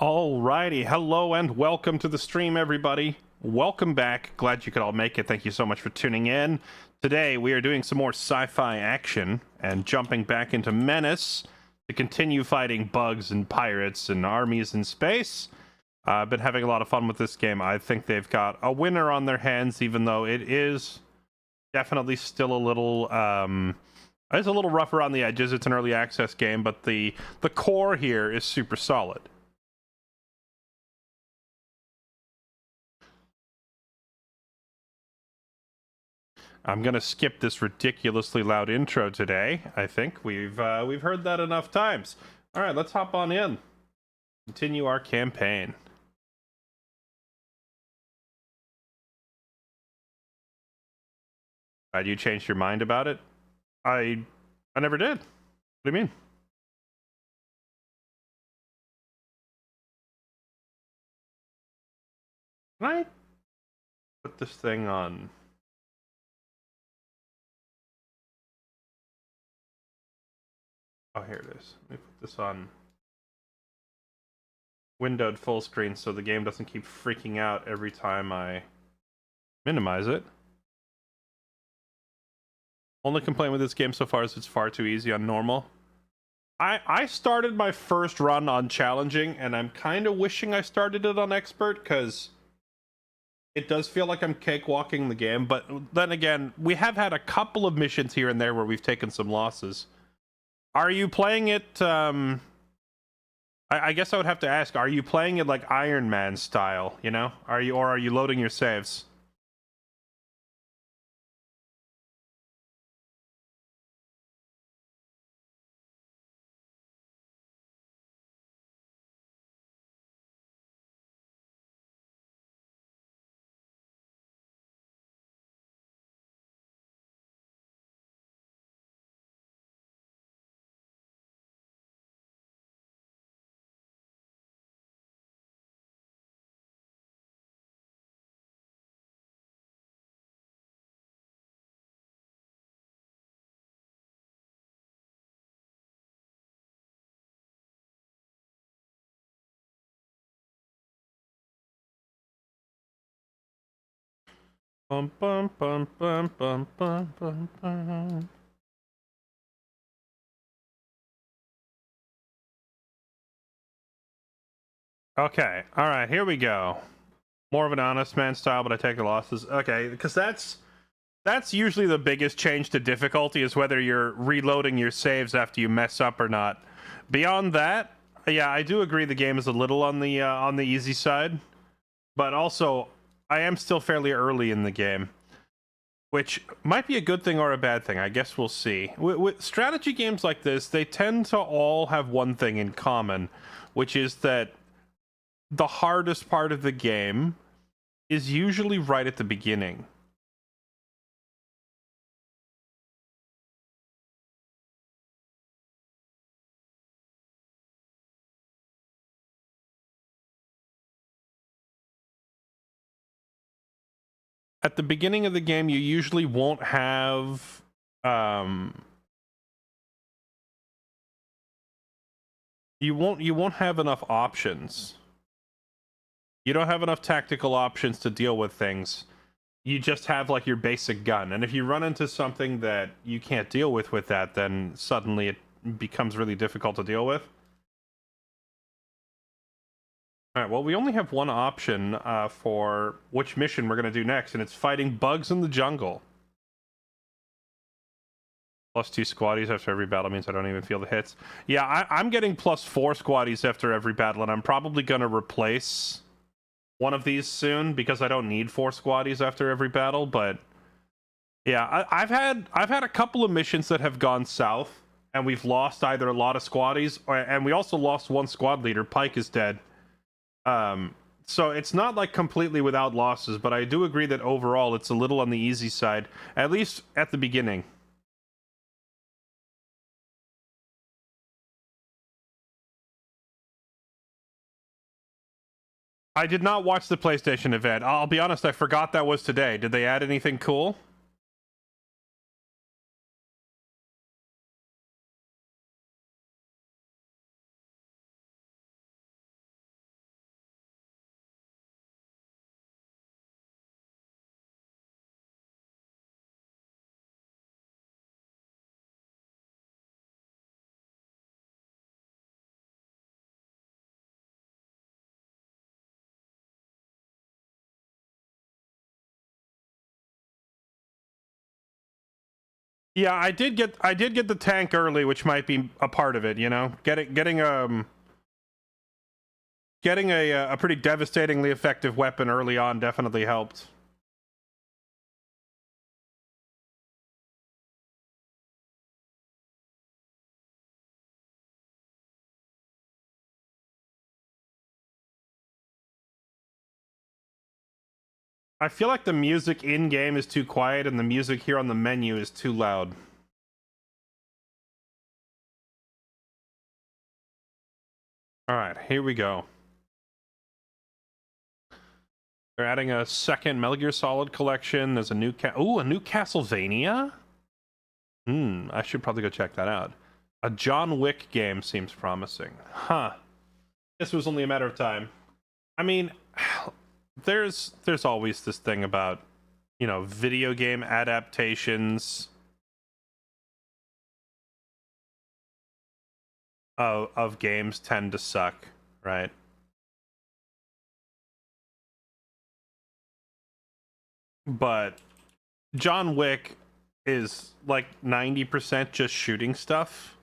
Alrighty, hello and welcome to the stream, everybody. Welcome back. Glad you could all make it. Thank you so much for tuning in. Today we are doing some more sci-fi action and jumping back into Menace to continue fighting bugs and pirates and armies in space. I've been having a lot of fun with this game. I think they've got a winner on their hands, even though it is definitely still a little it's a little rough around the edges. It's an early access game, but the core here is super solid. I'm gonna skip this ridiculously loud intro today. I think we've heard that enough times. All right, let's hop on in. Continue our campaign. You changed your mind about it? I never did. What do you mean? Can I put this thing on? Oh, here it is. Let me put this on windowed full screen so the game doesn't keep freaking out every time I minimize it. Only complaint with this game so far is it's far too easy on normal. I started my first run on challenging, and I'm kind of wishing I started it on expert, because it does feel like I'm cakewalking the game. But then again, we have had a couple of missions here and there where we've taken some losses. Are you playing it, I guess I would have to ask, are you playing it like Iron Man style, you know? Or are you loading your saves? Bum bum bum bum bum bum bum bum. Okay, all right, here we go. More of an honest man style, but I take the losses. Okay, because that's usually the biggest change to difficulty, is whether you're reloading your saves after you mess up or not. Beyond that, yeah, I do agree the game is a little on the easy side, but also I am still fairly early in the game, which might be a good thing or a bad thing. I guess we'll see. With strategy games like this, they tend to all have one thing in common, which is that the hardest part of the game is usually right at the beginning. At the beginning of the game, you usually won't have you won't have enough options. You don't have enough tactical options to deal with things. You just have like your basic gun, and if you run into something that you can't deal with that, then suddenly it becomes really difficult to deal with. All right, well, we only have one option for which mission we're going to do next, and it's fighting bugs in the jungle. +2 squaddies after every battle means I don't even feel the hits. Yeah, I'm getting +4 squaddies after every battle, and I'm probably going to replace one of these soon because I don't need 4 squaddies after every battle. But yeah, I've had a couple of missions that have gone south, and we've lost either a lot of squaddies, and we also lost one squad leader. Pike is dead. So it's not like completely without losses, but I do agree that overall it's a little on the easy side, at least at the beginning. I did not watch the PlayStation event. I'll be honest, I forgot that was today. Did they add anything cool? Yeah, I did get the tank early, which might be a part of it. You know, getting a pretty devastatingly effective weapon early on definitely helped. I feel like the music in game is too quiet, and the music here on the menu is too loud. All right, here we go. They're adding a second Metal Gear Solid collection. There's a new a new Castlevania. I should probably go check that out. A John Wick game seems promising. Huh. This was only a matter of time. I mean, there's always this thing about, you know, video game adaptations of games tend to suck, right? But John Wick is like 90% just shooting stuff.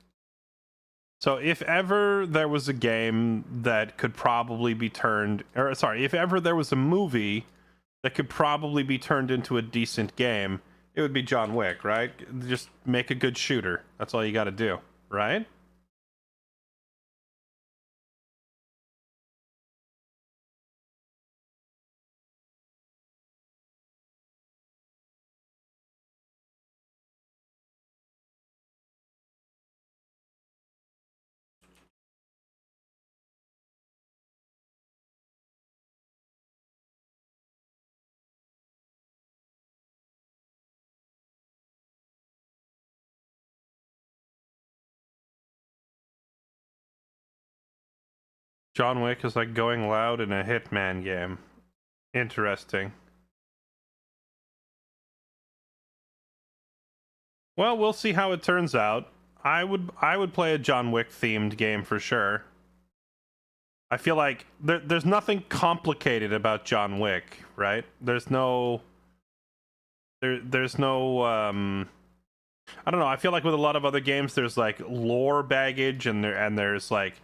So if ever there was a game that could probably be turned, or sorry, if ever there was a movie that could probably be turned into a decent game, it would be John Wick, right? Just make a good shooter. That's all you got to do, right? John Wick is like going loud in a Hitman game. Interesting. Well, we'll see how it turns out. I would play a John Wick themed game for sure. I feel like there's nothing complicated about John Wick, right? There's no I don't know. I feel like with a lot of other games there's like lore baggage and there's like,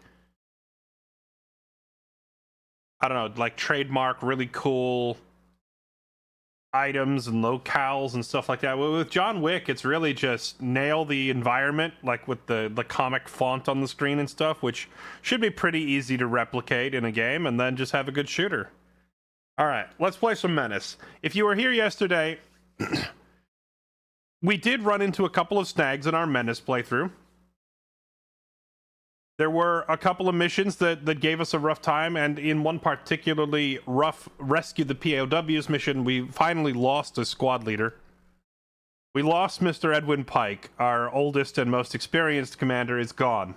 I don't know, like trademark really cool items and locales and stuff like that. With John Wick, it's really just nail the environment, like with the comic font on the screen and stuff, which should be pretty easy to replicate in a game, and then just have a good shooter. All right, let's play some Menace. If you were here yesterday, we did run into a couple of snags in our Menace playthrough. There were a couple of missions that gave us a rough time, and in one particularly rough rescue the POWs mission, we finally lost a squad leader. We lost Mr. Edwin Pike. Our oldest and most experienced commander is gone.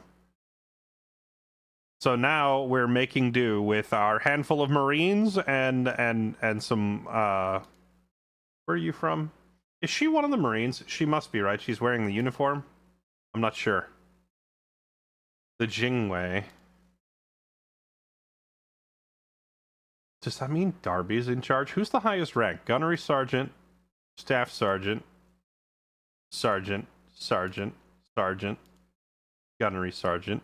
So now we're making do with our handful of Marines and some where are you from? Is she one of the Marines? She must be, right? She's wearing the uniform? I'm not sure. The Jingwei. Does that mean Darby's in charge? Who's the highest rank? Gunnery Sergeant, Staff Sergeant, Sergeant, Sergeant, Sergeant, Gunnery Sergeant.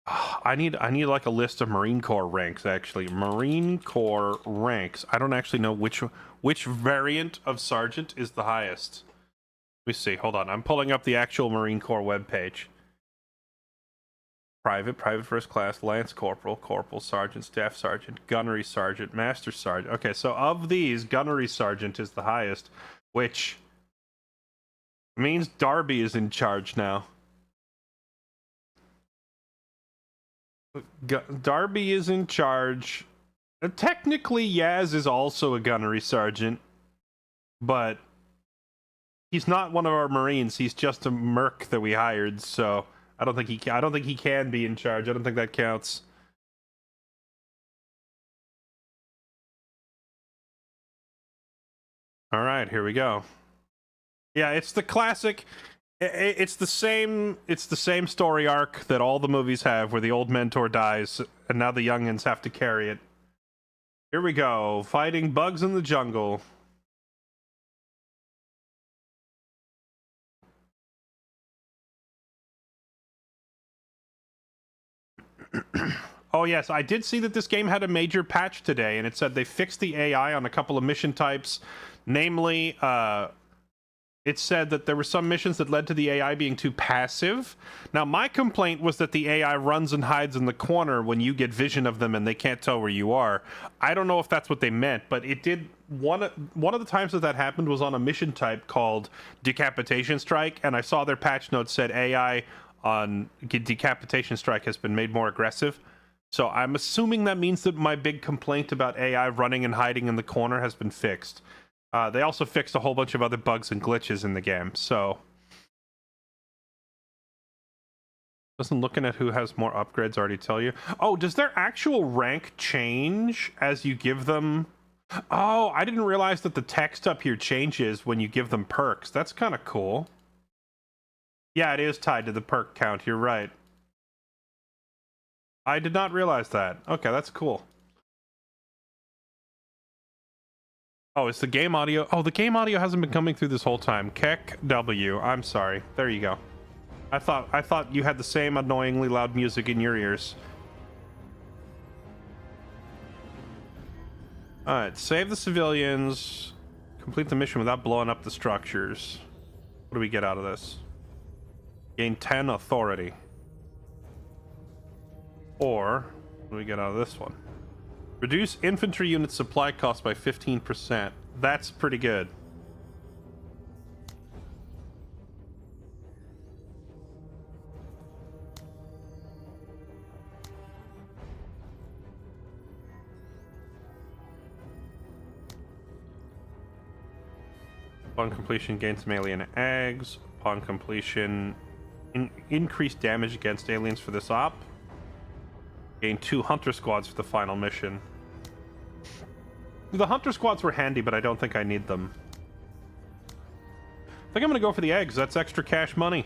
I need like a list of Marine Corps ranks, actually. Marine Corps ranks. I don't actually know which variant of Sergeant is the highest. Let me see. Hold on. I'm pulling up the actual Marine Corps webpage. Private, Private First Class, Lance Corporal, Corporal, Sergeant, Staff Sergeant, Gunnery Sergeant, Master Sergeant. Okay, so of these, Gunnery Sergeant is the highest, which means Darby is in charge now. Darby is in charge. Technically, Yaz is also a Gunnery Sergeant, but he's not one of our Marines. He's just a merc that we hired, so I don't think he can be in charge. I don't think that counts. All right, here we go. Yeah, it's the classic. It's the same story arc that all the movies have, where the old mentor dies and now the youngins have to carry it. Here we go, fighting bugs in the jungle. Oh yes, I did see that this game had a major patch today, and it said they fixed the AI on a couple of mission types. Namely, it said that there were some missions that led to the AI being too passive. Now, my complaint was that the AI runs and hides in the corner when you get vision of them and they can't tell where you are. I don't know if that's what they meant, but it did. One of the times that happened was on a mission type called Decapitation Strike, and I saw their patch notes said AI on Decapitation Strike has been made more aggressive. So I'm assuming that means that my big complaint about AI running and hiding in the corner has been fixed. They also fixed a whole bunch of other bugs and glitches in the game, so... Doesn't looking at who has more upgrades already tell you? Oh, does their actual rank change as you give them... Oh, I didn't realize that the text up here changes when you give them perks. That's kind of cool. Yeah, it is tied to the perk count, you're right. I did not realize that. Okay, that's cool. Oh, it's the game audio. Oh, the game audio hasn't been coming through this whole time. Keck W. I'm sorry. There you go. I thought you had the same annoyingly loud music in your ears. Alright, save the civilians. Complete the mission without blowing up the structures. What do we get out of this? Gain 10 authority. Or, what do we get out of this one? Reduce infantry unit supply cost by 15%. That's pretty good. Upon completion, gain some alien eggs. Upon completion, increase damage against aliens for this op. Gain 2 hunter squads for the final mission. The hunter squads were handy, but I don't think I need them. I think I'm gonna go for the eggs. That's extra cash money.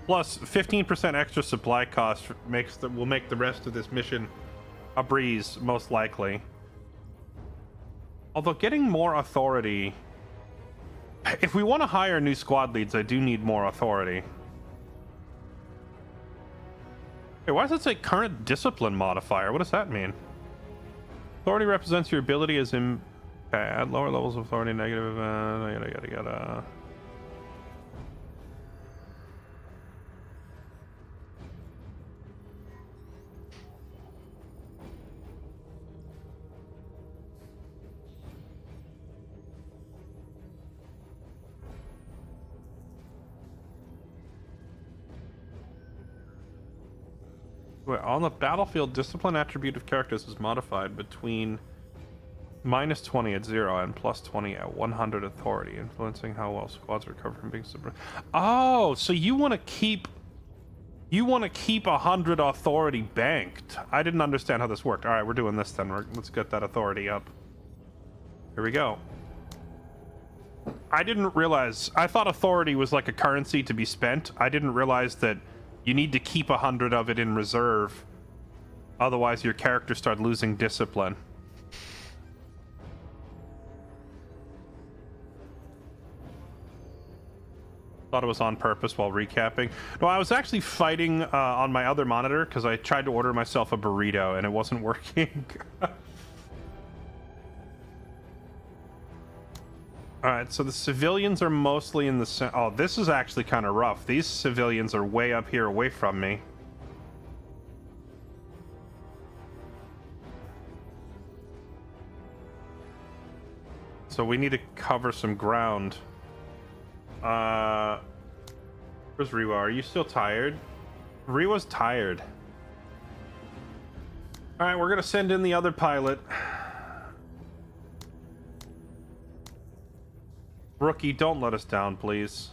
Plus, 15% extra supply cost will make the rest of this mission a breeze, most likely. Although getting more authority... If we want to hire new squad leads, I do need more authority. Hey, why does it say current discipline modifier? What does that mean? Authority represents your ability as in bad. Lower levels of authority, negative, yada. Wait, on the battlefield, discipline attribute of characters is modified between -20 at 0 and +20 at 100 authority, influencing how well squads recover from being suppressed. Oh, so you want to keep 100 authority banked. I didn't understand how this worked. All right, we're doing this then. Let's get that authority up. Here we go. I didn't realize. I thought authority was like a currency to be spent. I didn't realize that you need to keep 100 of it in reserve. Otherwise, your character starts losing discipline. Thought it was on purpose while recapping. No, I was actually fighting on my other monitor because I tried to order myself a burrito and it wasn't working. Alright, so the civilians are mostly in the... Oh, this is actually kind of rough. These civilians are way up here away from me. So we need to cover some ground. Where's Riwa? Are you still tired? Riwa's tired. Alright, we're gonna send in the other pilot. Rookie, don't let us down, please.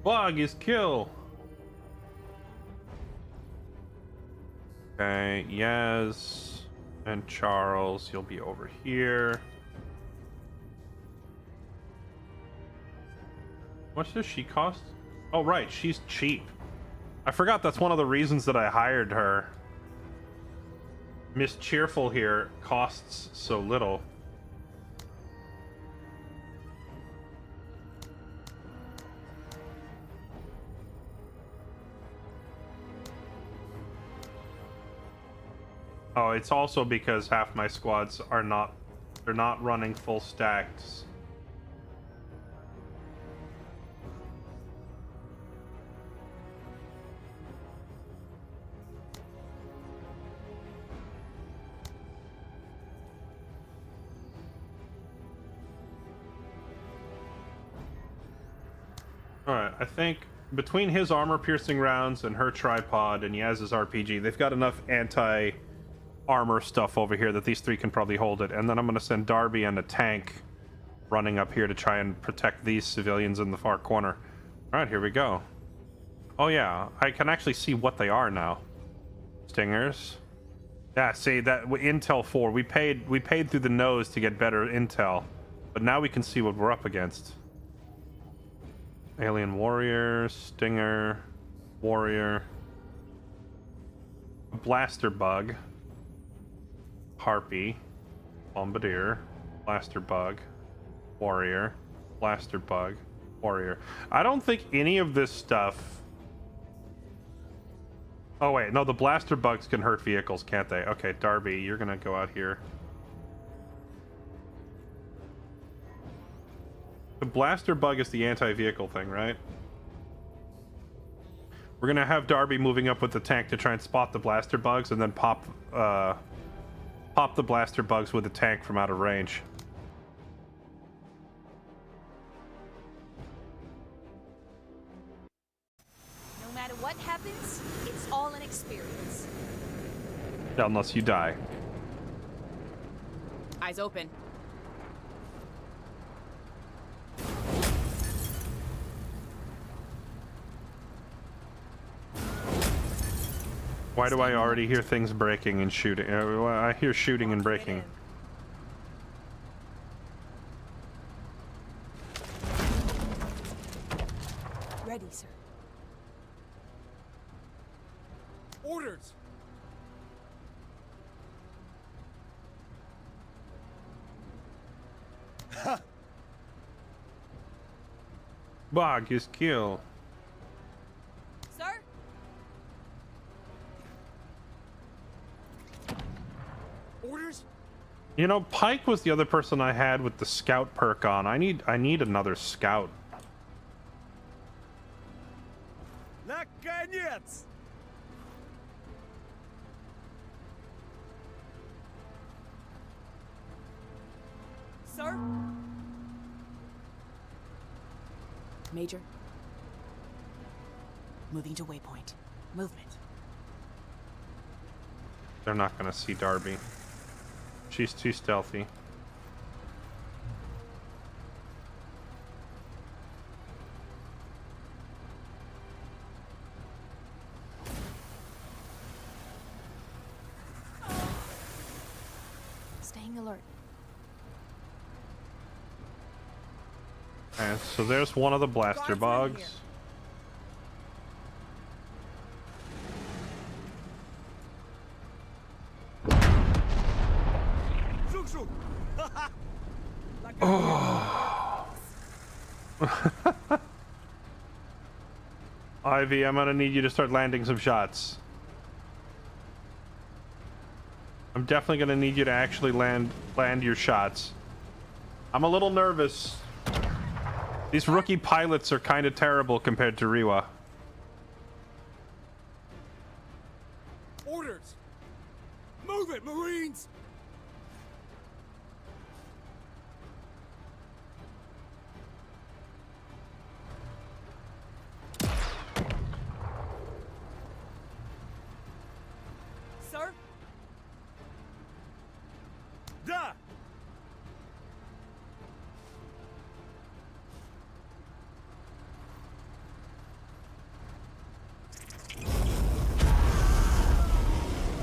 Bug is kill. Okay, Yaz and Charles, you'll be over here. How much does she cost? Oh, right, she's cheap. I forgot that's one of the reasons that I hired her. Miss Cheerful here costs so little. Oh, it's also because half my squads are not, they're not running full stacks. Alright, I think between his armor-piercing rounds and her tripod and Yaz's RPG, they've got enough anti-armor stuff over here that these three can probably hold it. And then I'm going to send Darby and a tank running up here to try and protect these civilians in the far corner. Alright, here we go. Oh yeah, I can actually see what they are now. Stingers. Yeah, see, that Intel 4, we paid through the nose to get better intel. But now we can see what we're up against. Alien Warrior, Stinger, Warrior, Blaster Bug, Harpy, Bombardier, Blaster Bug, Warrior, Blaster Bug, Warrior. I don't think any of this stuff... Oh wait, no, the Blaster Bugs can hurt vehicles, can't they? Okay, Darby, you're gonna go out here. The Blaster Bug is the anti-vehicle thing, right? We're gonna have Darby moving up with the tank to try and spot the Blaster Bugs, and then pop the Blaster Bugs with the tank from out of range. No matter what happens, it's all an experience. Unless you die. Eyes open. Why do I already hear things breaking and shooting? I hear shooting and breaking. Ready, sir. Orders! Bog is kill. Sir? Orders? You know, Pike was the other person I had with the scout perk on. I need another scout. Наконец! Sir? Major? Moving to waypoint. Movement. They're not gonna see Darby. She's too stealthy. Staying alert. And so there's one of the blaster bugs. Oh. Ivy, I'm gonna need you to start landing some shots. I'm definitely gonna need you to actually land your shots. I'm a little nervous. These rookie pilots are kind of terrible compared to Riwa. Orders! Move it, Marines! Sir? Da!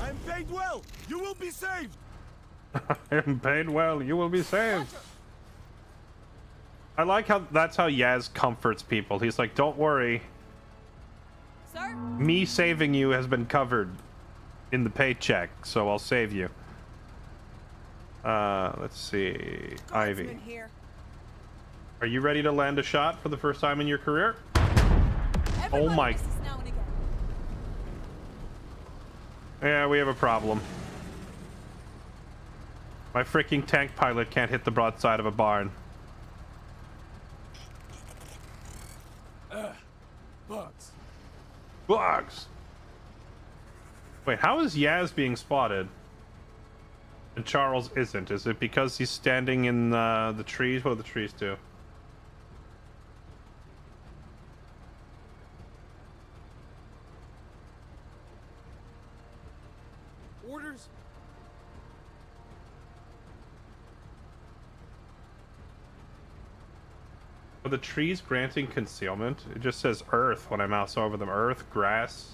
I'm paid well! You will be saved! I am paid well, you will be saved. I like how that's how Yaz comforts people. He's like, don't worry. Sir? Me saving you has been covered in the paycheck, so I'll save you. Let's see. Ivy. Guardsman here. Are you ready to land a shot for the first time in your career? Everybody my- misses now and again. Yeah, we have a problem. My freaking tank pilot can't hit the broadside of a barn. Bugs. Bugs! Wait, how is Yaz being spotted? And Charles isn't. Is it because he's standing in the trees? What do the trees do? Orders? Are the trees granting concealment? It just says earth when I mouse over them. Earth, grass.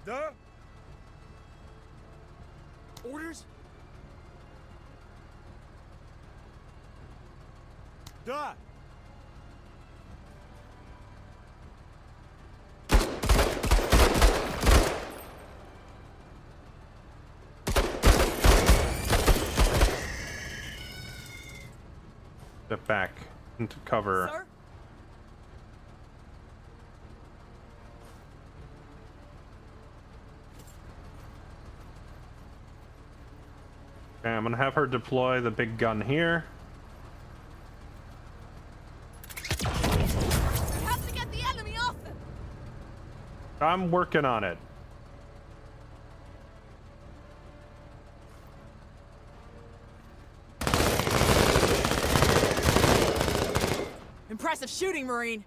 Duh? Orders? Duh! Step back into cover. Sir? Okay, I'm gonna have her deploy the big gun here. We have to get the enemy off them. I'm working on it. Impressive shooting, Marine.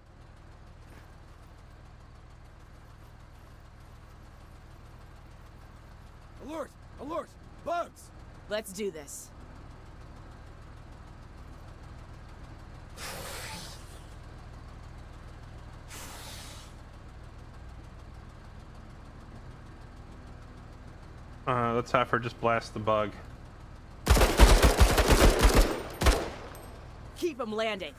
Alert! Alert! Bugs! Let's do this. Let's have her just blast the bug. Keep them landing.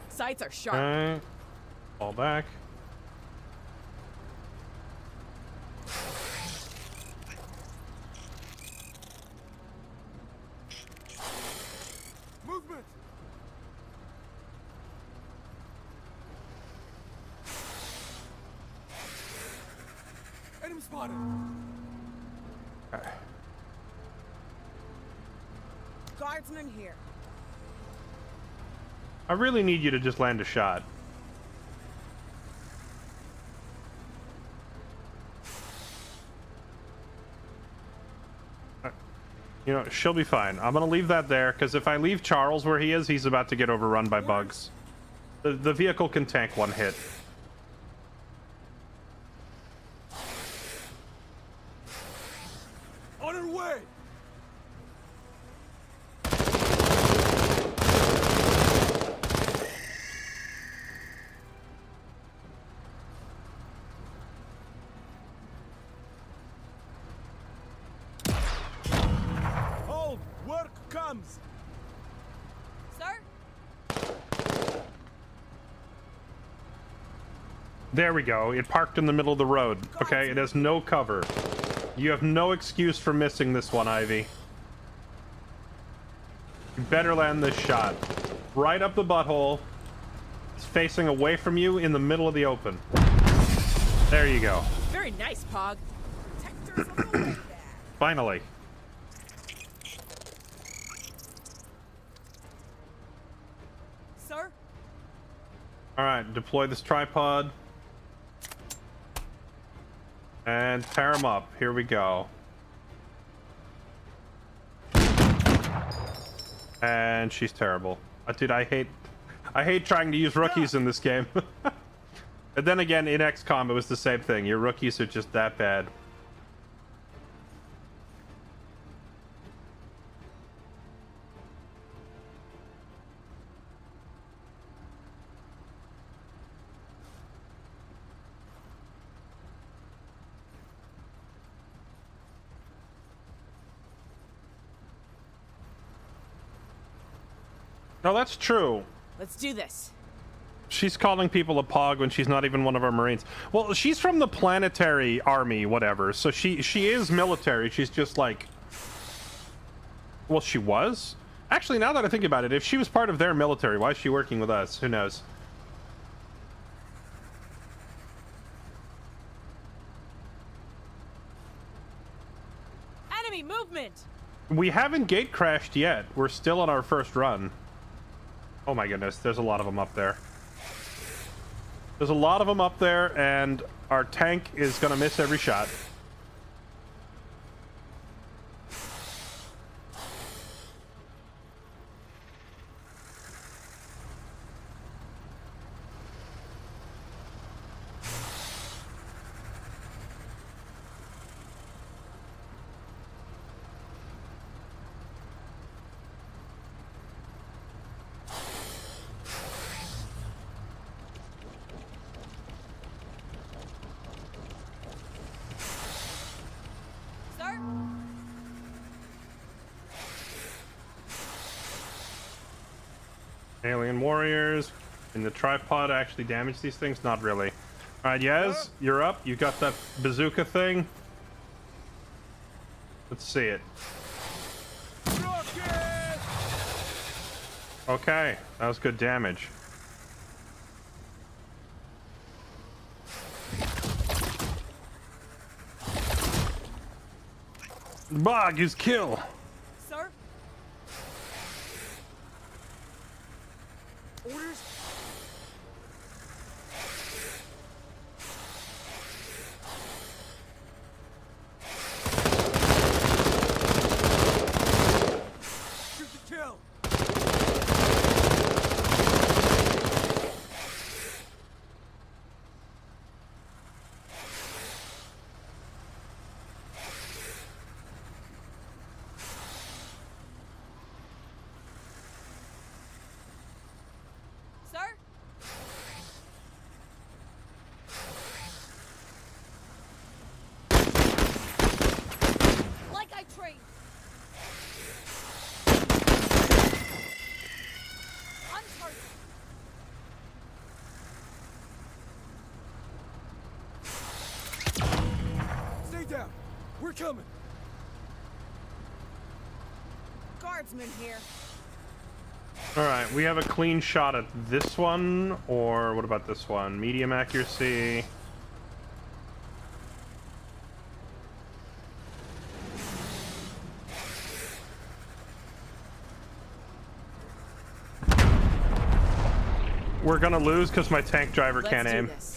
Sights are sharp. Okay. Fall back. Movement! Enemy spotted! Okay. Guardsman here. I really need you to just land a shot. You know, she'll be fine. I'm gonna leave that there, because if I leave Charles where he is, he's about to get overrun by bugs. The vehicle can tank one hit. On our way! Hold! Work comes! Sir? There we go. It parked in the middle of the road. Okay, it has no cover. You have no excuse for missing this one, Ivy. You better land this shot. Right up the butthole. It's facing away from you in the middle of the open. There you go. Very nice, Pog. Protectors on the way there. Finally. Sir? Alright, deploy this tripod. And tear him up. Here we go. And she's terrible. Dude, I hate trying to use rookies in this game. And then again, in XCOM, it was the same thing. Your rookies are just that bad. No, that's true. Let's do this. She's calling people a pog when she's not even one of our Marines. Well, she's from the planetary army, whatever. So she is military. She's just like... Well, she was? Actually, now that I think about it, if she was part of their military, why is she working with us? Who knows? Enemy movement! We haven't gate crashed yet. We're still on our first run. Oh my goodness, there's a lot of them up there. There's a lot of them up there, and our tank is gonna miss every shot. Sir? Alien warriors. Can the tripod actually damage these things? Not really. Alright, Yaz, you're up. You got that bazooka thing. Let's see it. Rocket! Okay, that was good damage. Bog is kill. Sir? Orders? Shoot the kill! Sir? Like I trained. On target. Stay down! We're coming! Guardsman here. Alright, we have a clean shot at this one, or what about this one? Medium accuracy. We're gonna lose because my tank driver Let's can't do aim. this.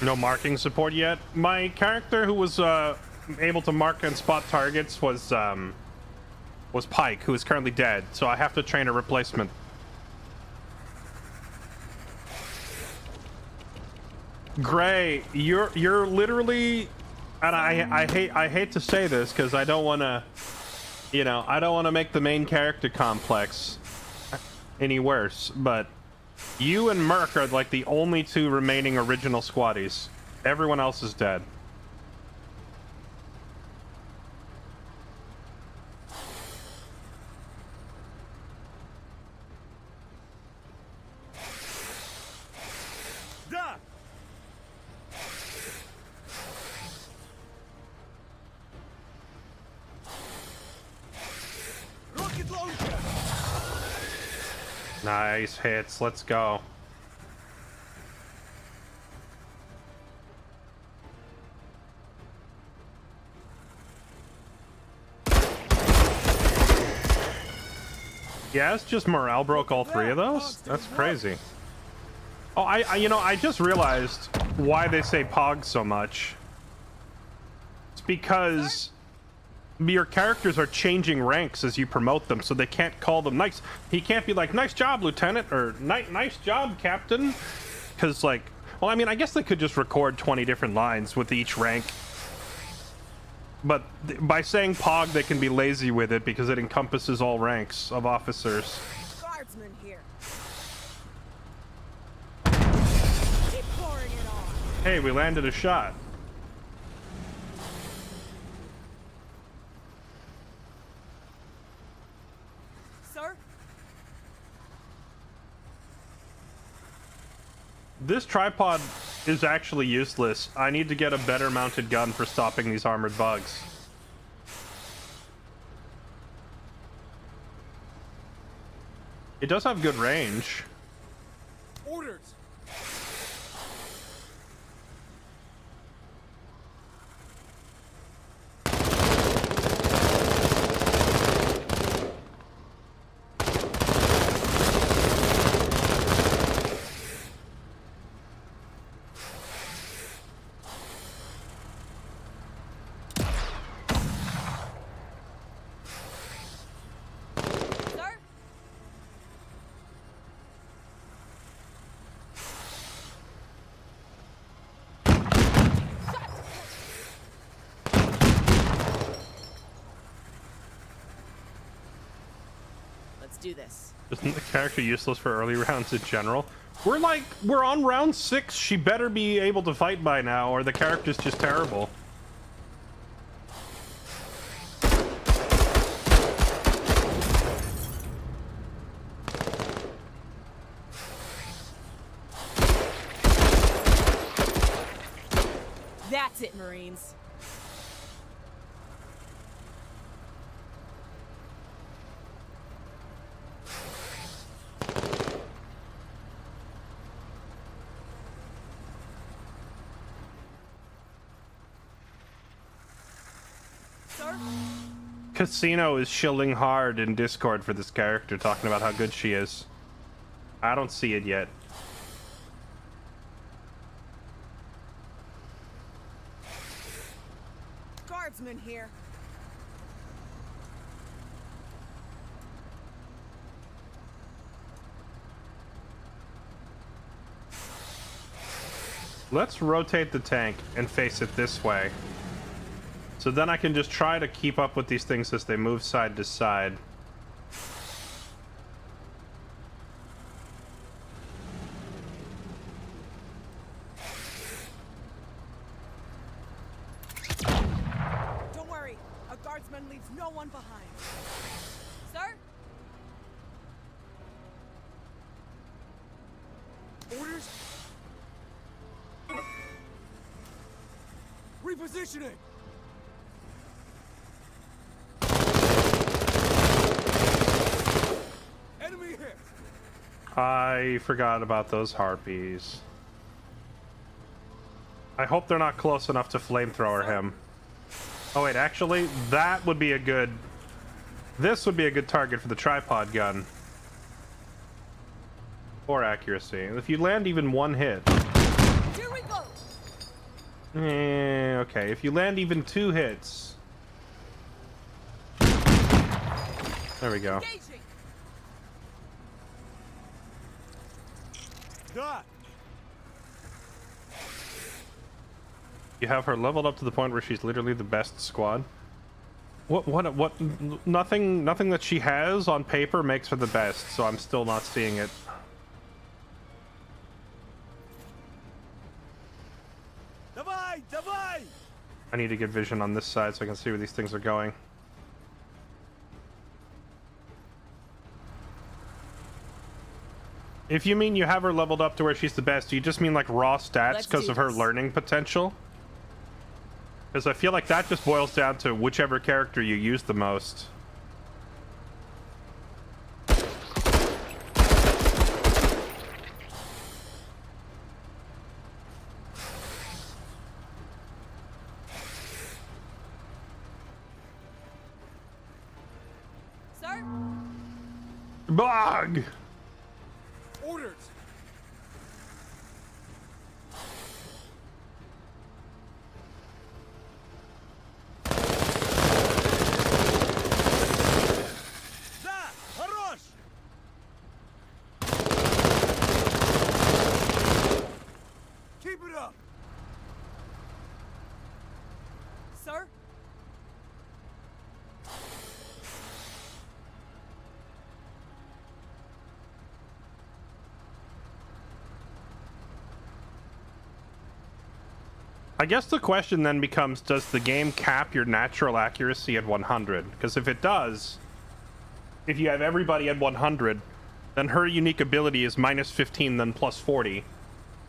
No marking support yet. My character who was able to mark and spot targets was Pike, who is currently dead, so I have to train a replacement. Gray, you're literally, and I hate to say this because I don't want to, you know, I don't want to make the main character complex any worse, but you and Merc are like the only two remaining original squaddies. Everyone else is dead. Da! Rocket launcher! Nice hits. Let's go. Yeah, it's just morale broke all three of those? That's crazy. Oh, you know, I just realized why they say Pog so much. It's because your characters are changing ranks as you promote them, so they can't call them nice. He can't be like, nice job, Lieutenant, or nice job, Captain. Because, like, well, I mean, I guess they could just record 20 different lines with each rank. But by saying POG, they can be lazy with it because it encompasses all ranks of officers. Guardsman here. Keep pouring it on. Hey, we landed a shot. Sir? This tripod is actually useless. I need to get a better mounted gun for stopping these armored bugs. It does have good range. Orders! Sir? Let's do this. Isn't the character useless for early rounds in general? We're on round 6. She better be able to fight by now, or the character's just terrible. That's it, Marines. Sir? Casino is shilling hard in Discord for this character, talking about how good she is. I don't see it yet. Guardsman here. Let's rotate the tank and face it this way. So then I can just try to keep up with these things as they move side to side. Don't worry. A guardsman leaves no one behind. Sir? Orders? Repositioning! Enemy hit! I forgot about those harpies. I hope they're not close enough to flamethrower him. Oh wait, actually, that would be a good... This would be a good target for the tripod gun. Or accuracy. If you land even one hit... Here we go! Okay, if you land even 2 hits... There we go. Engaging! Dot! You have her leveled up to the point where she's literally the best squad. What, nothing that she has on paper makes her the best, so I'm still not seeing it. Давай! Давай! I need to get vision on this side so I can see where these things are going. If you mean you have her leveled up to where she's the best, do you just mean like raw stats Let's because do of her this. learning potential? Because I feel like that just boils down to whichever character you use the most. Sir? Bog! Orders! I guess the question then becomes, does the game cap your natural accuracy at 100? Because if it does, if you have everybody at 100, then her unique ability is -15, then +40.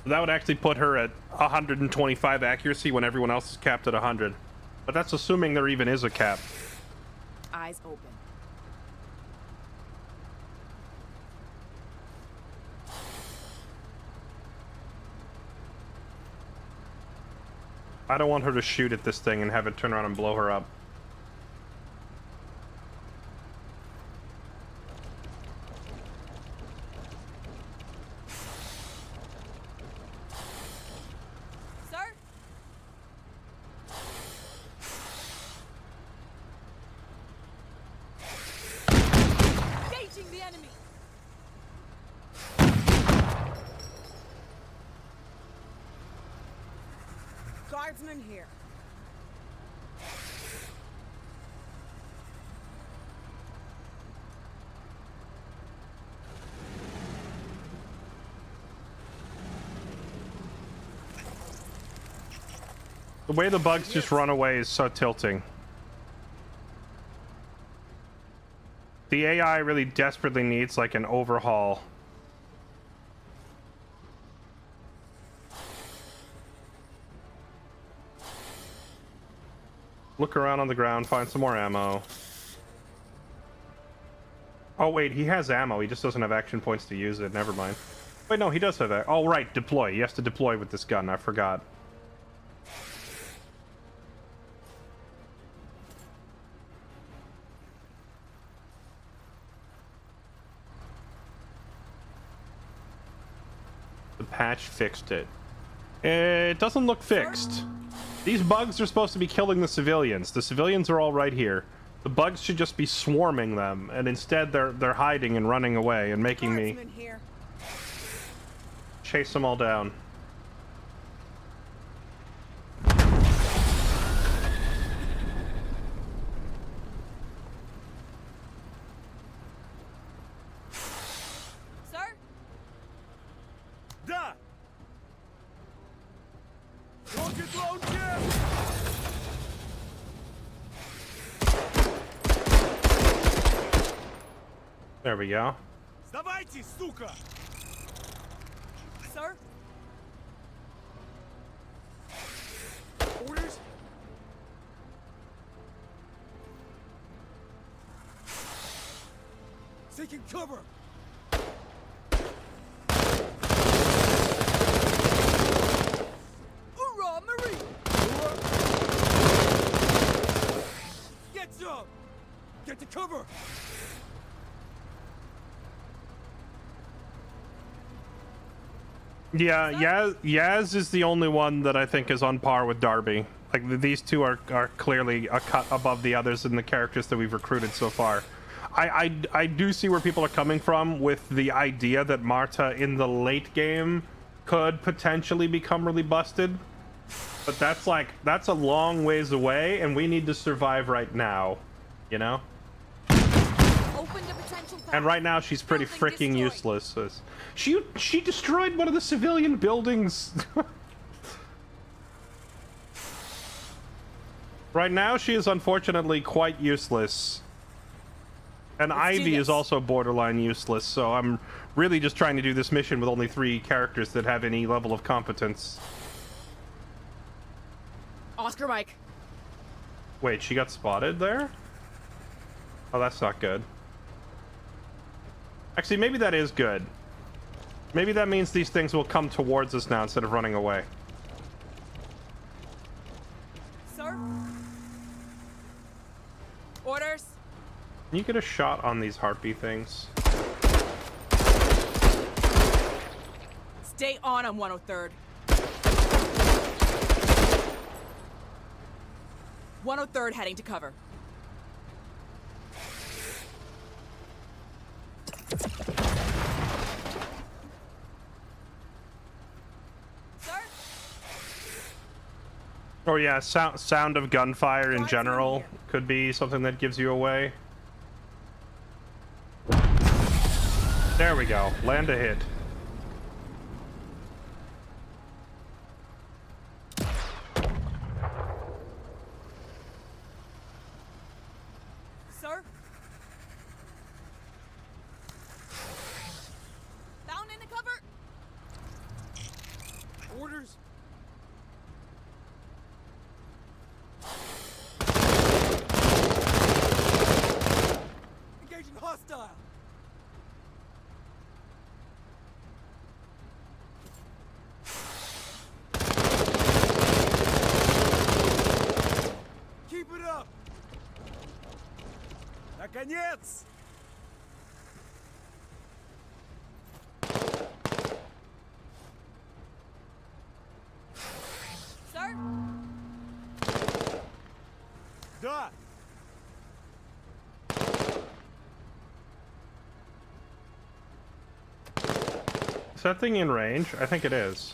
So that would actually put her at 125 accuracy when everyone else is capped at 100. But that's assuming there even is a cap. Eyes open. I don't want her to shoot at this thing and have it turn around and blow her up. Sir? Engaging the enemy. Guardsman here. The way the bugs just run away is so tilting. The AI really desperately needs like an overhaul. Look around on the ground, find some more ammo. Oh wait, he has ammo, he just doesn't have action points to use it, never mind. Wait, no, he does have that. Oh right, deploy. He has to deploy with this gun, I forgot. The patch fixed it. It doesn't look fixed. These bugs are supposed to be killing the civilians. The civilians are all right here. The bugs should just be swarming them, and instead they're hiding and running away and making me Guardsman here. chase them all down. Sir? Da! Rocket launcher! There we go. Сдавайте, сука! Sir? Orders? Taking cover! Hoorah, Marie! Get some! Get to cover! Yeah, Yaz is the only one that I think is on par with Darby. Like, these two are clearly a cut above the others in the characters that we've recruited so far. I do see where people are coming from with the idea that Marta in the late game could potentially become really busted. But that's a long ways away, and we need to survive right now, you know? Open the potential path. And right now she's pretty Building freaking destroyed. useless. She destroyed one of the civilian buildings. Right now she is unfortunately quite useless. And Let's do Ivy is this. also borderline useless, so I'm really just trying to do this mission with only 3 characters that have any level of competence. Oscar Mike. Wait, she got spotted there? Oh, that's not good. Actually, maybe that is good. Maybe that means these things will come towards us now instead of running away. Sir? Orders? Can you get a shot on these harpy things? Stay on 103rd. 103rd heading to cover. Sir? Or yeah, sound of gunfire in Guardsmen general here. could be something that gives you away. There we go. Land a hit. Orders? Engaging hostile! Keep it up! Наконец! Sir? Да! Is that thing in range? I think it is.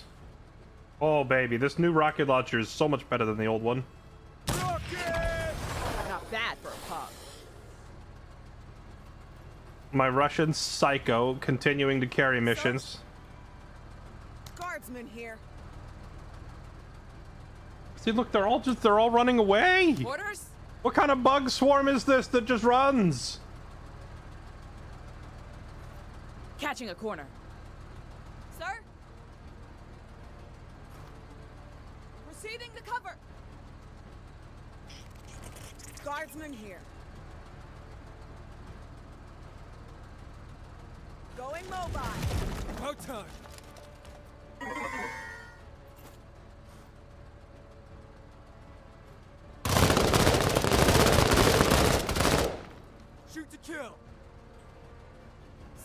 Oh, baby, this new rocket launcher is so much better than the old one. Rocket! Not bad for a pug. My Russian psycho continuing to carry missions. Guardsman here. See, look, they're all running away. Orders? What kind of bug swarm is this that just runs? Catching a corner. Sir? Receiving the cover. Guardsman here. Going mobile. About time! Shoot to kill!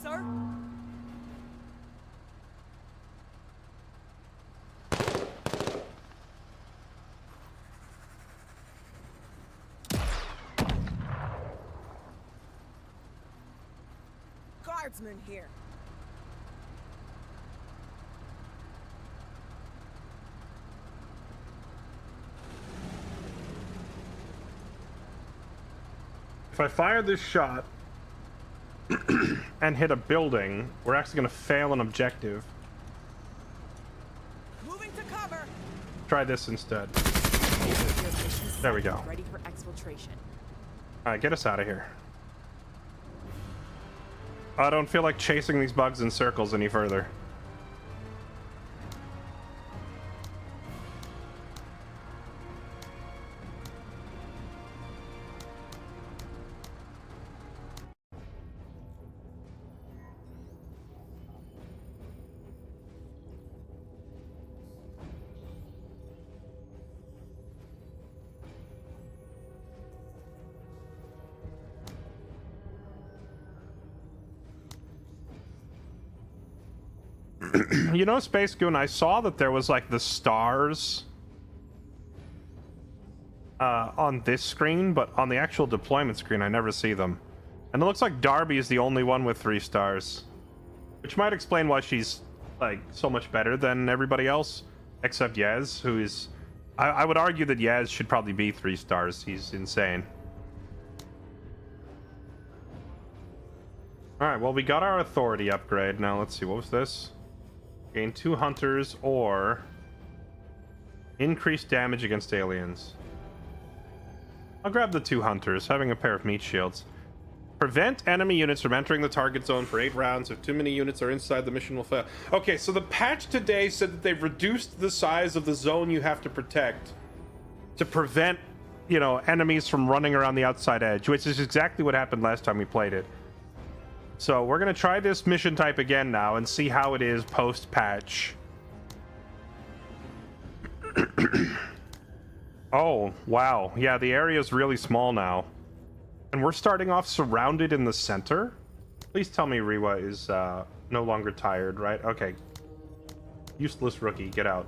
Sir? Guardsman here. If I fire this shot and hit a building, we're actually going to fail an objective. Moving to cover. Try this instead. There we go. Ready for exfiltration. All right, get us out of here. I don't feel like chasing these bugs in circles any further. You know, Space Goon, I saw that there was like the stars on this screen, but on the actual deployment screen I never see them. And it looks like Darby is the only one with 3 stars, which might explain why she's like so much better than everybody else except Yez, who is I would argue that Yez should probably be 3 stars. He's insane. Alright, well, we got our authority upgrade. Now let's see, what was this? Gain 2 hunters or increase damage against aliens. I'll grab the 2 hunters, having a pair of meat shields. Prevent enemy units from entering the target zone for 8 rounds. If too many units are inside, the mission will fail. Okay, so the patch today said that they've reduced the size of the zone you have to protect to prevent, you know, enemies from running around the outside edge, which is exactly what happened last time we played it. So we're going to try this mission type again now and see how it is post-patch. Oh, wow. Yeah, the area is really small now. And we're starting off surrounded in the center? Please tell me Rewa is no longer tired, right? Okay. Useless rookie, get out.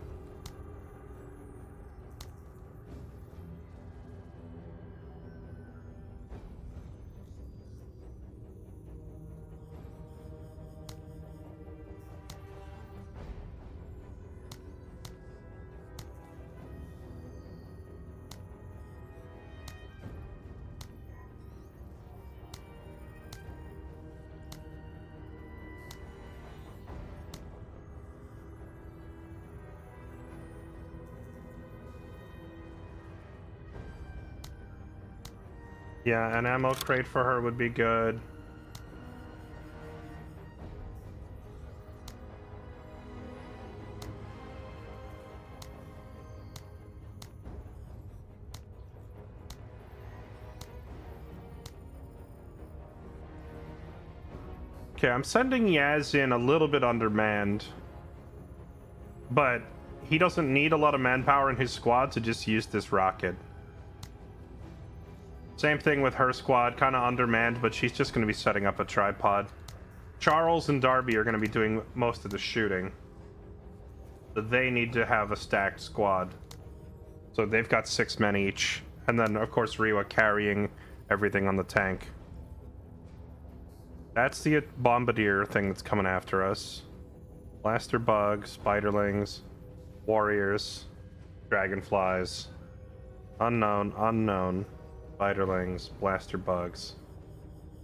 Yeah, an ammo crate for her would be good. Okay, I'm sending Yaz in a little bit undermanned, but he doesn't need a lot of manpower in his squad to just use this rocket. Same thing with her squad, kind of undermanned, but she's just going to be setting up a tripod. Charles and Darby are going to be doing most of the shooting. So they need to have a stacked squad. So they've got 6 men each. And then, of course, Riwa carrying everything on the tank. That's the bombardier thing that's coming after us. Blaster bugs, spiderlings, warriors, dragonflies. Unknown, unknown. Spiderlings, blaster bugs,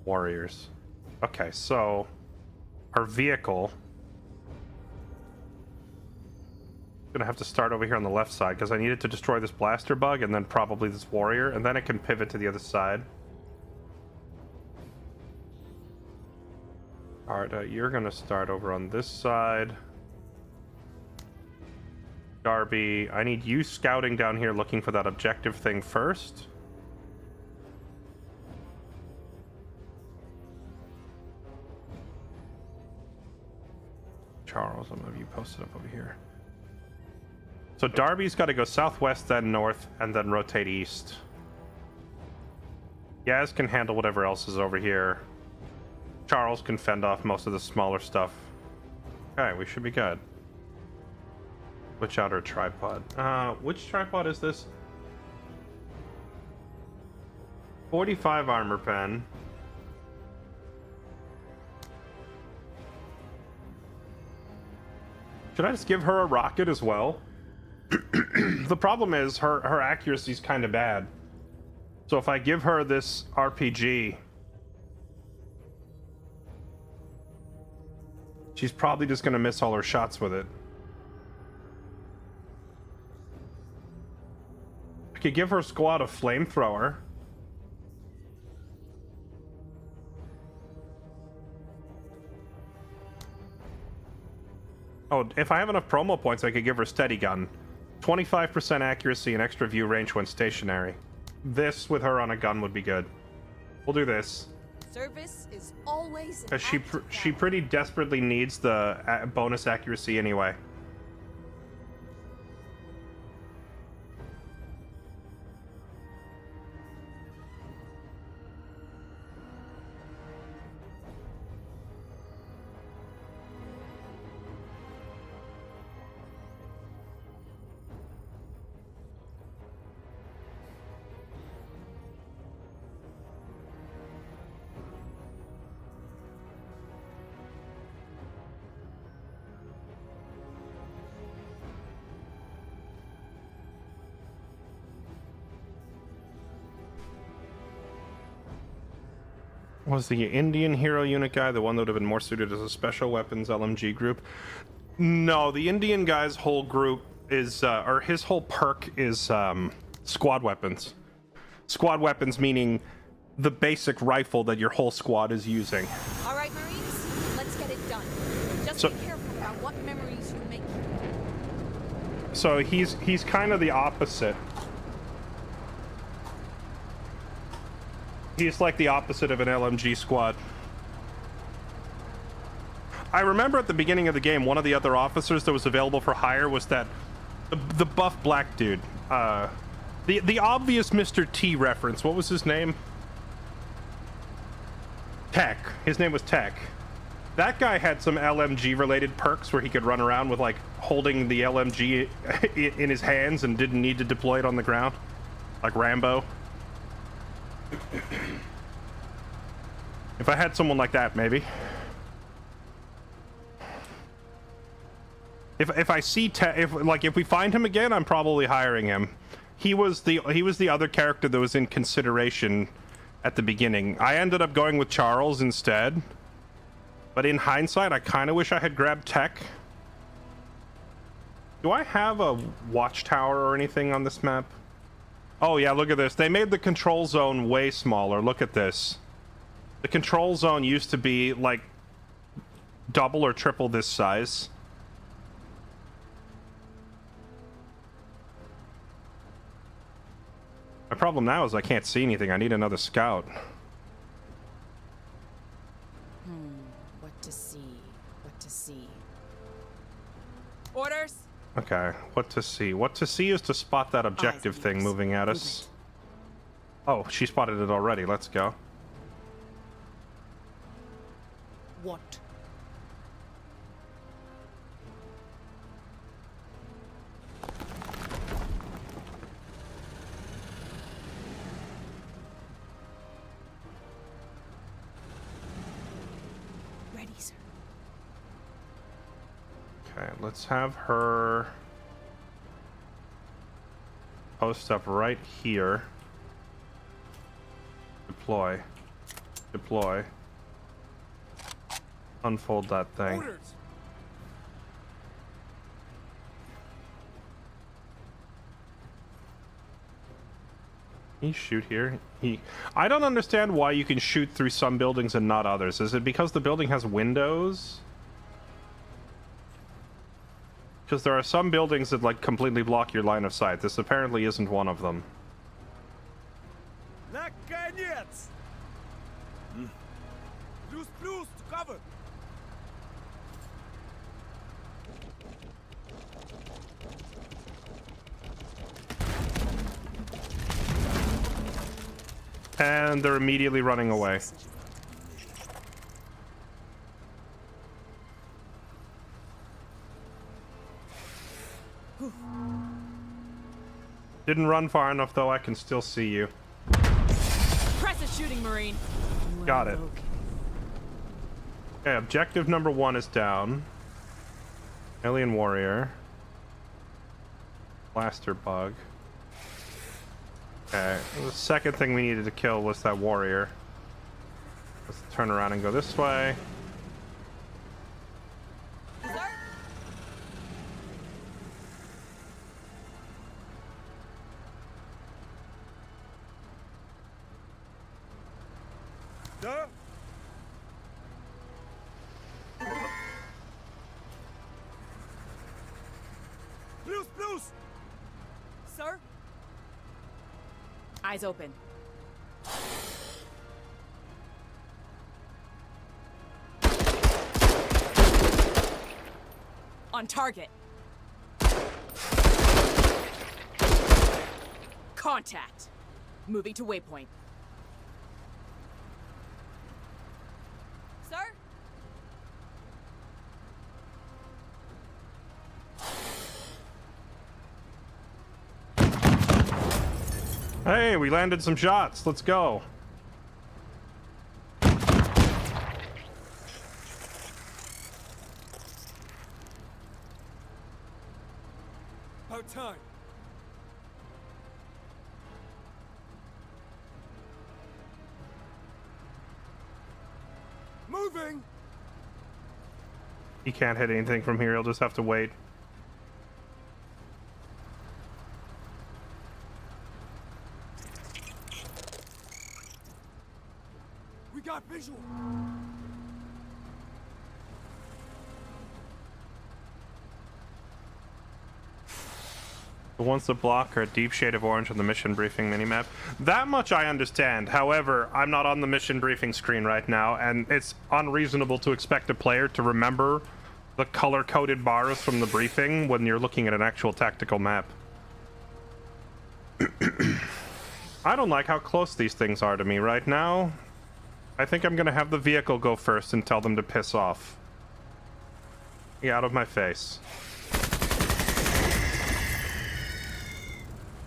warriors. Okay, so our vehicle gonna have to start over here on the left side because I needed to destroy this blaster bug and then probably this warrior, and then it can pivot to the other side. Alright, you're gonna start over on this side. Darby, I need you scouting down here looking for that objective thing first. Charles, I'm gonna have you posted up over here. So Darby's got to go southwest, then north, and then rotate east. Yaz can handle whatever else is over here. Charles can fend off most of the smaller stuff. Okay, we should be good. Switch out our tripod. Which tripod is this? 45 armor pen. Should I just give her a rocket as well? The problem is her accuracy is kind of bad. So if I give her this RPG, she's probably just going to miss all her shots with it. I could give her squad a flamethrower. Oh, if I have enough promo points, I could give her steady gun. 25% accuracy and extra view range when stationary. This with her on a gun would be good. We'll do this. Service is always an Because act of she valor. pretty desperately needs the bonus accuracy anyway. Was the Indian hero unit guy the one that would have been more suited as a special weapons LMG group? No, the Indian guy's whole group is, or his whole perk is squad weapons. Squad weapons meaning the basic rifle that your whole squad is using. All right, Marines, let's get it done. Just So- be careful about what memories you make. So he's kind of the opposite. He's like the opposite of an LMG squad. I remember at the beginning of the game, one of the other officers that was available for hire was that the buff black dude. The obvious Mr. T reference. What was his name? Tech. His name was Tech. That guy had some LMG related perks where he could run around with like holding the LMG in his hands and didn't need to deploy it on the ground. Like Rambo. If I had someone like that, maybe. If I see if we find him again, I'm probably hiring him. He was the other character that was in consideration at the beginning. I ended up going with Charles instead. But in hindsight, I kind of wish I had grabbed Tech. Do I have a watchtower or anything on this map? Oh yeah, look at this. They made the control zone way smaller. Look at this. The control zone used to be like double or triple this size. My problem now is I can't see anything. I need another scout. What Orders? Okay, what to see? What to see is to spot that objective Eyes on thing yours. moving at us. Oh, she spotted it already. Let's go. What? Ready, sir. Okay, let's have her post up right here. Deploy. Deploy. Unfold that thing. Orders. Can he shoot here? I don't understand why you can shoot through some buildings and not others. Is it because the building has windows? Because there are some buildings that like completely block your line of sight. This apparently isn't one of them. Наконец! Плюс, плюс, to cover. And they're immediately running away. Didn't run far enough though, I can still see you. Press a shooting, Marine. Got it. Okay, objective number 1 is down. Alien warrior. Blaster bug. Okay, the second thing we needed to kill was that warrior. Let's turn around and go this way. Sir? Sir? Плюс, плюс. Sir? Eyes open. On target. Contact. Moving to waypoint. Sir? Hey, we landed some shots. Let's go. About time. Moving. He can't hit anything from here. He'll just have to wait. We got visual. The ones that block are a deep shade of orange on the mission briefing minimap. That much I understand. However, I'm not on the mission briefing screen right now, and it's unreasonable to expect a player to remember the color-coded bars from the briefing when you're looking at an actual tactical map. I don't like how close these things are to me right now. I think I'm gonna have the vehicle go first and tell them to piss off. Get out of my face.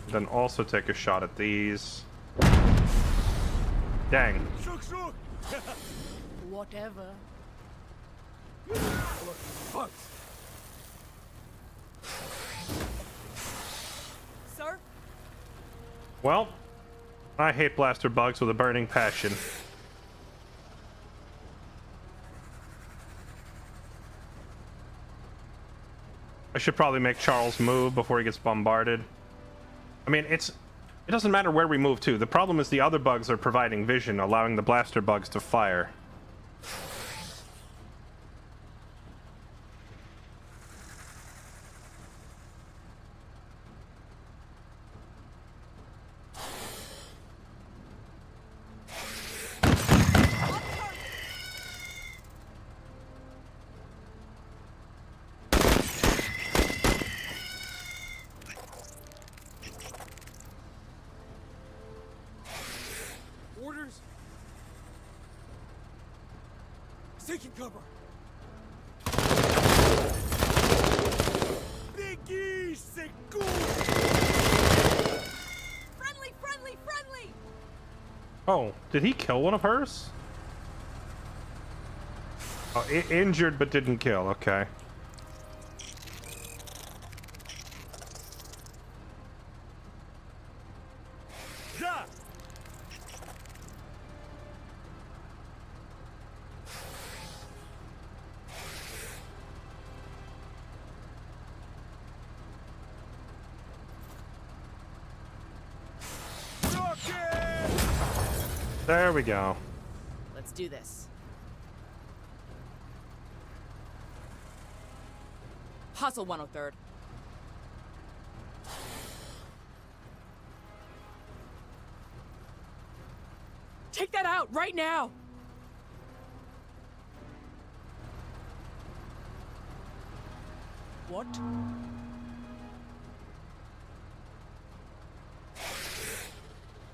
Then also take a shot at these. Dang. Shook, shook. Whatever. Fuck. Sir? Well, I hate blaster bugs with a burning passion. I should probably make Charles move before he gets bombarded. I mean, it doesn't matter where we move to. The problem is the other bugs are providing vision, allowing the blaster bugs to fire. Taking cover. Biggie, seguro. Friendly, friendly, friendly! Oh, did he kill one of hers? Oh, injured but didn't kill. Okay. Da. Rocket! There we go. Let's do this. Hustle 103rd. Take that out right now! What?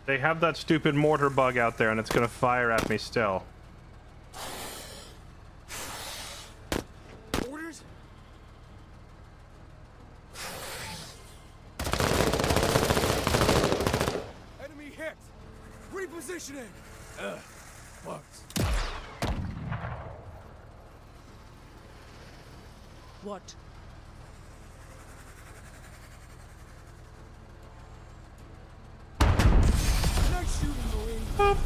They have that stupid mortar bug out there and it's gonna fire at me still. Orders? Enemy hit! Repositioning! Fucked. What? Nice shooting, Marine.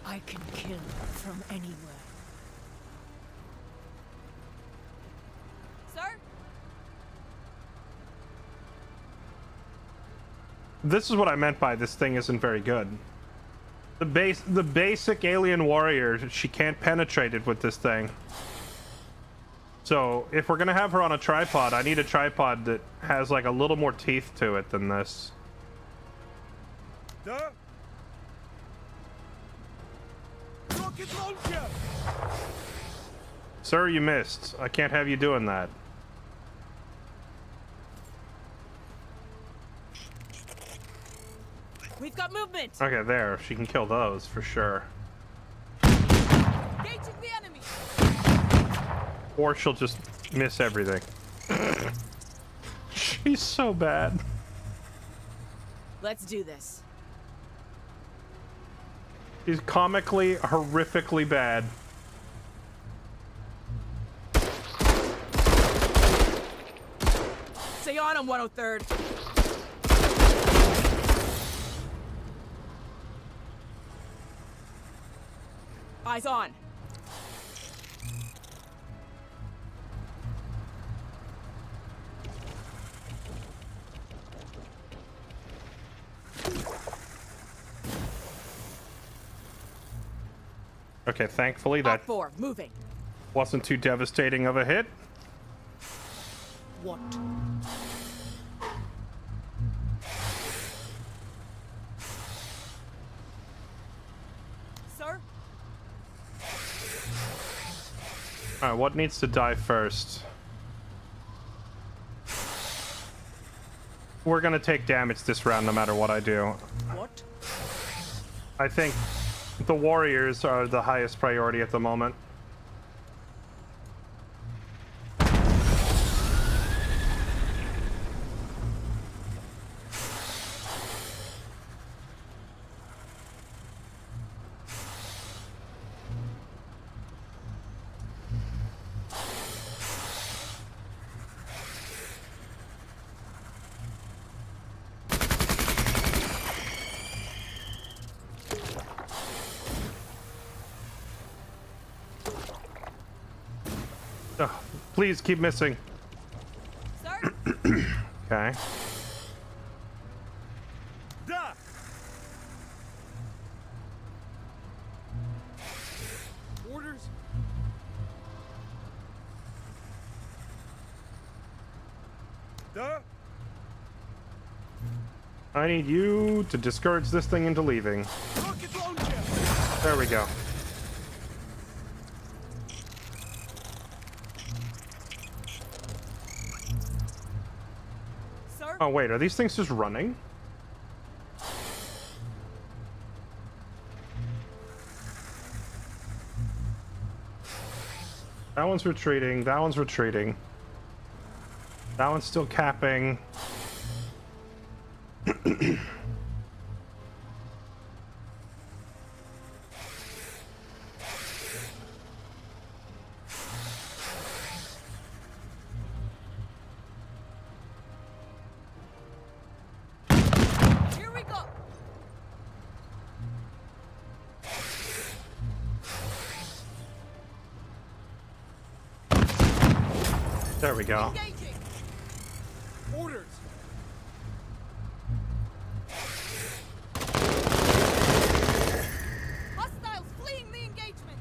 I can kill from anywhere. Sir? This is what I meant by this thing isn't very good. The basic alien warrior, she can't penetrate it with this thing. So if we're gonna have her on a tripod, I need a tripod that has like a little more teeth to it than this. Da. Rocket launcher! Sir, you missed. I can't have you doing that. We've got movement! Okay, there. She can kill those for sure. Engaging the enemy! Or she'll just miss everything. She's so bad. Let's do this. She's comically, horrifically bad. Stay on him, 103rd. Eyes on. Okay, thankfully Op that 4, moving. wasn't too devastating of a hit. What? Sir? Alright, what needs to die first? We're gonna take damage this round no matter what I do. What? I think the warriors are the highest priority at the moment. Ugh, please keep missing. Sir? Okay. Da. Orders? Da. I need you to discourage this thing into leaving. Rocket launcher! There we go. Sir? Oh wait, are these things just running? That one's retreating. That one's retreating. That one's still capping. Here we go. There we go. Engaging. Orders. Hostiles fleeing the engagement.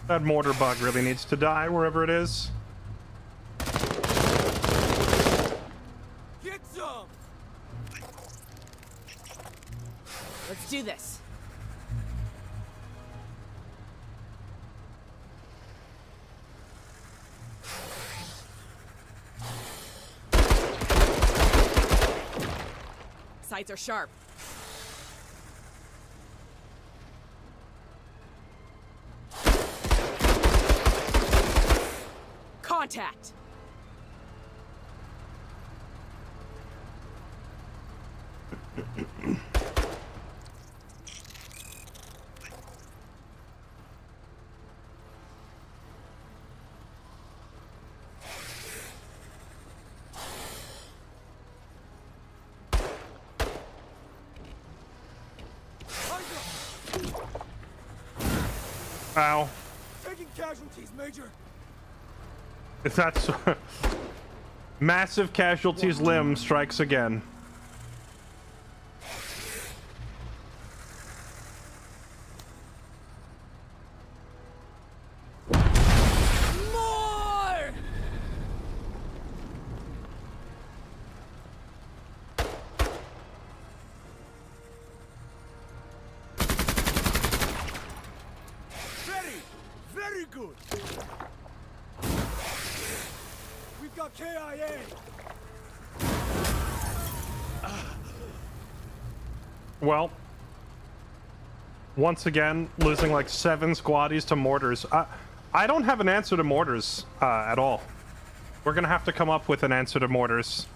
That mortar bug really needs to die wherever it is. Get some. Let's do this. Sights are sharp. Contact. Ow. Taking casualties, Major. If that's massive casualties, limb strikes again. More! Very good. We've got KIA. Well, once again, losing like 7 squaddies to mortars. I don't have an answer to mortars at all. We're gonna have to come up with an answer to mortars.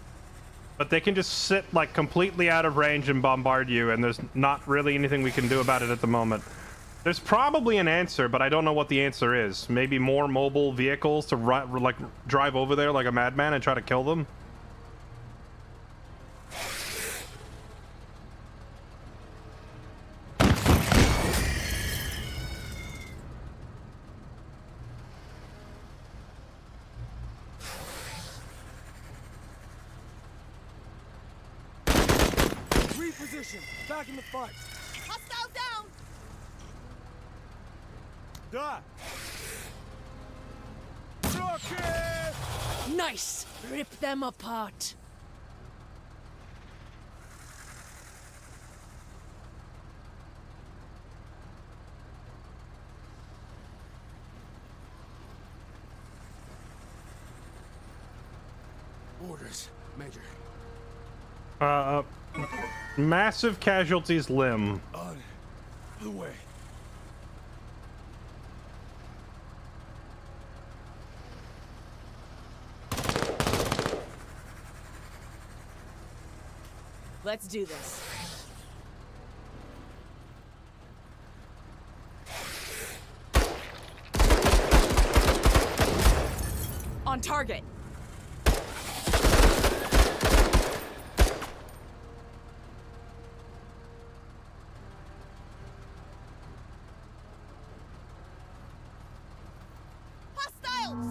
But they can just sit like completely out of range and bombard you, and there's not really anything we can do about it at the moment. There's probably an answer, but I don't know what the answer is. Maybe more mobile vehicles to like drive over there like a madman and try to kill them? Reposition. Back in the fight. Hostile down. Da. Rocket! Nice! Rip them apart. Orders, Major. Massive casualties, limb. On the way. Let's do this. On target. Hostiles.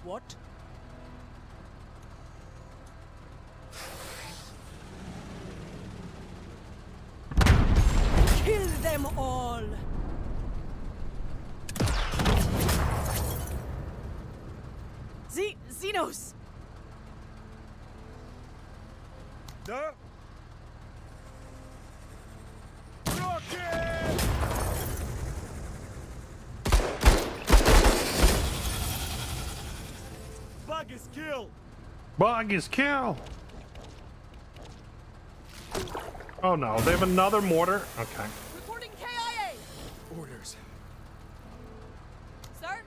What? Kill them all! Xenos! Da. Rocket! Bug is killed. Bug is kill. Oh no, they have another mortar. Okay. Reporting KIA. Orders. Sir?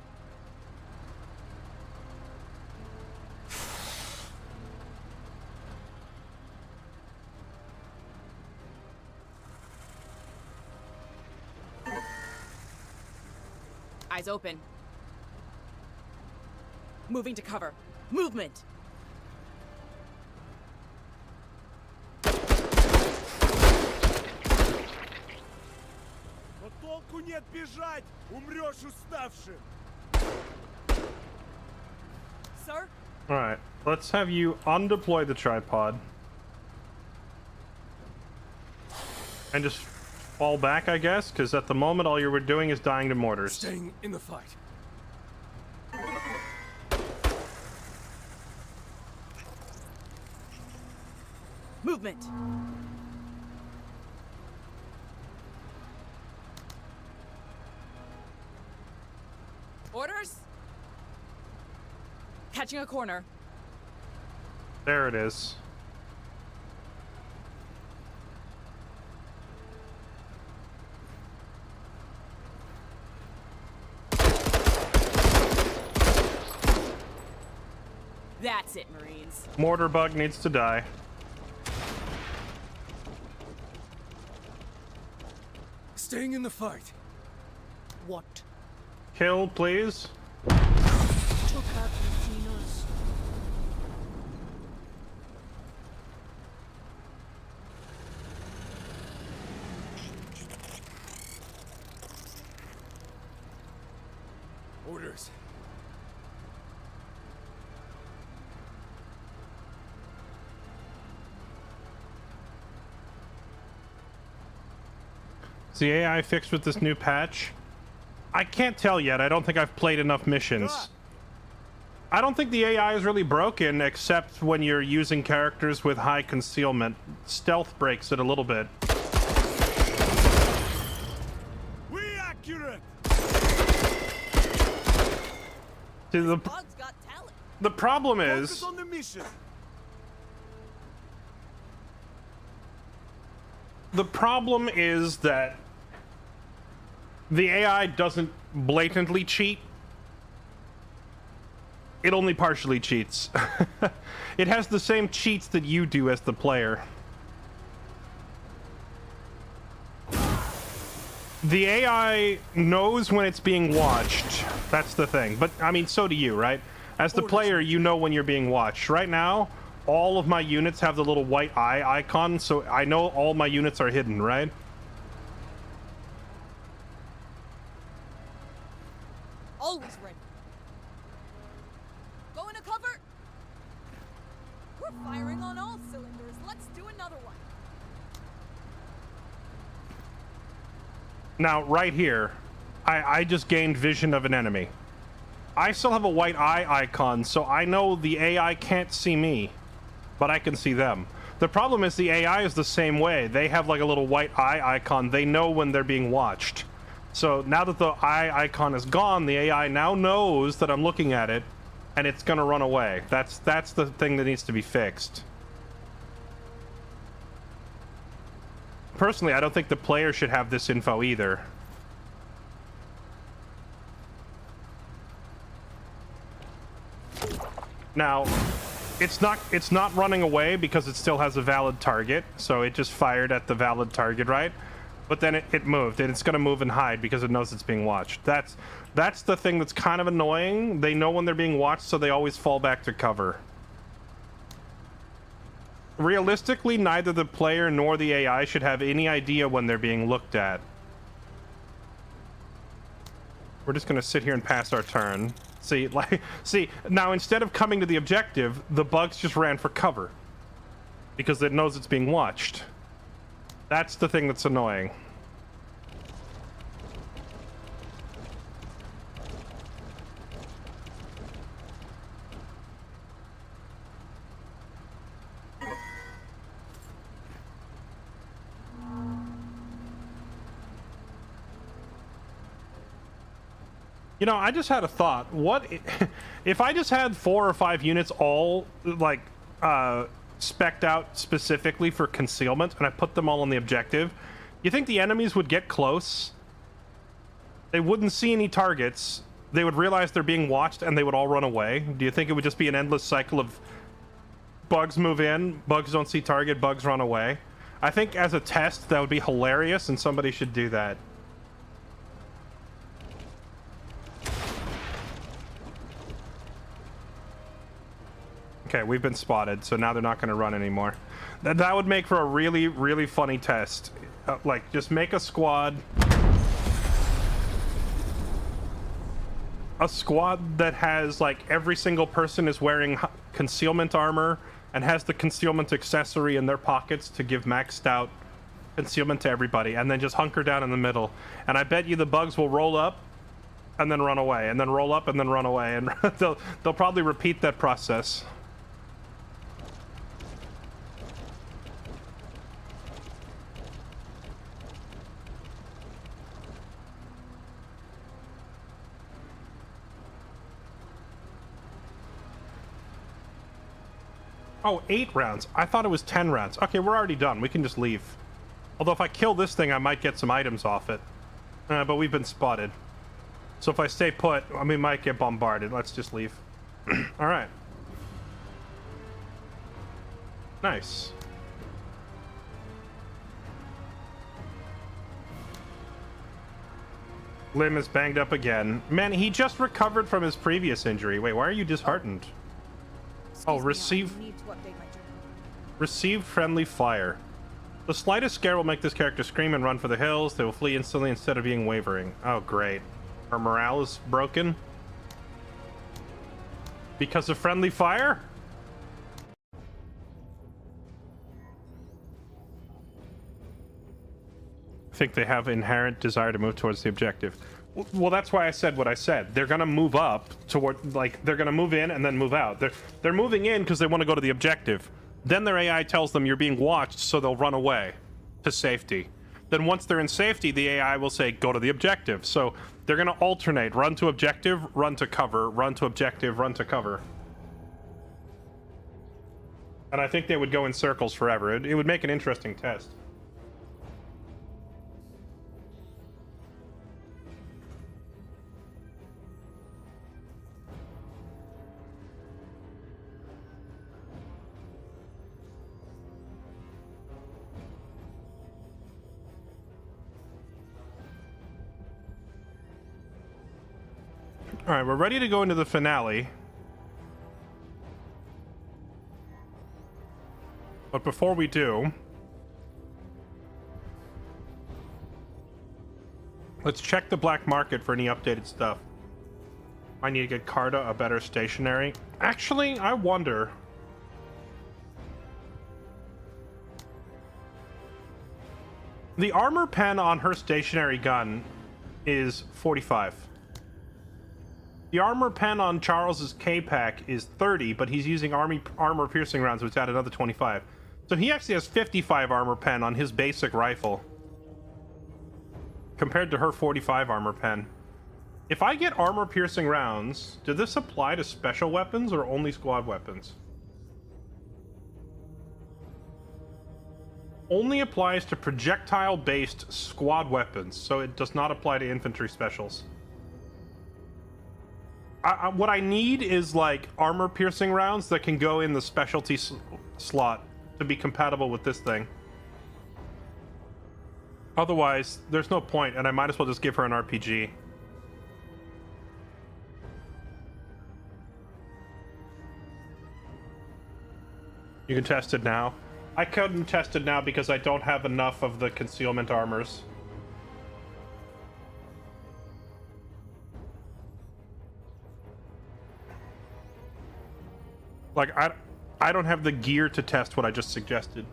Eyes open. Moving to cover. Movement! Но толку нет бежать. Умрешь уставшим. Sir? All right, let's have you undeploy the tripod and just fall back, I guess, because at the moment all you were doing is dying to mortars. Staying in the fight. Movement! Orders? Catching a corner. There it is. That's it, Marines. Mortar bug needs to die. Staying in the fight. What? Kill, please. Took out Vecinos. Orders. Is the AI fixed with this new patch? I can't tell yet. I don't think I've played enough missions. I don't think the AI is really broken, except when you're using characters with high concealment. Stealth breaks it a little bit. We accurate. See, the Bug's got talent. problem Focus is, on the mission. that the AI doesn't blatantly cheat. It only partially cheats. It has the same cheats that you do as the player. The AI knows when it's being watched. That's the thing. But, I mean, so do you, right? As the player, you know when you're being watched. Right now, all of my units have the little white eye icon, so I know all my units are hidden, right? Always ready. Going to cover. We're firing on all cylinders. Let's do another one. Now, right here, I just gained vision of an enemy. I still have a white eye icon, so I know the AI can't see me, but I can see them. The problem is the AI is the same way. They have like a little white eye icon. They know when they're being watched. So now that the eye icon is gone, the AI now knows that I'm looking at it, and it's gonna run away. That's the thing that needs to be fixed. Personally, I don't think the player should have this info either. Now, it's not running away because it still has a valid target, so it just fired at the valid target, right? But then it moved, and it's gonna move and hide because it knows it's being watched. That's the thing that's kind of annoying. They know when they're being watched, so they always fall back to cover. Realistically, neither the player nor the AI should have any idea when they're being looked at. We're just gonna sit here and pass our turn. See, now instead of coming to the objective, the bugs just ran for cover because it knows it's being watched. That's the thing that's annoying. You know, I just had a thought. What if I just had 4 or 5 units all like spec'd out specifically for concealment, and I put them all on the objective? You think the enemies would get close? They wouldn't see any targets. They would realize they're being watched, and they would all run away. Do you think it would just be an endless cycle of bugs move in, bugs don't see target, bugs run away? I think as a test that would be hilarious, and somebody should do that. Okay, we've been spotted, so now they're not going to run anymore. That would make for a really, really funny test. Like, just make a squad. A squad that has, like, every single person is wearing concealment armor and has the concealment accessory in their pockets to give maxed out concealment to everybody, and then just hunker down in the middle. And I bet you the bugs will roll up and then run away, and then roll up and then run away, and they'll probably repeat that process. Oh, 8 rounds. I thought it was 10 rounds. Okay, we're already done. We can just leave. Although if I kill this thing, I might get some items off it. But we've been spotted. So if I stay put, we might get bombarded. Let's just leave. Alright. Nice. Limb is banged up again. Man, he just recovered from his previous injury. Wait, why are you disheartened? Oh, receive friendly fire. The slightest scare will make this character scream and run for the hills. They will flee instantly instead of being wavering. Oh, great. Our morale is broken? Because of friendly fire? I think they have inherent desire to move towards the objective. Well, that's why I said what I said. They're gonna move up toward, like, they're gonna move in and then move out. They're moving in because they want to go to the objective. Then their AI tells them you're being watched, so they'll run away to safety. Then once they're in safety, the AI will say, go to the objective. So they're gonna alternate, run to objective, run to cover, run to objective, run to cover. And I think they would go in circles forever. It would make an interesting test. All right, we're ready to go into the finale. But before we do, let's check the black market for any updated stuff. I need to get Carta a better stationary. Actually, I wonder. The armor pen on her stationary gun is 45. The armor pen on Charles's K-Pack is 30, but he's using armor piercing rounds, which add another 25. So he actually has 55 armor pen on his basic rifle, compared to her 45 armor pen. If I get armor piercing rounds, did this apply to special weapons or only squad weapons? Only applies to projectile-based squad weapons, so it does not apply to infantry specials. What I need is, like, armor-piercing rounds that can go in the specialty slot to be compatible with this thing. Otherwise, there's no point, and I might as well just give her an RPG. You can test it now. I couldn't test it now because I don't have enough of the concealment armors. Like, I don't have the gear to test what I just suggested.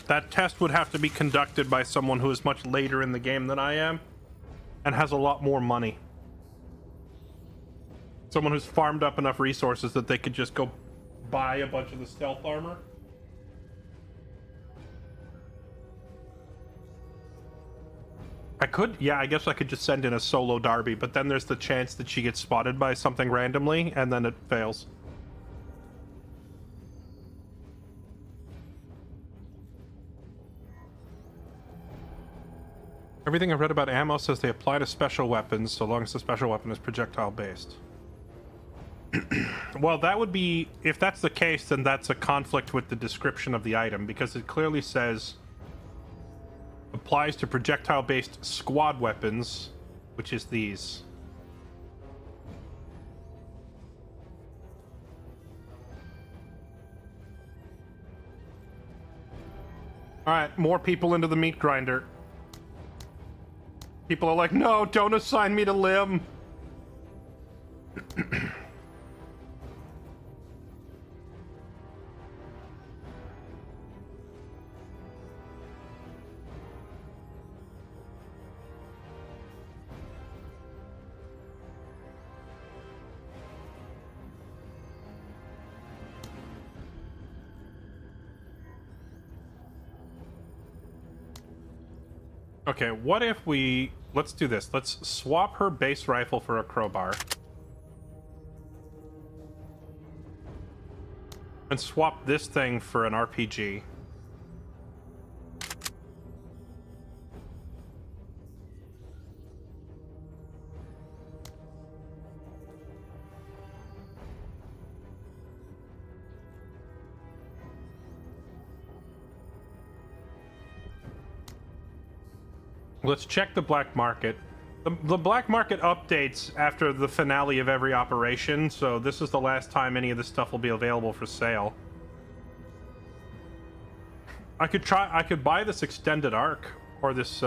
That test would have to be conducted by someone who is much later in the game than I am and has a lot more money. Someone who's farmed up enough resources that they could just go buy a bunch of the stealth armor. Yeah, I guess I could just send in a solo Darby, but then there's the chance that she gets spotted by something randomly and then it fails. Everything I've read about ammo says they apply to special weapons so long as the special weapon is projectile based. Well, that would be, if that's the case, then that's a conflict with the description of the item, because it clearly says applies to projectile based squad weapons, which is these. Alright, more people into the meat grinder. People are like, no, don't assign me to Lim. Okay, what if we... Let's do this. Let's swap her base rifle for a crowbar. And swap this thing for an RPG. Let's check the black market. The black market updates after the finale of every operation, so this is the last time any of this stuff will be available for sale. I could buy this extended arc, or this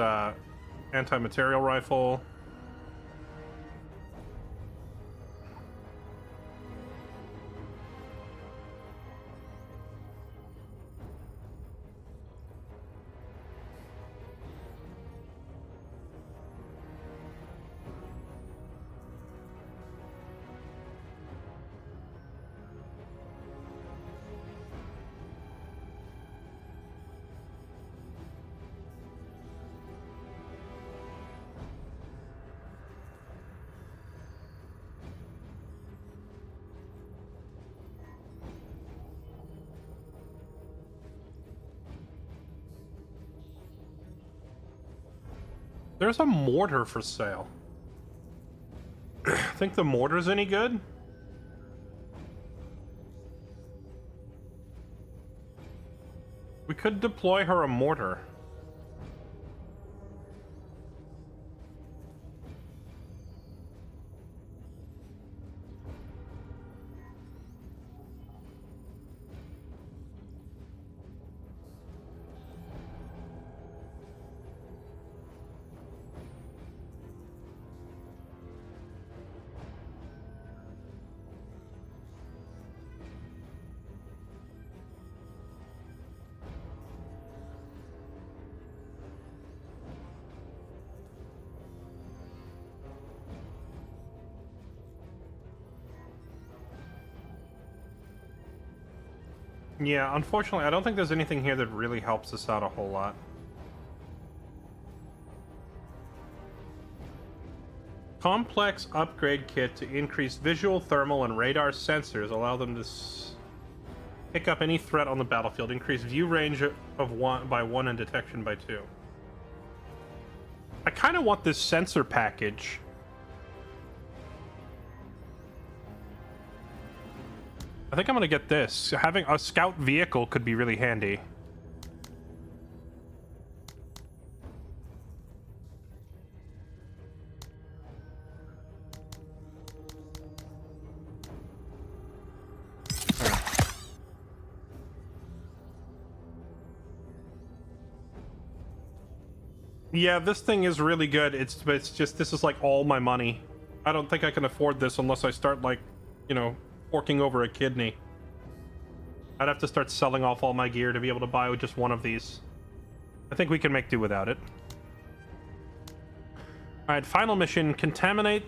anti-material rifle. There's a mortar for sale. Think the mortar's any good? We could deploy her a mortar. Yeah, unfortunately, I don't think there's anything here that really helps us out a whole lot. Complex upgrade kit to increase visual, thermal, and radar sensors. Allow them to pick up any threat on the battlefield. Increase view range of 1 by 1 and detection by 2. I kind of want this sensor package. I think I'm gonna get this. Having a scout vehicle could be really handy. Yeah, this thing is really good. It's just, this is like all my money. I don't think I can afford this unless I start, like, you know, forking over a kidney. I'd have to start selling off all my gear to be able to buy just one of these. I think we can make do without it. Alright, final mission. Contaminate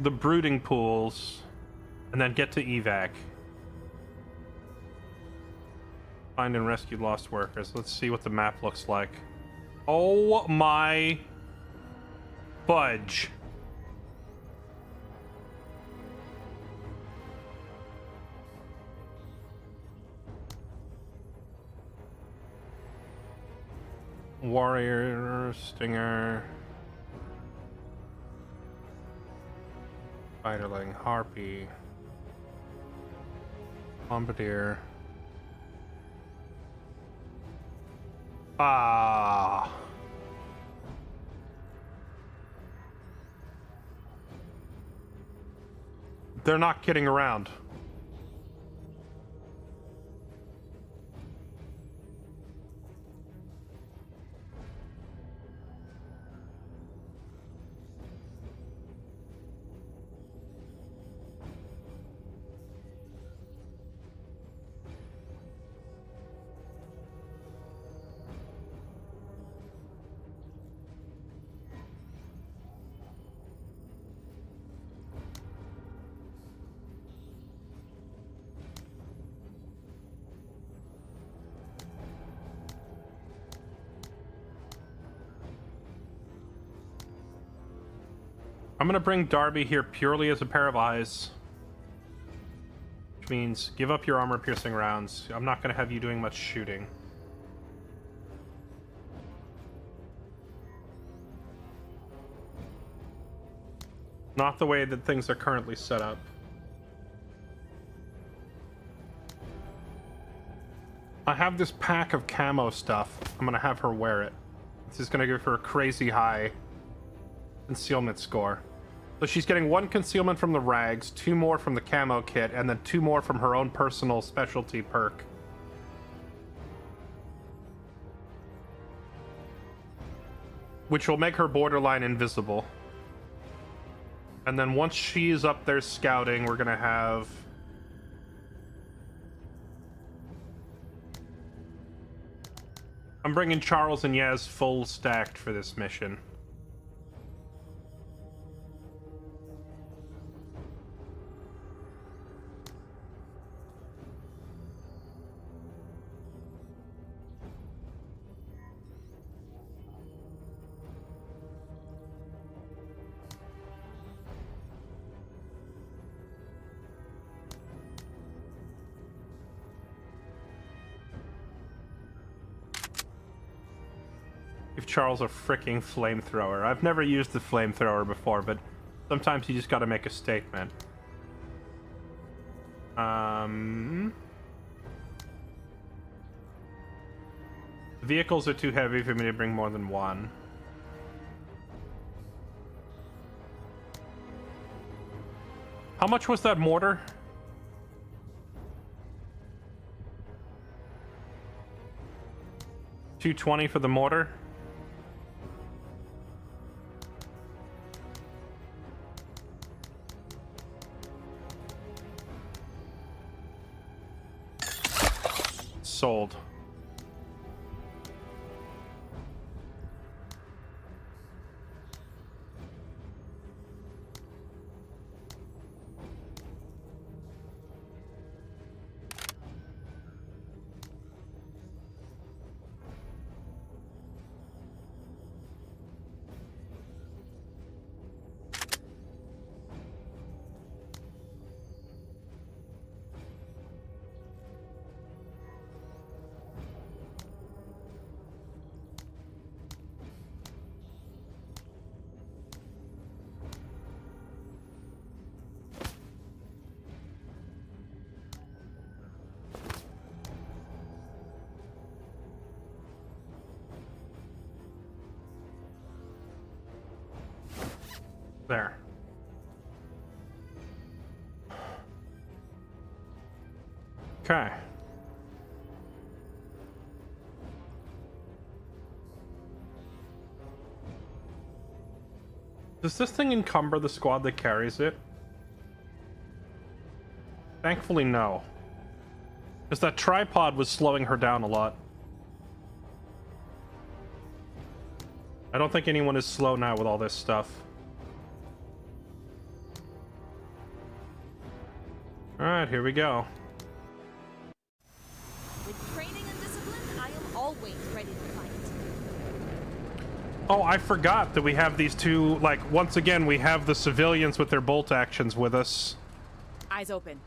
the brooding pools and then get to evac. Find and rescue lost workers. Let's see what the map looks like. Oh my fudge. Warrior, Stinger, Spiderling, Harpy, Bombardier. Ah. They're not kidding around. I'm gonna bring Darby here purely as a pair of eyes. Which means give up your armor-piercing rounds. I'm not gonna have you doing much shooting. Not the way that things are currently set up. I have this pack of camo stuff. I'm gonna have her wear it. This is gonna give her a crazy high concealment score. So she's getting 1 concealment from the rags, 2 more from the camo kit, and then 2 more from her own personal specialty perk. Which will make her borderline invisible. And then once she's up there scouting, we're gonna have... I'm bringing Charles and Yaz full stacked for this mission. Give Charles a freaking flamethrower. I've never used the flamethrower before, but sometimes you just gotta make a statement. Vehicles are too heavy for me to bring more than 1. How much was that mortar? $220 for the mortar. Sold. There. Okay. Does this thing encumber the squad that carries it? Thankfully, no. Because that tripod was slowing her down a lot. I don't think anyone is slow now with all this stuff. Alright, here we go. With training and discipline, I am always ready to fight. Oh, I forgot that we have these two, like, once again, we have the civilians with their bolt actions with us. Eyes open.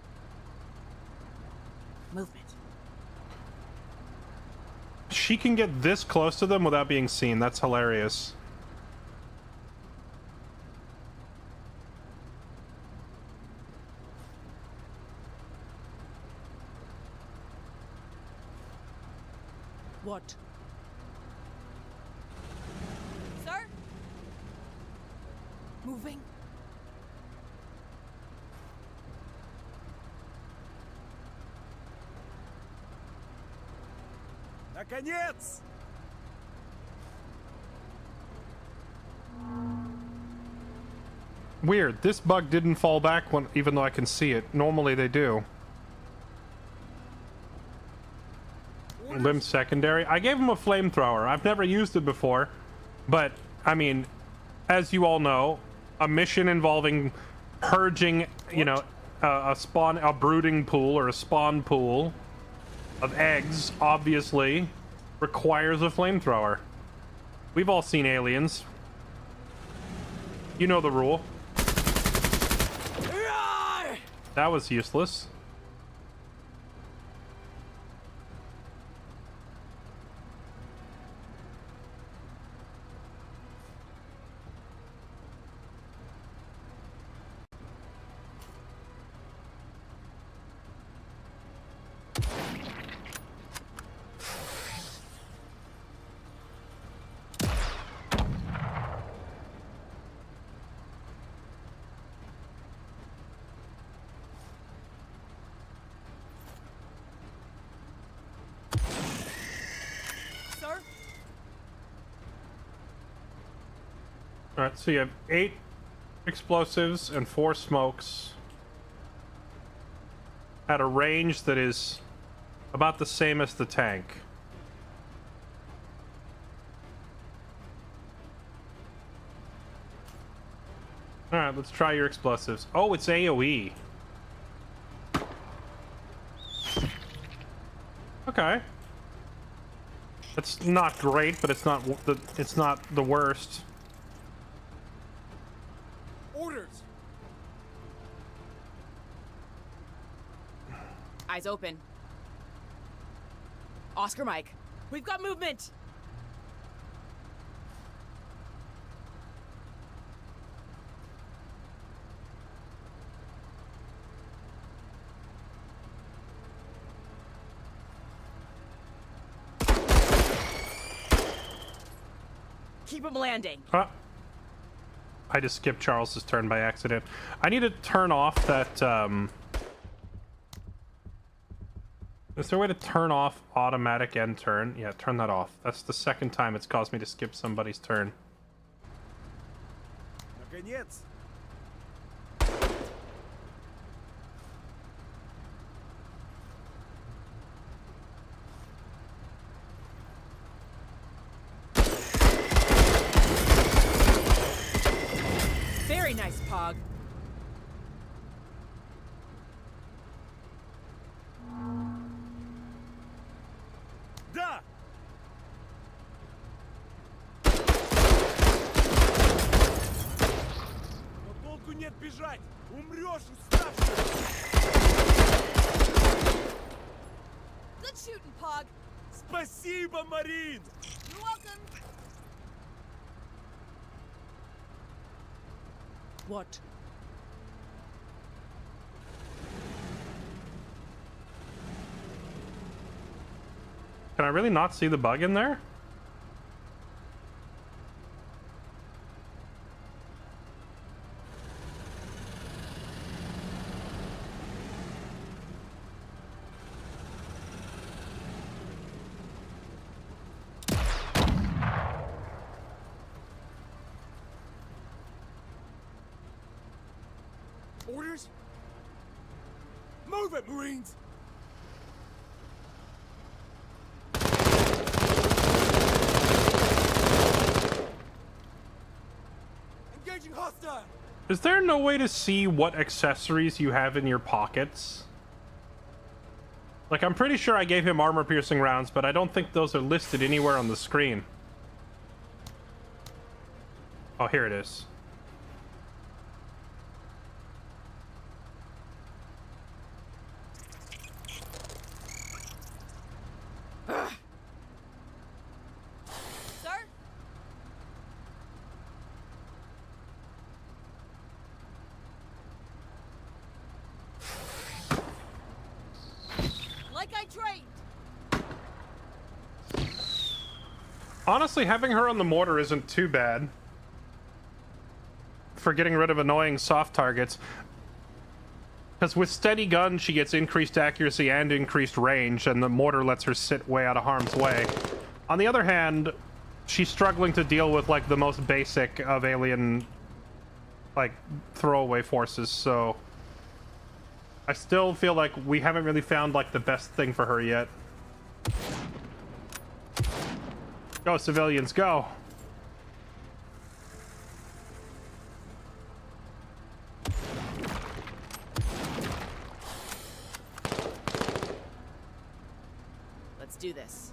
Movement. She can get this close to them without being seen. That's hilarious. What? Sir? Moving? Наконец! Weird. This bug didn't fall back when, even though I can see it. Normally they do. Limb secondary. I gave him a flamethrower. I've never used it before, but I mean, as you all know, a mission involving purging, you know, a brooding pool or a spawn pool of eggs obviously requires a flamethrower. We've all seen Aliens. You know the rule. That was useless. Sir? Alright, so you have 8 explosives and 4 smokes at a range that is about the same as the tank. Alright, let's try your explosives. Oh, it's AoE. Okay. It's not great, but it's not the worst. Orders! Eyes open. Oscar Mike. We've got movement! Keep him landing. I just skipped Charles's turn by accident. I need to turn off that, Is there a way to turn off automatic end turn? Yeah, turn that off. That's the second time it's caused me to skip somebody's turn. Наконец! Very nice, Pog. Да! Но толку нет бежать! Умрешь, уставший! Good shooting, Pog. Спасибо, Марин! You're welcome. What? Can I really not see the bug in there? Orders? Move it, Marines! Engaging hostile. Is there no way to see what accessories you have in your pockets? Like, I'm pretty sure I gave him armor-piercing rounds, but I don't think those are listed anywhere on the screen. Oh, here it is. Sir? Like I trained. Honestly, having her on the mortar isn't too bad for getting rid of annoying soft targets. Because with steady gun, she gets increased accuracy and increased range, and the mortar lets her sit way out of harm's way. On the other hand, she's struggling to deal with, like, the most basic of alien, like, throwaway forces, so... I still feel like we haven't really found, like, the best thing for her yet. Go, civilians, go! Let's do this.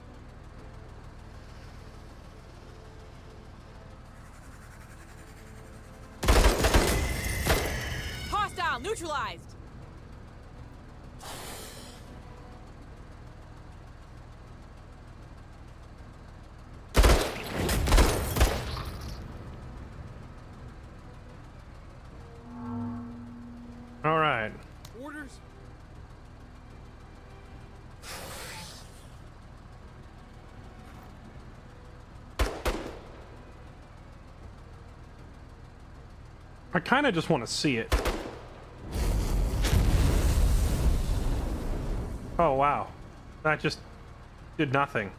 Hostile neutralized. All right. Orders. I kind of just want to see it. Oh, wow. That just did nothing.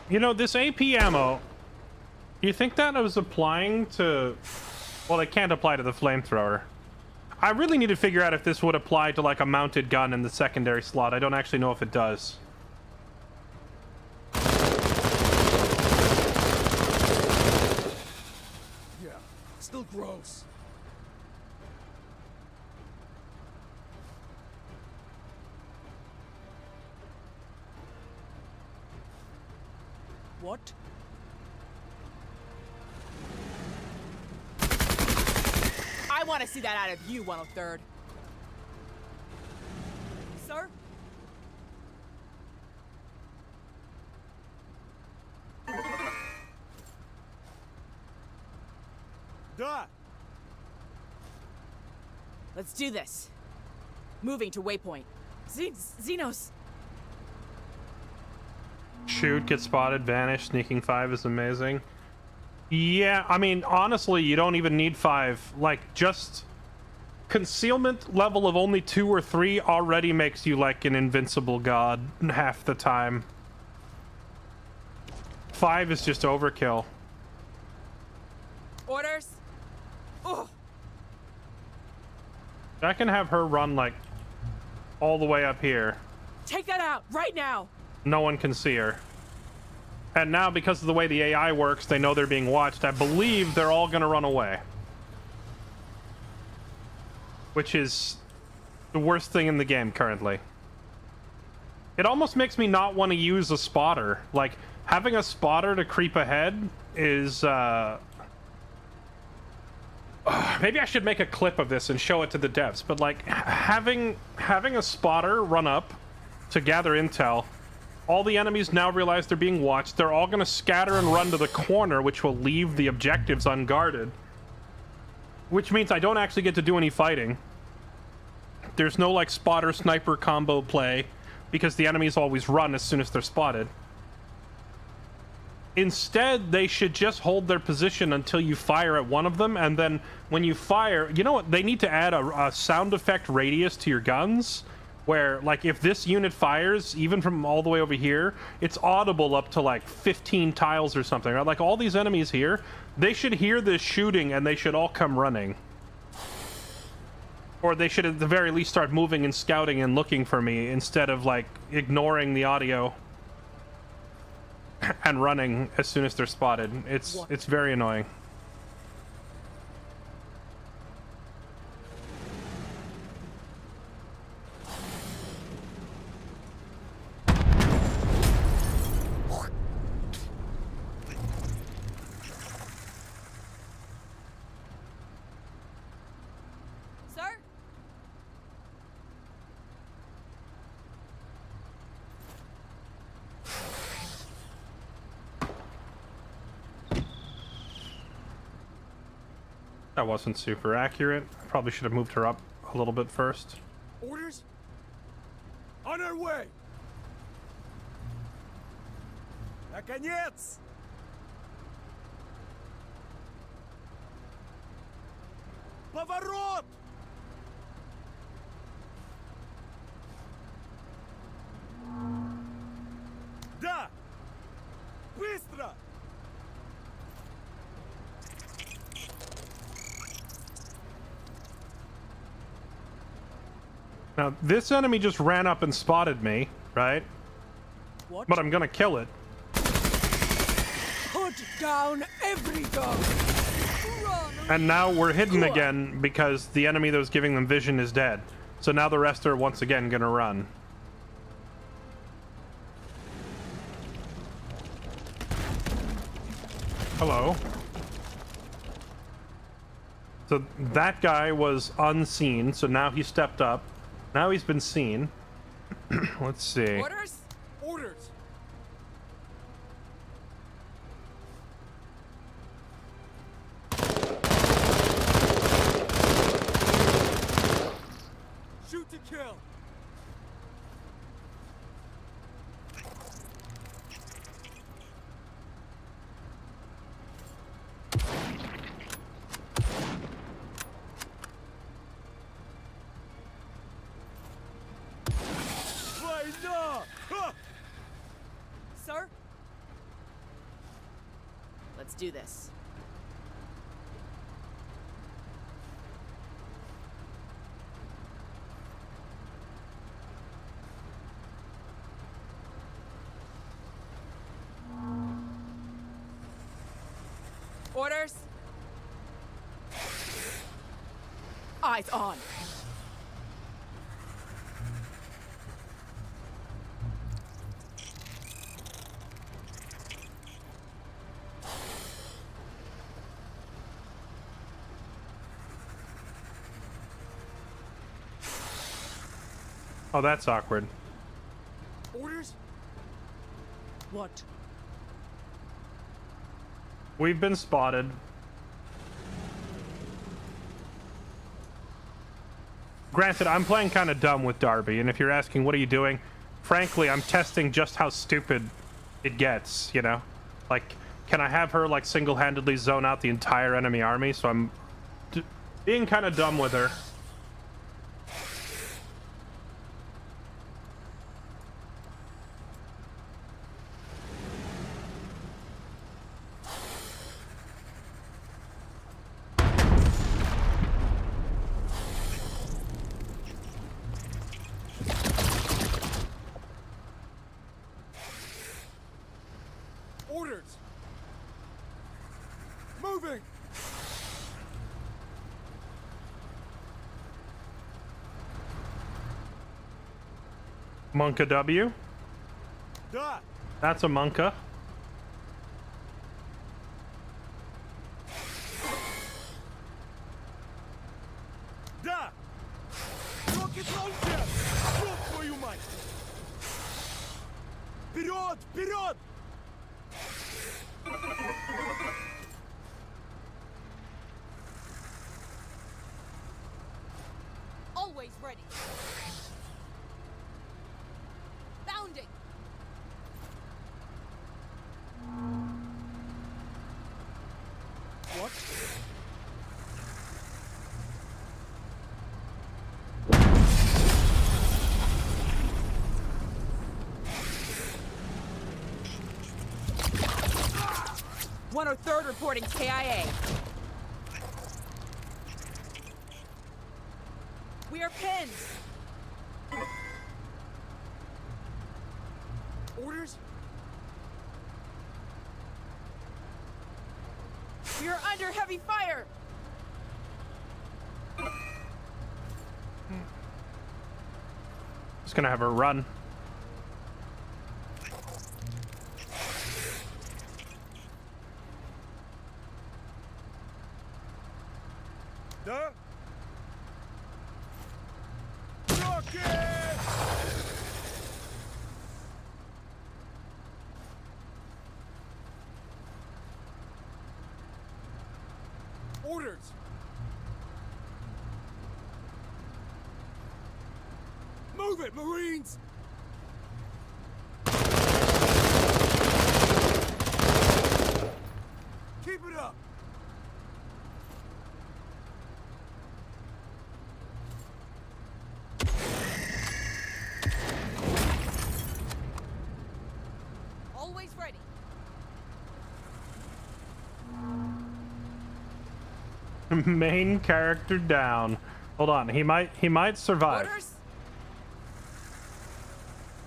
You know, this AP ammo, do you think that I was applying to... Well, it can't apply to the flamethrower. I really need to figure out if this would apply to, like, a mounted gun in the secondary slot. I don't actually know if it does. Yeah, still gross. What? I want to see that out of you, 103rd. Sir? Duh. Let's do this. Moving to waypoint. Xenos. Shoot, get spotted, vanish, sneaking 5 is amazing. Yeah, I mean, honestly, you don't even need 5. Like, just concealment level of only 2 or 3 already makes you like an invincible god half the time. 5 is just overkill. Orders. Oh, I can have her run, like, all the way up here. take that out right now. No one can see her. And now, because of the way the AI works, they know they're being watched. I believe they're all gonna run away. Which is the worst thing in the game currently. It almost makes me not want to use a spotter. Like, having a spotter to creep ahead is, maybe I should make a clip of this and show it to the devs, but, like, having a spotter run up to gather intel, all the enemies now realize they're being watched. They're all going to scatter and run to the corner, which will leave the objectives unguarded. Which means I don't actually get to do any fighting. There's no, like, spotter-sniper combo play, because the enemies always run as soon as they're spotted. Instead, they should just hold their position until you fire at one of them, and then when you fire... You know what? They need to add a sound effect radius to your guns, where, like, if this unit fires, even from all the way over here, it's audible up to, like, 15 tiles or something, right? Like, all these enemies here, they should hear this shooting, and they should all come running. Or they should at the very least start moving and scouting and looking for me instead of like ignoring the audio and running as soon as they're spotted. It's very annoying. Sir? That wasn't super accurate. I probably should have moved her up a little bit first. Orders? On our way! Наконец! Поворот! Да! Быстро! Now, this enemy just ran up and spotted me, right? What? But I'm gonna kill it. Put down every dog. And now we're hidden again because the enemy that was giving them vision is dead. So now the rest are once again gonna run. Hello. So that guy was unseen, so now he stepped up. Now he's been seen. Let's see. Orders? Orders! Shoot to kill! Война! Ха! Sir? Let's do this. Orders? Eyes on. Oh, that's awkward. Orders? What? We've been spotted. Granted, I'm playing kind of dumb with Darby, and if you're asking what are you doing, frankly, I'm testing just how stupid it gets, you know? Like, can I have her, like, single-handedly zone out the entire enemy army? So I'm being kind of dumb with her. Orders! Moving! Monka W. Да! That's a Monka. Да! Rocket launcher! Ёб твою мать! Вперед! Вперед! Always ready. Bounding. What? One or third reporting KIA. We are pinned. Orders? We are under heavy fire. Just gonna have her run. Da? Rocket! Orders! Move it, Marines! Keep it up! Always ready. Main character down. Hold on, he might survive. Orders?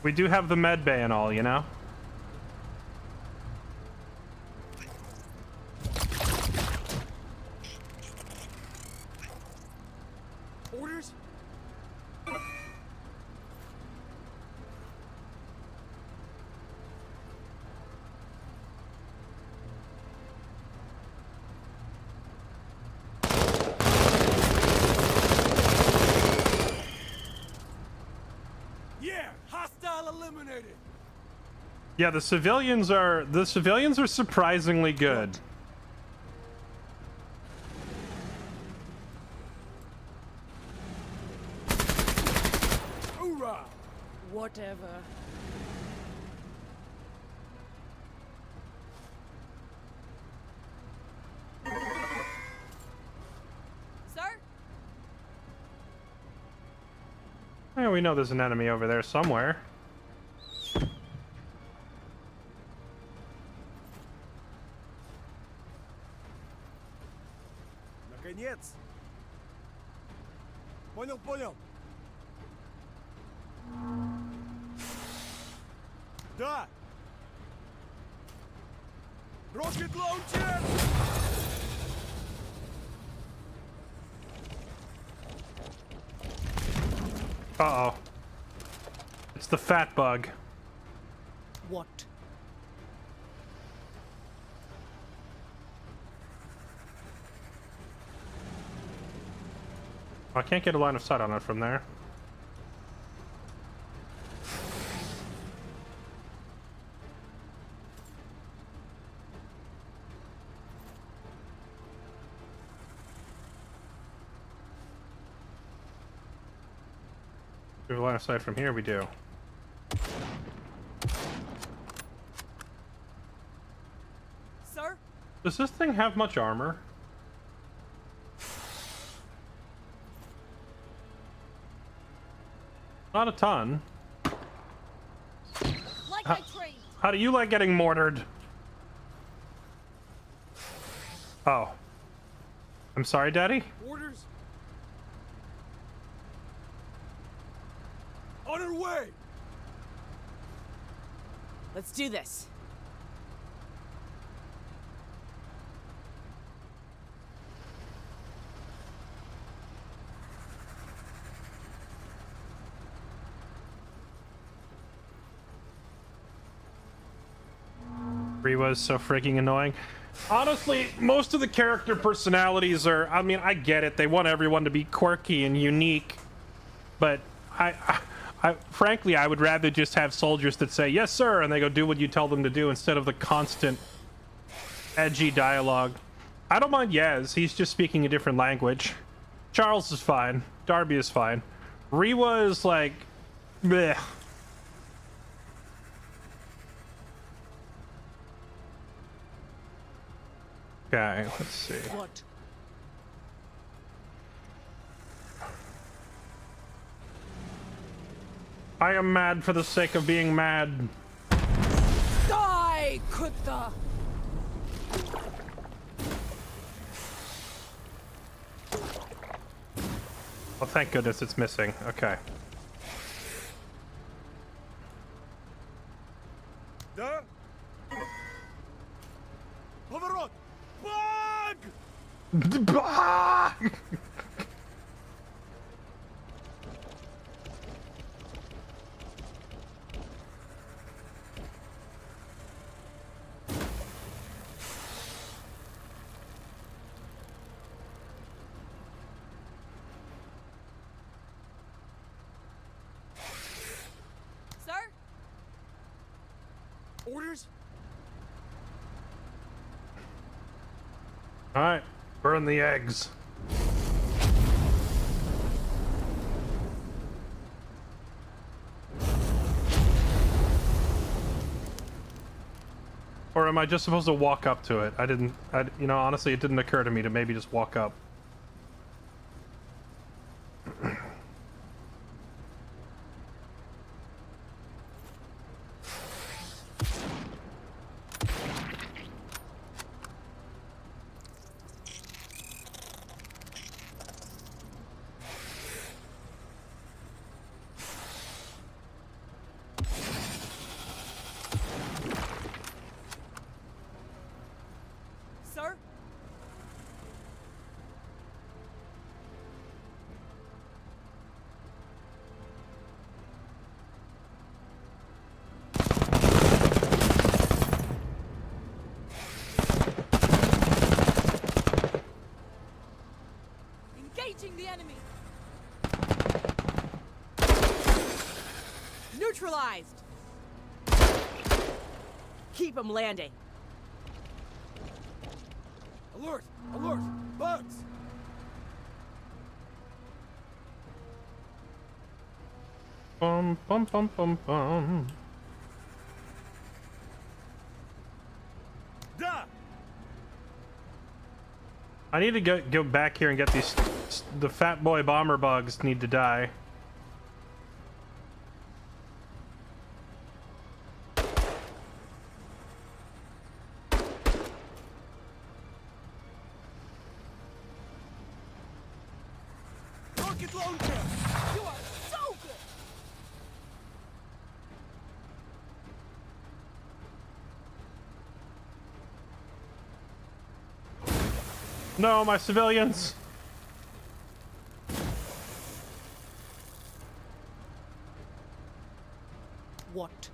We do have the med bay and all, you know? Orders? Yeah, hostile eliminated. Yeah, the civilians are surprisingly good. Hoorah! Whatever. Sir? Yeah, we know there's an enemy over there somewhere. Наконец! Понял, понял. Да! Rocket launcher! Uh-oh. It's the fat bug. What? I can't get a line of sight on it from there. We have a line of sight from here, we do. Sir? Does this thing have much armor? Not a ton. Like I trained. How do you like getting mortared? Oh. I'm sorry, Daddy? Orders? On our way! Let's do this. Was so freaking annoying. Honestly, most of the character personalities are, I mean, I get it. They want everyone to be quirky and unique. But frankly, I would rather just have soldiers that say, yes, sir, and they go do what you tell them to do instead of the constant edgy dialogue. I don't mind Yaz. He's just speaking a different language. Charles is fine. Darby is fine. Rewa is like, bleh. Okay, let's see. What? I am mad for the sake of being mad. Die, Kutta! Oh, thank goodness it's missing. Okay. Да? Поворот! Баг! Sir? Orders? All right, burn the eggs. Or am I just supposed to walk up to it? You know, honestly, it didn't occur to me to maybe just walk up. Sir? Engaging the enemy! Neutralized! Keep them landing. Alert! Alert! Bugs! Bum bum bum bum bum. Da! I need to go back here and get these. The fat boy bomber bugs need to die. Rocket launcher! You are so good! No, my civilians. What?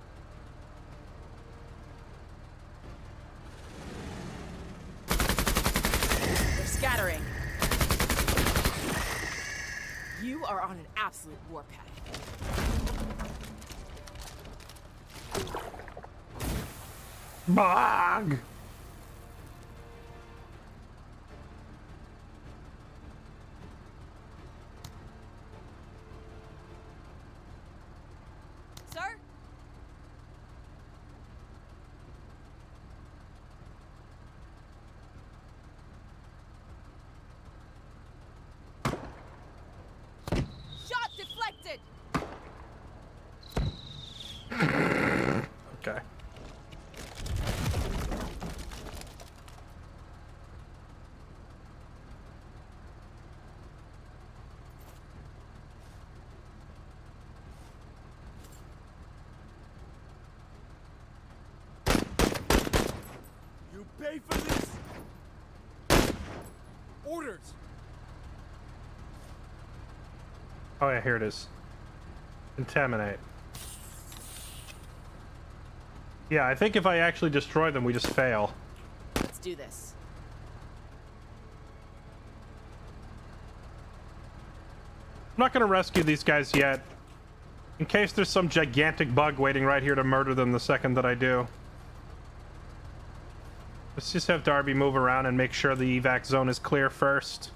They're scattering. You are on an absolute warpath. Bog. Sir? Shot deflected! Okay. You pay for this! Orders! Oh yeah, here it is. Contaminate. Yeah, I think if I actually destroy them, we just fail. Let's do this. I'm not gonna rescue these guys yet. In case there's some gigantic bug waiting right here to murder them the second that I do. Let's just have Darby move around and make sure the evac zone is clear first.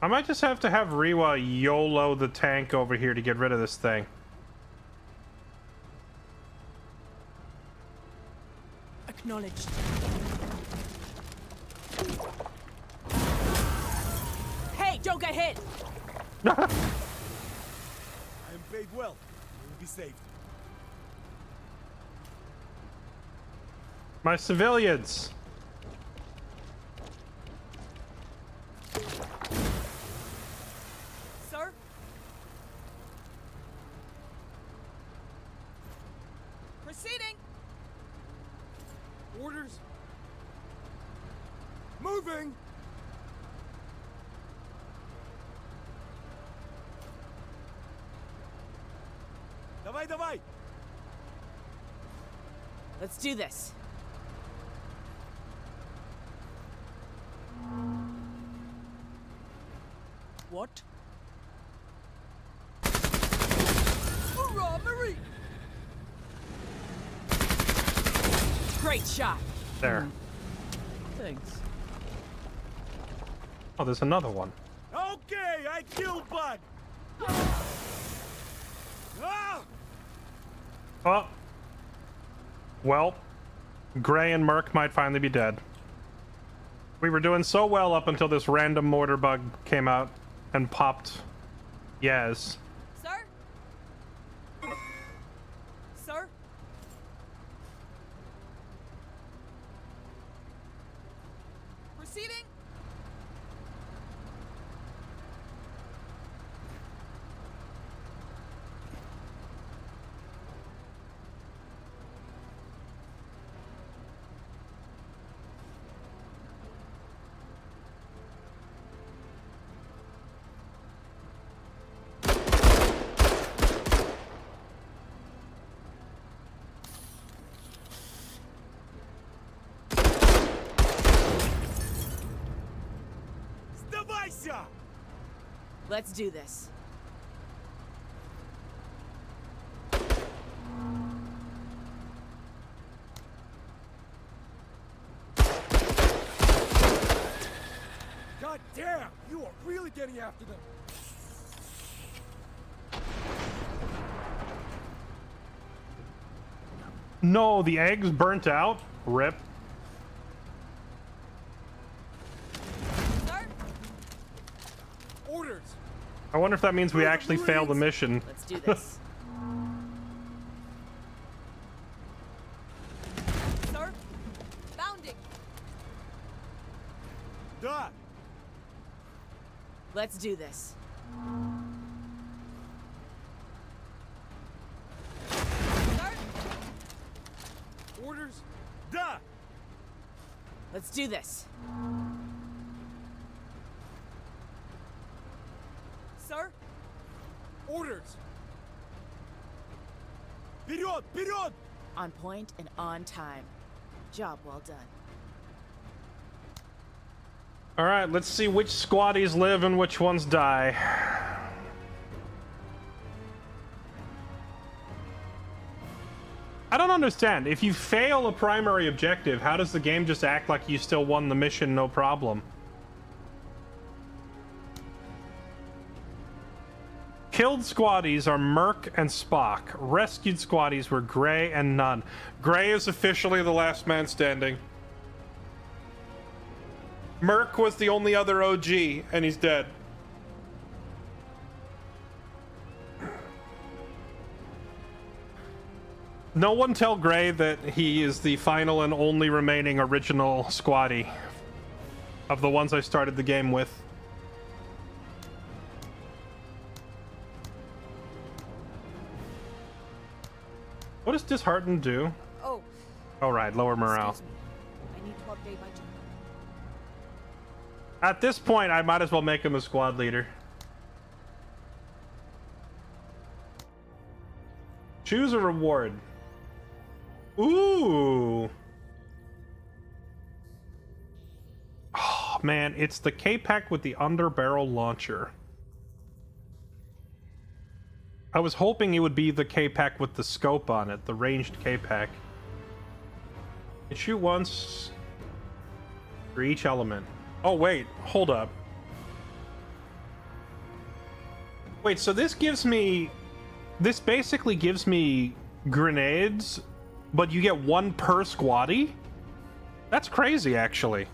I might just have to have Rewa YOLO the tank over here to get rid of this thing. Acknowledged. Hey, don't get hit! I am paid well. You will be saved. My civilians! Orders. Moving. Давай, давай. Let's do this. What? Hoorah, Marie! Great shot. There. Thanks. Oh, there's another one. Okay, I killed Bud. Ah! Oh. Well, Gray and Merc might finally be dead. We were doing so well up until this random mortar bug came out and popped Yaz. Sir? Sir? Proceeding? Сдавайся! Let's do this. God damn! You are really getting after them. No, the eggs burnt out. Rip. Sir? Orders. I wonder if that means we actually failed the mission. Let's do this. Sir? Bounding. Да. Let's do this. Sir? Orders. Да. Let's do this. Sir? Orders. Вперед! Вперед! On point and on time. Job well done. All right, let's see which squaddies live and which ones die. I don't understand. If you fail a primary objective, how does the game just act like you still won the mission no problem? Killed squaddies are Merc and Spock. Rescued squaddies were Gray and Nunn. Gray is officially the last man standing. Merc was the only other OG, and he's dead. No one tell Gray that he is the final and only remaining original squaddie of the ones I started the game with. What does Dishearten do? Oh, Oh, right, lower morale. excuse me. I need to update my journal. At this point, I might as well make him a squad leader. Choose a reward. Ooh. Oh, man, it's the K-Pack with the underbarrel launcher. I was hoping it would be the K-Pack with the scope on it, the ranged K-Pack. It shoot once for each element. Oh, wait, hold up. Wait, so this gives me... This basically gives me grenades, but you get one per squaddie? That's crazy, actually.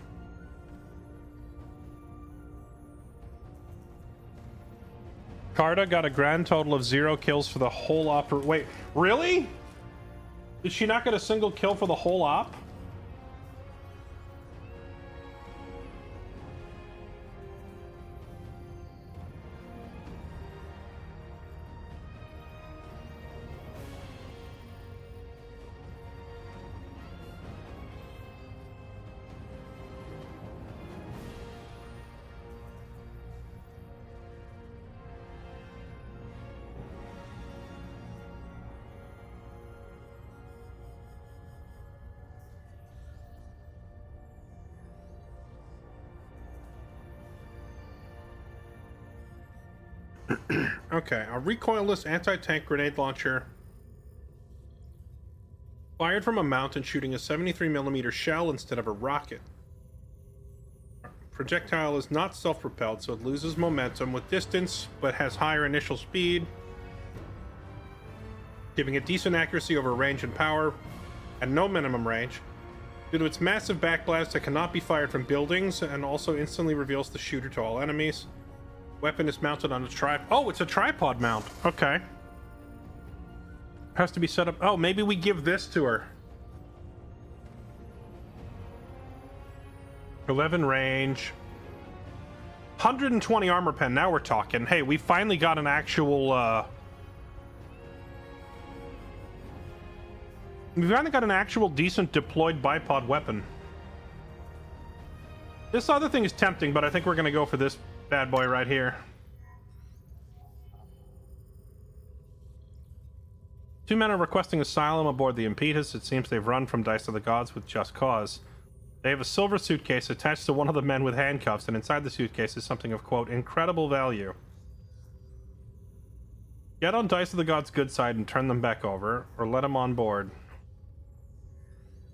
Carta got a grand total of 0 kills for the whole op. Wait, really? Did she not get a single kill for the whole op? Okay, a recoilless anti-tank grenade launcher. Fired from a mountain shooting a 73mm shell instead of a rocket. Projectile is not self-propelled, so it loses momentum with distance, but has higher initial speed, giving it decent accuracy over range and power, and no minimum range. Due to its massive backblast, it cannot be fired from buildings, and also instantly reveals the shooter to all enemies. Weapon is mounted on a tripod. Oh, it's a tripod mount. Okay. Has to be set up. Oh, maybe we give this to her. 11 range. 120 armor pen. Now we're talking. Hey, we finally got an actual, we've finally got an actual decent deployed bipod weapon. This other thing is tempting, but I think we're going to go for this bad boy right here. 2 men are requesting asylum aboard the Impetus. It seems they've run from Dice of the Gods with just cause. They have a silver suitcase attached to one of the men with handcuffs, and inside the suitcase is something of, quote, incredible value. Get on Dice of the Gods' good side and turn them back over, or let them on board.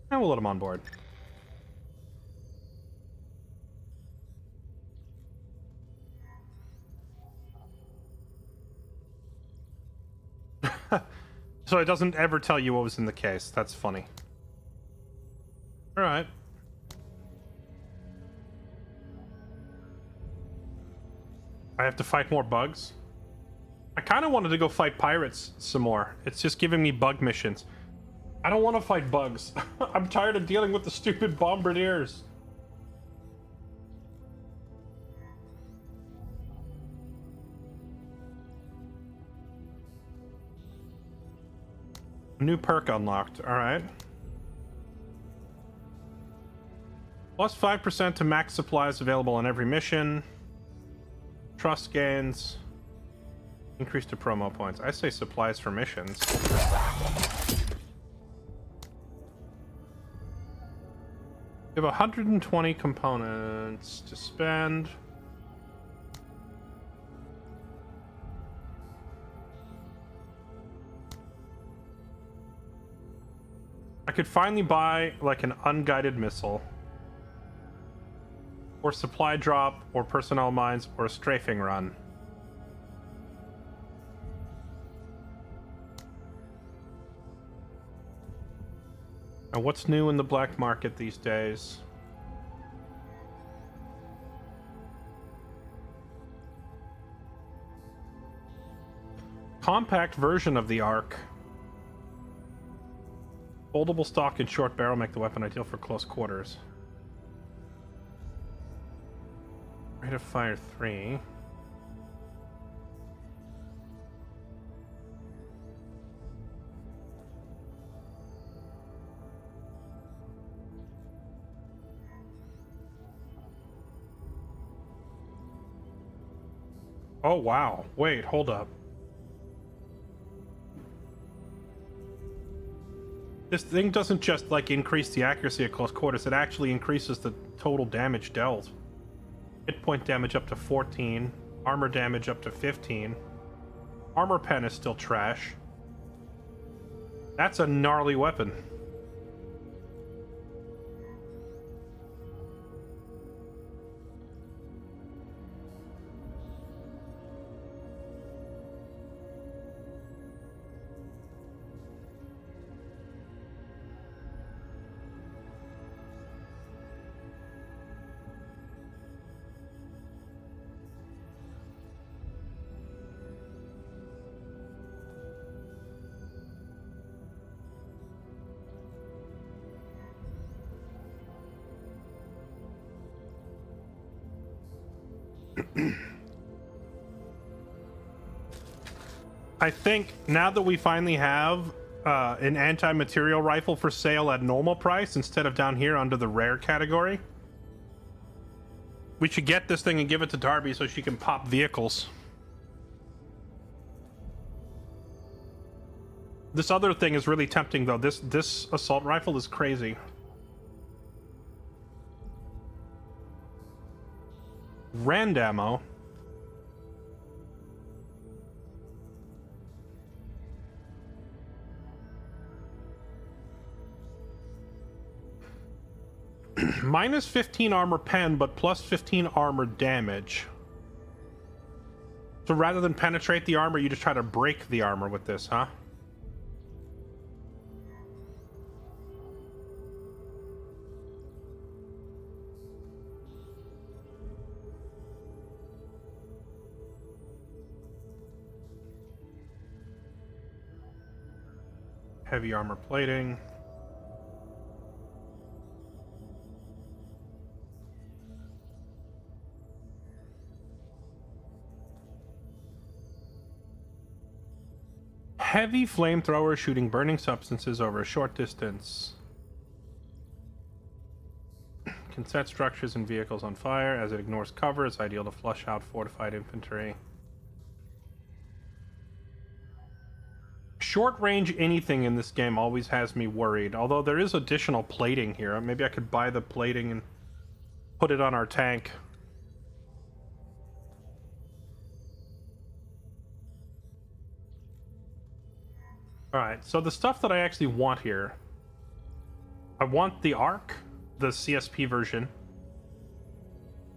And we'll let them on board. So it doesn't ever tell you what was in the case. That's funny. Alright. I have to fight more bugs? I kind of wanted to go fight pirates some more. It's just giving me bug missions. I don't want to fight bugs. I'm tired of dealing with the stupid bombardiers. New perk unlocked. Alright. Plus 5% to max supplies available on every mission. Trust gains. Increase to promo points. I say supplies for missions. We have 120 components to spend. I could finally buy, like, an unguided missile. Or supply drop, or personnel mines, or a strafing run. And what's new in the black market these days? Compact version of the Arc. Foldable stock and short barrel make the weapon ideal for close quarters. Rate of fire 3. Oh wow, wait, hold up. This thing doesn't just, like, increase the accuracy at close quarters, it actually increases the total damage dealt. Hit point damage up to 14, armor damage up to 15. Armor pen is still trash. That's a gnarly weapon. I think now that we finally have an anti-material rifle for sale at normal price instead of down here under the rare category, we should get this thing and give it to Darby so she can pop vehicles. This other thing is really tempting though. This assault rifle is crazy. Rand ammo. Minus 15 armor pen, but plus 15 armor damage. So rather than penetrate the armor, you just try to break the armor with this, huh? Heavy armor plating. Heavy flamethrower shooting burning substances over a short distance. Can set structures and vehicles on fire. As it ignores cover, it's ideal to flush out fortified infantry. Short range anything in this game always has me worried, although there is additional plating here. Maybe I could buy the plating and put it on our tank. Alright, so the stuff that I actually want here, I want the Arc, the CSP version.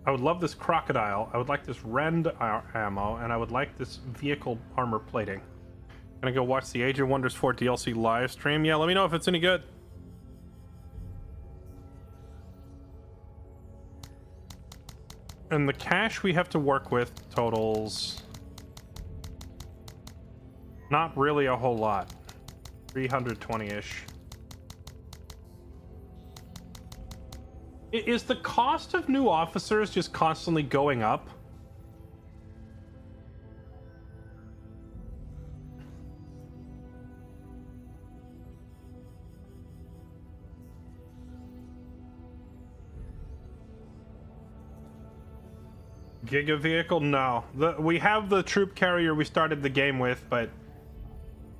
I would love this Crocodile. I would like this Rend ammo, and I would like this vehicle armor plating. Gonna go watch the Age of Wonders 4 DLC live stream. Yeah, let me know if it's any good. And the cash we have to work with totals not really a whole lot. 320-ish. Is the cost of new officers just constantly going up? Giga vehicle? No. We have the troop carrier we started the game with, but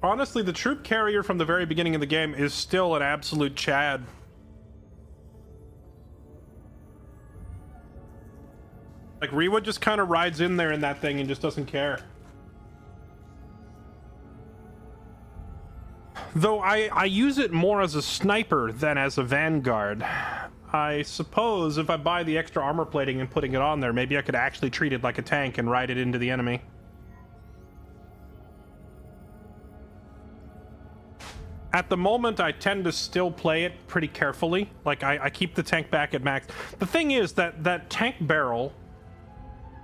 honestly, the troop carrier from the very beginning of the game is still an absolute chad. Like, Rewa just kind of rides in there in that thing and just doesn't care. Though I use it more as a sniper than as a vanguard. I suppose if I buy the extra armor plating and putting it on there, maybe I could actually treat it like a tank and ride it into the enemy. At the moment, I tend to still play it pretty carefully. Like, I keep the tank back at max. The thing is that tank barrel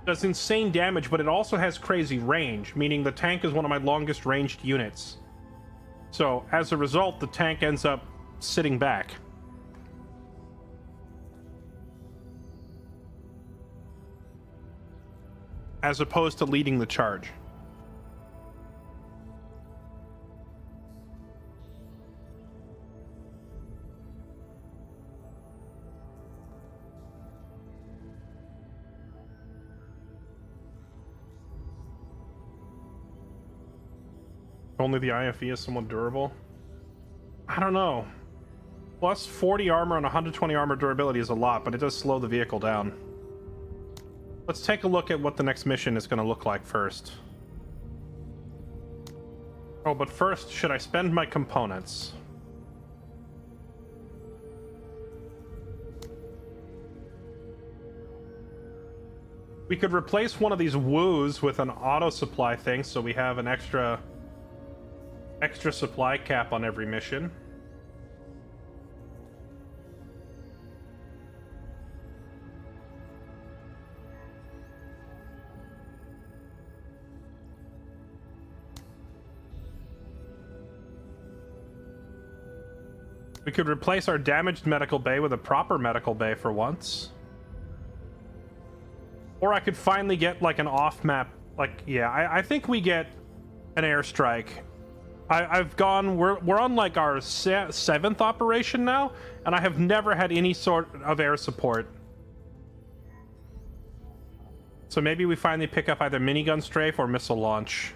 does insane damage, but it also has crazy range, meaning the tank is one of my longest ranged units. So, as a result, the tank ends up sitting back. As opposed to leading the charge. Only the IFE is somewhat durable. I don't know. Plus 40 armor and 120 armor durability is a lot, but it does slow the vehicle down. Let's take a look at what the next mission is going to look like first. Oh, but first, should I spend my components? We could replace one of these woos with an auto supply thing, so we have an extra supply cap on every mission. We could replace our damaged medical bay with a proper medical bay for once. Or I could finally get like an off-map, like, yeah, I think we get an airstrike. We're on like our 7th operation now, and I have never had any sort of air support. So maybe we finally pick up either minigun strafe or missile launch.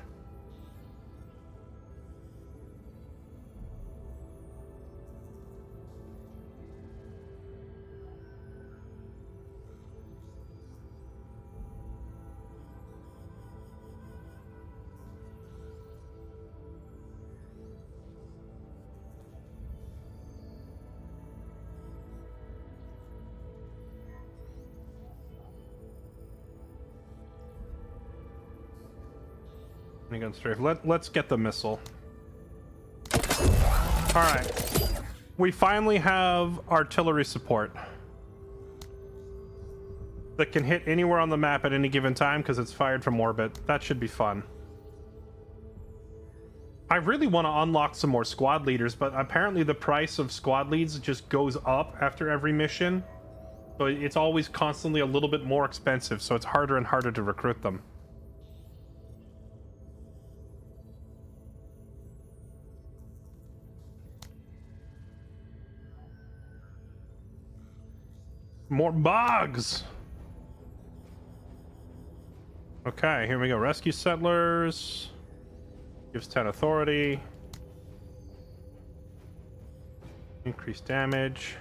Gun strafe. Let's get the missile. All right. We finally have artillery support that can hit anywhere on the map at any given time because it's fired from orbit. That should be fun. I really want to unlock some more squad leaders, but apparently the price of squad leads just goes up after every mission. So it's always constantly a little bit more expensive, so it's harder and harder to recruit them. More bugs! Okay, here we go. Rescue settlers. Gives 10 authority. Increased damage.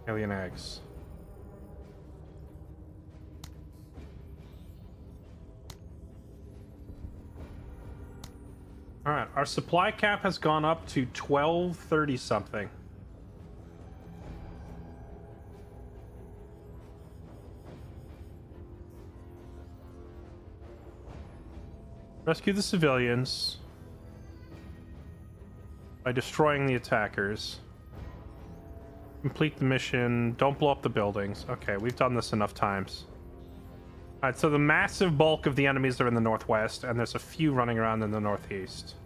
Alien eggs. Alright, our supply cap has gone up to 1230 something. Rescue the civilians by destroying the attackers. Complete the mission. Don't blow up the buildings. Okay, we've done this enough times. Alright, so the massive bulk of the enemies are in the northwest, and there's a few running around in the northeast.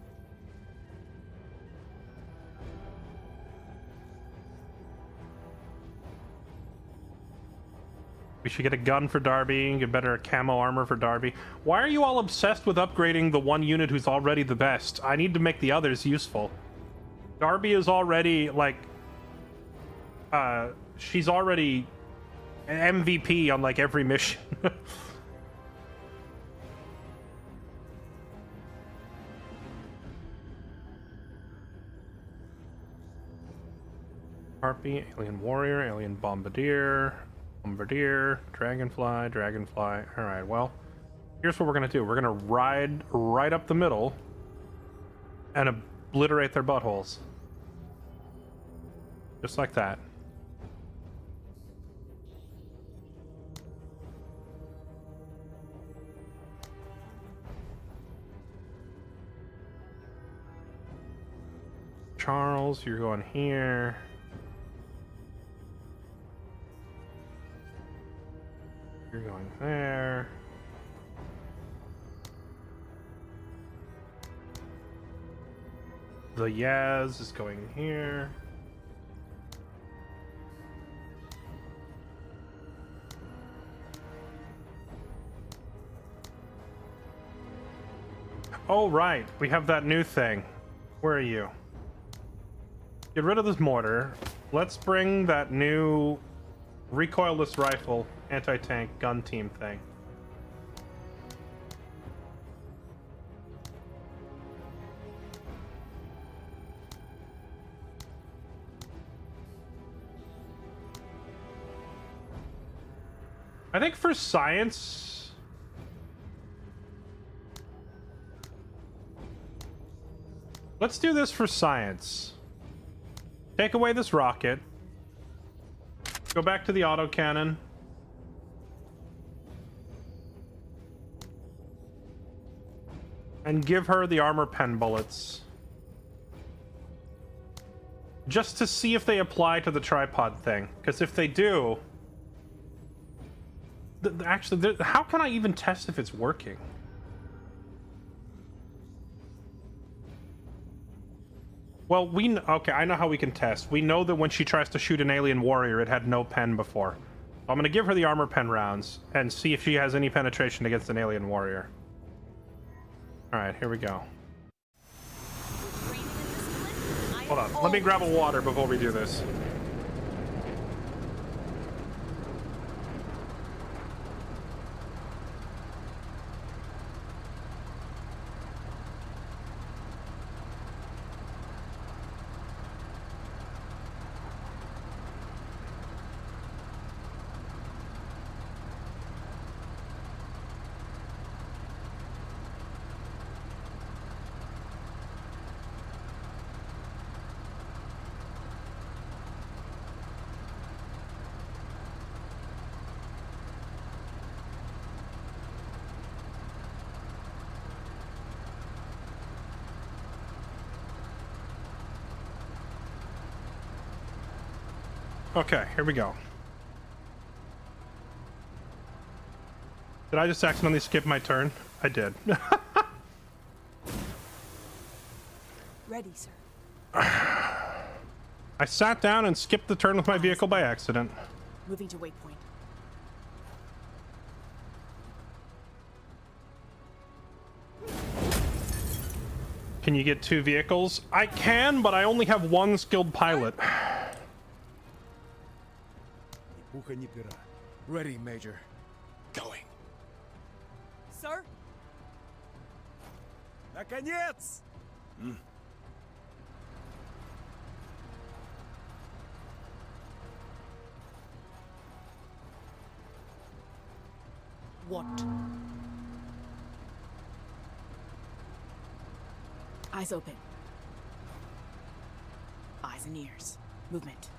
We should get a gun for Darby, get better camo armor for Darby. Why are you all obsessed with upgrading the one unit who's already the best? I need to make the others useful. Darby is already, like... she's already an MVP on, like, every mission. Harpy, Alien Warrior, Alien Bombardier... Bombardier, Dragonfly, Dragonfly. Alright, well, here's what we're gonna do. We're gonna ride right up the middle and obliterate their buttholes. Just like that. Charles, you're going here. You're going there. The Yaz is going here. Oh, right. We have that new thing. Where are you? Get rid of this mortar. Let's bring that new recoilless rifle anti-tank gun team thing. I think for science, let's do this for science. Take away this rocket. Go back to the autocannon. And give her the armor pen bullets. Just to see if they apply to the tripod thing. Because if they do... Actually, how can I even test if it's working? Well, okay, I know how we can test. We know that when she tries to shoot an alien warrior, it had no pen before. So I'm going to give her the armor pen rounds and see if she has any penetration against an alien warrior. Alright, here we go. Hold on, let me grab a water before we do this. Okay, here we go. Did I just accidentally skip my turn? I did. Ready, sir. I sat down and skipped the turn with my vehicle by accident. Moving to waypoint. Can you get 2 vehicles? I can, but I only have 1 skilled pilot. Ухо ни пера. Ready, Major. Going. Sir? Наконец! What? Eyes open. Eyes and ears. Movement.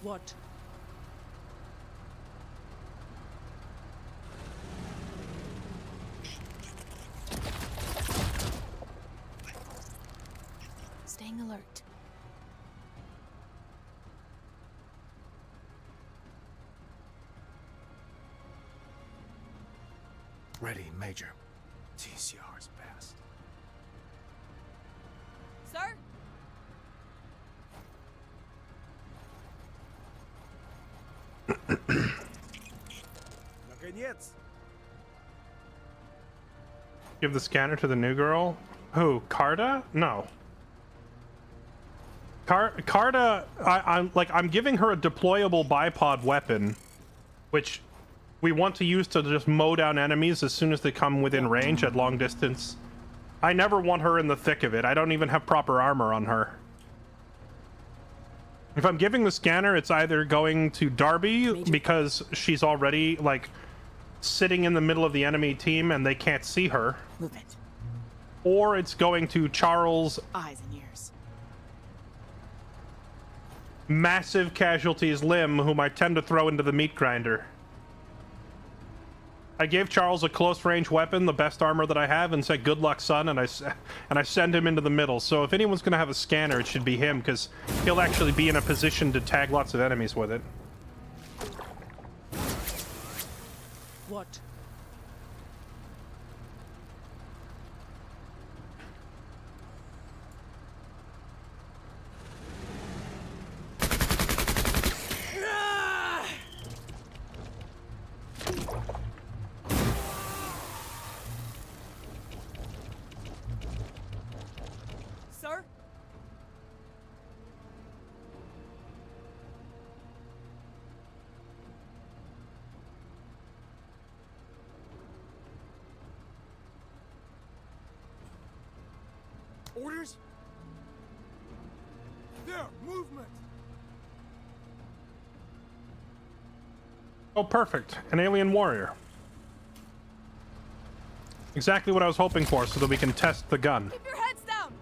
What? Staying alert. Ready, Major. TCR's passed. Sir? Наконец! Give the scanner to the new girl. Who? Carta? No. Carta, I'm giving her a deployable bipod weapon, which we want to use to just mow down enemies as soon as they come within range at long distance. I never want her in the thick of it. I don't even have proper armor on her. If I'm giving the scanner, it's either going to Darby because she's already, like, sitting in the middle of the enemy team and they can't see her. Movement. Or it's going to Charles' Eyes and ears. massive casualties limb, whom I tend to throw into the meat grinder. I gave Charles a close-range weapon, the best armor that I have, and said, "Good luck, son," and I send him into the middle. So if anyone's going to have a scanner, it should be him, because he'll actually be in a position to tag lots of enemies with it. What? Sir? Orders? There, movement! Oh, perfect. An alien warrior. Exactly what I was hoping for, so that we can test the gun. Keep your heads down!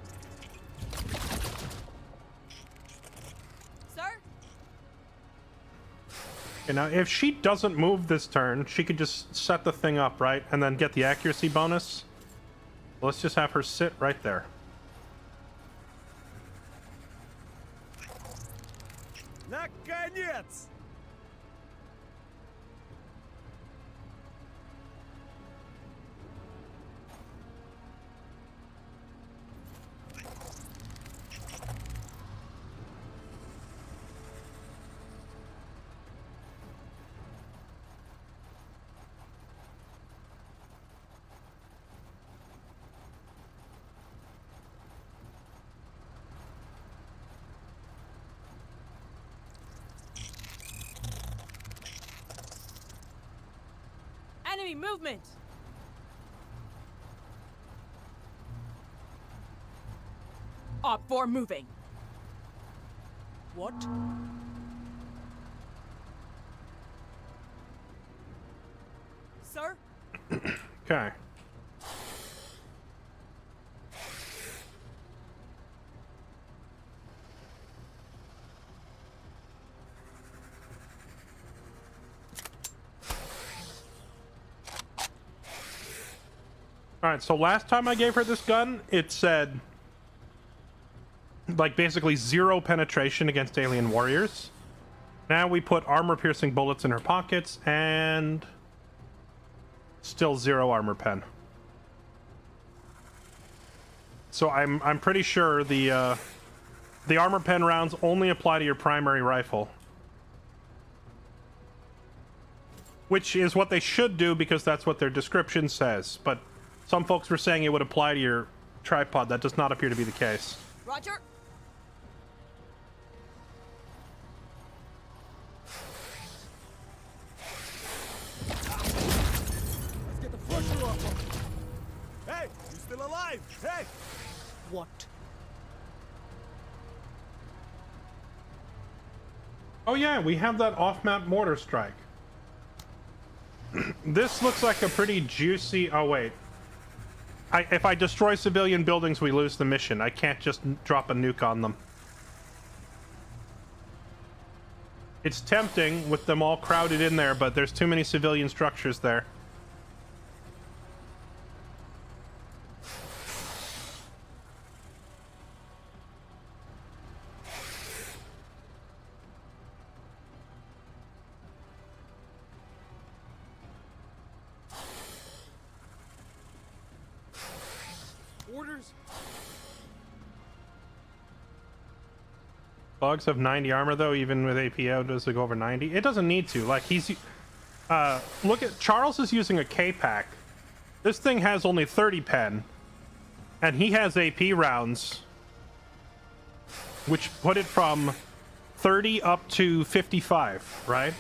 Sir? Okay, now, if she doesn't move this turn, she could just set the thing up, right? And then get the accuracy bonus. Let's just have her sit right there. Наконец! Enemy movement! Op 4 moving. What? Sir? Okay. All right, so last time I gave her this gun, it said, like, basically 0 penetration against alien warriors. Now we put armor-piercing bullets in her pockets, and still 0 armor pen. So I'm pretty sure the armor pen rounds only apply to your primary rifle. Which is what they should do, because that's what their description says. But some folks were saying it would apply to your tripod. That does not appear to be the case. Roger. Let's get the pressure off him. Hey, you still alive? Hey! What? Oh yeah, we have that off-map mortar strike. This looks like a pretty juicy... Oh wait. If I destroy civilian buildings, we lose the mission. I can't just drop a nuke on them. It's tempting with them all crowded in there, but there's too many civilian structures there. Orders? Bugs have 90 armor though, even with APO. Does it go over 90? It doesn't need to. Like, he's... look at... Charles is using a K-Pack. This thing has only 30 pen. And he has AP rounds, which put it from 30 up to 55, right?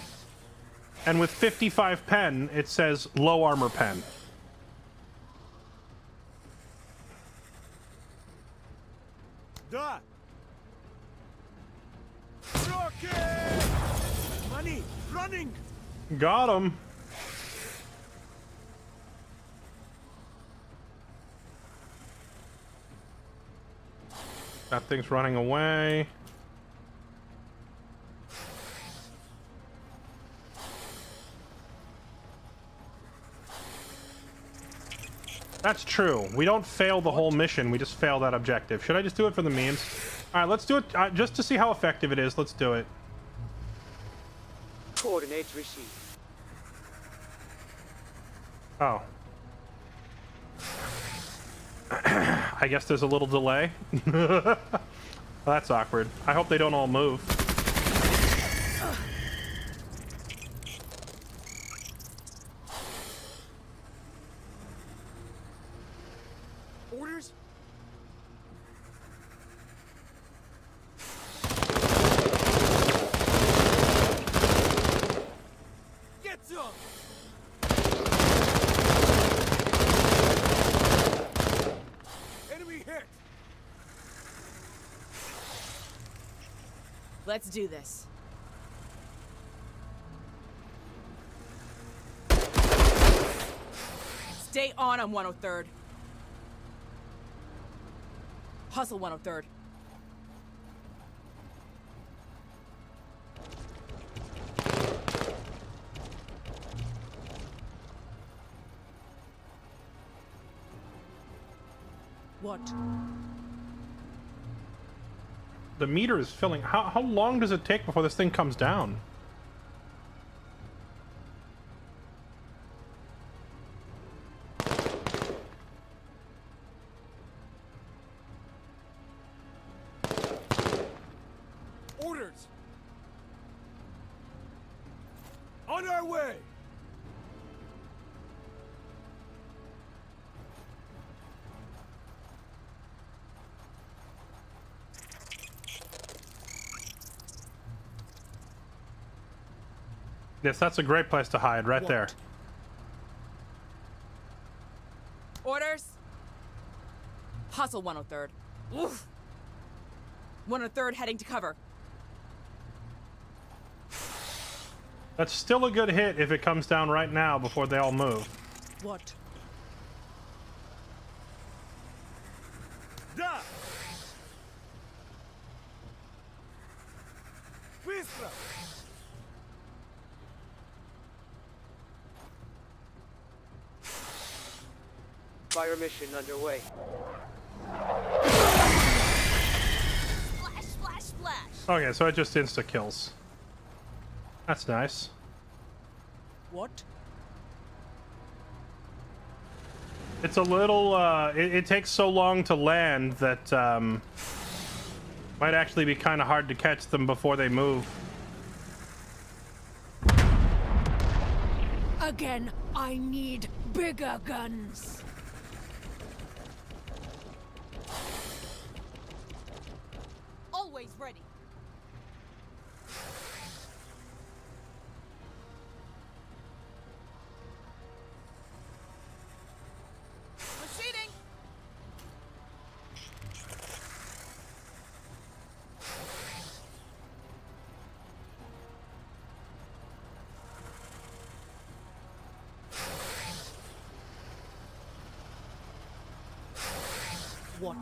And with 55 pen, it says low armor pen. Da! Rocket! Money! Running! Got him. That thing's running away. That's true. We don't fail the whole mission. We just fail that objective. Should I just do it for the memes? All right, let's do it just to see how effective it is. Let's do it. Coordinates received. Oh. I guess there's a little delay. That's awkward. I hope they don't all move. Orders? Get some! Enemy hit! Let's do this. Stay on 103rd. Hustle 103rd. What? The meter is filling. How long does it take before this thing comes down? Orders! On our way! Yes, that's a great place to hide, right there. Orders. Hustle 103rd. Oof. 103rd heading to cover. That's still a good hit if it comes down right now before they all move. What? Da! Быстро! fire mission underway. Splash, splash, splash. Okay, so it just insta kills. That's nice. What? It's a little, it takes so long to land that, might actually be kind of hard to catch them before they move. Again, I need bigger guns. Always ready. Proceeding. What?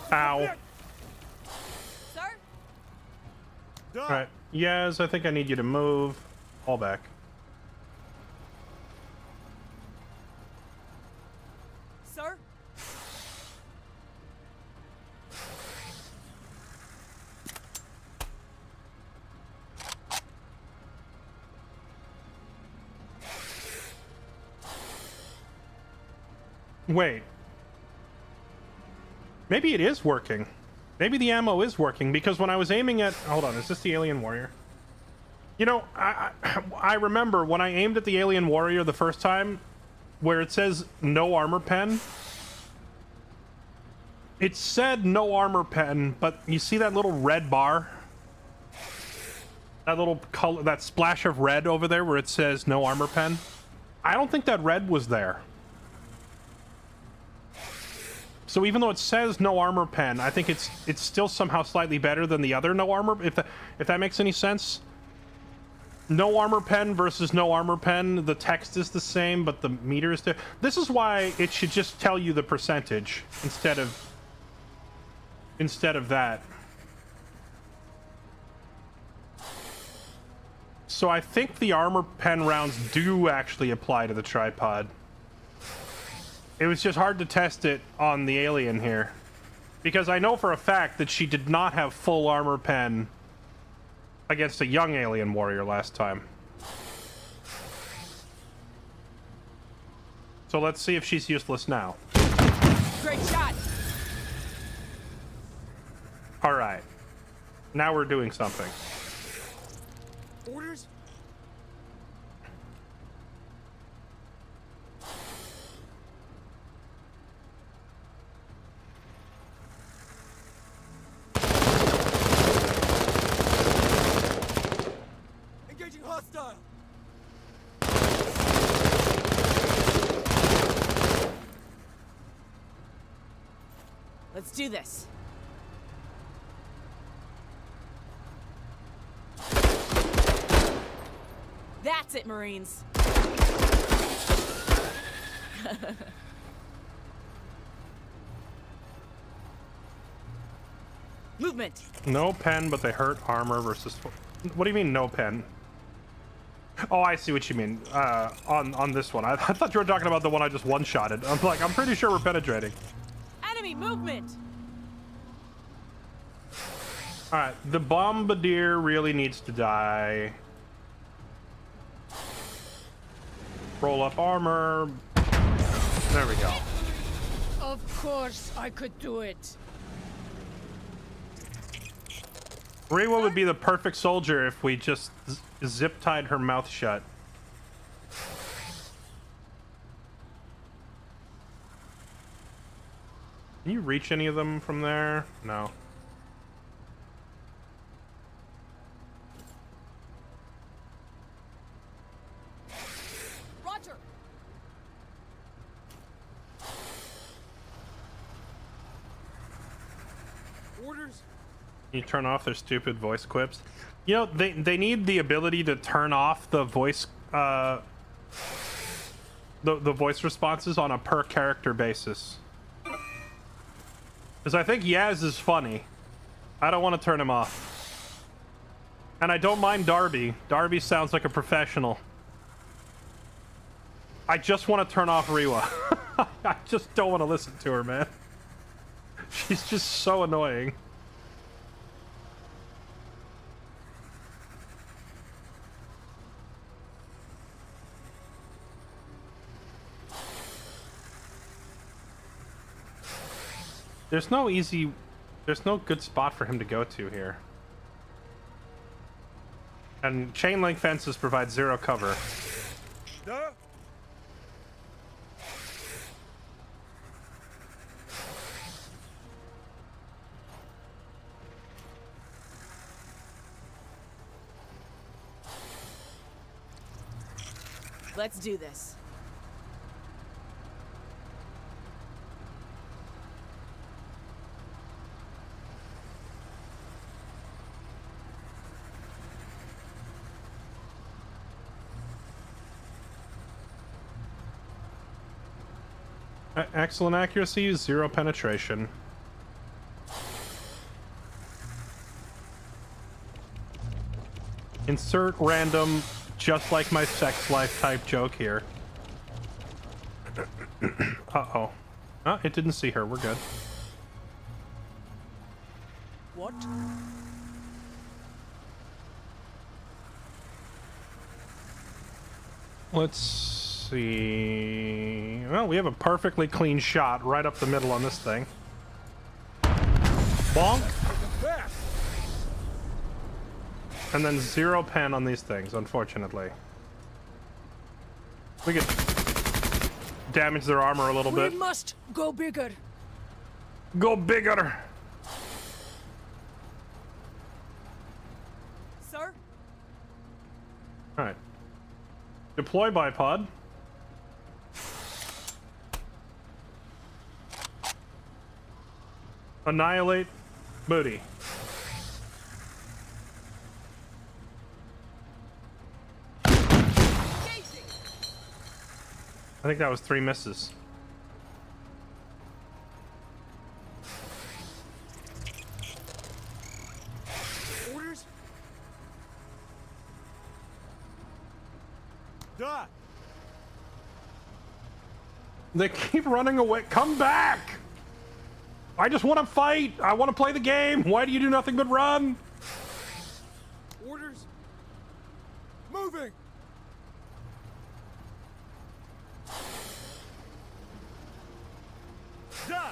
Ow. Sir? Done. Alright. Yes, I think I need you to move. Fall back. Sir? Wait. Maybe it is working. Maybe the ammo is working, because when I was aiming at... Hold on, is this the alien warrior? You know, I remember when I aimed at the alien warrior the first time, where it says no armor pen. It said no armor pen, but you see that little red bar? That little color, that splash of red over there where it says no armor pen? I don't think that red was there. So even though it says no armor pen, I think it's still somehow slightly better than the other no armor, if that makes any sense. No armor pen versus no armor pen, the text is the same, but the meter is there. This is why it should just tell you the percentage instead of that. So I think the armor pen rounds do actually apply to the tripod. It was just hard to test it on the alien here, because I know for a fact that she did not have full armor pen against a young alien warrior last time. So let's see if she's useless now. Great shot. All right. Now we're doing something. Orders? Engaging hostile. Let's do this. That's it, Marines. Movement. No pen, but they hurt armor versus... What do you mean, no pen? Oh, I see what you mean. On this one. I thought you were talking about the one I just one-shotted. I'm like, I'm pretty sure we're penetrating. Enemy movement. Alright, the bombardier really needs to die. Roll up armor. There we go. Of course I could do it. Rewa would be the perfect soldier if we just zip-tied her mouth shut. Can you reach any of them from there? No. Roger. Orders? You turn off their stupid voice quips. You know, they need the ability to turn off the voice the voice responses on a per character basis. Because I think Yaz is funny. I don't want to turn him off. And I don't mind Darby. Darby sounds like a professional. I just want to turn off Rewa. I just don't want to listen to her, man. She's just so annoying. There's no good spot for him to go to here. And chain link fences provide zero cover. Duh. Let's do this. Excellent accuracy, zero penetration. Insert random, just like my sex life type joke here. Uh-oh. Oh, it didn't see her. We're good. What? Let's see. Well, we have a perfectly clean shot right up the middle on this thing. Bonk. Fast. And then zero pen on these things, unfortunately. We could damage their armor a little bit. We must go bigger. Go bigger! Sir? Alright. Deploy bipod. Annihilate booty. I think that was 3 misses. Orders? Duh. They keep running away. Come back! I just want to fight! I want to play the game! Why do you do nothing but run? Orders? Moving! Duh.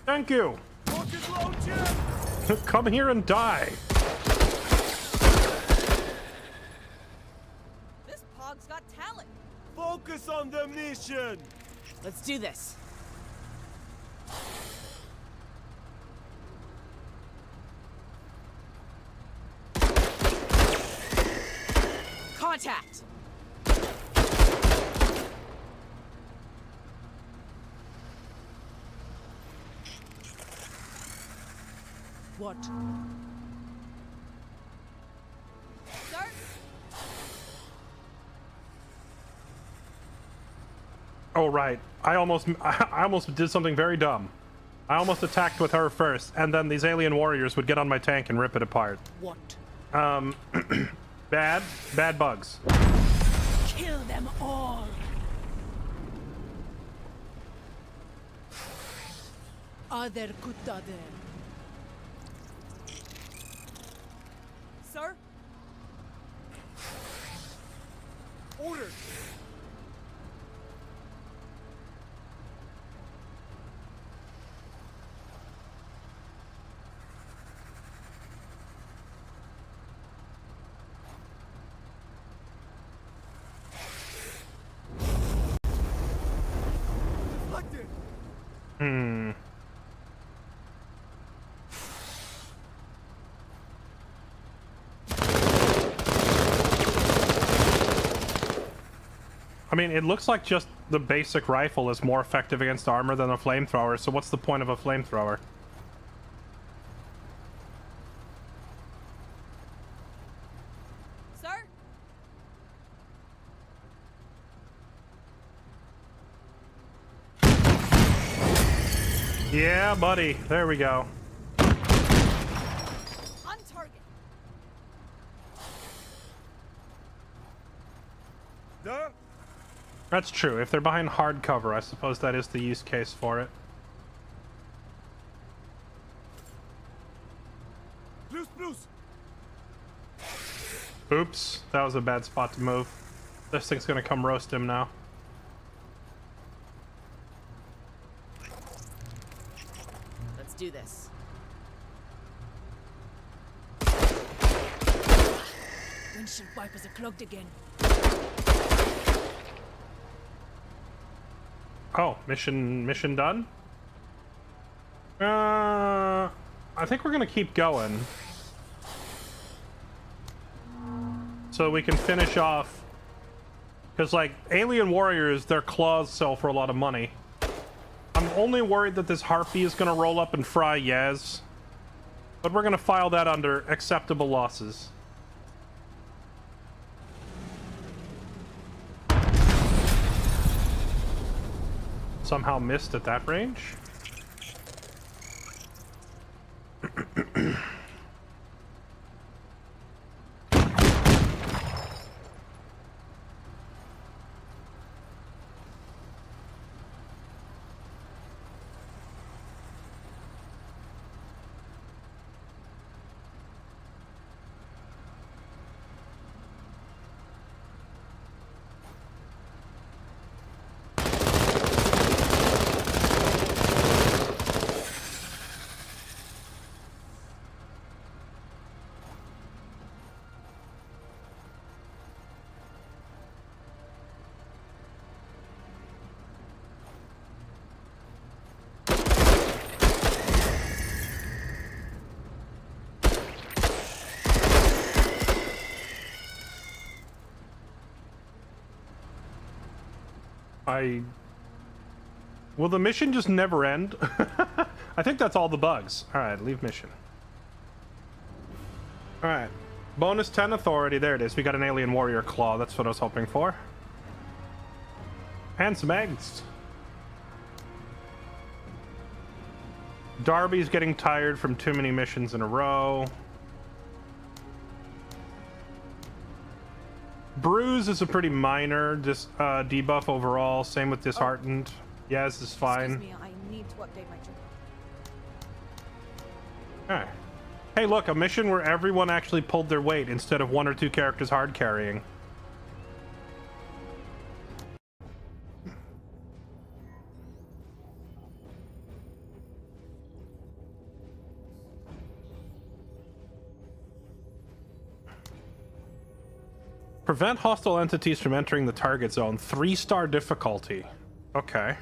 Thank you! Rocket launcher! Come here and die! This pog's got talent. Focus on the mission! Let's do this. Contact! What? Sir? Oh, right. I almost did something very dumb. I almost attacked with her first, and then these alien warriors would get on my tank and rip it apart. What? Bad bugs. Kill them all. Other kutta there. Sir? Orders! Deflected! I mean, it looks like just the basic rifle is more effective against armor than a flamethrower, so what's the point of a flamethrower? Yeah, buddy. There we go. On target. Duh. That's true. If they're behind hard cover, I suppose that is the use case for it. Plus, plus. Oops. That was a bad spot to move. This thing's gonna come roast him now. Let's do this. Windshield wipers are clogged again. Oh, mission done? I think we're gonna keep going. So we can finish off. Because, like, alien warriors, their claws sell for a lot of money. I'm only worried that this harpy is gonna roll up and fry Yaz. But we're gonna file that under acceptable losses. Somehow missed at that range. Will the mission just never end? I think that's all the bugs. Alright, leave mission. Alright. Bonus 10 authority. There it is. We got an alien warrior claw. That's what I was hoping for. And some eggs. Darby's getting tired from too many missions in a row. Bruise is a pretty minor debuff overall. Same with Disheartened. Yaz is fine. Excuse me, I need to update my journal. Alright. Hey, look, a mission where everyone actually pulled their weight instead of one or two characters hard carrying. Prevent hostile entities from entering the target zone. 3-star difficulty. Okay.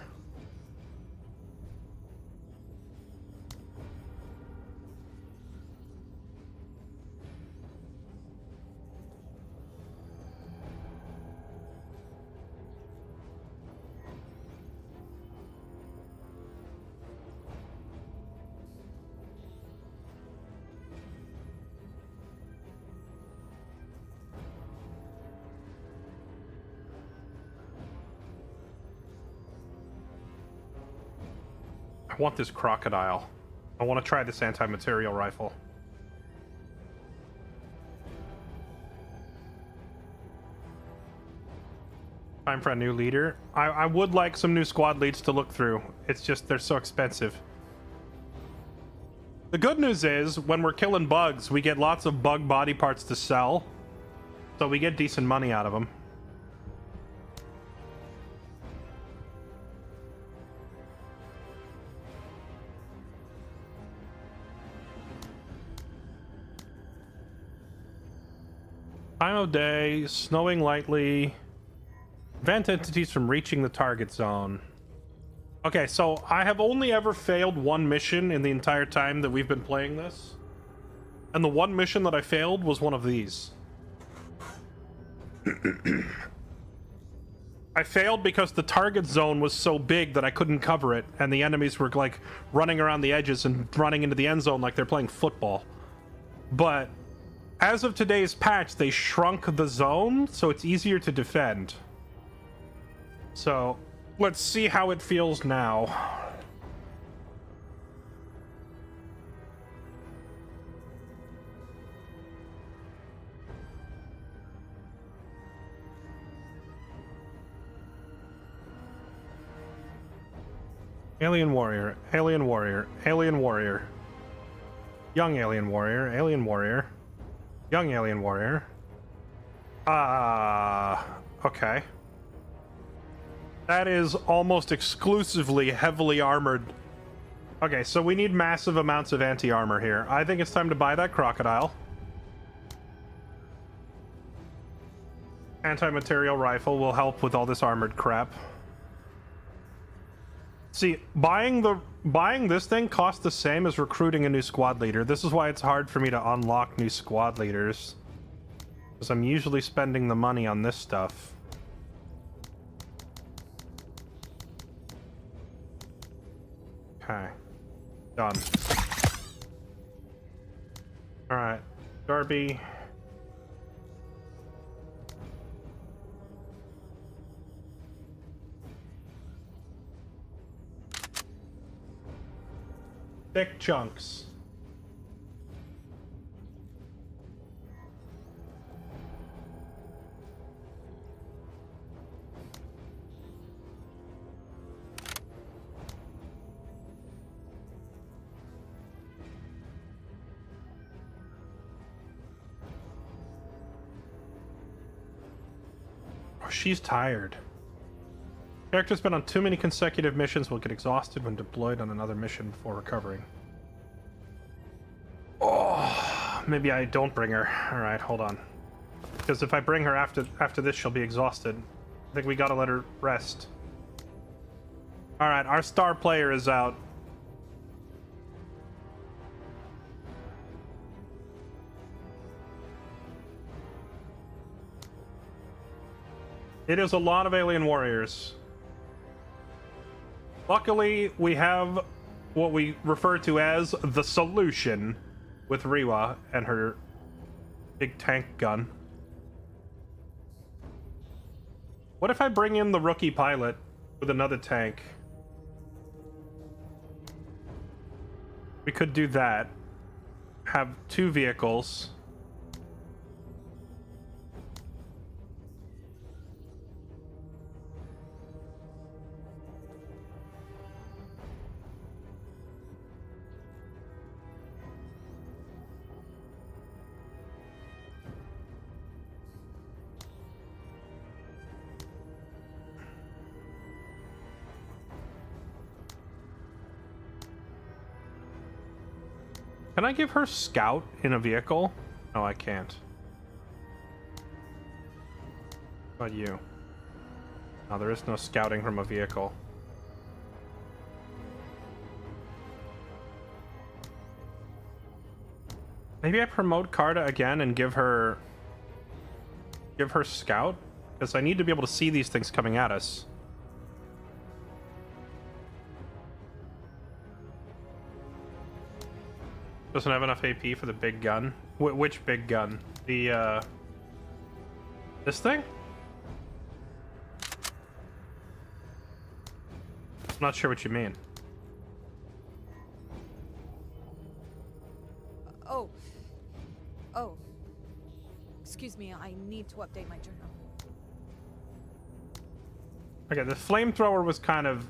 I want this crocodile. I want to try this anti-material rifle. Time for a new leader. I would like some new squad leads to look through. It's just they're so expensive. The good news is, when we're killing bugs, we get lots of bug body parts to sell. So we get decent money out of them. Time of day, snowing lightly. Prevent entities from reaching the target zone. Okay, so I have only ever failed one mission in the entire time that we've been playing this. And the one mission that I failed was one of these. I failed because the target zone was so big that I couldn't cover it, and the enemies were like running around the edges and running into the end zone like they're playing football. But as of today's patch, they shrunk the zone, so it's easier to defend. So, let's see how it feels now. Alien warrior, alien warrior, alien warrior. Young alien warrior, alien warrior. Young alien warrior. Okay. That is almost exclusively heavily armored. Okay, so we need massive amounts of anti-armor here. I think it's time to buy that crocodile. Anti-material rifle will help with all this armored crap. See, buying this thing costs the same as recruiting a new squad leader. This is why it's hard for me to unlock new squad leaders. Because I'm usually spending the money on this stuff. Okay. Done. Alright. Darby. Thick chunks. Oh, she's tired. Character's been on too many consecutive missions, will get exhausted when deployed on another mission before recovering. Oh, maybe I don't bring her. Alright, hold on. Because if I bring her after this, she'll be exhausted. I think we gotta let her rest. Alright, our star player is out. It is a lot of alien warriors. Luckily, we have what we refer to as the solution with Riwa and her big tank gun. What if I bring in the rookie pilot with another tank? We could do that. Have 2 vehicles. Can I give her scout in a vehicle? No, I can't. How about you? No, there is no scouting from a vehicle. Maybe I promote Carta again and give her scout? Because I need to be able to see these things coming at us. Doesn't have enough AP for the big gun. Which big gun? The, this thing? I'm not sure what you mean. Oh. Excuse me, I need to update my journal. Okay, the flamethrower was kind of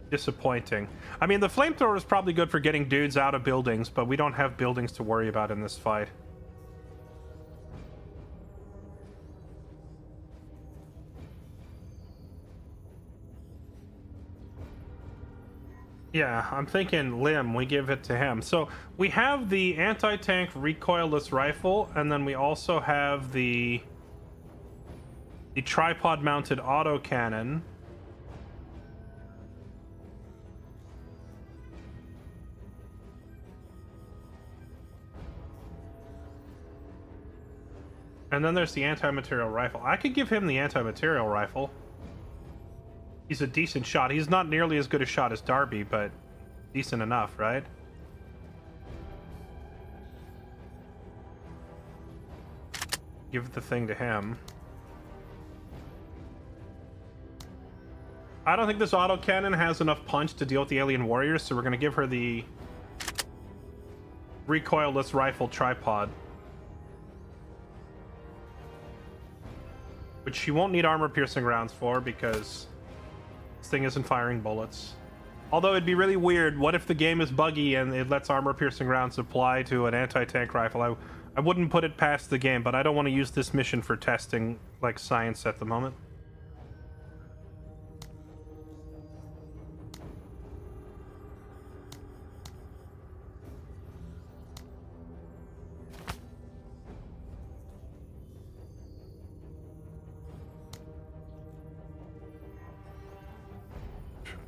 disappointing. I mean, the flamethrower is probably good for getting dudes out of buildings, but we don't have buildings to worry about in this fight. Yeah, I'm thinking Lim, we give it to him. So we have the anti-tank recoilless rifle, and then we also have the tripod-mounted autocannon. And then there's the anti-material rifle. I could give him the anti-material rifle. He's a decent shot. He's not nearly as good a shot as Darby, but decent enough, right? Give the thing to him. I don't think this autocannon has enough punch to deal with the alien warriors, so we're going to give her the recoilless rifle tripod. Which she won't need armor-piercing rounds for, because this thing isn't firing bullets. Although it'd be really weird. What if the game is buggy and it lets armor-piercing rounds apply to an anti-tank rifle? I wouldn't put it past the game, but I don't want to use this mission for testing, like, science at the moment.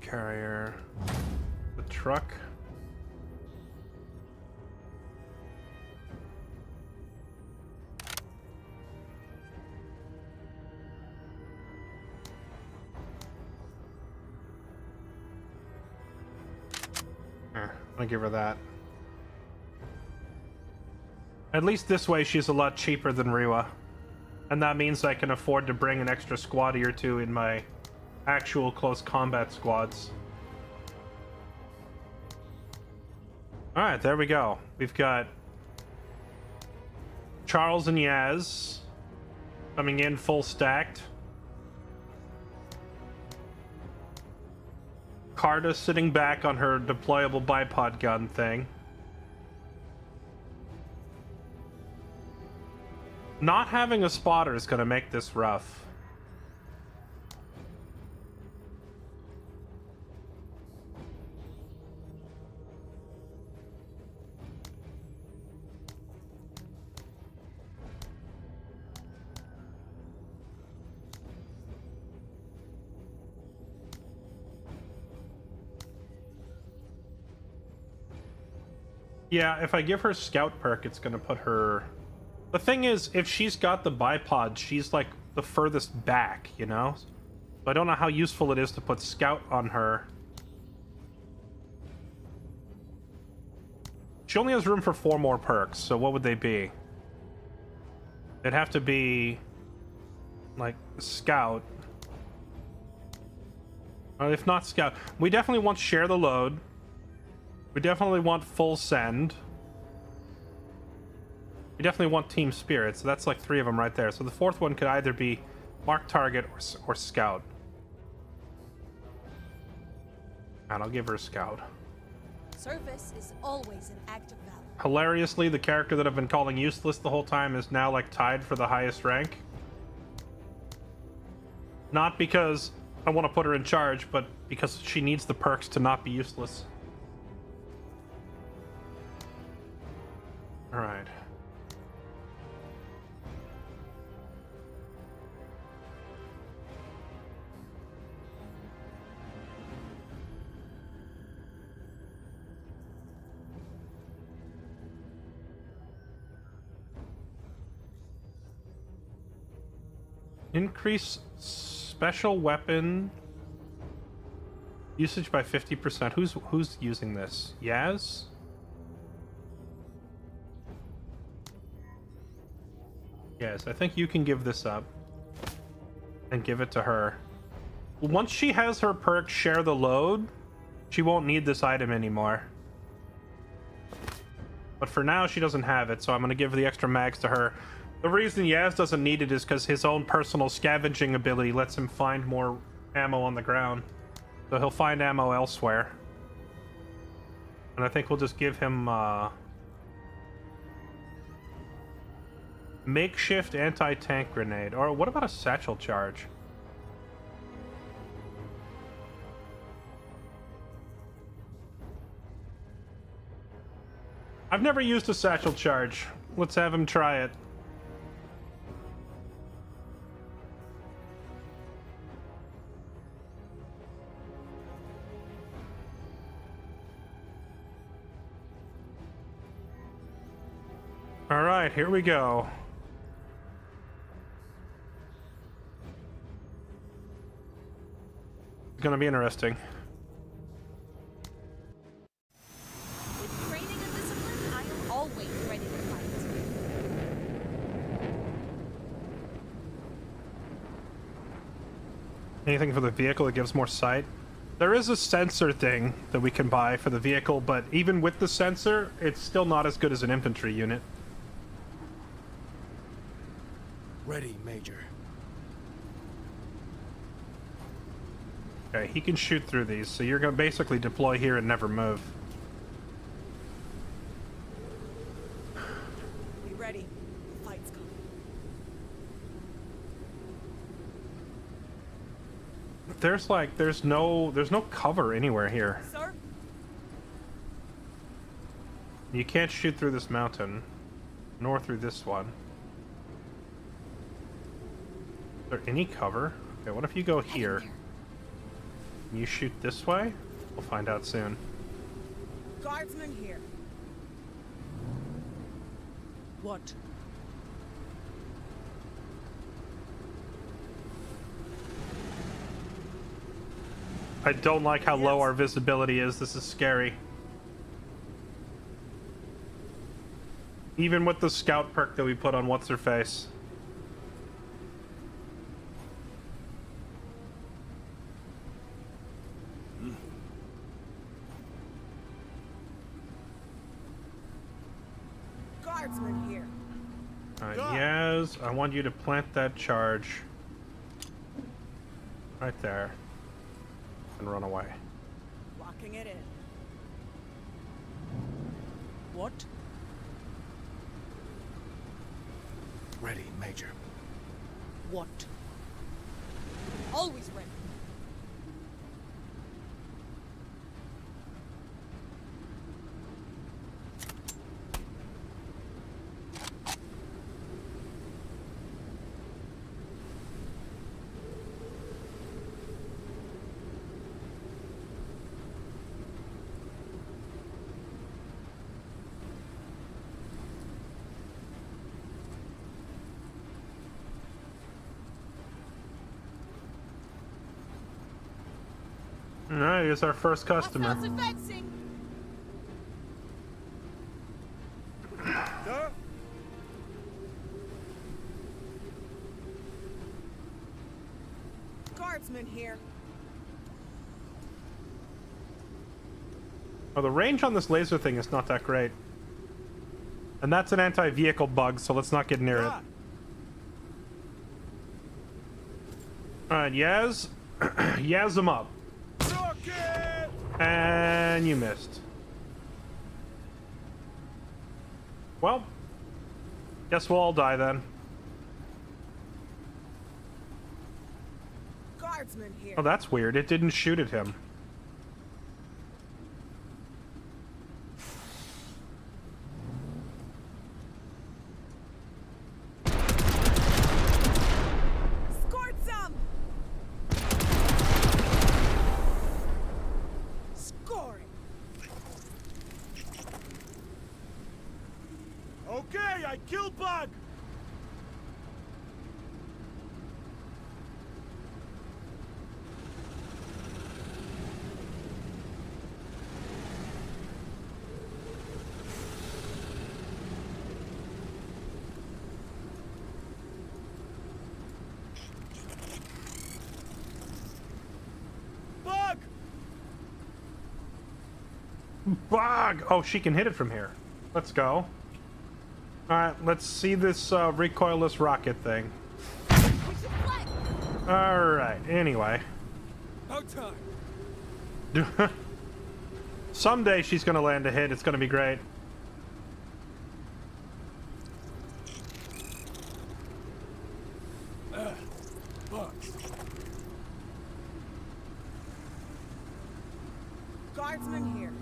Carrier, the truck. I'm gonna give her that. At least this way she's a lot cheaper than Riwa. And that means I can afford to bring an extra squaddy or two in my actual close combat squads. Alright, there we go. We've got Charles and Yaz coming in full stacked. Carta sitting back on her deployable bipod gun thing. Not having a spotter is going to make this rough. Yeah, if I give her scout perk, it's gonna put her... The thing is, if she's got the bipod, she's like the furthest back, you know? So I don't know how useful it is to put scout on her. She only has room for 4 more perks, so what would they be? It'd have to be... like, scout. Or if not scout. We definitely want share the load. We definitely want full send. We definitely want team spirit, so that's like 3 of them right there. So the 4th one could either be mark target or scout. And I'll give her a scout. Service is always an act of valor. Hilariously, the character that I've been calling useless the whole time is now like tied for the highest rank. Not because I want to put her in charge, but because she needs the perks to not be useless. All right. Increase special weapon usage by 50%. Who's using this? Yaz? Yes, I think you can give this up and give it to her. Once she has her perk share the load, she won't need this item anymore. But for now, she doesn't have it, so I'm going to give the extra mags to her. The reason Yaz doesn't need it is because his own personal scavenging ability lets him find more ammo on the ground. So he'll find ammo elsewhere. And I think we'll just give him... makeshift anti-tank grenade. Or what about a satchel charge? I've never used a satchel charge. Let's have him try it. All right, here we go. It's gonna be interesting. With training and discipline, I am always ready to fight. Anything for the vehicle that gives more sight? There is a sensor thing that we can buy for the vehicle, but even with the sensor, it's still not as good as an infantry unit. Ready, Major. Okay, he can shoot through these, so you're gonna basically deploy here and never move. Be ready. The fight's coming. There's no cover anywhere here. Sir? You can't shoot through this mountain, nor through this one. Is there any cover? Okay, what if you go here? You shoot this way? We'll find out soon. Guardsman here. What? I don't like how low our visibility is. This is scary. Even with the scout perk that we put on what's-her-face. Guardsman here. Yes, I want you to plant that charge. Right there. And run away. Locking it in. What? Ready, Major. What? Always ready. Alright, here's our first customer. Hostiles advancing. Sir? Guardsman here. Oh, the range on this laser thing is not that great. And that's an anti-vehicle bug, so let's not get near it. Ah, Alright, Yaz. Yaz him up. rocket! And you missed. Well, guess we'll all die then. Guardsman here. Oh, that's weird. It didn't shoot at him. Scored some! Scoring! Okay, I killed Bug! Bug! Bug! Oh, she can hit it from here. Let's go. Alright, let's see this recoilless rocket thing. We should flank. Alright, anyway. About time. Someday she's gonna land a hit. It's gonna be great. Bug. Guardsman here.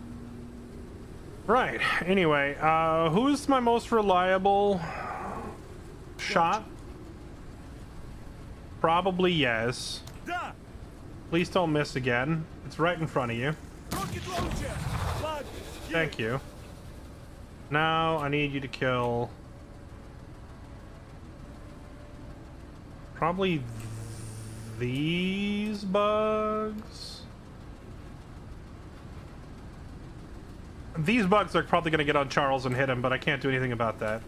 Right, anyway, who's my most reliable shot? Probably yes. Da! Please don't miss again. It's right in front of you. Rocket launcher! Bug! Thank you. Now I need you to kill probably these bugs. These bugs are probably going to get on Charles and hit him, but I can't do anything about that.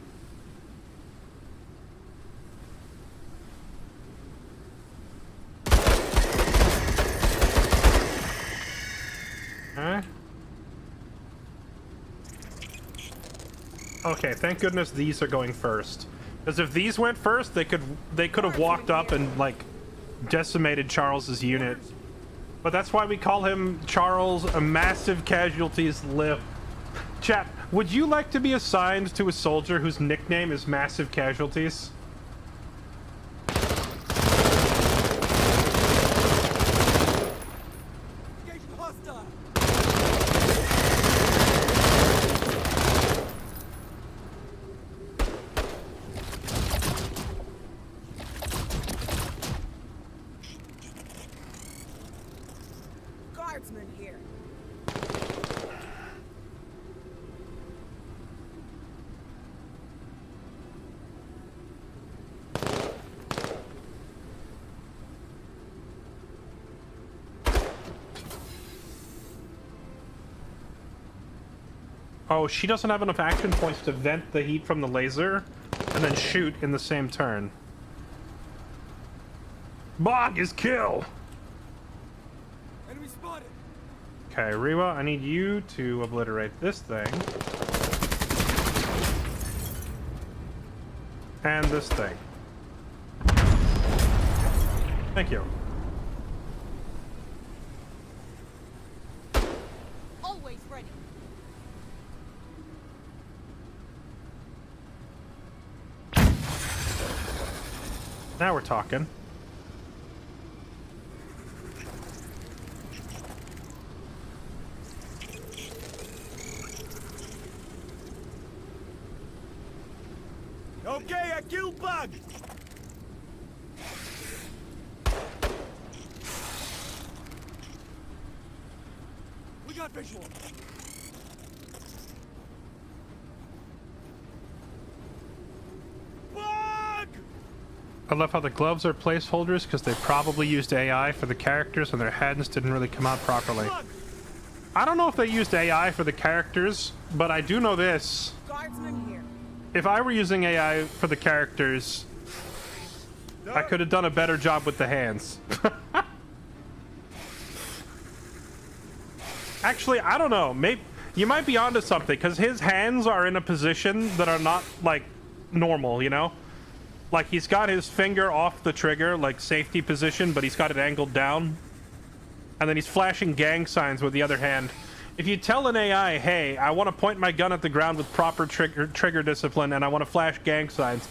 Huh? Okay, thank goodness these are going first. Because if these went first, they could have walked up and like decimated Charles's unit. But that's why we call him Charles a Massive Casualties Lip. Chat, would you like to be assigned to a soldier whose nickname is Massive Casualties? Engaging hostile. Guardsman here. Oh, she doesn't have enough action points to vent the heat from the laser and then shoot in the same turn. Bog is kill! Enemy spotted. Okay, Rewa, I need you to obliterate this thing. And this thing. Thank you. Always ready. Now we're talking. Okay, I killed Bug. We got visual. Bug! I love how the gloves are placeholders because they probably used AI for the characters and their hands didn't really come out properly. Bug! I don't know if they used AI for the characters, but I do know this. Guardsman here. If I were using AI for the characters, I could have done a better job with the hands. Actually, I don't know. Maybe you might be onto something because his hands are in a position that are not like normal, you know? Like he's got his finger off the trigger, like safety position, but he's got it angled down. And then he's flashing gang signs with the other hand. If you tell an AI, hey, I want to point my gun at the ground with proper trigger discipline and I want to flash gang signs,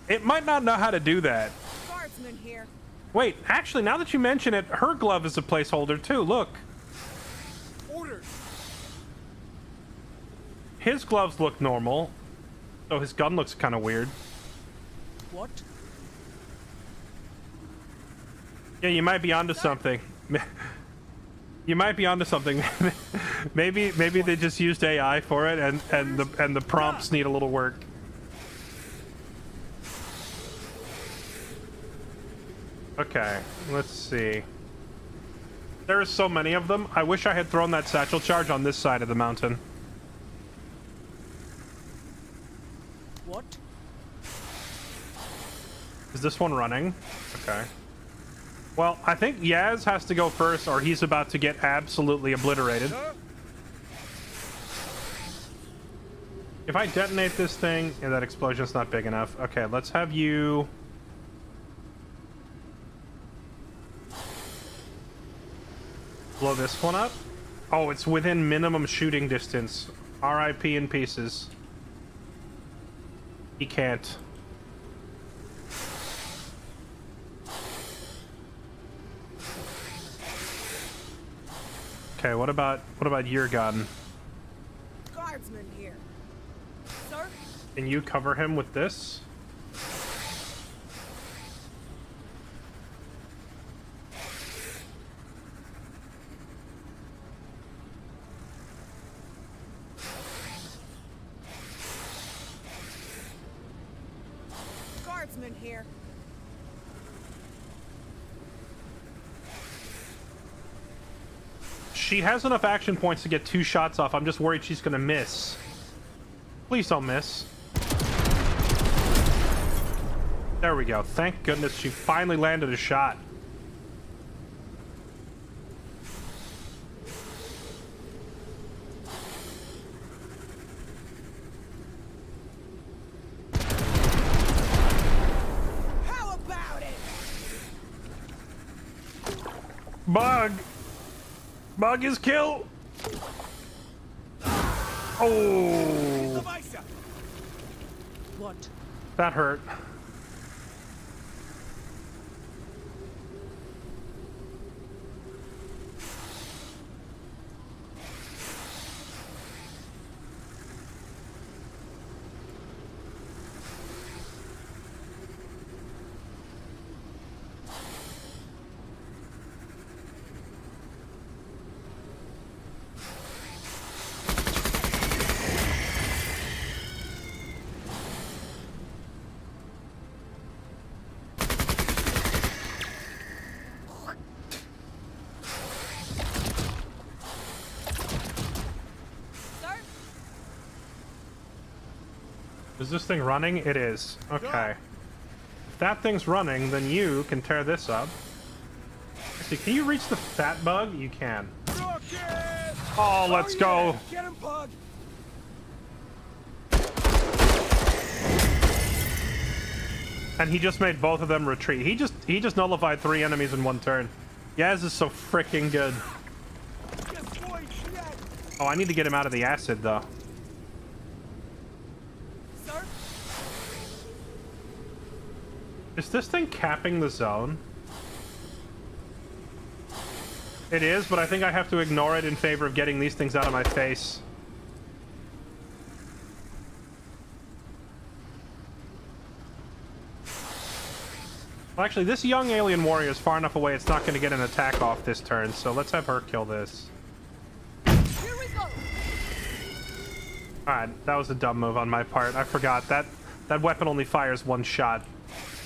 it might not know how to do that. Guardsman here. Wait, actually, now that you mention it, her glove is a placeholder too. Look. Orders. His gloves look normal, so his gun looks kind of weird. What? Yeah, you might be onto something. You might be onto something. maybe they just used AI for it, and the prompts need a little work. Okay, let's see. There are so many of them. I wish I had thrown that satchel charge on this side of the mountain. What? Is this one running? Okay. Well, I think Yaz has to go first, or he's about to get absolutely obliterated. If I detonate this thing, yeah, that explosion's not big enough. Okay, let's have you... blow this one up. Oh, it's within minimum shooting distance. RIP in pieces. He can't. Okay, what about your gun? Guardsman here. Sir? Can you cover him with this? Guardsman here. She has enough action points to get 2 shots off. I'm just worried she's gonna miss. Please don't miss. There we go. Thank goodness she finally landed a shot. How about it? Bug! Bug is kill. Oh, What? that hurt. Sir? Is this thing running? It is. Okay. If that thing's running, then you can tear this up. Actually, can you reach the fat bug? You can. Rocket! Oh, let's go. Get him, Bug! And he just made both of them retreat. He just nullified 3 enemies in 1 turn. Yaz is so freaking good. Oh, I need to get him out of the acid, though. Sir? Is this thing capping the zone? It is, but I think I have to ignore it in favor of getting these things out of my face. Well, actually, this young alien warrior is far enough away it's not going to get an attack off this turn, so let's have her kill this. Here we go! Alright, that was a dumb move on my part. I forgot. That weapon only fires 1 shot.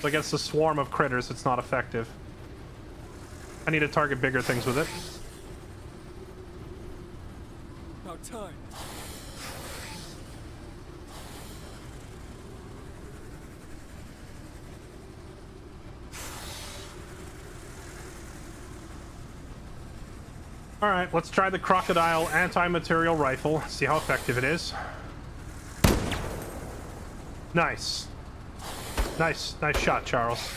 So against a swarm of critters, it's not effective. I need to target bigger things with it. About time. Alright, let's try the crocodile anti-material rifle. See how effective it is. Nice. Nice shot, Charles.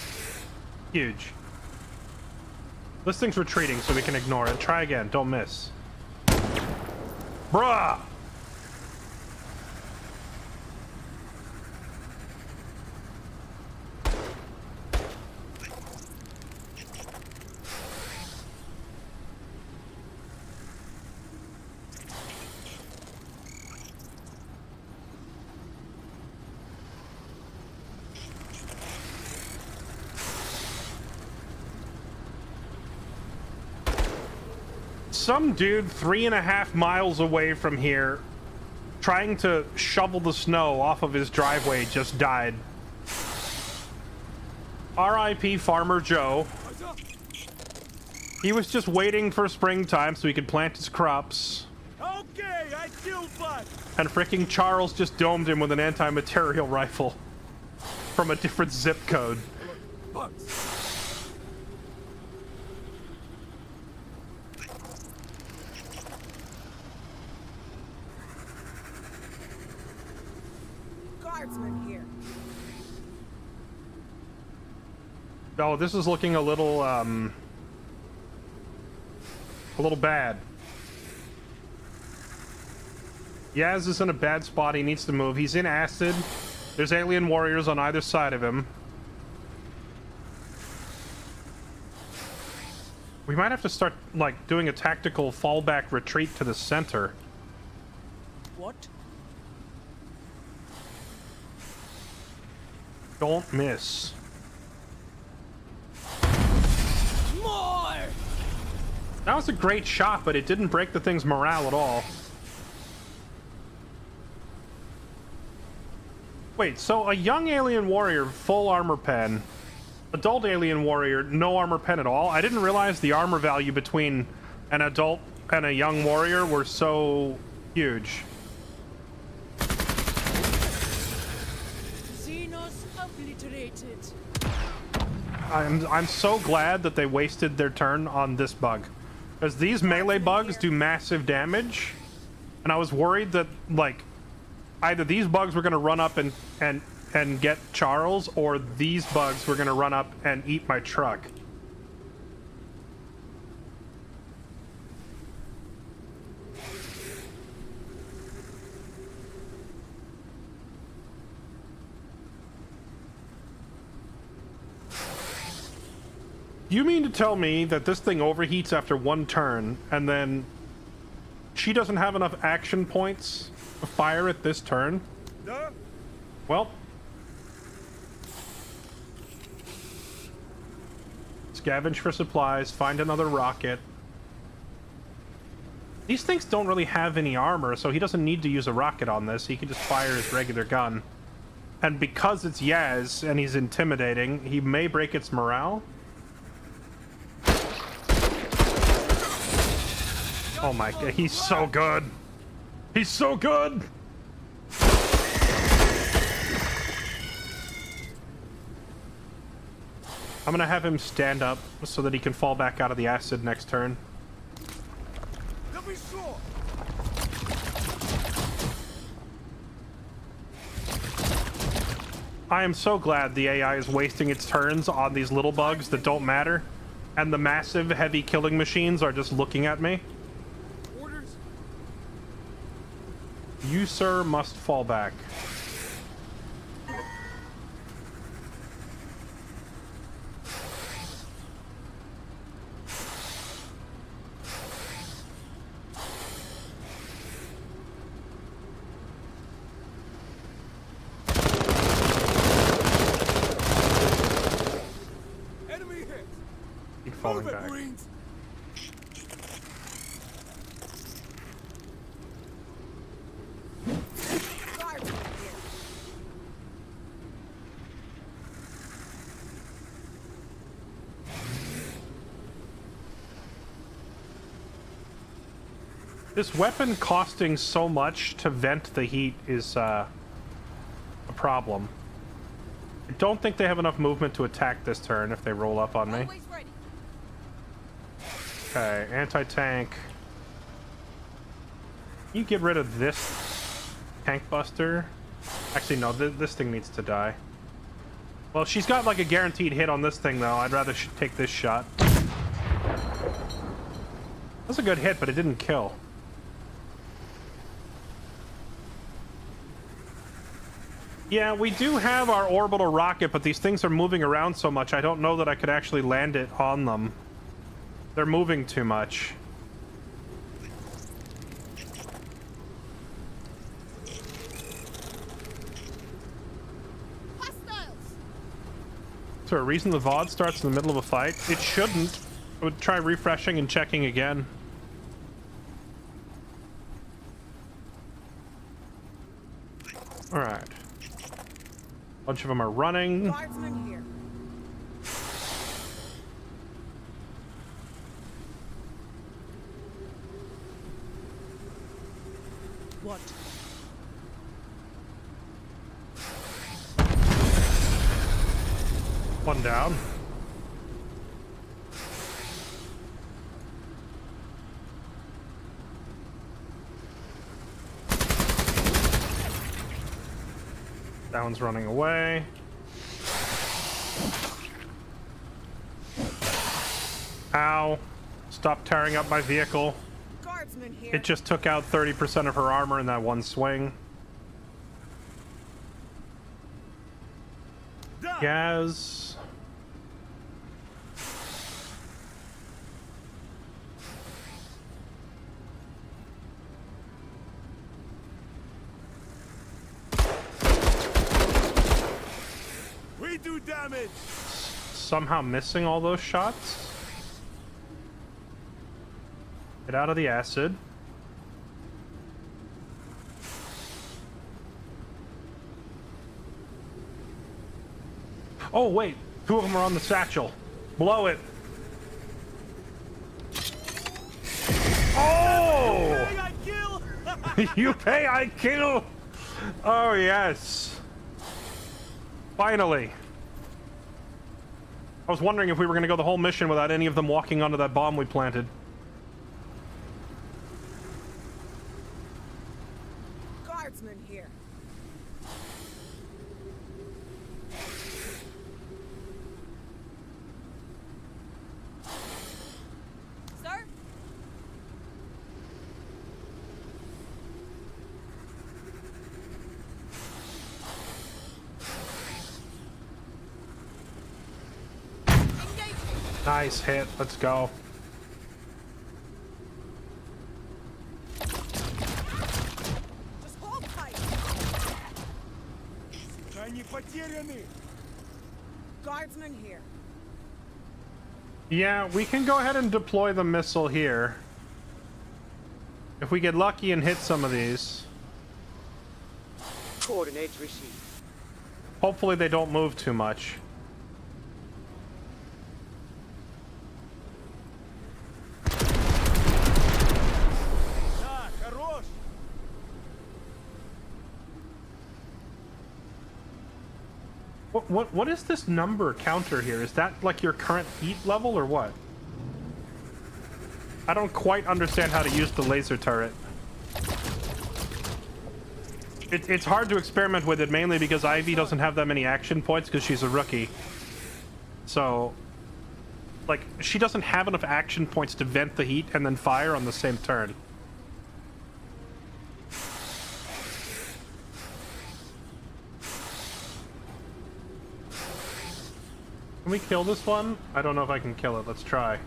Huge. This thing's retreating, so we can ignore it. Try again, don't miss. Bruh! Some dude 3.5 miles away from here trying to shovel the snow off of his driveway just died. R.I.P. Farmer Joe. He was just waiting for springtime so he could plant his crops. Okay, I killed Bug! And fricking Charles just domed him with an anti-material rifle from a different zip code. Bugs! Guardsman here. Oh, this is looking a little bad. Yaz is in a bad spot. He needs to move. He's in acid. There's alien warriors on either side of him. We might have to start, like, doing a tactical fallback retreat to the center. What? Don't miss. More! That was a great shot, but it didn't break the thing's morale at all. Wait, so a young alien warrior, full armor pen. Adult alien warrior, no armor pen at all? I didn't realize the armor value between an adult and a young warrior were so huge. Xenos obliterated. I'm so glad that they wasted their turn on this bug. Because these melee bugs do massive damage. And I was worried that, like, either these bugs were going to run up and get Charles, or these bugs were going to run up and eat my truck. You mean to tell me that this thing overheats after one turn, and then she doesn't have enough action points to fire it this turn? No? Well, scavenge for supplies, find another rocket. These things don't really have any armor, so he doesn't need to use a rocket on this. He can just fire his regular gun. And because it's Yaz and he's intimidating, he may break its morale. Oh my god, he's so good. He's so good. I'm gonna have him stand up so that he can fall back out of the acid next turn. They'll be sure. I am so glad the AI is wasting its turns on these little bugs that don't matter, and the massive, heavy killing machines are just looking at me. Orders? You, sir, must fall back. Enemy hit. Keep falling Move it, back. Marines. Guardsmen here. This weapon costing so much to vent the heat is a problem. I don't think they have enough movement to attack this turn if they roll up on me. Always ready. Okay, anti-tank. Can you get rid of this tank buster? Actually, no, this thing needs to die. Well, she's got like a guaranteed hit on this thing, though. I'd rather take this shot. That's a good hit, but it didn't kill. Yeah, we do have our orbital rocket, but these things are moving around so much, I don't know that I could actually land it on them. They're moving too much. Hostiles. Is there a reason the VOD starts in the middle of a fight? It shouldn't. I would try refreshing and checking again. Alright. Bunch of them are running. Guardsmen here. What? One down. That one's running away. Ow. Stop tearing up my vehicle. Guardsmen here. It just took out 30% of her armor in that one swing. Gaz. We do damage. Somehow missing all those shots. Get out of the acid. Oh, wait. Two of them are on the satchel. Blow it. Oh! Hey, I kill. You pay, I kill! Oh, yes. Finally. I was wondering if we were going to go the whole mission without any of them walking onto that bomb we planted. Guardsmen here. Sir? Engaging. Nice hit. Let's go. Just hold tight. Они потеряны! Guardsman here. Yeah, we can go ahead and deploy the missile here. If we get lucky and hit some of these. Coordinates received. Hopefully they don't move too much. Да, хорош! What is this number counter here? Is that like your current heat level or what? I don't quite understand how to use the laser turret. It's hard to experiment with it, mainly because Ivy doesn't have that many action points because she's a rookie. So, like, she doesn't have enough action points to vent the heat and then fire on the same turn. Can we kill this one? I don't know if I can kill it. Let's try.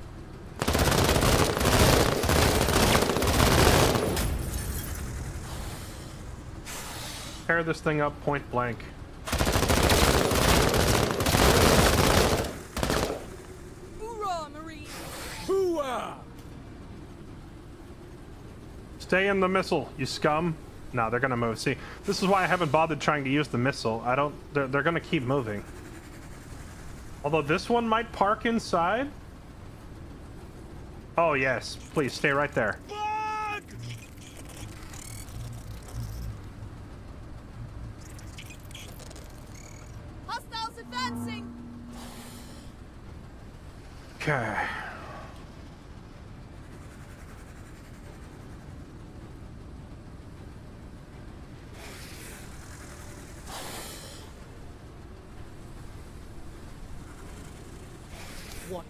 Tear this thing up point blank. Hoorah, Marine! Hooah! Stay in the missile, you scum. No, they're gonna move. See, this is why I haven't bothered trying to use the missile. They're gonna keep moving. Although this one might park inside. Oh yes, please stay right there. Bug! Hostiles advancing! Okay. What?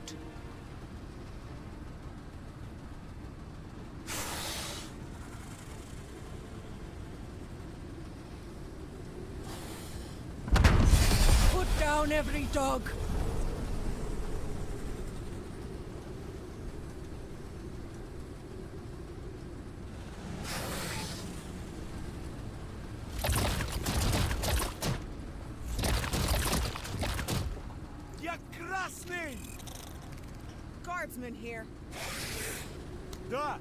Put down every dog. Я красный! Guardsman here. Да!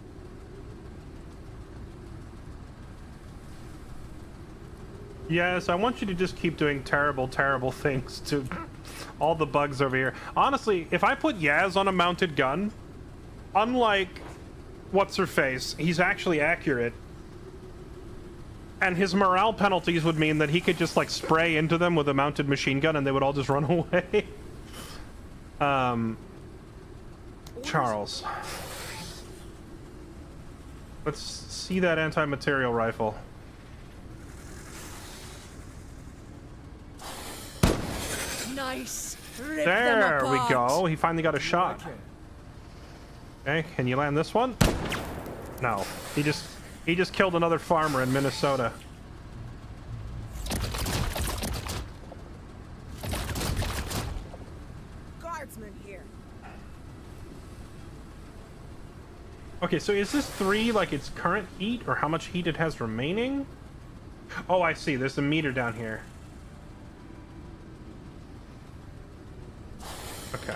Yes, I want you to just keep doing terrible, terrible things to all the bugs over here. Honestly, if I put Yaz on a mounted gun, unlike what's-her-face, he's actually accurate. And his morale penalties would mean that he could just, like, spray into them with a mounted machine gun and they would all just run away. Charles. Let's see that anti-material rifle. Nice. Rip them There we apart. go. He finally got a shot. Okay, can you land this one? No. He just killed another farmer in Minnesota. Guardsman here. Okay, so is this 3 like its current heat or how much heat it has remaining? Oh, I see. There's a meter down here. Okay.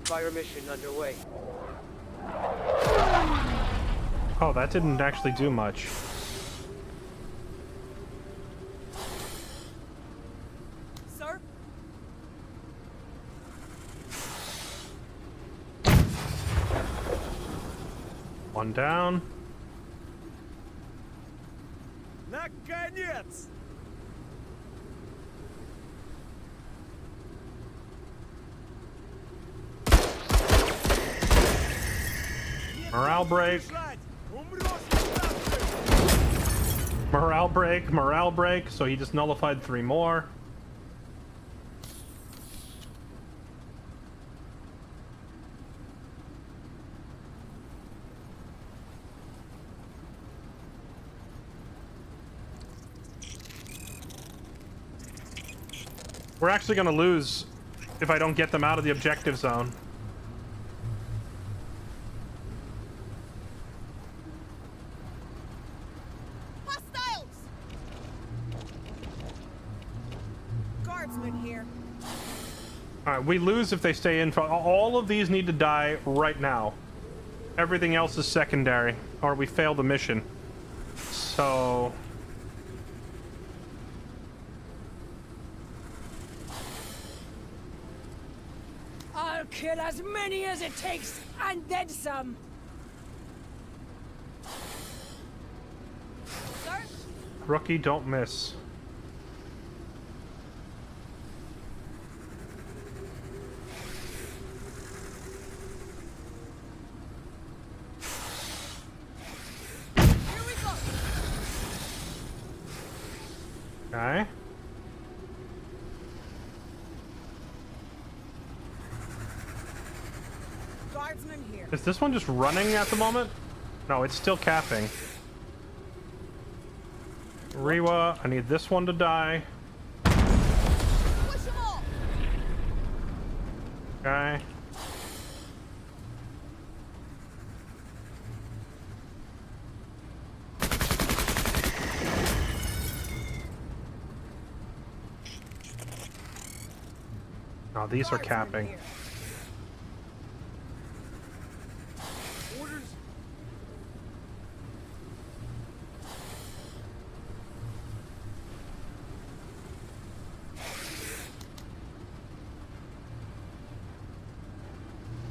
Fire mission underway. Oh, that didn't actually do much. Sir? One down. Наконец! Morale break. Бежать! Умрешь, несчастный! Morale break, so he just nullified 3 more. We're actually gonna lose if I don't get them out of the objective zone. Hostiles! Guardsmen here. Alright, we lose if they stay in. All of these need to die right now. Everything else is secondary, or we fail the mission. So... I'll kill as many as it takes, and then some. Sir? Rookie, don't miss. Here we go! Okay. Guardsmen here. Is this one just running at the moment? No, it's still capping. Rewa, I need this one to die. Push them all! Okay. Oh, these are Guardsmen capping. here. Orders?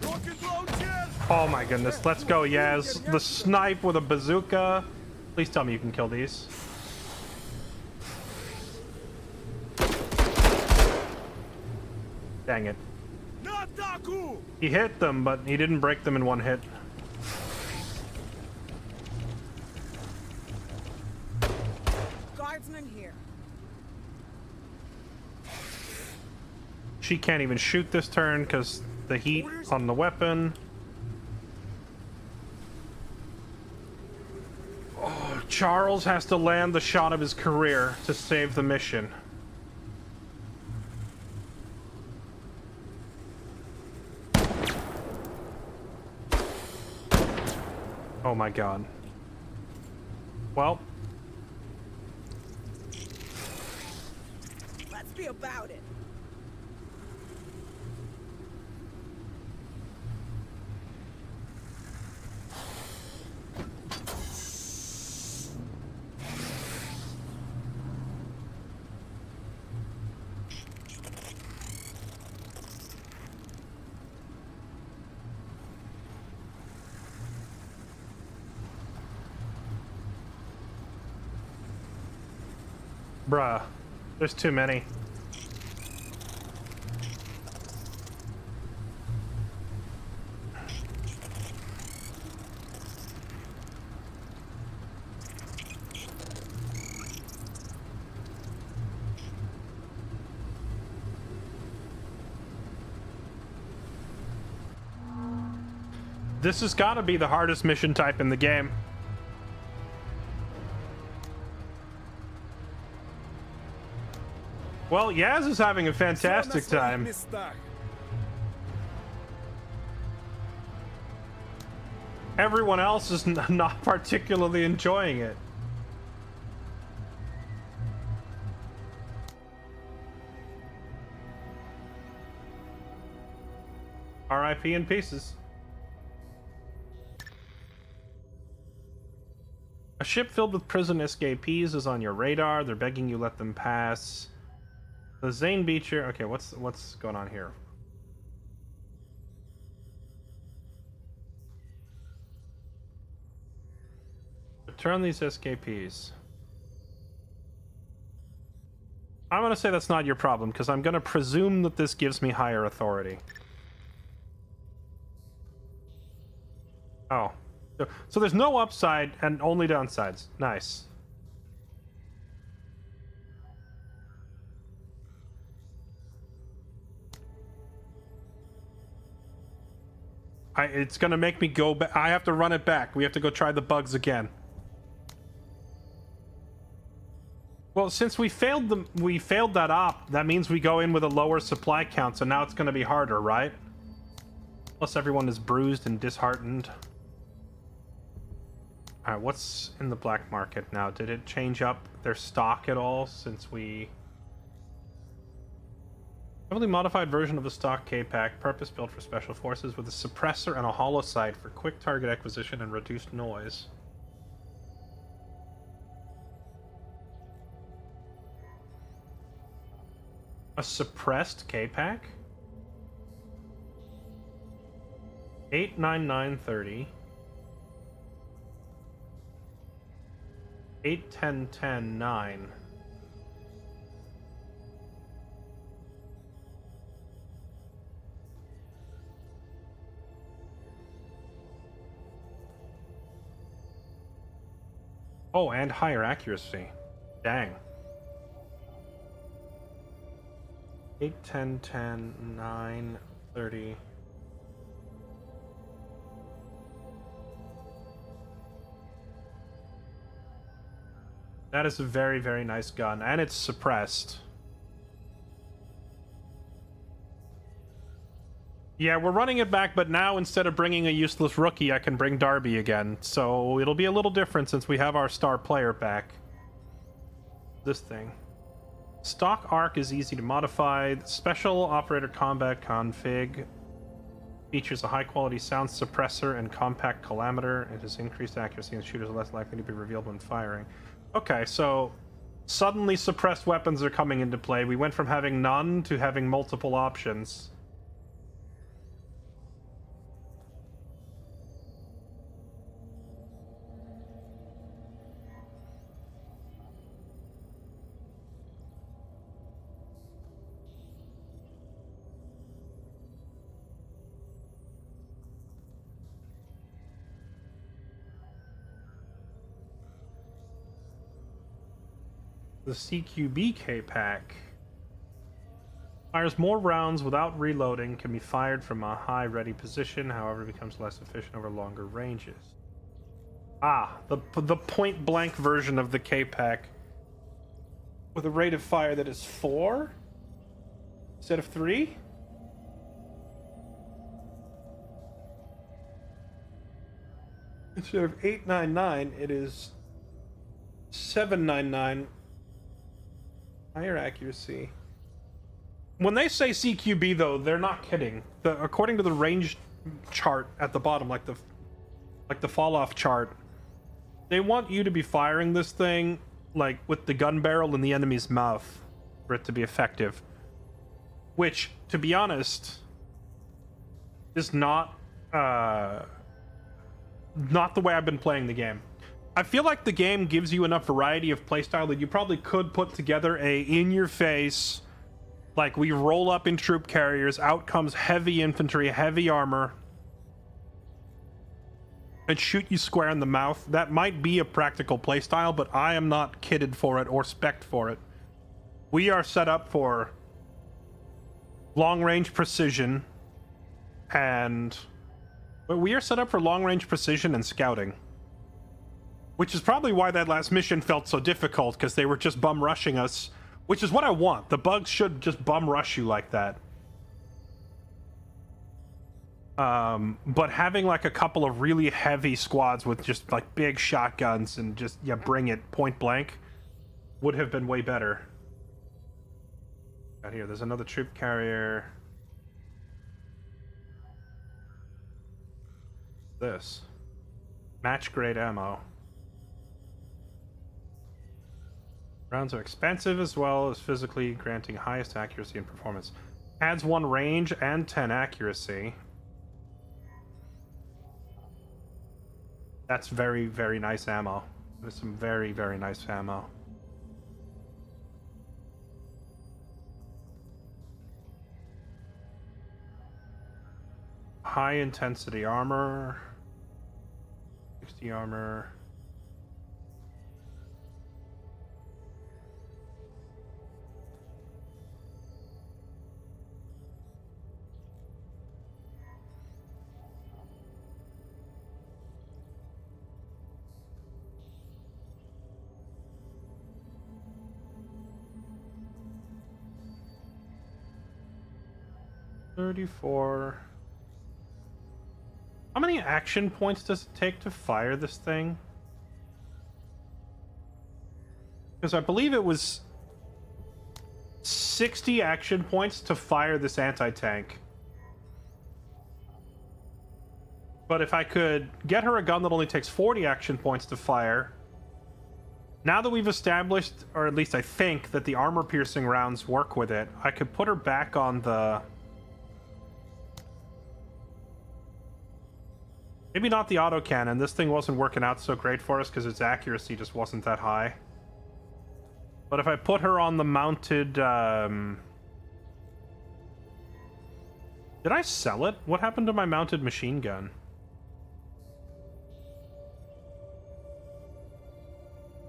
Rocket launcher! Oh my goodness, let's go, Yaz. The snipe with a bazooka. Please tell me you can kill these. Dang it. Nataku! He hit them, but he didn't break them in one hit. Guardsmen here. She can't even shoot this turn because the heat on the weapon. Oh, Charles has to land the shot of his career to save the mission. Oh my god. Well, Let's be about it. bruh, there's too many. This has got to be the hardest mission type in the game. Well, Yaz is having a fantastic time. Everyone else is not particularly enjoying it. RIP in pieces. A ship filled with prison escapees is on your radar. They're begging you let them pass. The Zane Beecher. Okay, what's going on here? Return these escapees. I'm gonna say that's not your problem because I'm gonna presume that this gives me higher authority. Oh. So there's no upside and only downsides. Nice. It's gonna make me go back. I have to run it back. We have to go try the bugs again. Well, since we failed that op, that means we go in with a lower supply count, so now it's gonna be harder, right? Plus everyone is bruised and disheartened. Alright, what's in the black market now? Did it change up their stock at all since we... Heavily modified version of the stock K-Pack, purpose-built for special forces with a suppressor and a hollow sight for quick target acquisition and reduced noise. A suppressed K-Pack? 89930. 81010 Oh, and higher accuracy. Dang. 8, 10, 10, 9, 30. That is a very, very nice gun, and it's suppressed. Yeah, we're running it back, but now instead of bringing a useless rookie, I can bring Darby again. So it'll be a little different since we have our star player back. This thing. Stock arc is easy to modify. Special operator combat config features a high-quality sound suppressor and compact collimator. It has increased accuracy and shooters are less likely to be revealed when firing. Okay, so suddenly suppressed weapons are coming into play. We went from having none to having multiple options. The CQB K-Pack fires more rounds without reloading, can be fired from a high ready position, however becomes less efficient over longer ranges. Ah, the point blank version of the K-Pack with a rate of fire that is 4 instead of 3? Instead of 899, it is 799. Higher accuracy. When they say CQB, though, they're not kidding. According to the range chart at the bottom, like the fall-off chart, they want you to be firing this thing like with the gun barrel in the enemy's mouth for it to be effective. Which, to be honest, is not the way I've been playing the game. I feel like the game gives you enough variety of playstyle that you probably could put together a in-your-face, like we roll up in troop carriers, out comes heavy infantry, heavy armor, and shoot you square in the mouth. That might be a practical playstyle, but I am not kitted for it or spec'd for it. We are set up for long-range precision, and we are set up for long-range precision and scouting. Which is probably why that last mission felt so difficult, because they were just bum rushing us, which is what I want. The bugs should just bum rush you like that. But having like a couple of really heavy squads with just like big shotguns and just, yeah, bring it point blank would have been way better. Out here, there's another troop carrier. This. Match grade ammo. Rounds are expensive as well as physically granting highest accuracy and performance. Adds 1 range and 10 accuracy. That's very, very nice ammo. There's some very, very nice ammo. High intensity armor. 60 armor. 34. How many action points does it take to fire this thing? Because I believe it was 60 action points to fire this anti-tank. But if I could get her a gun that only takes 40 action points to fire, now that we've established, or at least I think, that the armor-piercing rounds work with it, I could put her back on the... Maybe not the autocannon. This thing wasn't working out so great for us because its accuracy just wasn't that high. But if I put her on the mounted... Did I sell it? What happened to my mounted machine gun?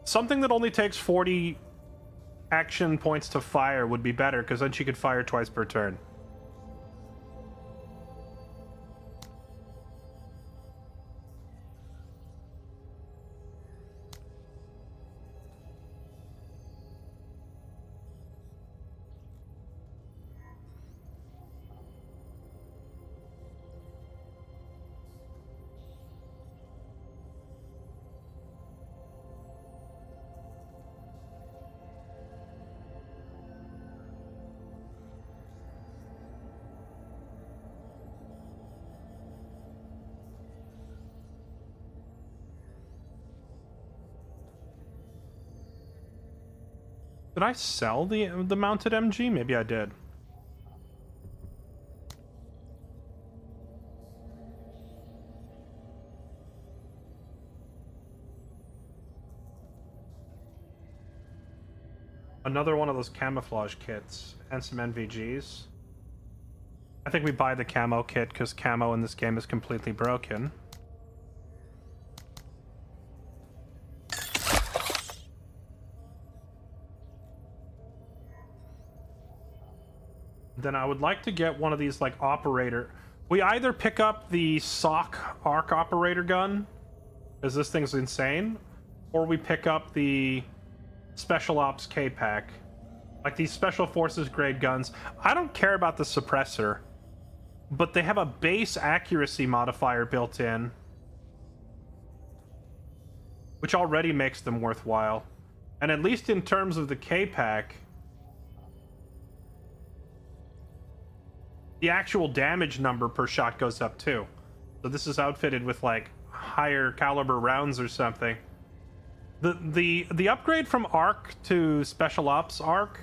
Something that only takes 40 action points to fire would be better, because then she could fire twice per turn. Did I sell the mounted MG? Maybe I did. Another one of those camouflage kits and some NVGs. I think we buy the camo kit because camo in this game is completely broken. Then I would like to get one of these, like, operator... We either pick up the SOC arc operator gun, because this thing's insane, or we pick up the Special Ops K-Pack. Like, these Special Forces grade guns. I don't care about the suppressor, but they have a base accuracy modifier built in, which already makes them worthwhile. And at least in terms of the K-Pack... the actual damage number per shot goes up too. So this is outfitted with like higher caliber rounds or something. The upgrade from Arc to Special Ops Arc,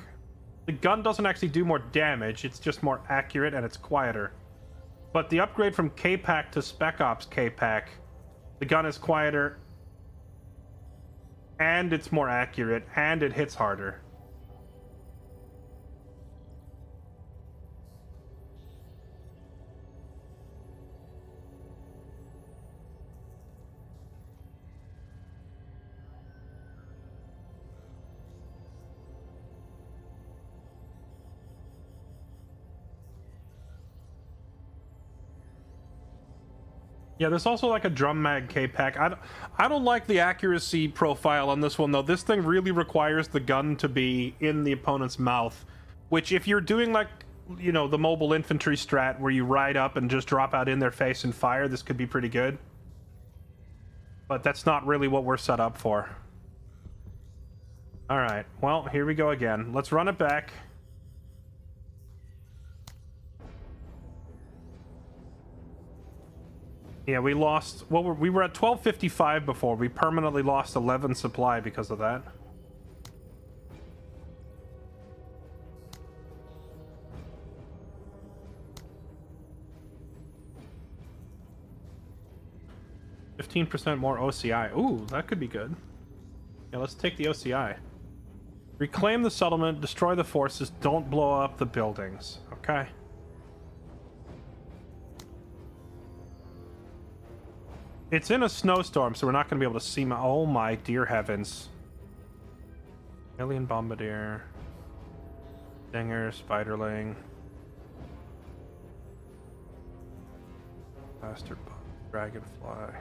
the gun doesn't actually do more damage, it's just more accurate and it's quieter. But the upgrade from K-Pack to Spec Ops K-Pack, the gun is quieter and it's more accurate and it hits harder. Yeah, there's also like a drum mag K-Pack. I don't like the accuracy profile on this one, though. This thing really requires the gun to be in the opponent's mouth, which if you're doing like, you know, the mobile infantry strat where you ride up and just drop out in their face and fire, this could be pretty good. But that's not really what we're set up for. Alright, well, here we go again. Let's run it back. Yeah, we lost... Well, we were at 1255 before. We permanently lost 11 supply because of that. %15 more OCI. Ooh, that could be good. Yeah, let's take the OCI. Reclaim the settlement, destroy the forces, don't blow up the buildings. Okay. It's in a snowstorm, so we're not going to be able to see my... Oh my dear heavens. Alien Bombardier. Stinger, Spiderling. Bastard Bomb. Dragonfly.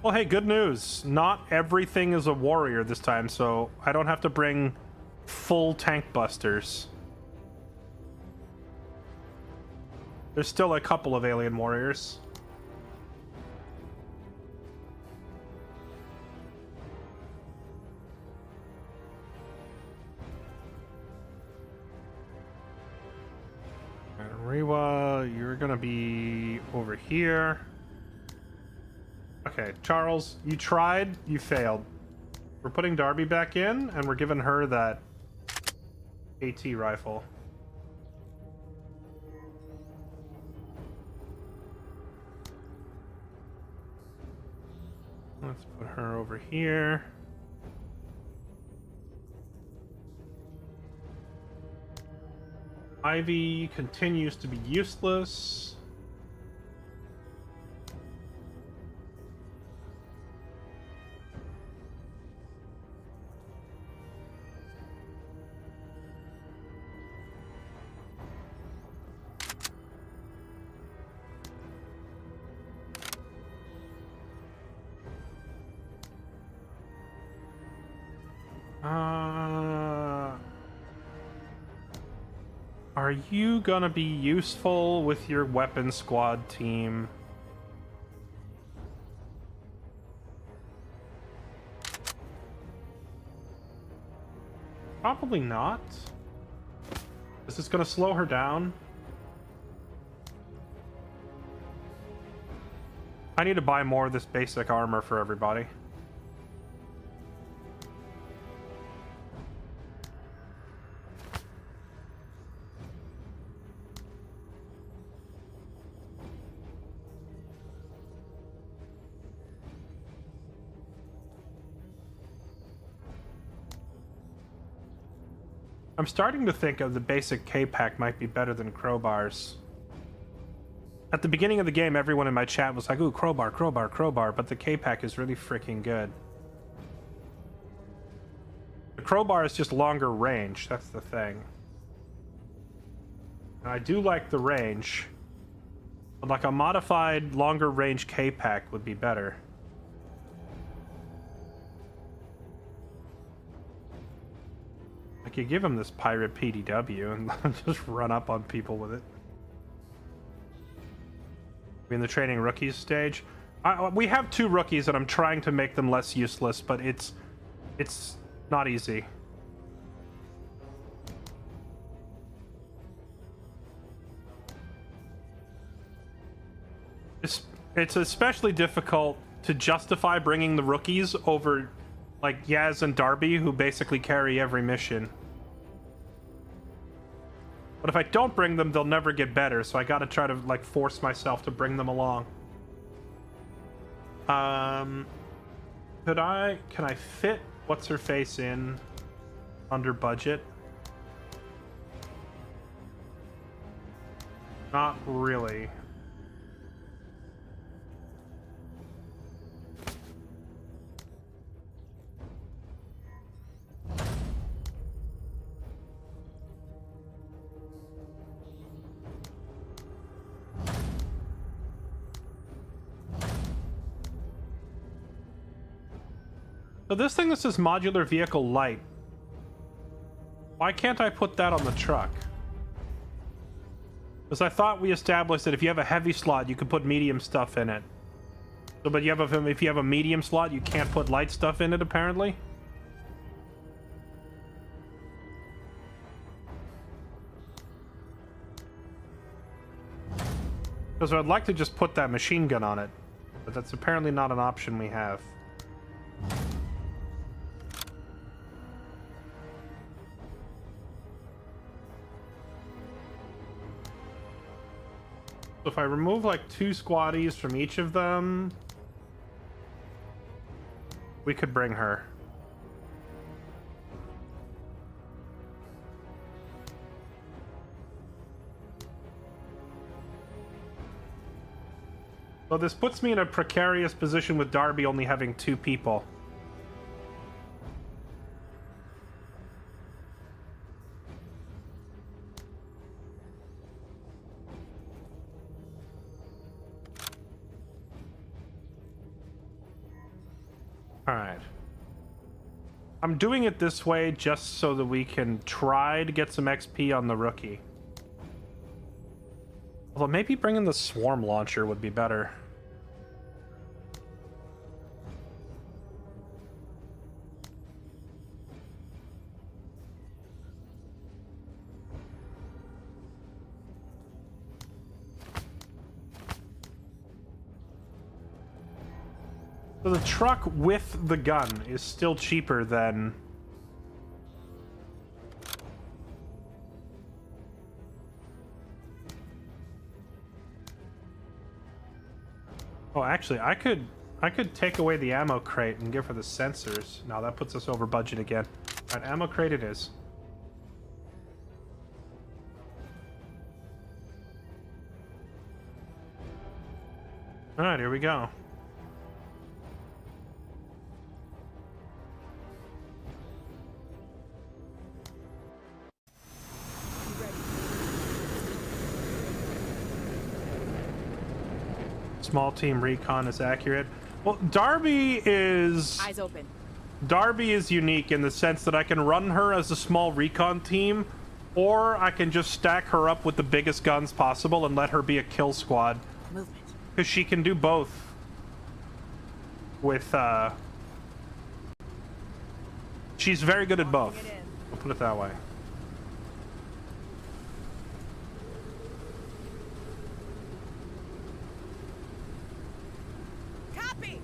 Well, hey, good news. Not everything is a warrior this time, so I don't have to bring full tank busters. There's still a couple of alien warriors. And Rewa, you're gonna be over here. Okay, Charles, you tried, you failed. We're putting Darby back in, and we're giving her that AT rifle. Let's put her over here. Ivy continues to be useless. Are you gonna be useful with your weapon squad team? Probably not. Is this gonna slow her down? I need to buy more of this basic armor for everybody. I'm starting to think of the basic K-Pack might be better than crowbars. At the beginning of the game, everyone in my chat was like, ooh, crowbar, crowbar, crowbar, but the K-Pack is really freaking good. The crowbar is just longer range, that's the thing. And I do like the range, but like a modified longer range K-Pack would be better. Like, you give him this pirate PDW and just run up on people with it. We in the training rookies stage. We have 2 rookies, and I'm trying to make them less useless, but it's not easy. It's especially difficult to justify bringing the rookies over, like Yaz and Darby, who basically carry every mission. But if I don't bring them, they'll never get better, so I gotta try to, like, force myself to bring them along. Can I fit what's-her-face in under budget? Not really. So this thing that says modular vehicle light, why can't I put that on the truck? Because I thought we established that if you have a heavy slot, you can put medium stuff in it. So, but if you have a medium slot, you can't put light stuff in it, apparently? Because I'd like to just put that machine gun on it, but that's apparently not an option we have. So if I remove like 2 squaddies from each of them, we could bring her. So this puts me in a precarious position with Darby only having 2 people. I'm doing it this way just so that we can try to get some XP on the rookie. Although maybe bringing the swarm launcher would be better. So the truck with the gun is still cheaper than... Oh, actually, I could take away the ammo crate and give her the sensors. No, that puts us over budget again. All right, ammo crate it is. All right, here we go. Small team recon is accurate. Well, Darby is Eyes open. unique in the sense that I can run her as a small recon team, or I can just stack her up with the biggest guns possible and let her be a kill squad. Movement. Because she can do both with, she's very good at both. I'll put it that way. Copy!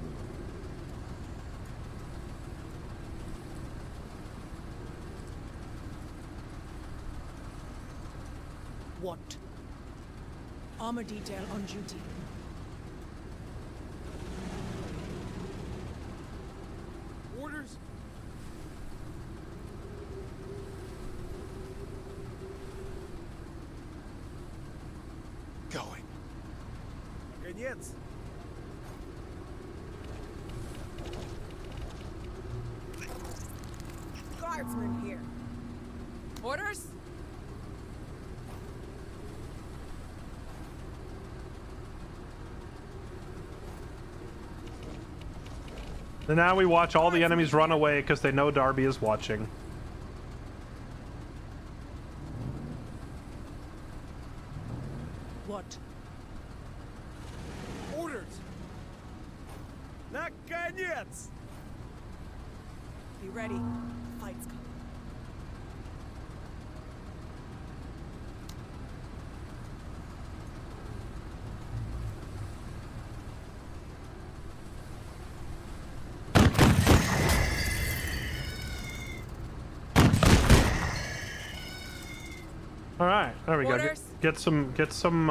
What? Armor detail on duty. Orders? Going. Конец. Guardsman here. Orders? And now we watch all the enemies run away because they know Darby is watching. What? Orders. Наконец! Be ready. Fight's coming. All right, there we Orders. go. Get some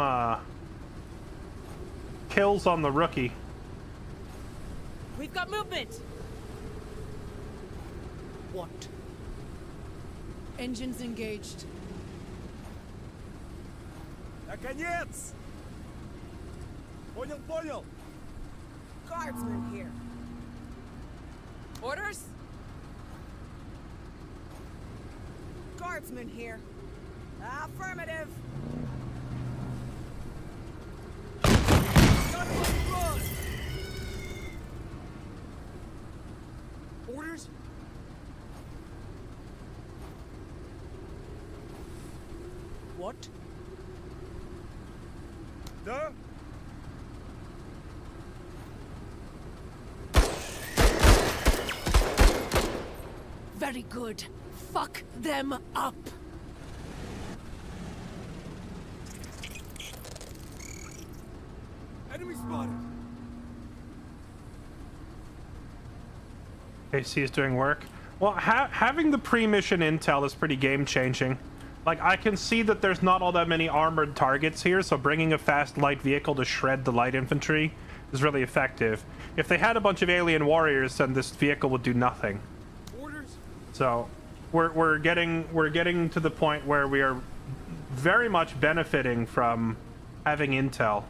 kills on the rookie. We've got movement. What? Engines engaged. Наконец! Понял, понял. Guardsman here. Orders? Guardsman here. Affirmative. Run! Orders? What? Да? Very good. Fuck them up. Enemy spotted. AC is doing work. Well, having the pre-mission intel is pretty game-changing. Like, I can see that there's not all that many armored targets here, so bringing a fast light vehicle to shred the light infantry is really effective. If they had a bunch of alien warriors, then this vehicle would do nothing. Orders? So, we're getting to the point where we are very much benefiting from having intel.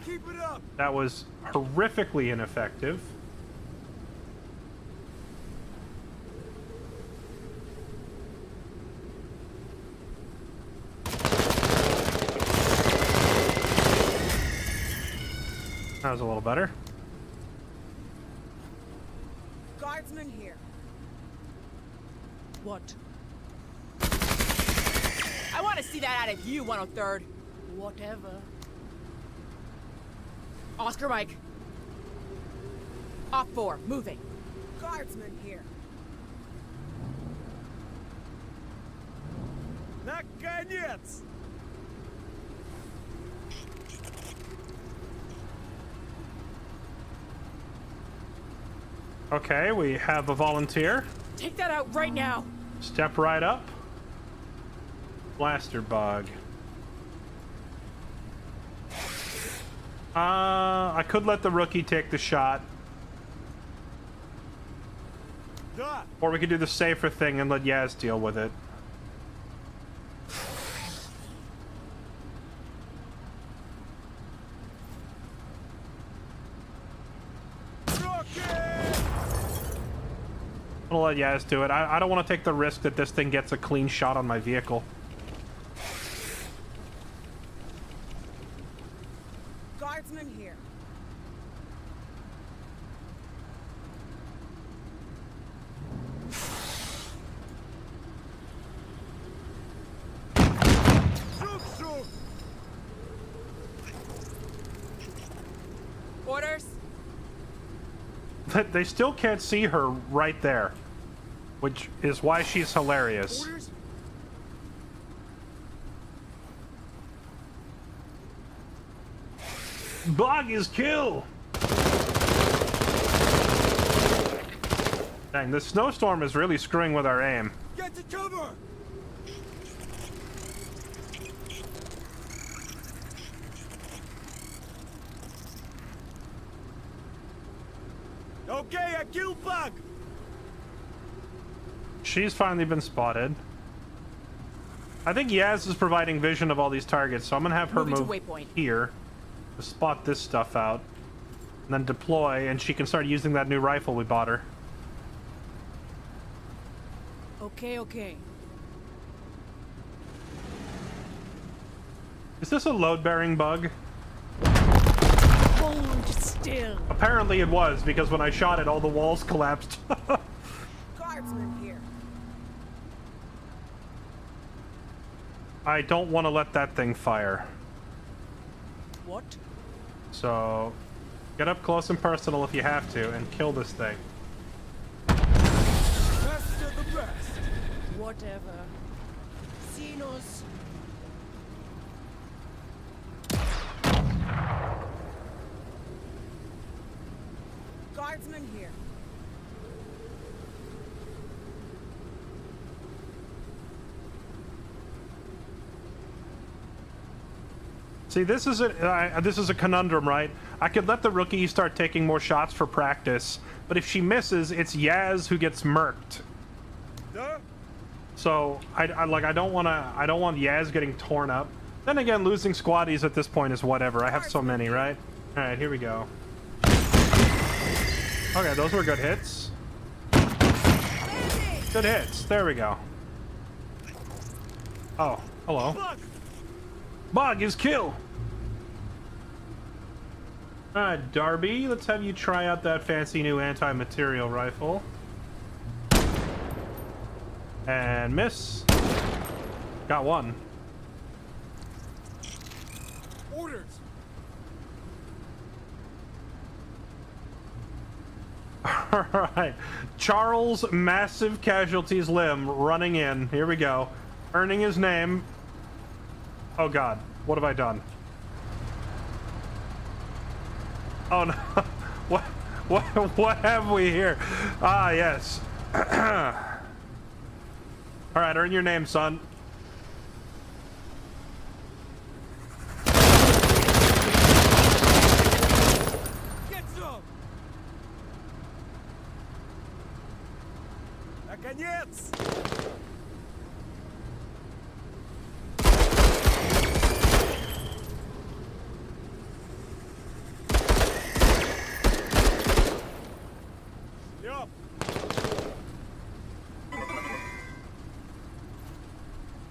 Keep it up. That was horrifically ineffective. That was a little better. Guardsman here. What? I want to see that out of you, 103rd. Whatever. Oscar Mike. Op 4, moving. Guardsman here. Наконец! Okay, we have a volunteer. Take that out right now. Step right up. Blaster bug. I could let the rookie take the shot. Да! Or we could do the safer thing and let Yaz deal with it. I'm gonna let Yaz do it. I don't want to take the risk that this thing gets a clean shot on my vehicle. Guardsman here. Shoot! Orders? They still can't see her right there, which is why she's hilarious. Orders? Bog is kill! Dang, this snowstorm is really screwing with our aim. Get to cover! Okay, I killed Bug! She's finally been spotted. I think Yaz is providing vision of all these targets, so I'm gonna have her Moving to move waypoint. here to spot this stuff out, and then deploy, and she can start using that new rifle we bought her. Okay. Is this a load-bearing bug? Hold still. Apparently it was, because when I shot it, all the walls collapsed. Guardsman here. I don't want to let that thing fire. What? So, get up close and personal if you have to, and kill this thing. Best of the best! Whatever. Xenos. Guardsman here. See, this is a conundrum, right? I could let the rookie start taking more shots for practice, but if she misses, it's Yaz who gets murked. Да? So I don't want Yaz getting torn up. Then again, losing squaddies at this point is whatever. I have so many, right? All right, here we go. Okay, those were good hits. Good hits. There we go. Oh, hello. Bug! Bog is kill. Alright, Darby, let's have you try out that fancy new anti-material rifle. And miss. Got one. Orders! Alright. Charles Massive Casualties Limb running in. Here we go. Earning his name. Oh god, what have I done? Oh no. What have we here? Ah, yes. Alright, earn your name, son. Get some! Наконец! Yep.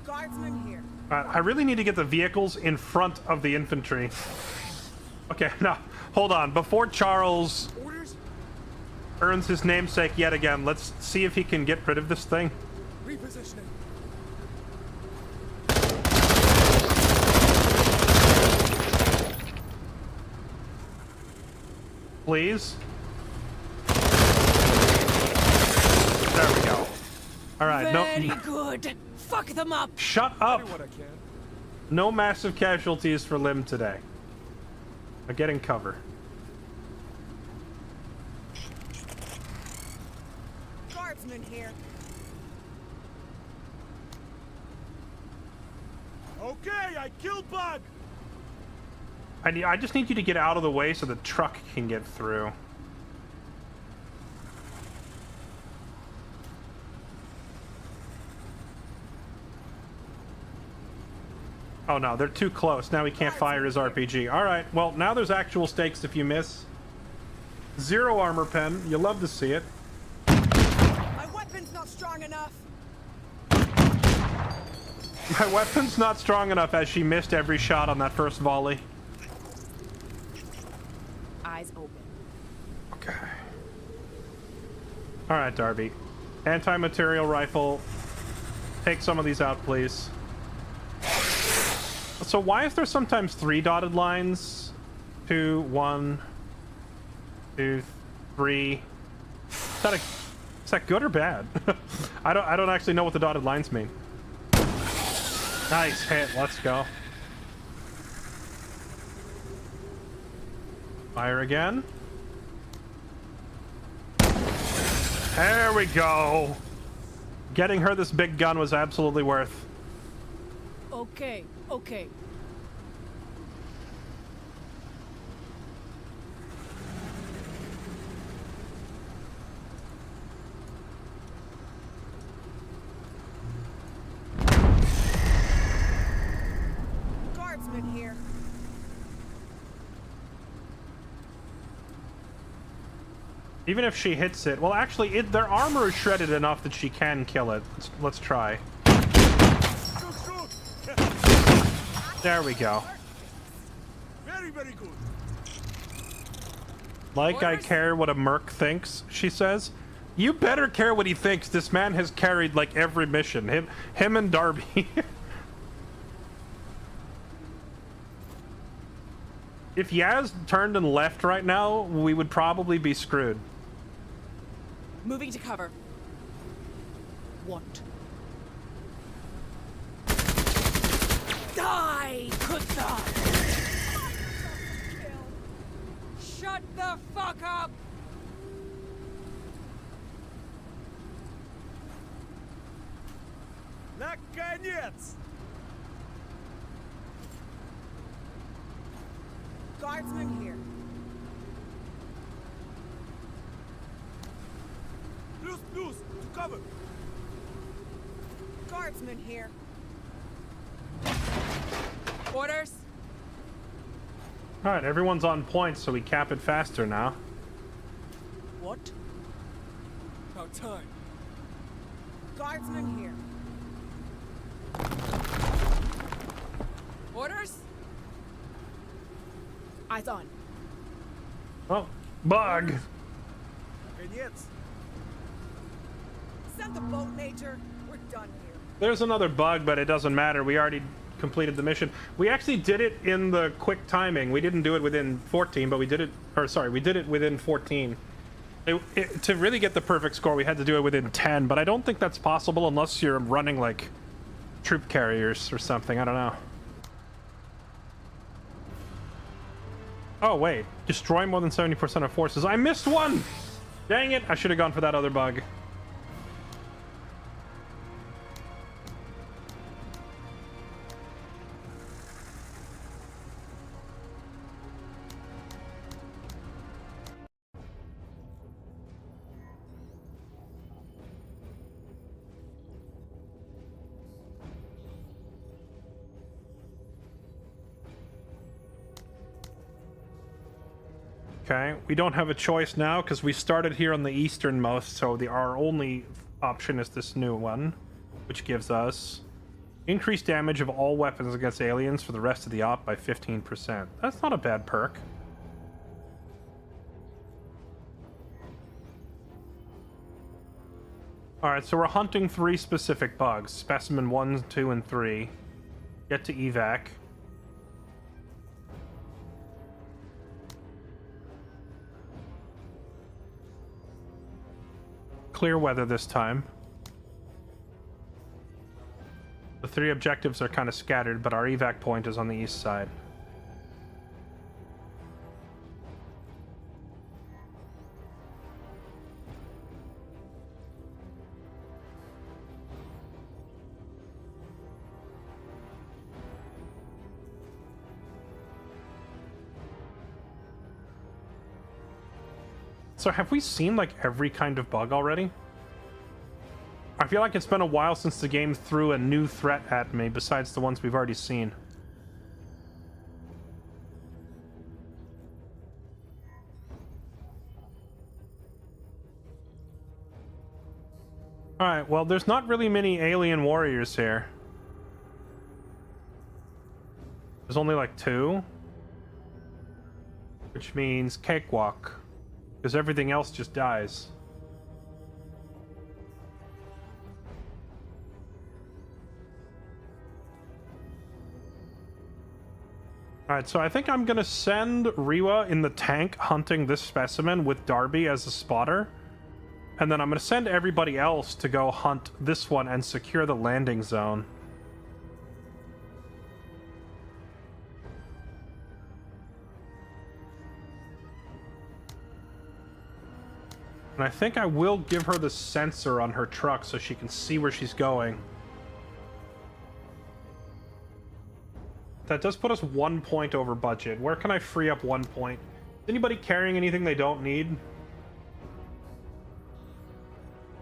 Guardsman here. I really need to get the vehicles in front of the infantry. Okay, now, hold on. Before Charles... Orders? Earns his namesake yet again. Let's see if he can get rid of this thing. Repositioning. Please. There we go. All right. Very No. good. Fuck them up. Shut up. Do what I can. No massive casualties for Lim today. I'm getting cover. Guardsman here. Okay, I killed Bug. I just need you to get out of the way so the truck can get through. Oh no, they're too close. Now he can't fire his RPG. Alright, well, now there's actual stakes if you miss. 0 armor pen. You love to see it. My weapon's not strong enough. My weapon's not strong enough as she missed every shot on that first volley. Eyes open. Okay. Alright, Darby. Anti-material rifle. Take some of these out, please. So why is there sometimes 3 dotted lines? 2, 1, 2, 3. Is that good or bad? I don't actually know what the dotted lines mean. Nice hit. Let's go. Fire again. There we go. Getting her this big gun was absolutely worth. Okay, okay. Guardsman here. Even if she hits it, well, actually, their armor is shredded enough that she can kill it. Let's try. Shoot, shoot. There we go. Very, very good. Like I care what a merc thinks, she says. You better care what he thinks. This man has carried like every mission. Him and Darby. If Yaz turned and left right now, we would probably be screwed. Moving to cover. Want. Die, Kutha! Shut the fuck up! Наконец! Guardsman here. Плюс, плюс, to cover. Guardsman here. Orders. All right, everyone's on point, so we cap it faster now. What? About time. Guardsman here. Orders. Eyes on. Oh, bug. Наконец. Send the boat, Major. We're done here. There's another bug, but it doesn't matter. We already completed the mission. We actually did it in the quick timing. We didn't do it within 14, but we did it, or sorry, we did it within 14. To really get the perfect score, we had to do it within 10, but I don't think that's possible unless you're running like troop carriers or something. I don't know. Oh, wait. Destroy more than 70% of forces. I missed one! Dang it! I should have gone for that other bug. Okay, we don't have a choice now because we started here on the easternmost, so our only option is this new one, which gives us increased damage of all weapons against aliens for the rest of the op by 15%. That's not a bad perk. Alright, so we're hunting 3 specific bugs. Specimen 1, 2, and 3. Get to evac. Clear weather this time. The 3 objectives are kind of scattered, but our evac point is on the east side. So have we seen like every kind of bug already? I feel like it's been a while since the game threw a new threat at me besides the ones we've already seen. Alright, well there's not really many alien warriors here. There's only like 2. Which means cakewalk. Because everything else just dies. Alright, so I think I'm gonna send Riwa in the tank hunting this specimen with Darby as a spotter. And then I'm gonna send everybody else to go hunt this one and secure the landing zone. And I think I will give her the sensor on her truck so she can see where she's going. That does put us 1 point over budget. Where can I free up 1 point? Is anybody carrying anything they don't need?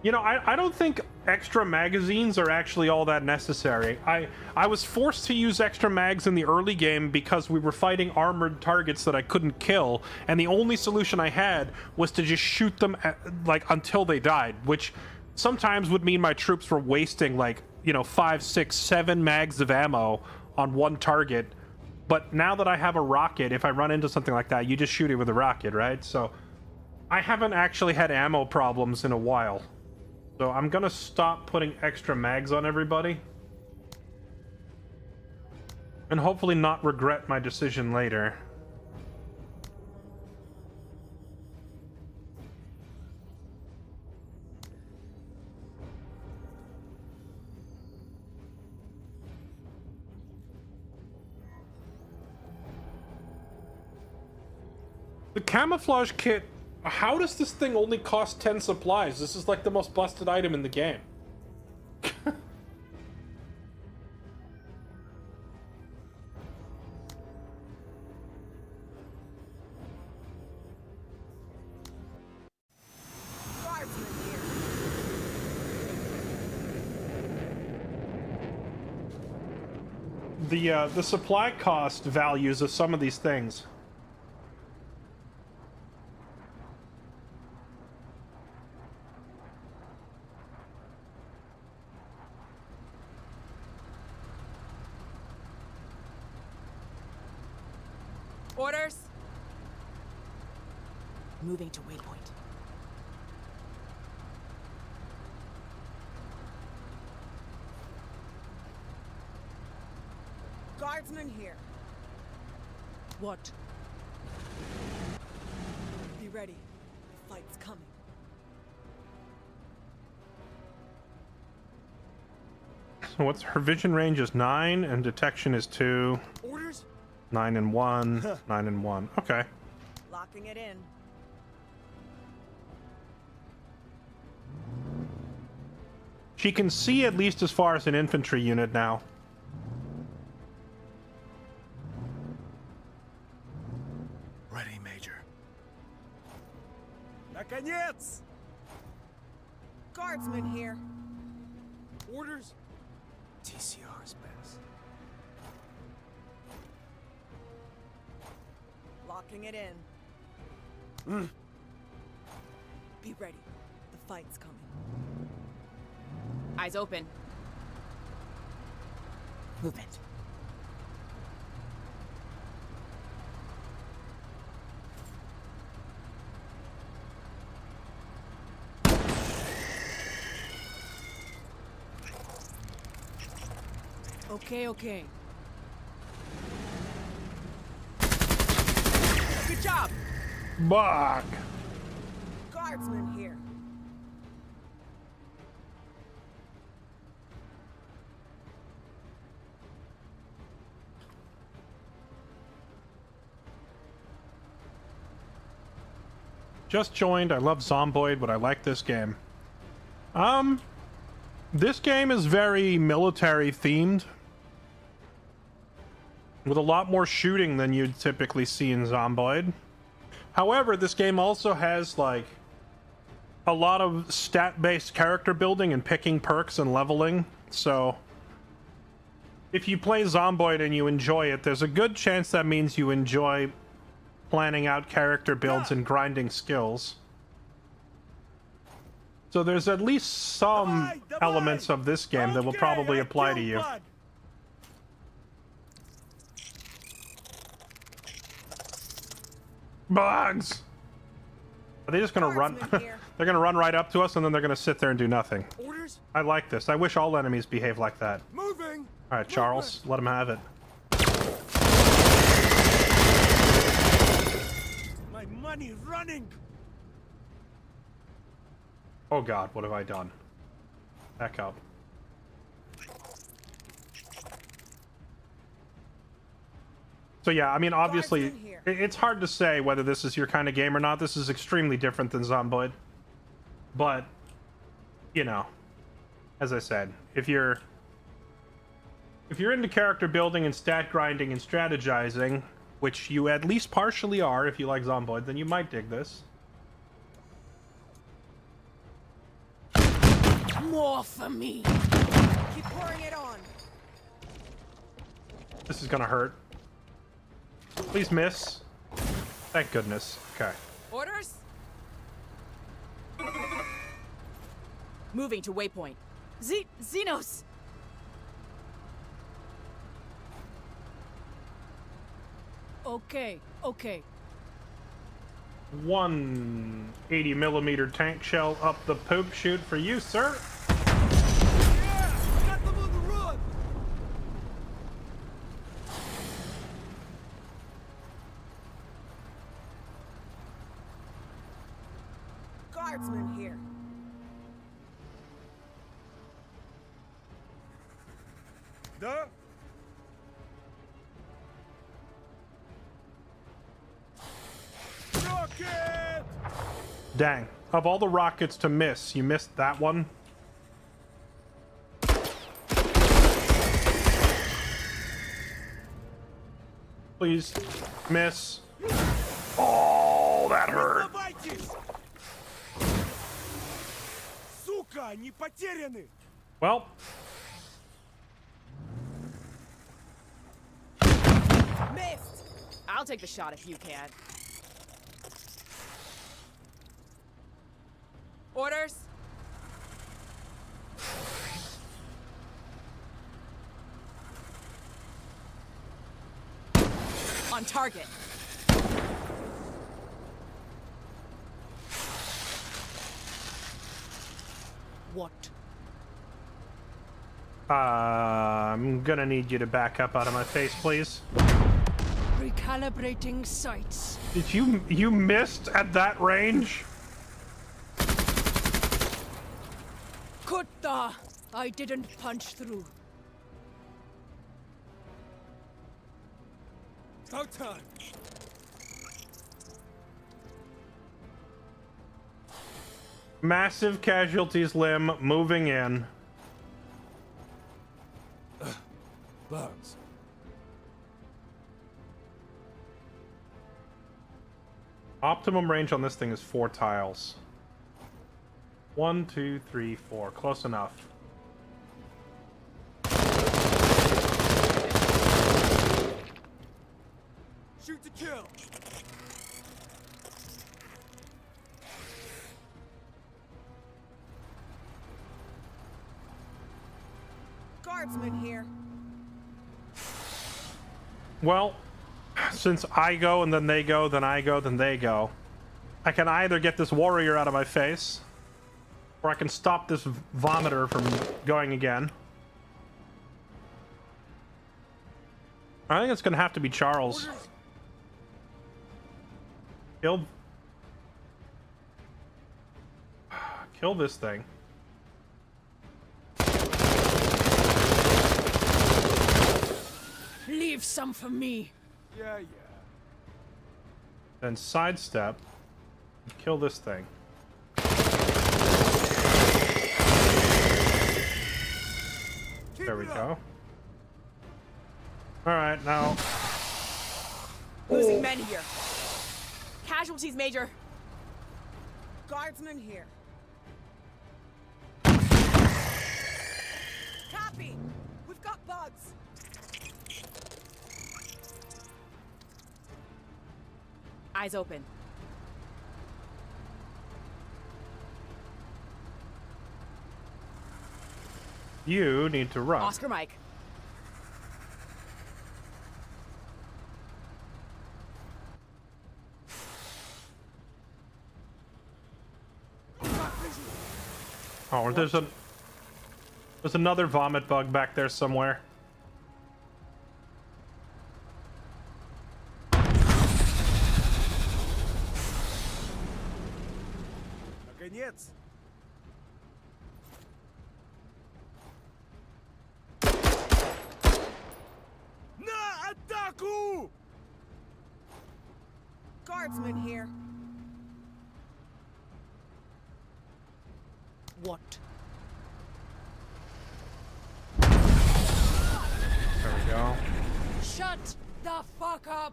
You know, I don't think extra magazines are actually all that necessary. I was forced to use extra mags in the early game because we were fighting armored targets that I couldn't kill, and the only solution I had was to just shoot them at, like, until they died, which sometimes would mean my troops were wasting, like, you know, 5, 6, 7 mags of ammo on one target. But now that I have a rocket, if I run into something like that, you just shoot it with a rocket, right? So I haven't actually had ammo problems in a while. So I'm gonna stop putting extra mags on everybody. And hopefully not regret my decision later. The camouflage kit, how does this thing only cost 10 supplies? This is like the most busted item in the game. The supply cost values of some of these things. Orders. Moving to waypoint. Guardsman here. What? Be ready. The fight's coming. So what's her vision range is 9 and detection is 2. Orders? 9 and 1, 9 and 1. Okay. Locking it in. She can see at least as far as an infantry unit now. Ready, Major. Наконец! Guardsman here. Orders? TCR's best. Locking it in. Be ready. The fight's coming. Eyes open. Move it. Okay, okay. Good job! Bug. Guardsman here. Just joined. I love Zomboid, but I like this game. This game is very military themed, with a lot more shooting than you'd typically see in Zomboid. However, this game also has like a lot of stat-based character building and picking perks and leveling. So if you play Zomboid and you enjoy it, there's a good chance that means you enjoy planning out character builds and grinding skills. So there's at least some elements of this game that will probably apply to you. Bugs! Are they just gonna run? They're gonna run right up to us and then they're gonna sit there and do nothing. Orders? I like this. I wish all enemies behave like that. Moving! Alright, Charles, let him have it. My money running! Oh god, what have I done? Back up. So yeah, I mean, obviously, it's hard to say whether this is your kind of game or not. This is extremely different than Zomboid. But, you know, as I said, if you're into character building and stat grinding and strategizing, which you at least partially are if you like Zomboid, then you might dig this. More for me. Keep pouring it on. This is gonna hurt. Please miss. Thank goodness. Okay. Orders? Moving to waypoint. Xenos! Okay, okay. 180mm tank shell up the poop chute for you, sir. Yeah! Got them on the run! Guardsman here. Да? Rocket! Dang. Of all the rockets to miss, you missed that one? Please. Miss. Oh, that hurt. Оставайтесь! Сука, они потеряны! Well, Missed! I'll take the shot if you can. Orders? On target. What? I'm gonna need you to back up out of my face, please. Recalibrating sights. Did you missed at that range? Kutta! I didn't punch through. About time! Massive casualties, Lim, moving in. Bugs. Optimum range on this thing is 4 tiles. 1, 2, 3, 4. Close enough. Shoot to kill! Guardsman here. Well, since I go and then they go, then I go, then they go, I can either get this warrior out of my face, or I can stop this vomiter from going again. I think it's gonna have to be Charles. Kill this thing. Leave some for me. Yeah, yeah. Then sidestep. Kill this thing. Keep There we it up. go. Alright, now. Losing men here. Casualties, Major. Guardsmen here. Copy. We've got bugs. Eyes open. You need to run. Oscar Mike. Oh, there's another vomit bug back there somewhere. Наконец. На атаку! Guardsmen here. What? There we go. Shut the fuck up.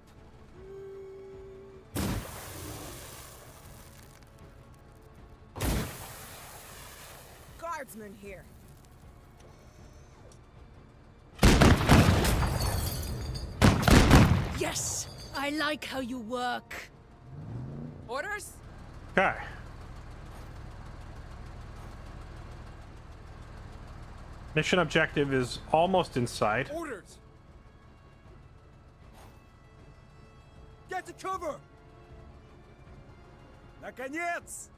Guardsmen here. Yes, I like how you work. Orders? Okay. Mission objective is almost in sight. Orders. Get to cover. Наконец.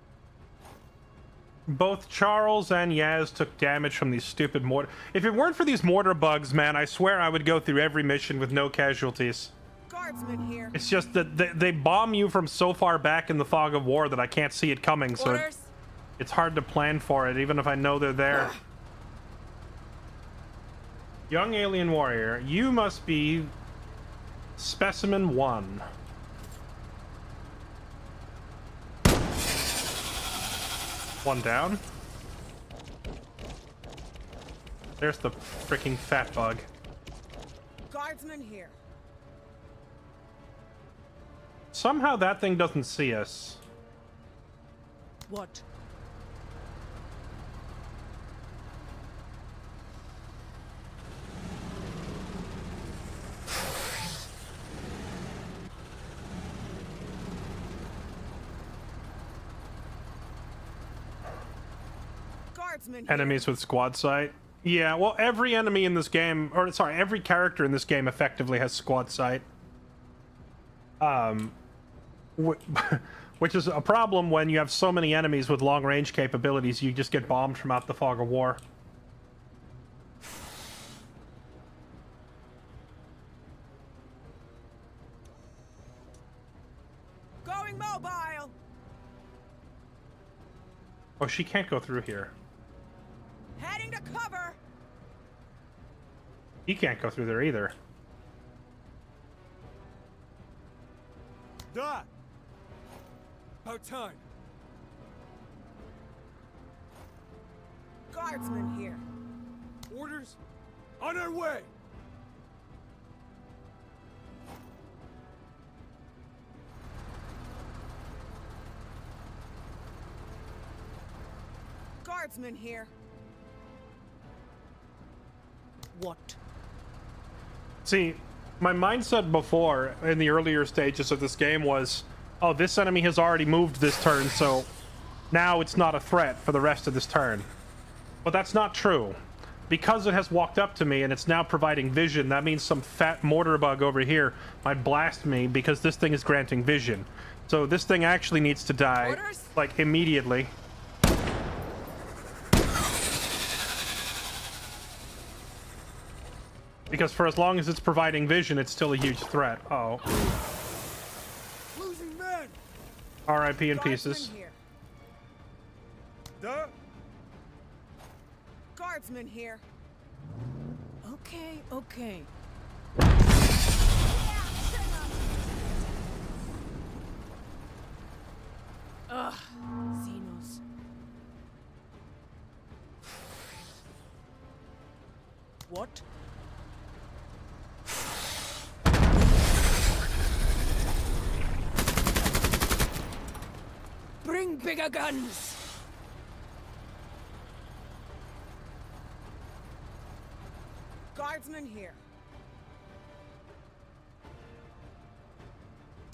Both Charles and Yaz took damage from these stupid mortar. If it weren't for these mortar bugs, man, I swear I would go through every mission with no casualties. Guardsmen here. It's just that they bomb you from so far back in the fog of war that I can't see it coming, so Orders? it's hard to plan for it, even if I know they're there. Young alien warrior, you must be specimen 1. One down. There's the freaking fat bug. Guardsmen here. Somehow that thing doesn't see us. What? Guardsmen here. Enemies with squad sight. Yeah, well, every enemy in this game, or sorry, every character in this game effectively has squad sight. Which is a problem when you have so many enemies with long-range capabilities, you just get bombed from out the fog of war. Going mobile. Oh, she can't go through here. Heading to cover. He can't go through there either. Да. About time. Guardsmen here. Orders. On our way. Guardsmen here. What? See, my mindset before, in the earlier stages of this game, was, oh, this enemy has already moved this turn, so now it's not a threat for the rest of this turn. But that's not true. Because it has walked up to me and it's now providing vision, that means some fat mortar bug over here might blast me because this thing is granting vision. So this thing actually needs to die, Orders? like, immediately. Because for as long as it's providing vision, it's still a huge threat. Oh. Losing men! R.I.P. in Guardsmen pieces. here. Duh! Guardsmen here. Okay, okay. Ugh, Xenos. What? Bring bigger guns! Guardsmen here.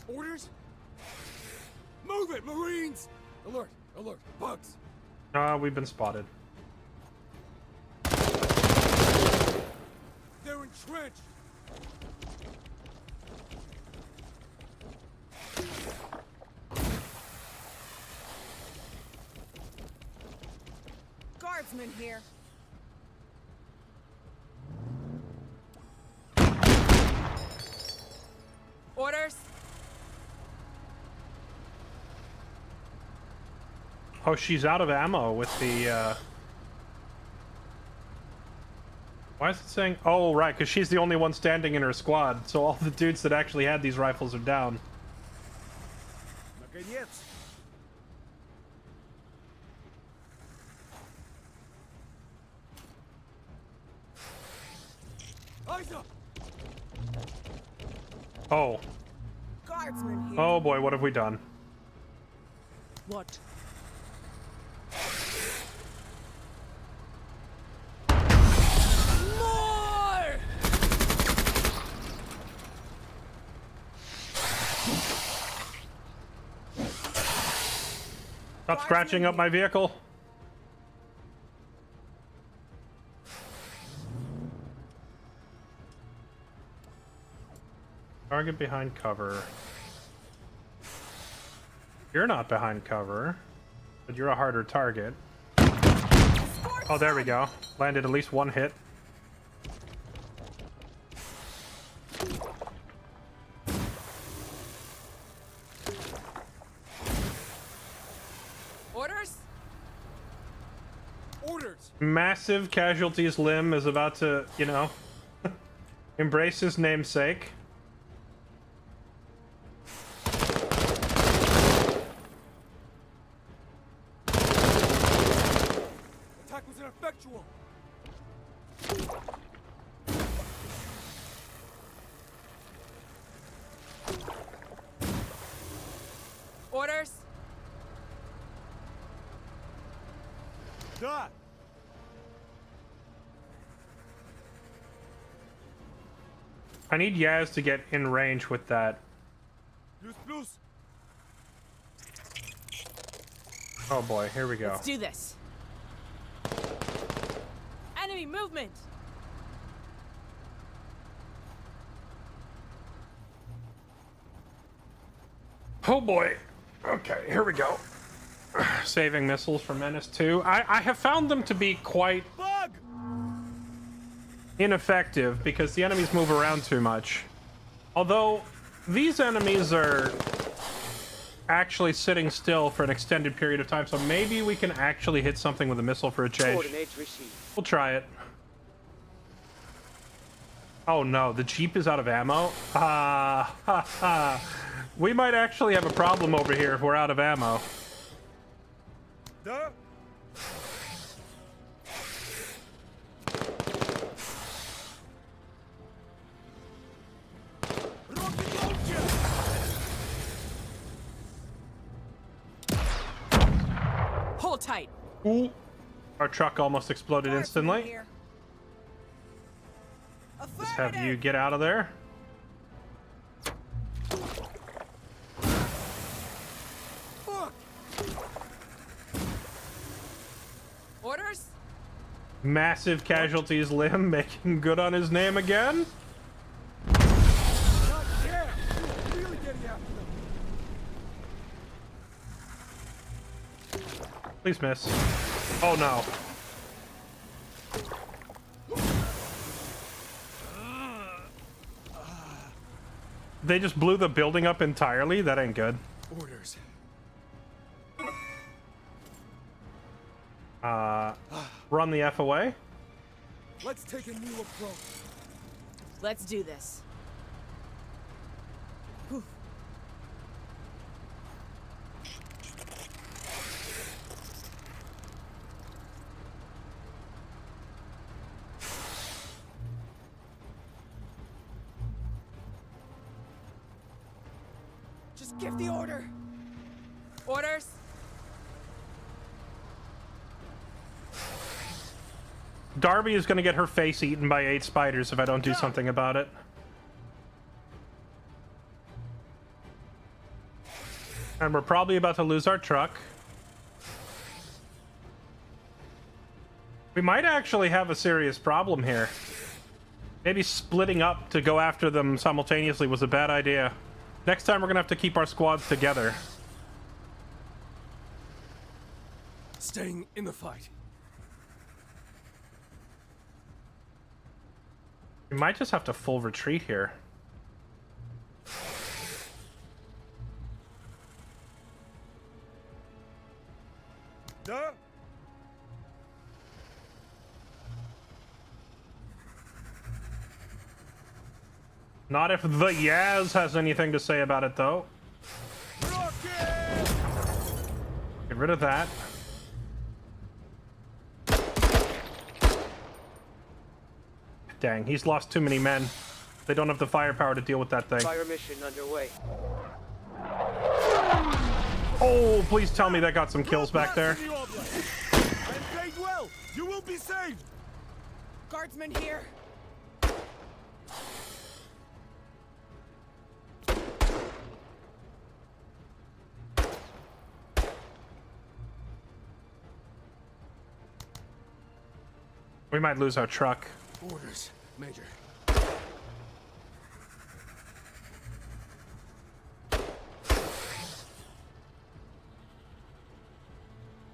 Orders? Move it, Marines! Alert, alert, bugs! We've been spotted. They're entrenched! Guardsmen here. Orders? Oh, she's out of ammo with the, Why is it saying... Oh, right, because she's the only one standing in her squad, so all the dudes that actually had these rifles are down. Наконец! Eyes up! Oh. Guardsmen here. Oh boy, what have we done? What? More! Stop scratching up my vehicle. Target behind cover. You're not behind cover, but you're a harder target. Oh, there we go. Landed at least one hit. Orders? Orders! Massive casualties limb is about to, you know, embrace his namesake. Attack was ineffectual! Orders? Duh! I need Yaz to get in range with that. Plus plus! Oh boy, here we go. Let's do this. Enemy movement! Oh boy. Okay, here we go. Saving missiles for Menace 2. I have found them to be quite Bug! ineffective because the enemies move around too much. Although, these enemies are actually sitting still for an extended period of time, so maybe we can actually hit something with a missile for a change. Coordinates received. We'll try it. Oh no, the Jeep is out of ammo? Ha ha. We might actually have a problem over here if we're out of ammo. Duh! Rocky launcher! Hold tight. Ooh. Our truck almost exploded Guardsmen instantly. here. Just have you Affirmative. get out of there. Fuck! Orders? Massive casualties limb making good on his name again. God damn! You are really getting after them! Please miss. Oh no. They just blew the building up entirely? That ain't good. Orders. Run the F away? Let's take a new approach. Let's do this. Whew. Just give the order. Orders? Darby is going to get her face eaten by 8 spiders if I don't do something about it. And we're probably about to lose our truck. We might actually have a serious problem here. Maybe splitting up to go after them simultaneously was a bad idea. Next time we're going to have to keep our squads together. Staying in the fight. We might just have to full retreat here. Duh. Not if the Yaz has anything to say about it, though. Rocket! Get rid of that. Dang, he's lost too many men. They don't have the firepower to deal with that thing. Fire mission underway. Oh, please tell me that got some kills back there. I am paid well. You will be saved. Guardsmen here. We might lose our truck. Orders, Major.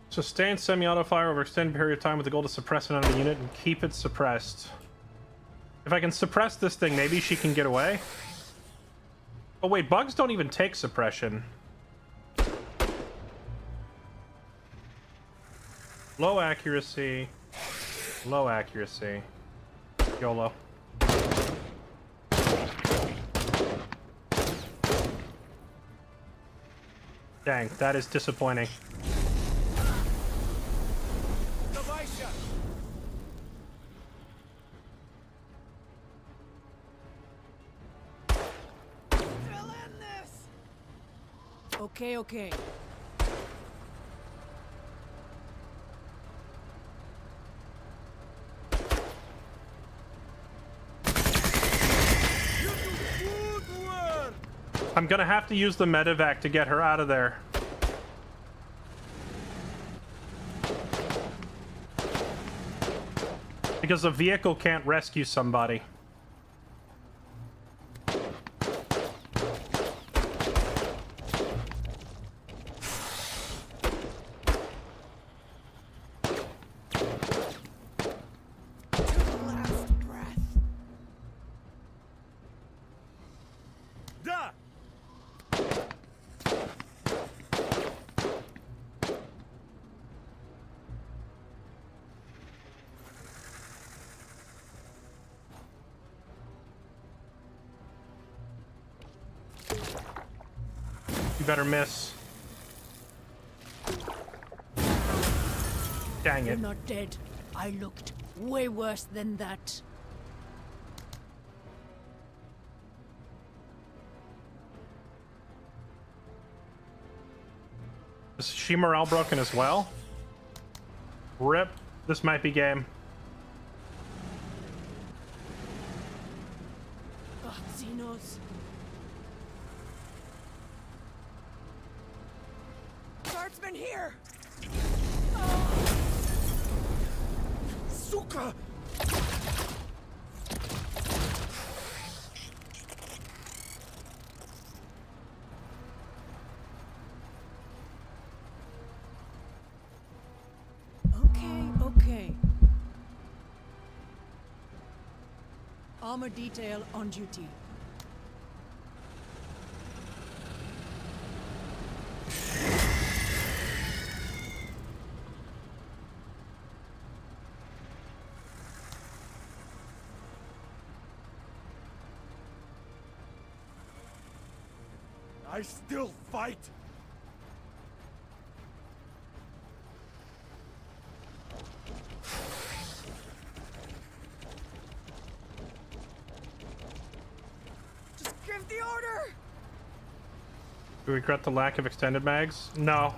Sustain semi-auto fire over extended period of time with the goal to suppress an enemy unit and keep it suppressed. If I can suppress this thing, maybe she can get away? Oh wait, bugs don't even take suppression. Low accuracy. Low accuracy. YOLO. Dang, that is disappointing. Okay, okay. I'm gonna have to use the medevac to get her out of there. Because the vehicle can't rescue somebody. Last breath. Da! You better miss. Dang You're it. not dead. I looked way worse than that. Is she morale broken as well? RIP. This might be game. God, Xenos. Guardsmen here. Suka! Okay, okay. Armor detail on duty. I still fight. Just give the order! Do you regret the lack of extended mags? No.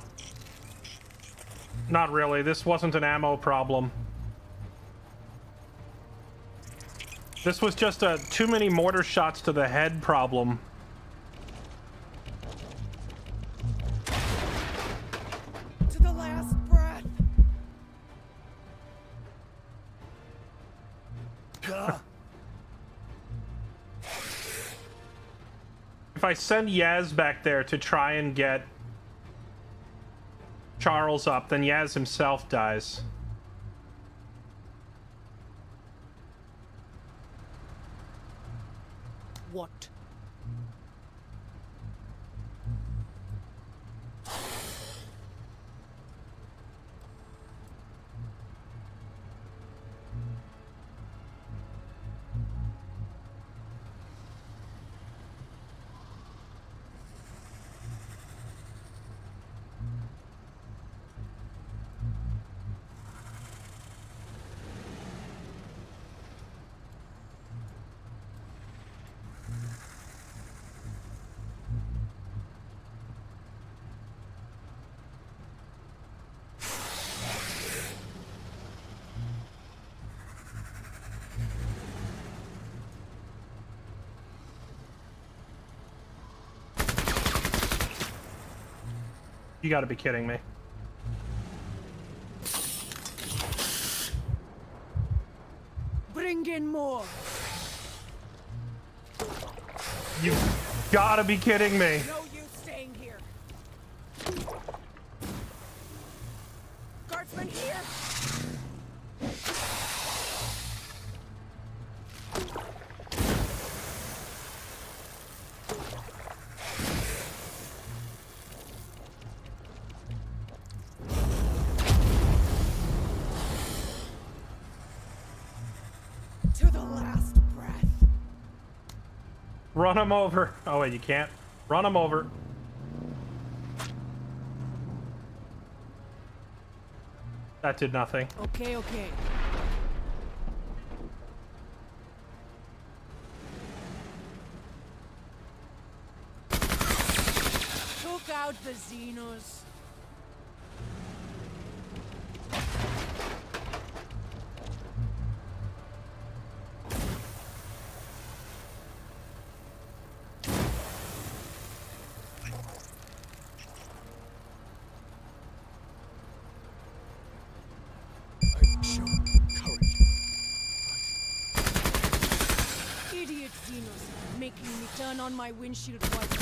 Not really. This wasn't an ammo problem. This was just a too many mortar shots to the head problem. To the last breath! If I send Yaz back there to try and get Charles up, then Yaz himself dies. What? You gotta be kidding me. Bring in more! You gotta be kidding me. No use staying here. Guardsmen here! To the last breath. Run him over. Oh wait, you can't. Run him over. That did nothing. Okay, okay. Took out the Xenos. I show courage. Idiot Xenos, making me turn on my windshield wipers.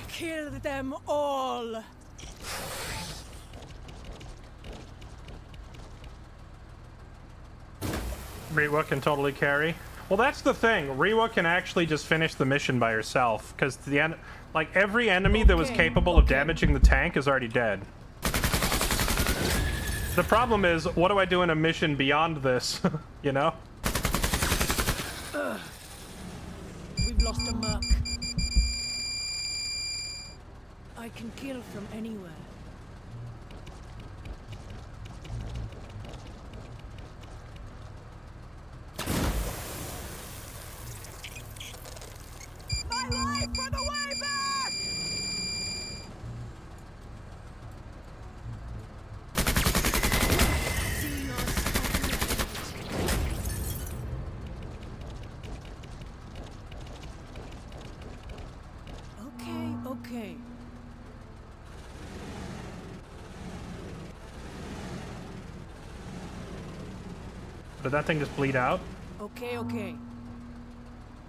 Kill them all! Rewa can totally carry. Well, that's the thing. Rewa can actually just finish the mission by herself, because like every enemy that was capable of damaging the tank is already dead. The problem is, what do I do in a mission beyond this? You know? We've lost a merc. I can kill from anywhere. My life for the way back! Okay, okay. Did that thing just bleed out? Okay, okay.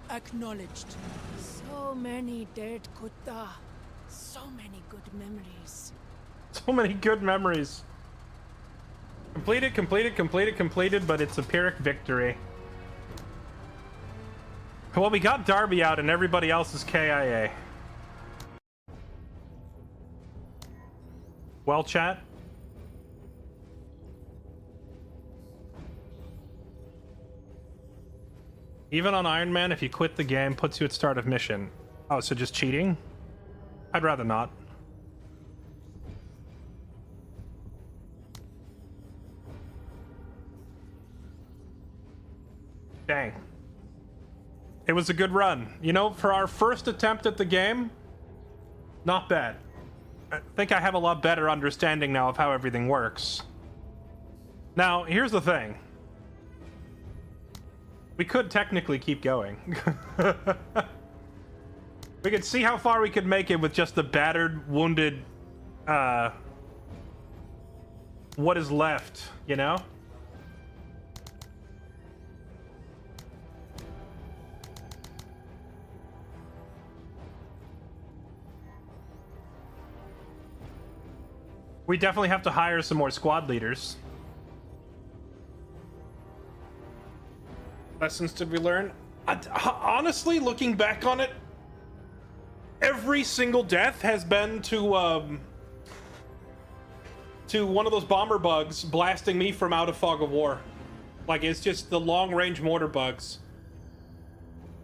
Acknowledged. So many dead Kutta. So many good memories. So many good memories. Completed, completed, completed, completed, but it's a Pyrrhic victory. Well, we got Darby out and everybody else is KIA. Well, chat. Even on Iron Man, if you quit the game, puts you at start of mission. Oh, so just cheating? I'd rather not. Dang. It was a good run. You know, for our first attempt at the game, not bad. I think I have a lot better understanding now of how everything works. Now, here's the thing. We could technically keep going. We could see how far we could make it with just the battered, wounded, what is left, you know? We definitely have to hire some more squad leaders. Lessons did we learn? Honestly, looking back on it, every single death has been to one of those bomber bugs blasting me from out of Fog of War. Like, it's just the long-range mortar bugs.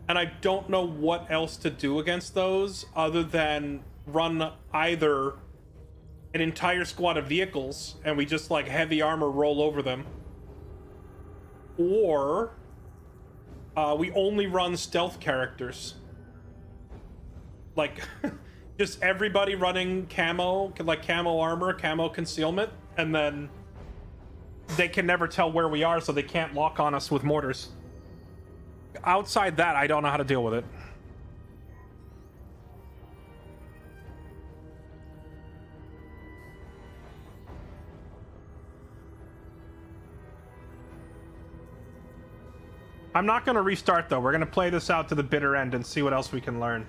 And I don't know what else to do against those other than run either an entire squad of vehicles and we just like heavy armor roll over them, or we only run stealth characters, like just everybody running camo, like camo armor, camo concealment, and then they can never tell where we are, so they can't lock on us with mortars. Outside that, I don't know how to deal with it. I'm not going to restart, though. We're going to play this out to the bitter end and see what else we can learn.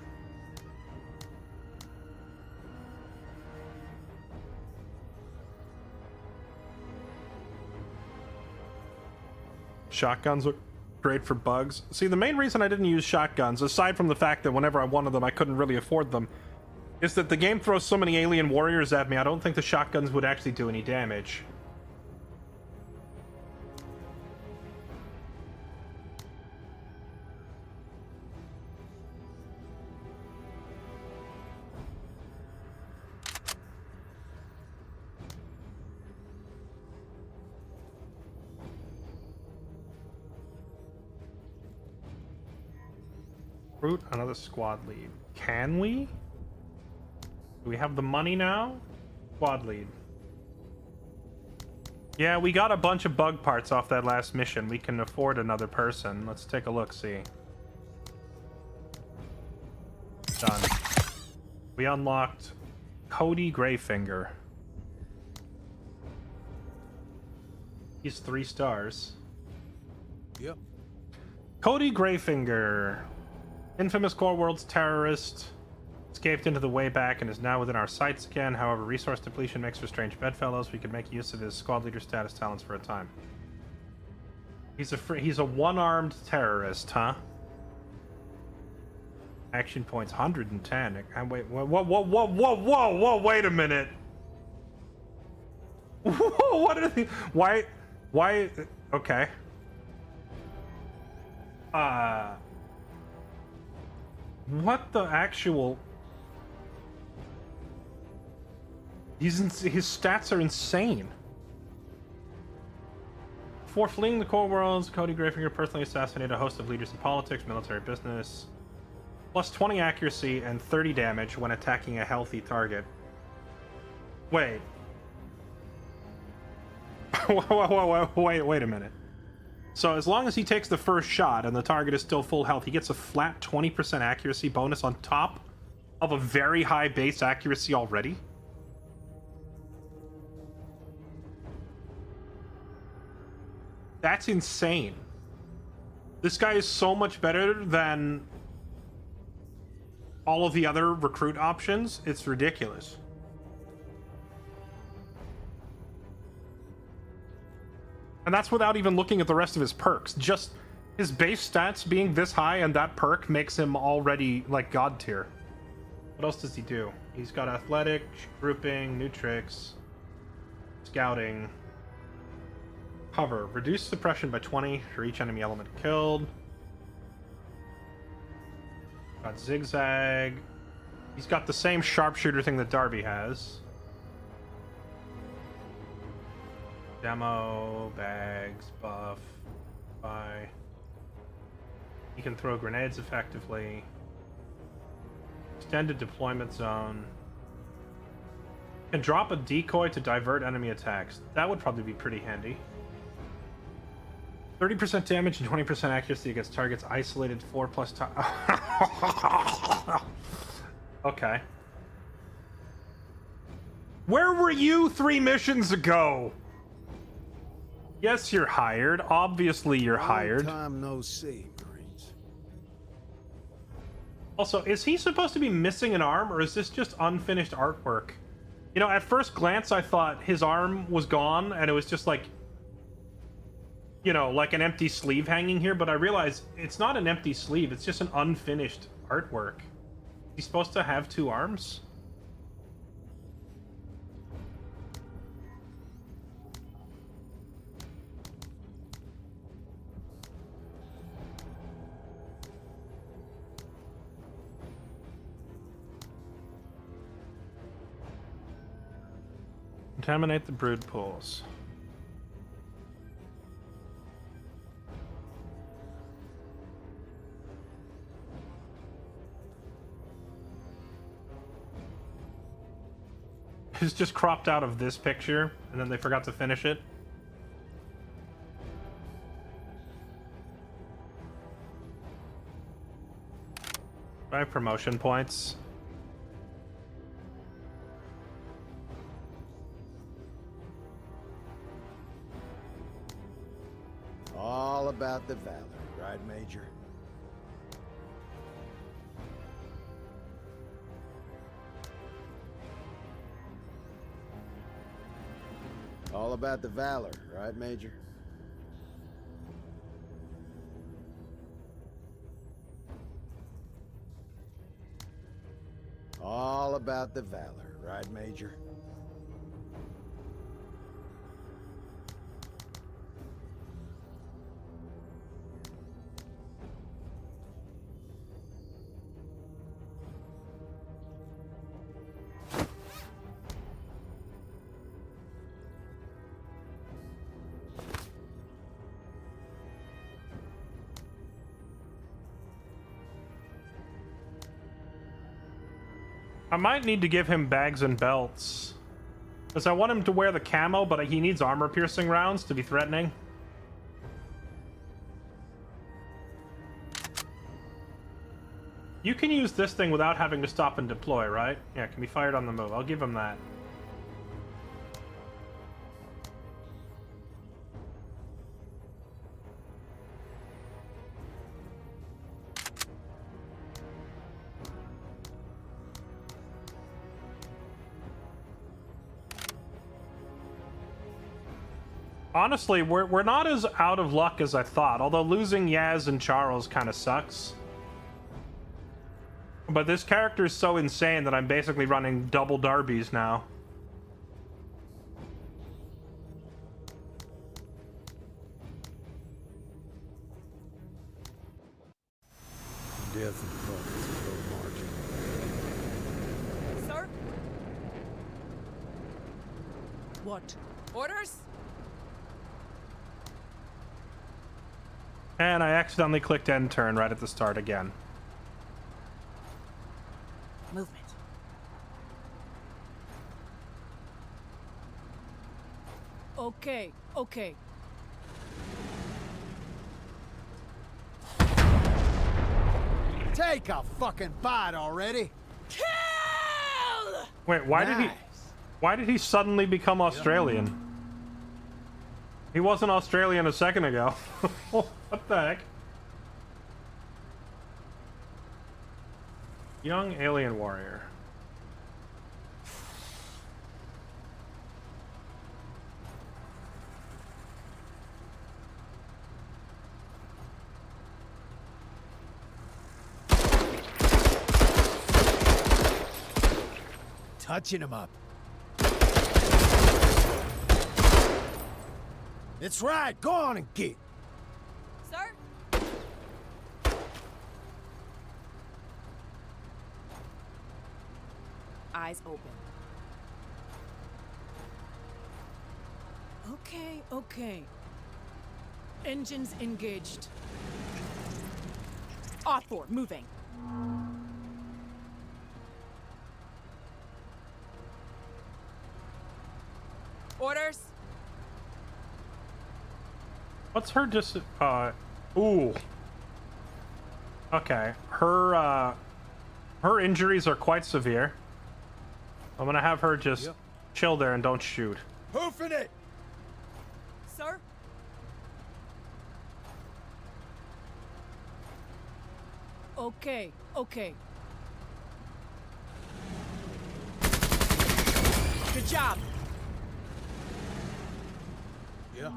Shotguns look great for bugs. See, the main reason I didn't use shotguns, aside from the fact that whenever I wanted them, I couldn't really afford them, is that the game throws so many alien warriors at me, I don't think the shotguns would actually do any damage. Recruit another squad lead. Can we? Do we have the money now? Squad lead. Yeah, we got a bunch of bug parts off that last mission. We can afford another person. Let's take a look, see. Done. We unlocked Cody Grayfinger. He's 3 stars. Yep. Cody Grayfinger. Infamous Core World's terrorist. Escaped into the way back and is now within our sights again. However, resource depletion makes for strange bedfellows. We could make use of his squad leader status talents for a time. He's a one-armed terrorist, huh? Action points 110. And wait, whoa, wait a minute. Whoa, what are the... Why, okay. What the actual... His stats are insane. For fleeing the core worlds, Cody Grayfinger personally assassinated a host of leaders in politics, military, business. Plus 20 accuracy and 30 damage when attacking a healthy target. Wait. Wait a minute. So as long as he takes the first shot and the target is still full health, he gets a flat 20% accuracy bonus on top of a very high base accuracy already? That's insane. This guy is so much better than all of the other recruit options. It's ridiculous. And that's without even looking at the rest of his perks. Just his base stats being this high and that perk makes him already, like, god tier. What else does he do? He's got athletic, grouping, new tricks, scouting, cover. Reduce suppression by 20 for each enemy element killed. Got zigzag. He's got the same sharpshooter thing that Darby has. Demo, bags, buff, buy. He can throw grenades effectively. Extended deployment zone. Can drop a decoy to divert enemy attacks. That would probably be pretty handy. 30% damage and 20% accuracy against targets isolated 4+ times. Okay. Where were you 3 missions ago? Yes, you're hired. Obviously, you're hired. Long time no see, Marines. Also, is he supposed to be missing an arm, or is this just unfinished artwork? You know, at first glance, I thought his arm was gone, and it was just like, you know, like an empty sleeve hanging here, but I realized it's not an empty sleeve, it's just an unfinished artwork. He's supposed to have 2 arms? Contaminate the brood pools. It's just cropped out of this picture, and then they forgot to finish it. 5 promotion points. All about the valor, right, Major? All about the valor, right, Major? All about the valor, right, Major? I might need to give him bags and belts. Because I want him to wear the camo, but he needs armor-piercing rounds to be threatening. You can use this thing without having to stop and deploy, right? Yeah, it can be fired on the move. I'll give him that. Honestly, we're not as out of luck as I thought, although losing Yaz and Charles kind of sucks. But this character is so insane that I'm basically running double Darbies now. Death and buckets of low margin. Sir? What? Orders? And I accidentally clicked end turn right at the start again. Movement. Okay, okay. Take a fucking bite already. Kill! Wait, why did he suddenly become Australian? He wasn't Australian a second ago. What the heck? Young alien warrior. Touching him up. It's right. Go on and get. Sir? Eyes open. Okay, okay. Engines engaged. Off-board, moving. Orders. What's her ooh. Okay. Her injuries are quite severe. I'm gonna have her just chill there and don't shoot. Hoofing it! Sir? Okay, okay. Good job. Yeah.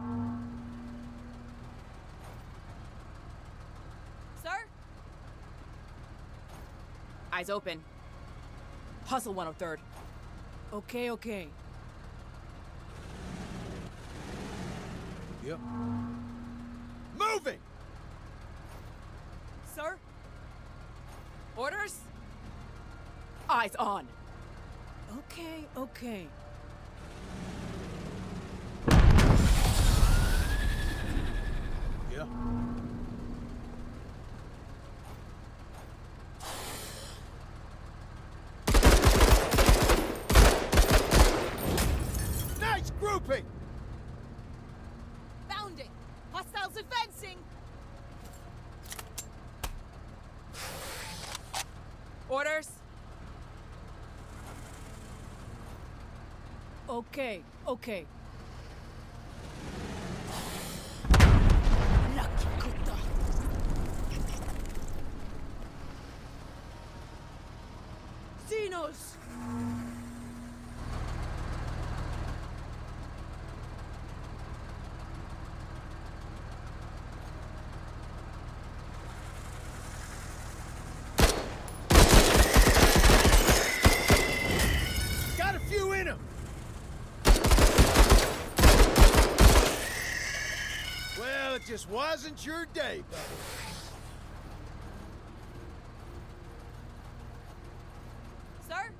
Sir? Eyes open. Hustle 103rd. Okay, okay. Yep. Moving! Sir? Orders? Eyes on. Okay, okay. Yeah. Nice grouping! Bounding. Hostiles advancing. Orders? Okay, okay. Xenos! Got a few in him! Well, it just wasn't your day, buddy. Sir?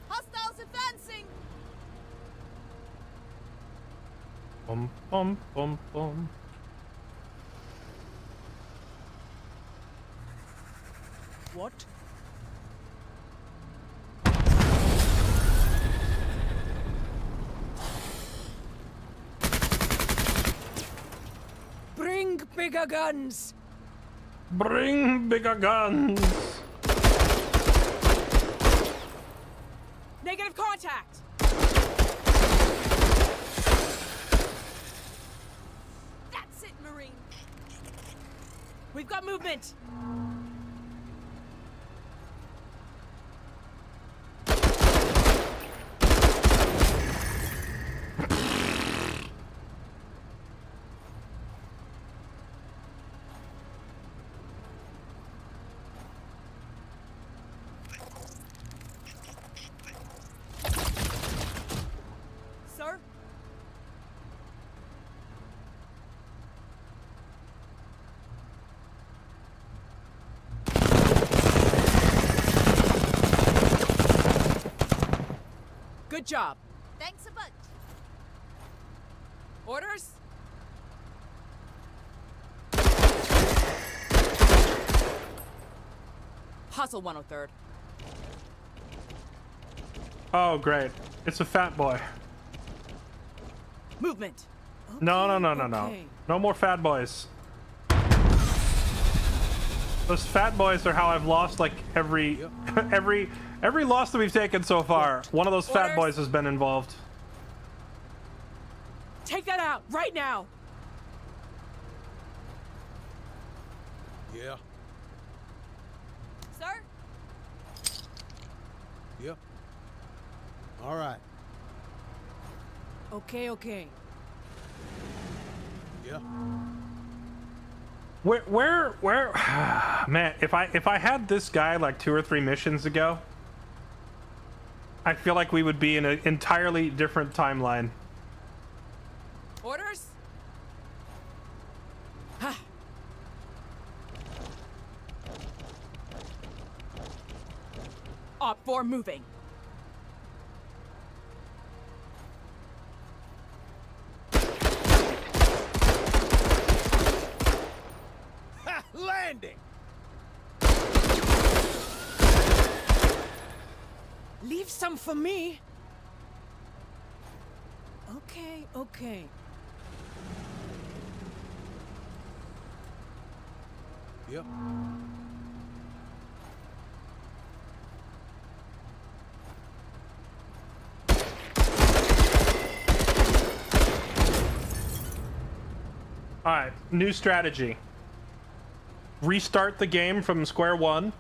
Hostiles advancing. Bum bum bum bum. What? Bring bigger guns! Bring bigger guns. Negative contact. That's it, Marine. We've got movement. Sir? Good job. Thanks a bunch. Orders? Hustle 103rd. Oh great. It's a fat boy. Movement. No, no, no, no, no. Okay. No more fat boys. Those fat boys are how I've lost like every every loss that we've taken so far. One of those fat Orders. boys has been involved. Take that out right now. Yeah. Sir? Yep. All right. Okay, okay. Yeah. Where man, if I had this guy like 2 or 3 missions ago, I feel like we would be in an entirely different timeline. Orders? before moving. Ha! Landing! Leave some for me. Okay, okay. Yep. All right, new strategy. Restart the game from square one.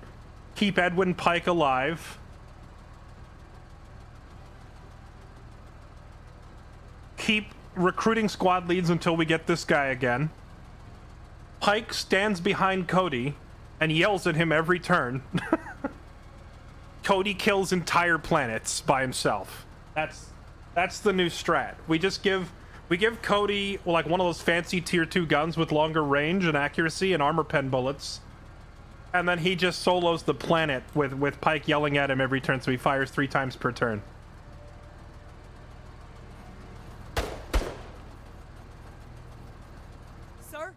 Keep Edwin Pike alive. Keep recruiting squad leads until we get this guy again. Pike stands behind Cody and yells at him every turn. Cody kills entire planets by himself. That's the new strat. We give Cody like one of those fancy tier 2 guns with longer range and accuracy and armor pen bullets. And then he just solos the planet with Pike yelling at him every turn, so he fires 3 times per turn. Sir?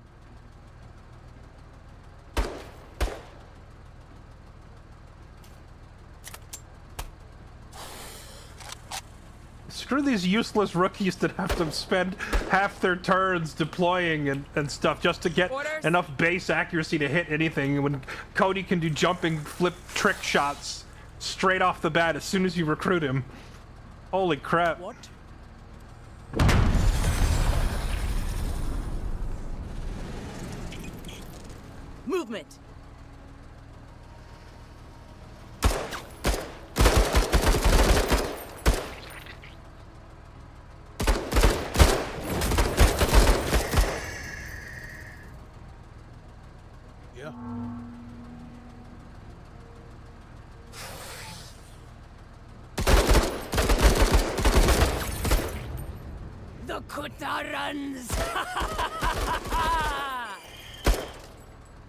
Screw these useless rookies that have to spend half their turns deploying and stuff just to get Orders. enough base accuracy to hit anything when Cody can do jumping flip trick shots straight off the bat as soon as you recruit him. Holy crap. What? Movement. Yeah. The Kuta runs!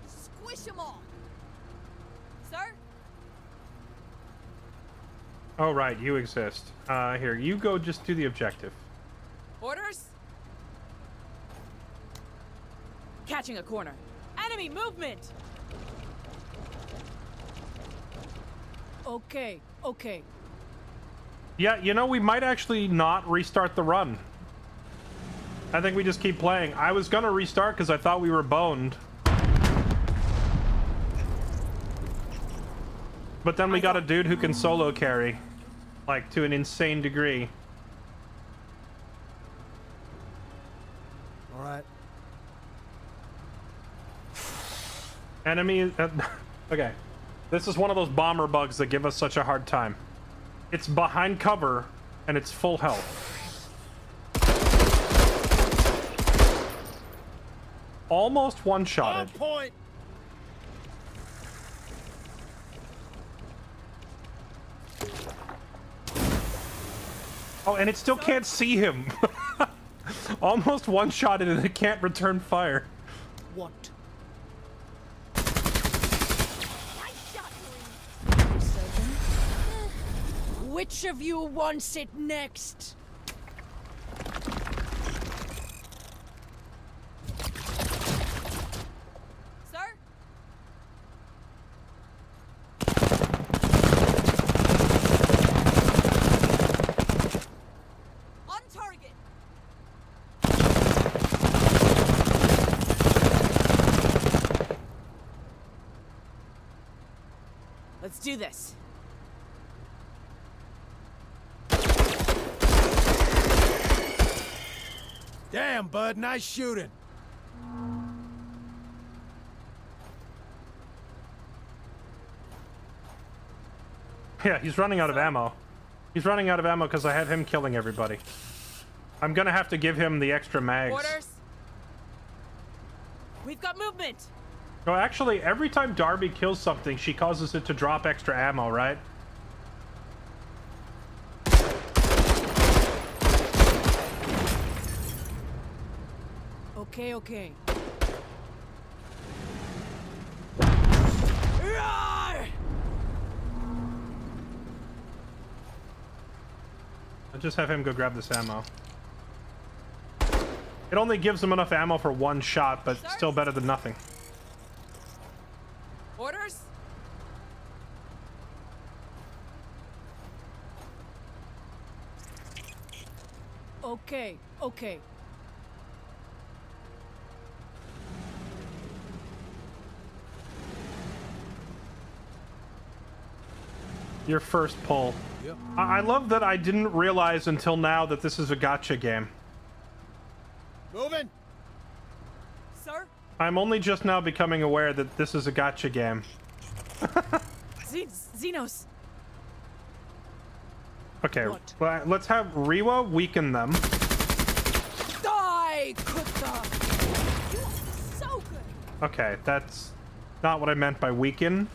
Squish them all! Sir? Oh, right, you exist. Here, you go just do the objective. Orders? Catching a corner. Enemy movement! Okay, okay. Yeah, you know, we might actually not restart the run. I think we just keep playing. I was gonna restart because I thought we were boned. But then we got a dude who can solo carry. Like, to an insane degree. All right. Enemy... okay. This is one of those bomber bugs that give us such a hard time. It's behind cover, and it's full health. Almost one-shotted. On point. Oh, and it still can't see him. Almost one-shotted, and it can't return fire. What? Nice shot, Marine. Which of you wants it next? Sir? On target! Let's do this. Damn, bud, nice shooting. Yeah, he's running out of ammo. He's running out of ammo because I have him killing everybody. I'm gonna have to give him the extra mags. Orders? We've got movement! No, actually, every time Darby kills something, she causes it to drop extra ammo, right? Okay, okay. I'll just have him go grab this ammo. It only gives him enough ammo for one shot, but still better than nothing. Orders? Okay, okay. Your first pull. Yep. I love that I didn't realize until now that this is a gacha game. Moving. Sir? I'm only just now becoming aware that this is a gacha game. Xenos. Okay, What? well, let's have Riwa weaken them. Die, Kutta! You are so good. Okay, that's not what I meant by weaken.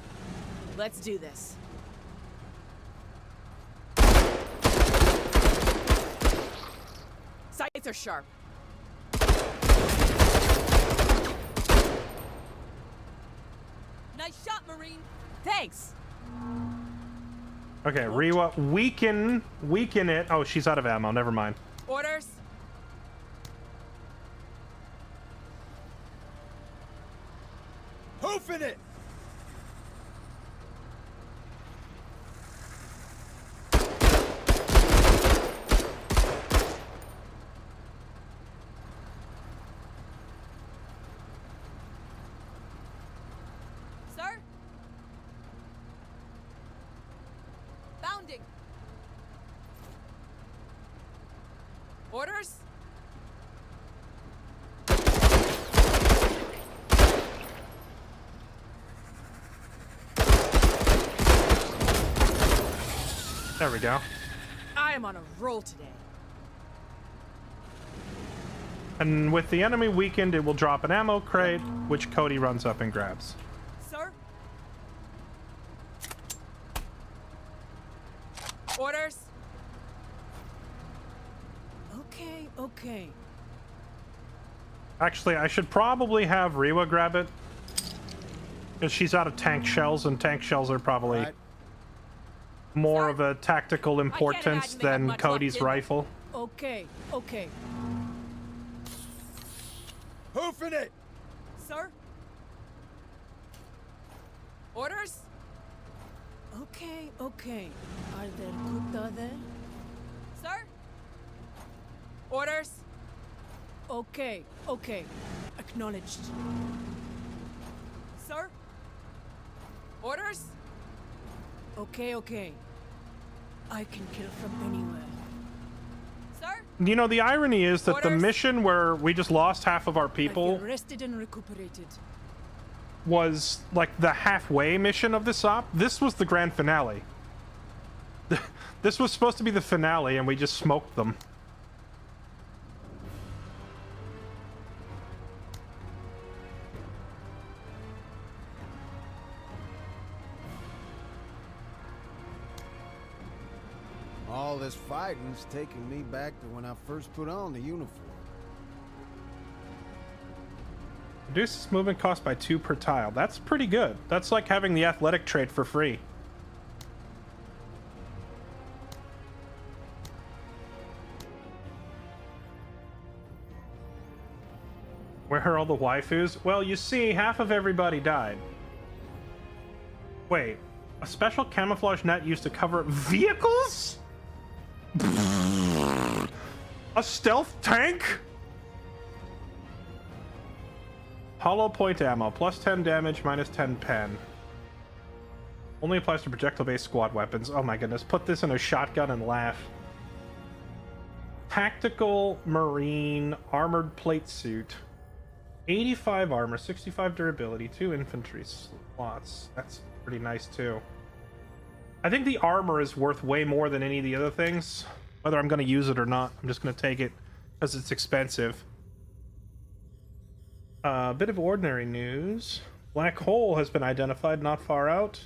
Let's do this. Sights are sharp. Nice shot, Marine. Thanks. Okay, Riwa, weaken it. Oh, she's out of ammo. Never mind. Orders? Hoofing it. Sir? Bounding. Orders? There we go. I am on a roll today. And with the enemy weakened, it will drop an ammo crate, which Cody runs up and grabs. Sir? Orders? Okay, okay. Actually, I should probably have Riwa grab it. Because she's out of tank shells, and tank shells are probably Right. more Sir? of a tactical importance imagine they have than much Cody's left in them. rifle. Okay, okay. Hoofing it. Sir? Orders? Okay, okay. Are there Kutta there? Sir? Orders? Okay, okay. Acknowledged. Sir? Orders? Okay, okay. I can kill from anywhere. Sir? You know, the irony is that the Orders? mission where we just lost half of our I people feel rested and recuperated. was like the halfway mission of this op. This was the grand finale. This was supposed to be the finale, and we just smoked them. All this fighting's taking me back to when I first put on the uniform. Reduces movement cost by 2 per tile. That's pretty good. That's like having the athletic trait for free. Where are all the waifus? Well, you see, half of everybody died. Wait, a special camouflage net used to cover vehicles? A stealth tank? Hollow point ammo, plus 10 damage, minus 10 pen. Only applies to projectile-based squad weapons. Oh my goodness, put this in a shotgun and laugh. Tactical Marine armored plate suit. 85 armor, 65 durability, 2 infantry slots. That's pretty nice too. I think the armor is worth way more than any of the other things. Whether I'm going to use it or not, I'm just going to take it because it's expensive. A bit of ordinary news. Black hole has been identified not far out.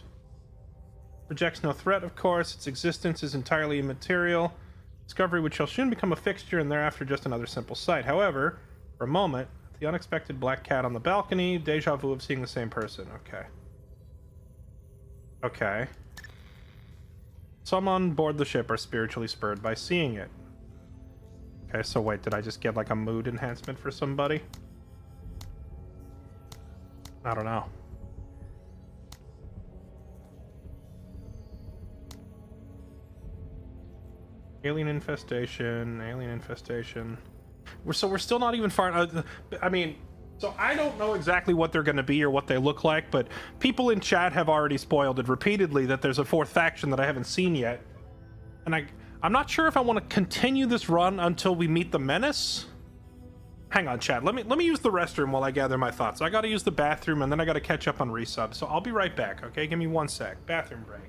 Projects no threat, of course. Its existence is entirely immaterial. Discovery which shall soon become a fixture and thereafter just another simple sight. However, for a moment, the unexpected black cat on the balcony, deja vu of seeing the same person. Okay. Okay. Some on board the ship are spiritually spurred by seeing it. Okay, so wait, did I just get like a mood enhancement for somebody? I don't know. Alien infestation, alien infestation. We're still not even far. I mean, so I don't know exactly what they're going to be or what they look like, but people in chat have already spoiled it repeatedly that there's a fourth faction that I haven't seen yet, and I'm not sure if I want to continue this run until we meet the Menace. Hang on, chat. Let me use the restroom while I gather my thoughts. I got to use the bathroom, and then I got to catch up on resub. So I'll be right back. Okay, give me 1 sec. Bathroom break.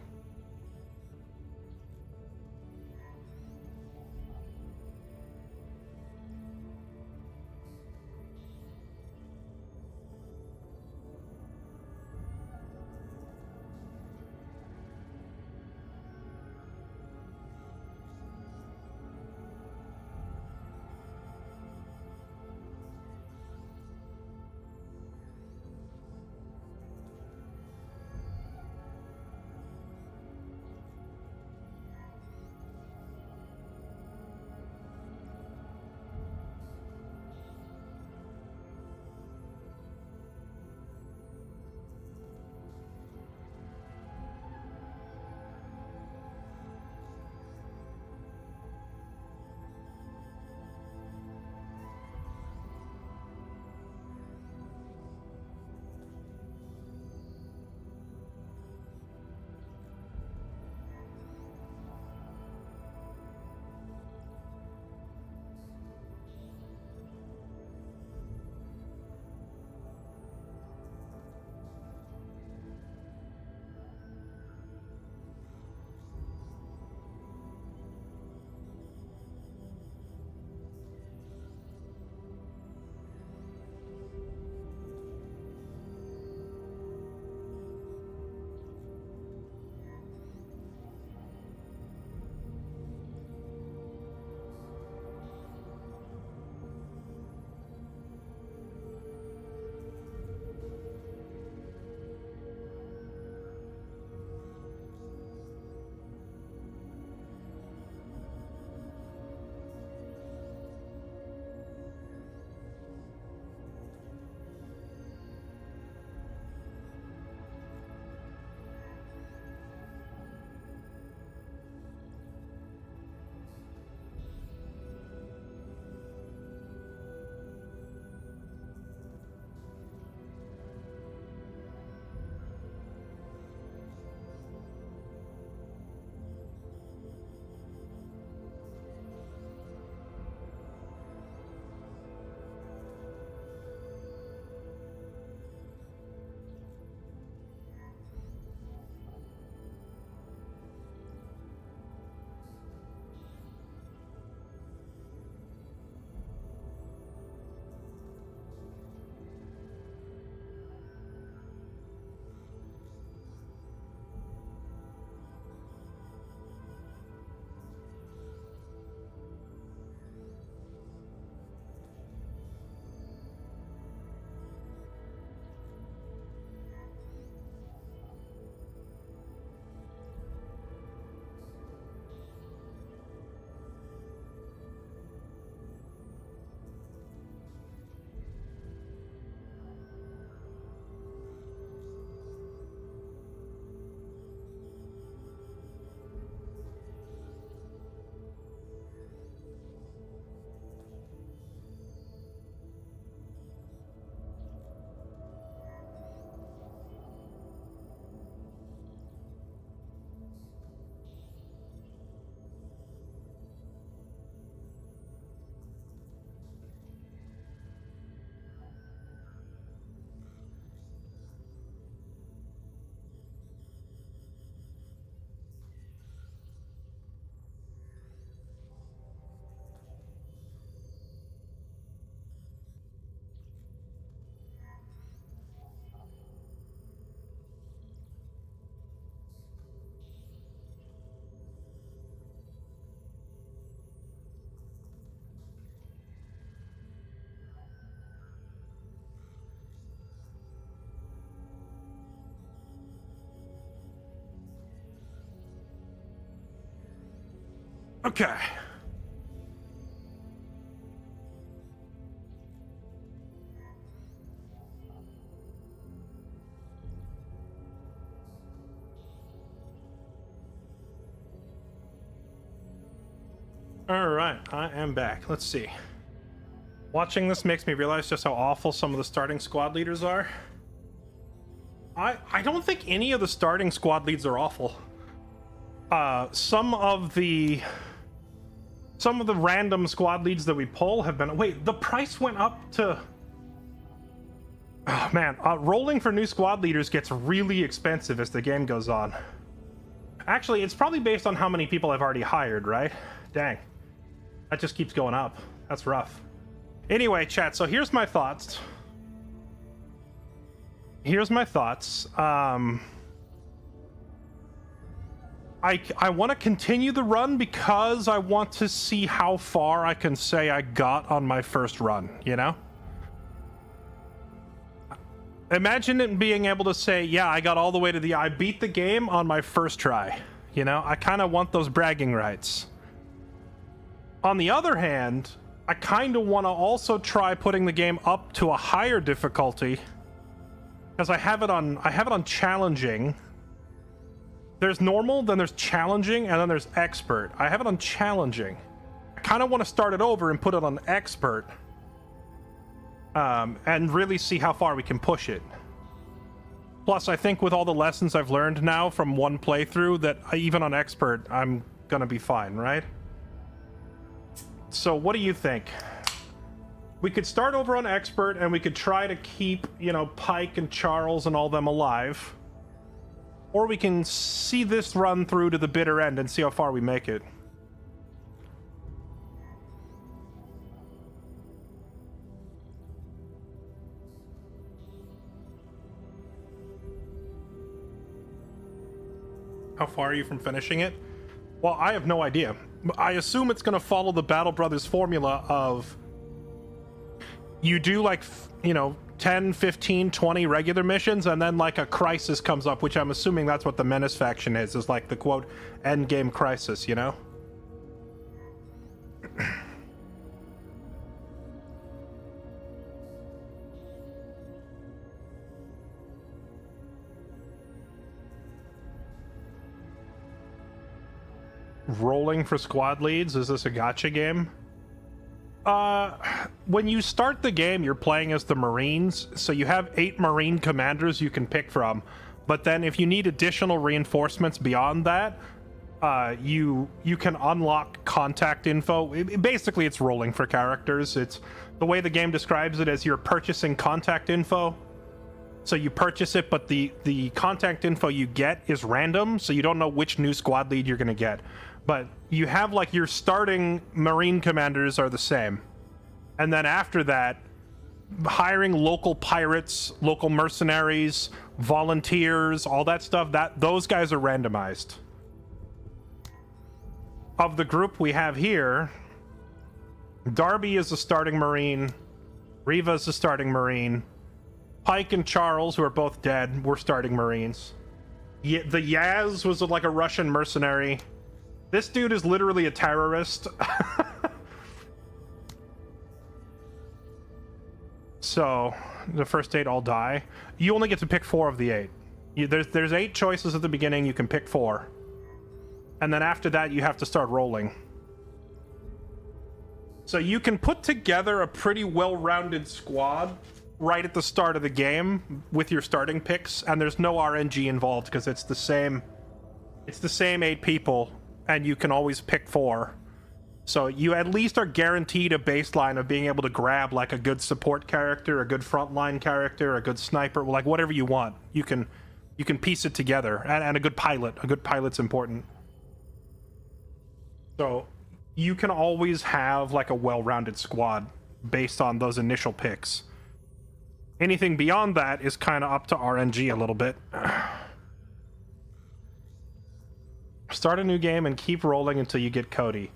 Okay. All right, I am back. Let's see. Watching this makes me realize just how awful some of the starting squad leaders are. I don't think any of the starting squad leads are awful. Some of the random squad leads that we pull have been... Wait, the price went up to... Oh man, rolling for new squad leaders gets really expensive as the game goes on. Actually, it's probably based on how many people I've already hired, right? Dang. That just keeps going up. That's rough. Anyway, chat, so here's my thoughts. I want to continue the run because I want to see how far I can say I got on my first run, you know? Imagine it being able to say, yeah, I got all the way to I beat the game on my first try. You know, I kind of want those bragging rights. On the other hand, I kind of want to also try putting the game up to a higher difficulty because I have it on challenging. There's normal, then there's challenging, and then there's expert. I have it on challenging. I kind of want to start it over and put it on expert, and really see how far we can push it. Plus, I think with all the lessons I've learned now from one playthrough, that even on expert, I'm gonna be fine, right? So what do you think? We could start over on expert, and we could try to keep, you know, Pike and Charles and all them alive. Or we can see this run through to the bitter end and see how far we make it. How far are you from finishing it? Well, I have no idea. I assume it's going to follow the Battle Brothers formula of you do like, you know, 10, 15, 20 regular missions, and then like a crisis comes up, which I'm assuming that's what the Menace faction is like the quote end game crisis, you know? Rolling for squad leads? Is this a gacha game? When you start the game, you're playing as the Marines, so you have 8 Marine commanders you can pick from. But then if you need additional reinforcements beyond that, you can unlock contact info. Basically, it's rolling for characters. It's the way the game describes it as you're purchasing contact info. So you purchase it, but the contact info you get is random, so you don't know which new squad lead you're going to get. But you have, like, your starting Marine commanders are the same. And then after that, hiring local pirates, local mercenaries, volunteers, all that stuff, those guys are randomized. Of the group we have here, Darby is the starting Marine, Riva is the starting Marine, Pike and Charles, who are both dead, were starting Marines. The Yaz was like a Russian mercenary. This dude is literally a terrorist. So, the first 8 all die. You only get to pick 4 of the 8. There's 8 choices at the beginning, you can pick 4. And then after that, you have to start rolling. So you can put together a pretty well-rounded squad right at the start of the game with your starting picks, and there's no RNG involved because it's the same 8 people, and you can always pick 4. So you at least are guaranteed a baseline of being able to grab like a good support character, a good frontline character, a good sniper, like whatever you want. You can piece it together, and a good pilot. A good pilot's important. So you can always have like a well-rounded squad based on those initial picks. Anything beyond that is kind of up to RNG a little bit. Start a new game and keep rolling until you get Cody.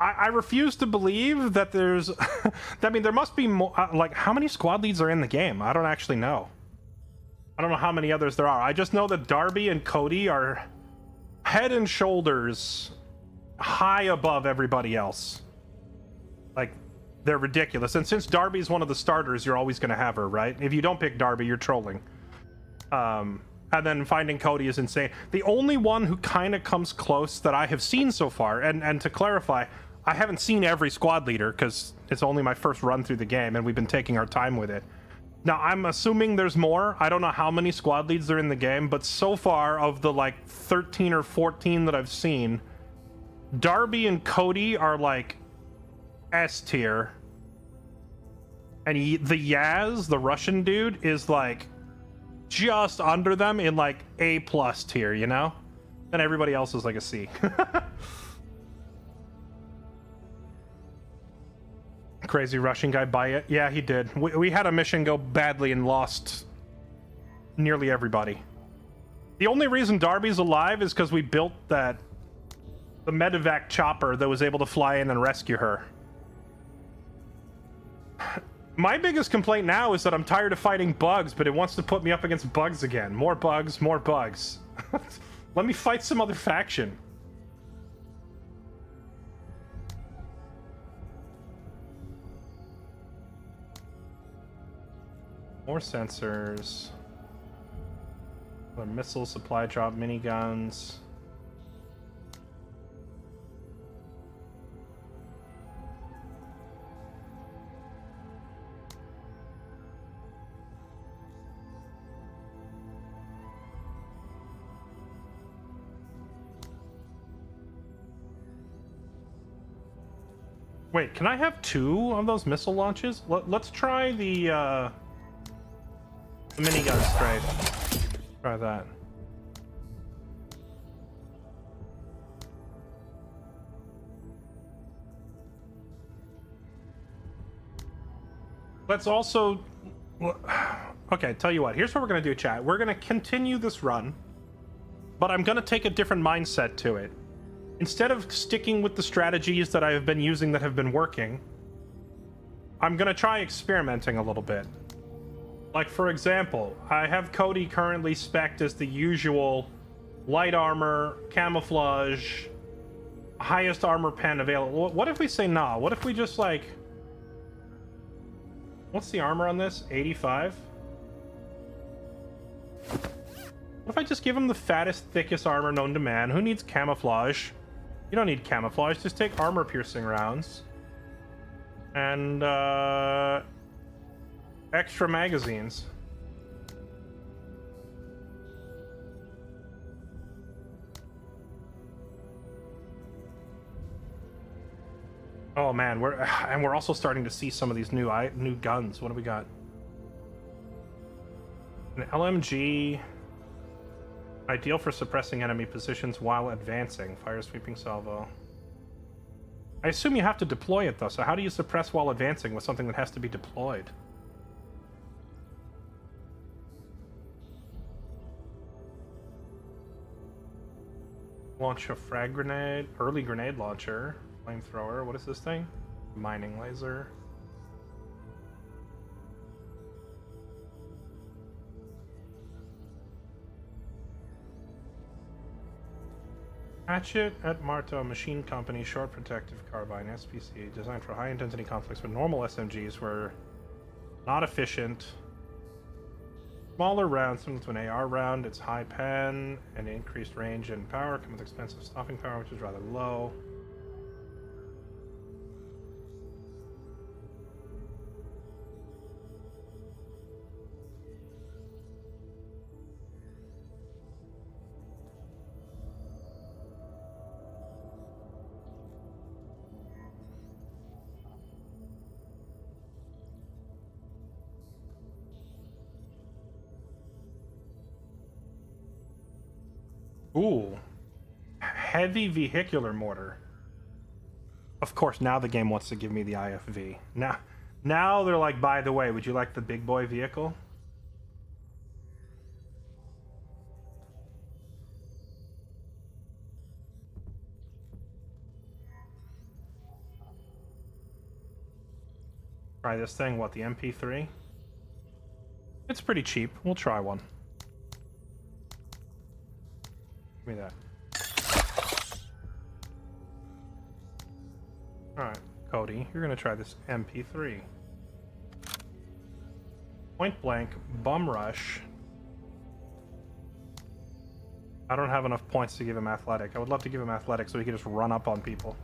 I refuse to believe that there's... I mean, there must be more... like, how many squad leads are in the game? I don't actually know. I don't know how many others there are. I just know that Darby and Cody are head and shoulders high above everybody else. Like, they're ridiculous. And since Darby's one of the starters, you're always going to have her, right? If you don't pick Darby, you're trolling. And then finding Cody is insane. The only one who kind of comes close that I have seen so far, and to clarify, I haven't seen every squad leader because it's only my first run through the game and we've been taking our time with it. Now, I'm assuming there's more. I don't know how many squad leads are in the game, but so far, of the like 13 or 14 that I've seen, Darby and Cody are like S tier. And the Yaz, the Russian dude, is like just under them in like A+ tier, you know? Then everybody else is like a C. Crazy Russian guy buy it? Yeah, he did. We had a mission go badly and lost nearly everybody. The only reason Darby's alive is because we built the medevac chopper that was able to fly in and rescue her. My biggest complaint now is that I'm tired of fighting bugs, but it wants to put me up against bugs again. More bugs, more bugs. Let me fight some other faction. More sensors. More missile supply drop, miniguns. Wait, can I have 2 of those missile launches? Let's try the minigun strafe. Try that. Let's also... Okay, tell you what. Here's what we're going to do, chat. We're going to continue this run, but I'm going to take a different mindset to it. Instead of sticking with the strategies that I have been using that have been working, I'm going to try experimenting a little bit. Like, for example, I have Cody currently spec'd as the usual light armor, camouflage, highest armor pen available. What if we say nah? What if we just, like... What's the armor on this? 85? What if I just give him the fattest, thickest armor known to man? Who needs camouflage? You don't need camouflage. Just take armor-piercing rounds. And, extra magazines. Oh man, we're also starting to see some of these new guns. What do we got? An LMG, ideal for suppressing enemy positions while advancing. Fire sweeping salvo. I assume you have to deploy it though. So how do you suppress while advancing with something that has to be deployed? Launch a frag grenade, early grenade launcher, flamethrower. What is this thing? Mining laser. Hatchet at Marto Machine Company, short protective carbine, SPC, designed for high intensity conflicts with normal SMGs were not efficient. Smaller round, similar to an AR round, it's high pen and increased range and power, come with expensive stopping power, which is rather low. Ooh, heavy vehicular mortar. Of course, now the game wants to give me the IFV. Now they're like, by the way, would you like the big boy vehicle? Try this thing, what, the MP3? It's pretty cheap. We'll try one. Give me that. Alright, Cody, you're gonna try this MP3. Point blank, bum rush. I don't have enough points to give him athletic. I would love to give him athletic so he can just run up on people.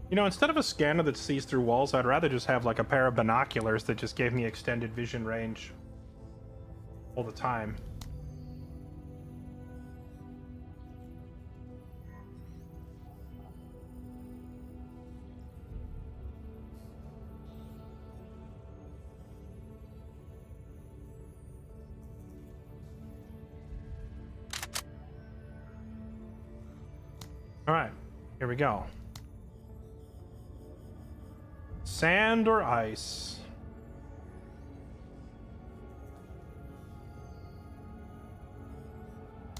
You know, instead of a scanner that sees through walls, I'd rather just have like a pair of binoculars that just gave me extended vision range all the time. All right, here we go. Sand or ice?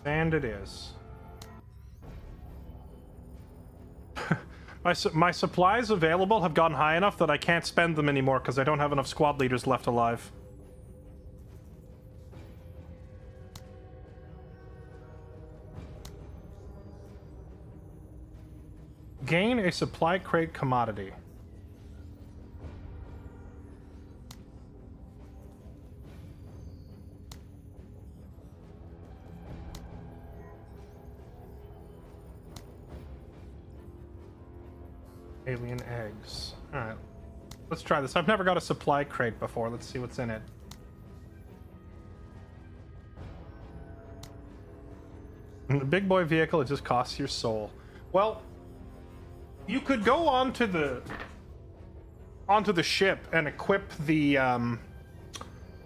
Sand it is. My supplies available have gotten high enough that I can't spend them anymore because I don't have enough squad leaders left alive. Gain a supply crate commodity. Alien eggs. Alright. Let's try this. I've never got a supply crate before. Let's see what's in it. The big boy vehicle, it just costs your soul. Well, you could go onto the ship and equip the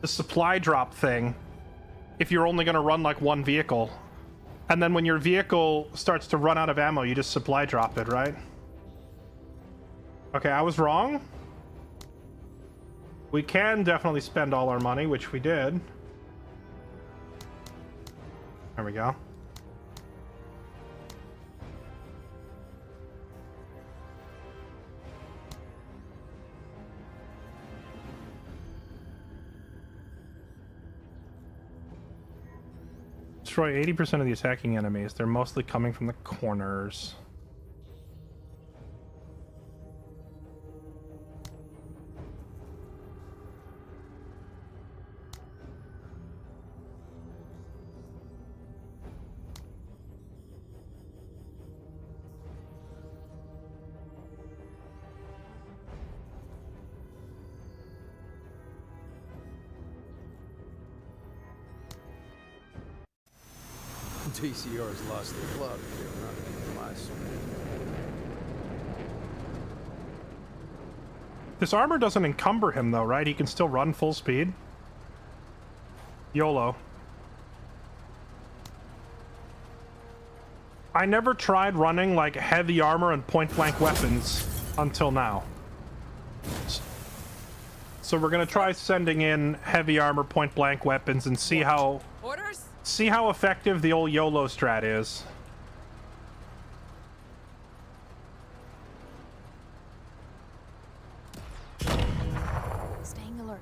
supply drop thing if you're only going to run like one vehicle. And then when your vehicle starts to run out of ammo, you just supply drop it, right? Okay, I was wrong. We can definitely spend all our money, which we did. There we go. Destroy 80% of the attacking enemies. They're mostly coming from the corners. DCR's lost their plug. They're not my soul. This armor doesn't encumber him though, right? He can still run full speed. YOLO. I never tried running like heavy armor and point blank weapons until now. So we're gonna try sending in heavy armor, point blank weapons and see how effective the old YOLO strat is. Staying alert.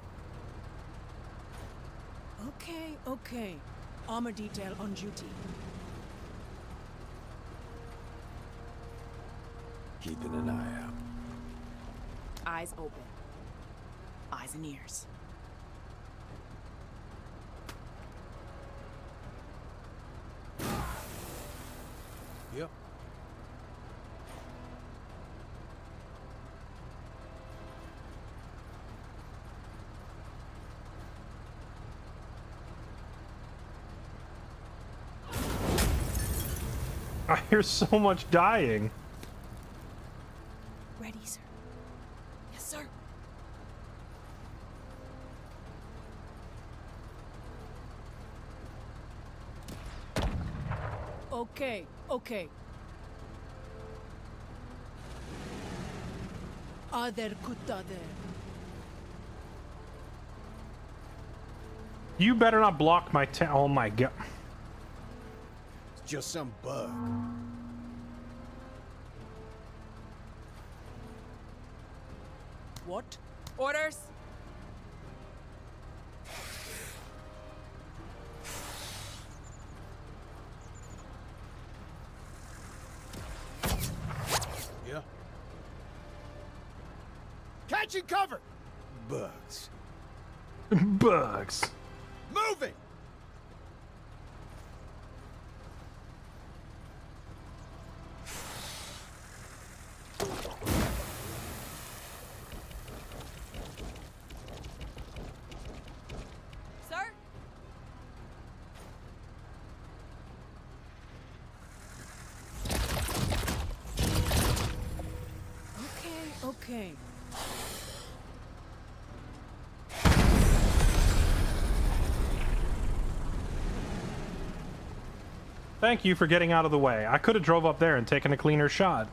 Okay. Armor detail on duty. Keeping an eye out. Eyes open. Eyes and ears. Yep. I hear so much dying. Ready, sir. Yes, sir. Okay. Other kutta there. You better not block my oh my god. It's just some bug. What? Orders. Yeah. Catching cover! Bugs. Bugs. Moving! Sir? Okay. Thank you for getting out of the way. I could have drove up there and taken a cleaner shot.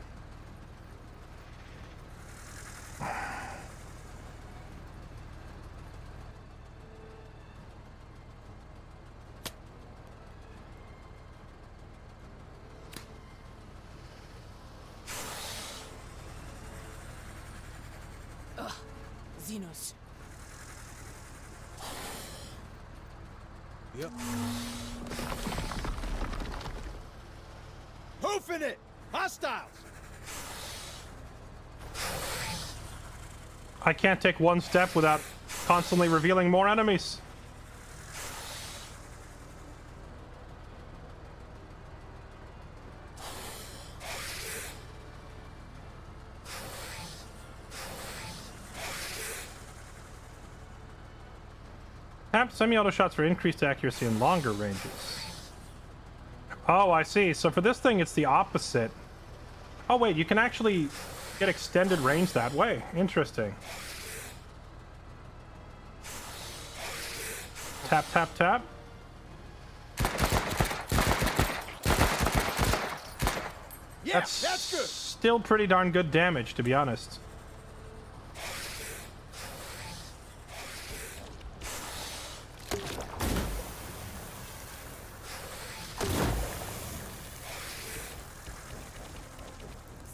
Xenos. Yep. Hoofing it! Hostiles! I can't take one step without constantly revealing more enemies. Tap semi-auto shots for increased accuracy and longer ranges. Oh, I see. So for this thing, it's the opposite. Oh, wait, you can actually get extended range that way. Interesting. Tap, tap, tap. Yeah, that's good! Still pretty darn good damage, to be honest.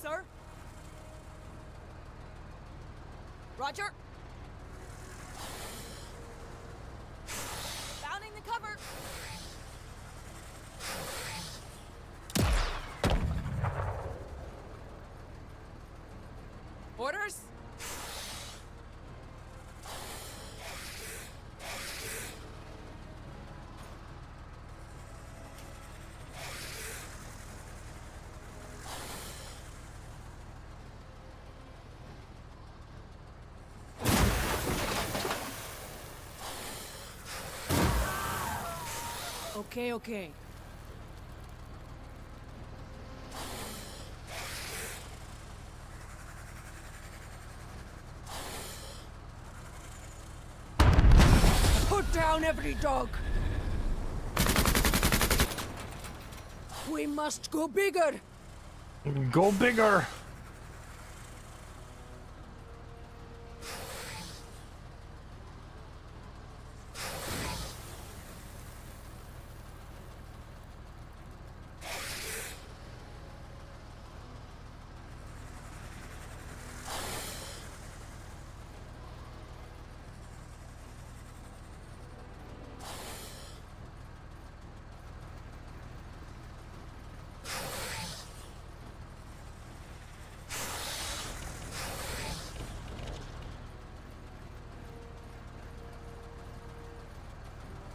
Sir? Roger. Bounding the cover. Orders. Okay. Put down every dog. We must go bigger. Go bigger.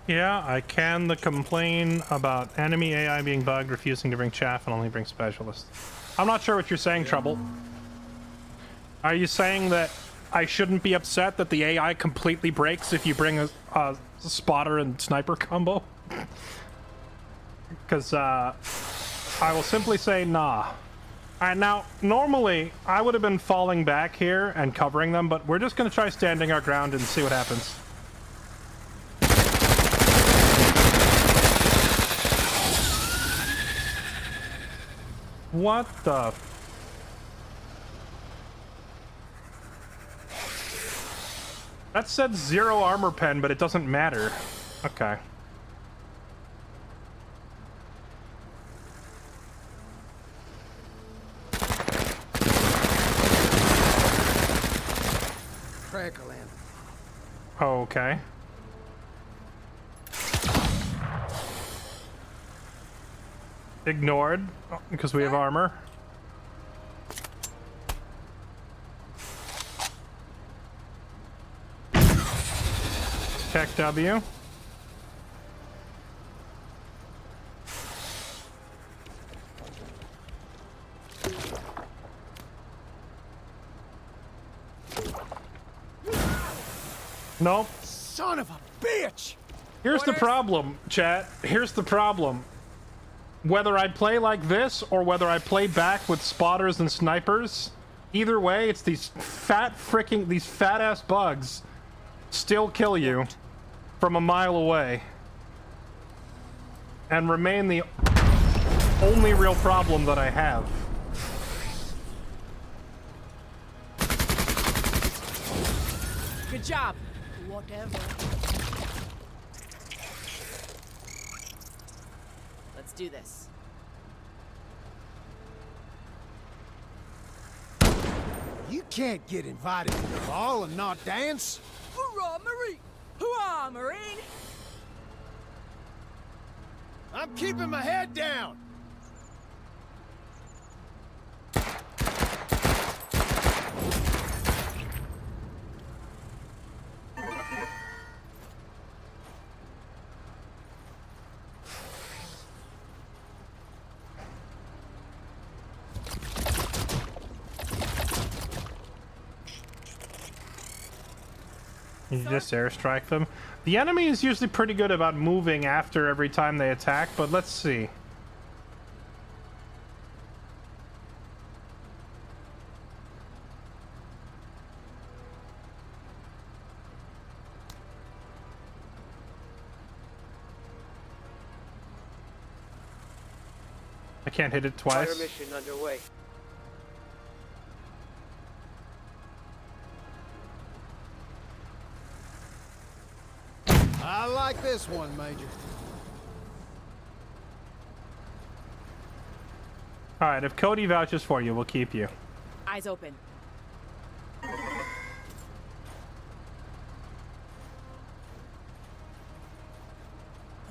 Yeah, I can complain about enemy AI being bugged, refusing to bring chaff, and only bring specialists. I'm not sure what you're saying, Trouble. Are you saying that I shouldn't be upset that the AI completely breaks if you bring a spotter and sniper combo? Because I will simply say nah. And now, normally, I would have been falling back here and covering them, but we're just going to try standing our ground and see what happens. What the... That said 0 armor pen, but it doesn't matter. Okay. Okay. Ignored, because we have armor. Tech W. Nope. Son of a bitch! Here's the problem, chat. Here's the problem. Whether I play like this or whether I play back with spotters and snipers, either way, it's these fat ass bugs still kill you from a mile away and remain the only real problem that I have. Good job. Whatever. Let's do this. You can't get invited to the ball and not dance. Hoorah, Marine! Hoorah, Marine! I'm keeping my head down. You just airstrike them. The enemy is usually pretty good about moving after every time they attack, but let's see. I can't hit it Fire twice. mission underway. I like this one, Major. Alright, if Cody vouches for you, we'll keep you. Eyes open.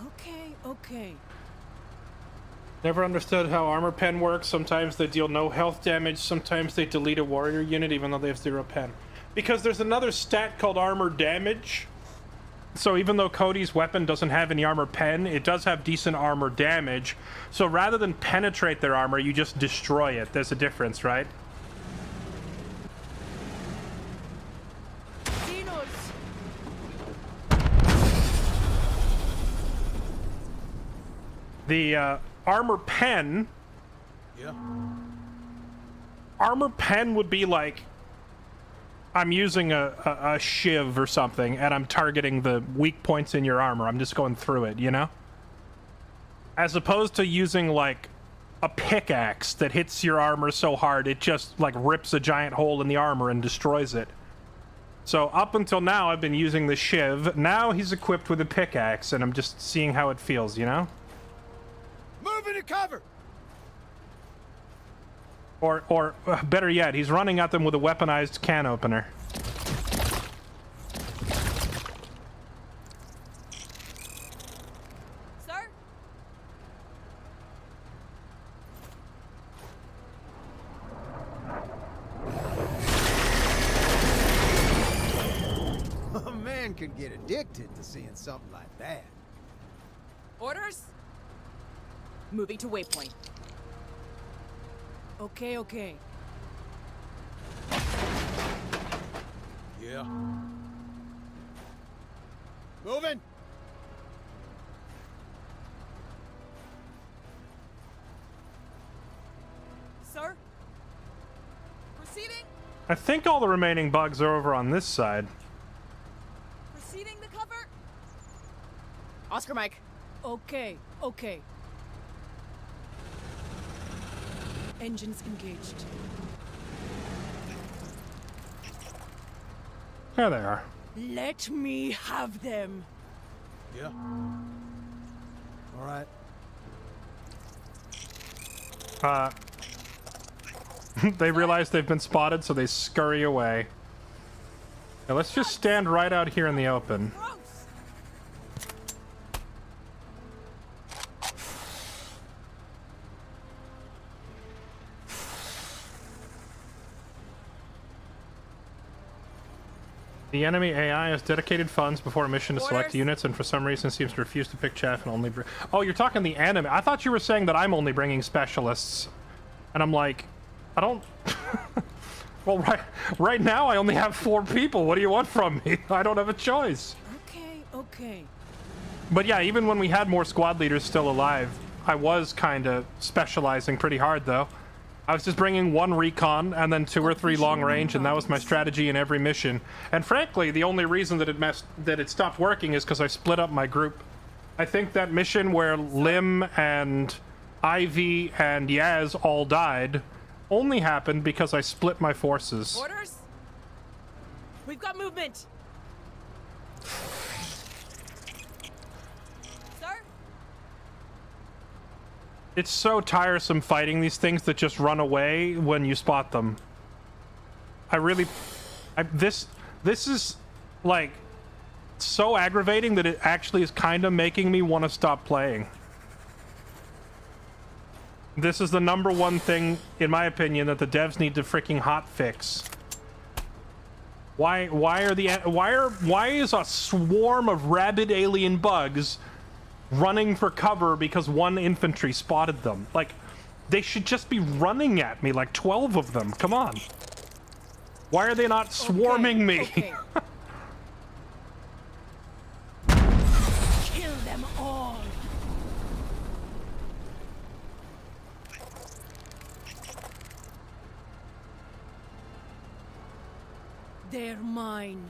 Okay, okay. Never understood how armor pen works. Sometimes they deal no health damage, sometimes they delete a warrior unit even though they have 0 pen. Because there's another stat called armor damage. So even though Cody's weapon doesn't have any armor pen, it does have decent armor damage. So rather than penetrate their armor, you just destroy it. There's a difference, right? Dinos! The armor pen... Yeah. Armor pen would be like... I'm using a shiv or something, and I'm targeting the weak points in your armor. I'm just going through it, you know? As opposed to using, like, a pickaxe that hits your armor so hard, it just, like, rips a giant hole in the armor and destroys it. So, up until now, I've been using the shiv. Now he's equipped with a pickaxe, and I'm just seeing how it feels, you know? Move into cover. Or better yet, he's running at them with a weaponized can opener. Sir? A man could get addicted to seeing something like that. Orders? Moving to waypoint. Okay, okay. Yeah. Moving. Sir? Proceeding? I think all the remaining bugs are over on this side. Proceeding to cover? Oscar Mike. Okay, okay. Engines engaged. There they are. Let me have them. Yeah. All right. They realize they've been spotted, so they scurry away. Now let's just stand right out here in the open. Gross. The enemy AI has dedicated funds before a mission to select Orders. units, and for some reason seems to refuse to pick chaff and only. Oh, you're talking the enemy. I thought you were saying that I'm only bringing specialists, and I'm like, I don't. Well, right now I only have 4 people. What do you want from me? I don't have a choice. Okay, okay. But yeah, even when we had more squad leaders still alive, I was kind of specializing pretty hard, though. I was just bringing 1 recon and then 2 or 3 long range, and that was my strategy in every mission. And frankly, the only reason that it stopped working is because I split up my group. I think that mission where Lim and Ivy and Yaz all died only happened because I split my forces. Orders? We've got movement. Sir? It's so tiresome fighting these things that just run away when you spot them. This is like so aggravating that it actually is kind of making me want to stop playing. This is the #1 thing, in my opinion, that the devs need to freaking hot fix. Why is a swarm of rabid alien bugs running for cover because 1 infantry spotted them? Like, they should just be running at me, like 12 of them. Come on. Why are they not swarming me? Okay. Kill them all. They're mine.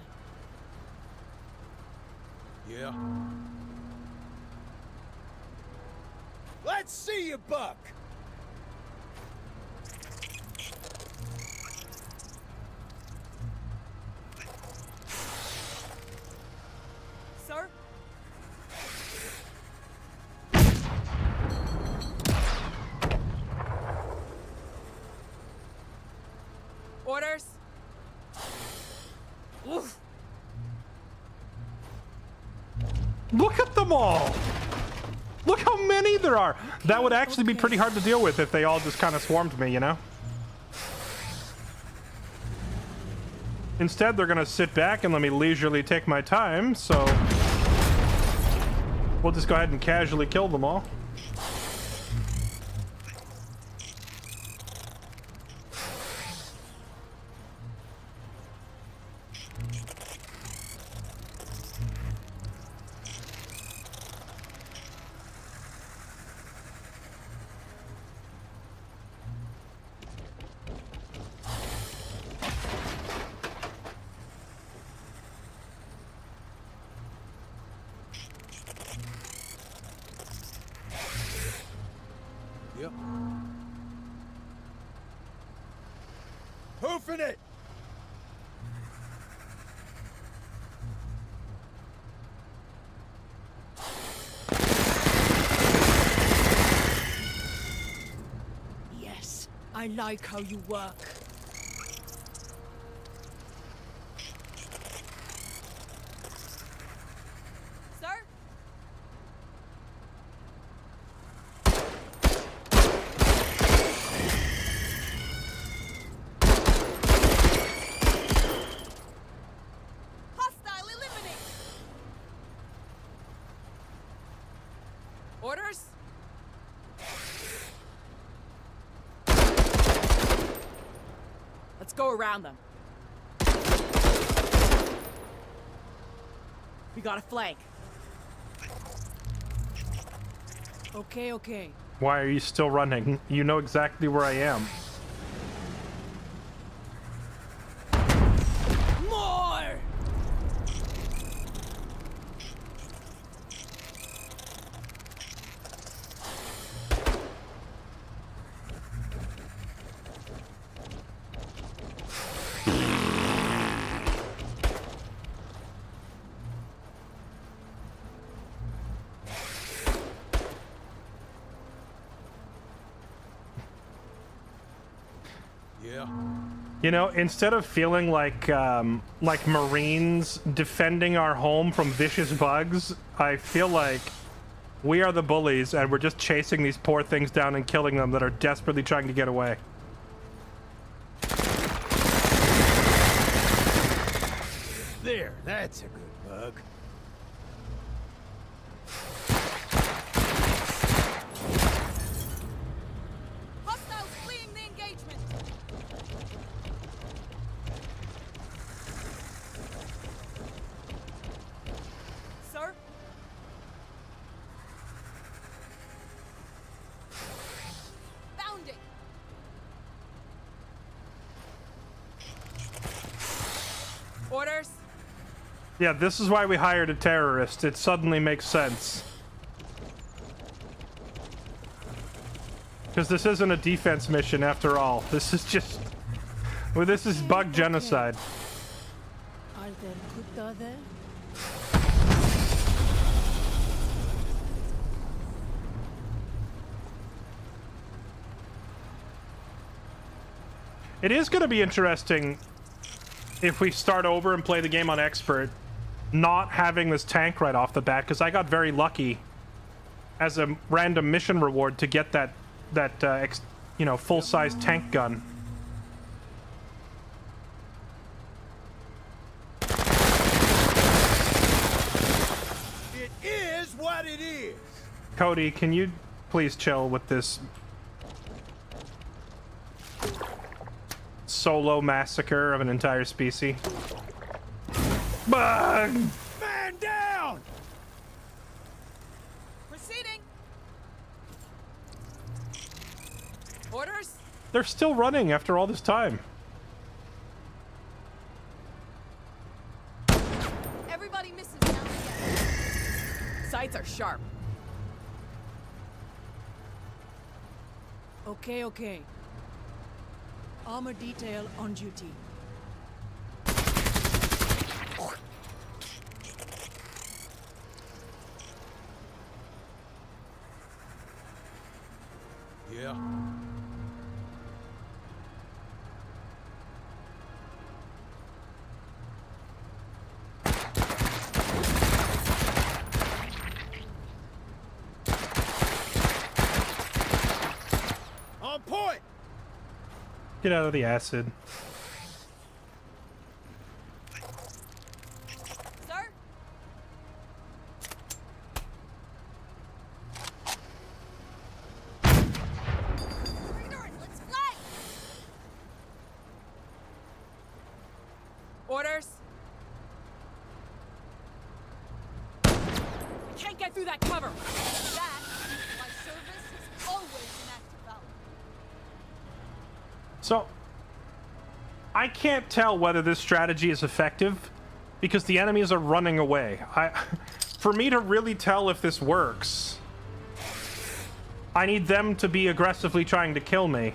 Yeah. Let's see you, Buck! Sir? Orders? Oof. Look at them all! Look how many there are! That would actually be pretty hard to deal with if they all just kind of swarmed me, you know? Instead, they're gonna sit back and let me leisurely take my time, so we'll just go ahead and casually kill them all. Yep. Hoofing it! Yes, I like how you work. Sir? Hostile eliminate! Orders? Let's go around them. We got a flank. Okay, okay. Why are you still running? You know exactly where I am. More! You know, instead of feeling like Marines defending our home from vicious bugs, I feel like we are the bullies and we're just chasing these poor things down and killing them that are desperately trying to get away. There, that's a good bug. Hostiles fleeing the engagement. Sir? Bounding. Orders. Yeah, this is why we hired a terrorist. It suddenly makes sense. Because this isn't a defense mission after all. This is just... Well, this is bug genocide. Are there Kutta there? It is going to be interesting if we start over and play the game on expert, not having this tank right off the bat, because I got very lucky as a random mission reward to get that you know, full-size tank gun. It is what it is. Cody, can you please chill with this solo massacre of an entire species? Bug! Man down! Proceeding. Orders. They're still running after all this time. Everybody misses now and again. Sights are sharp. Okay, okay. Armor detail on duty. Yeah. On point! Get out of the acid. Sir? Ignorant, let's flag! Orders. I can't get through that cover. That, my service is always an act of valor. So, I can't tell whether this strategy is effective because the enemies are running away. For me to really tell if this works, I need them to be aggressively trying to kill me.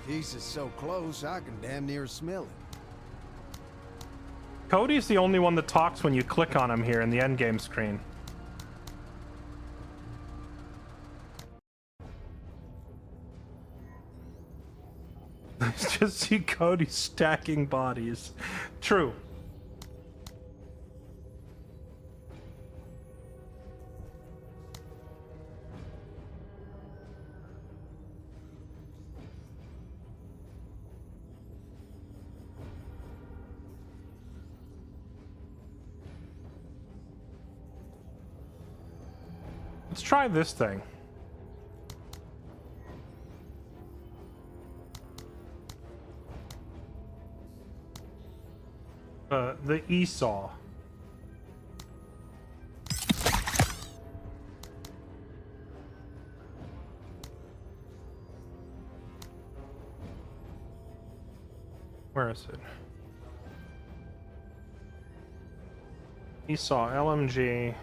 Peace is so close, I can damn near smell it. Cody's the only one that talks when you click on him here in the endgame screen. Just see Cody stacking bodies. True. Let's try this thing. The Esau. Where is it? Esau LMG.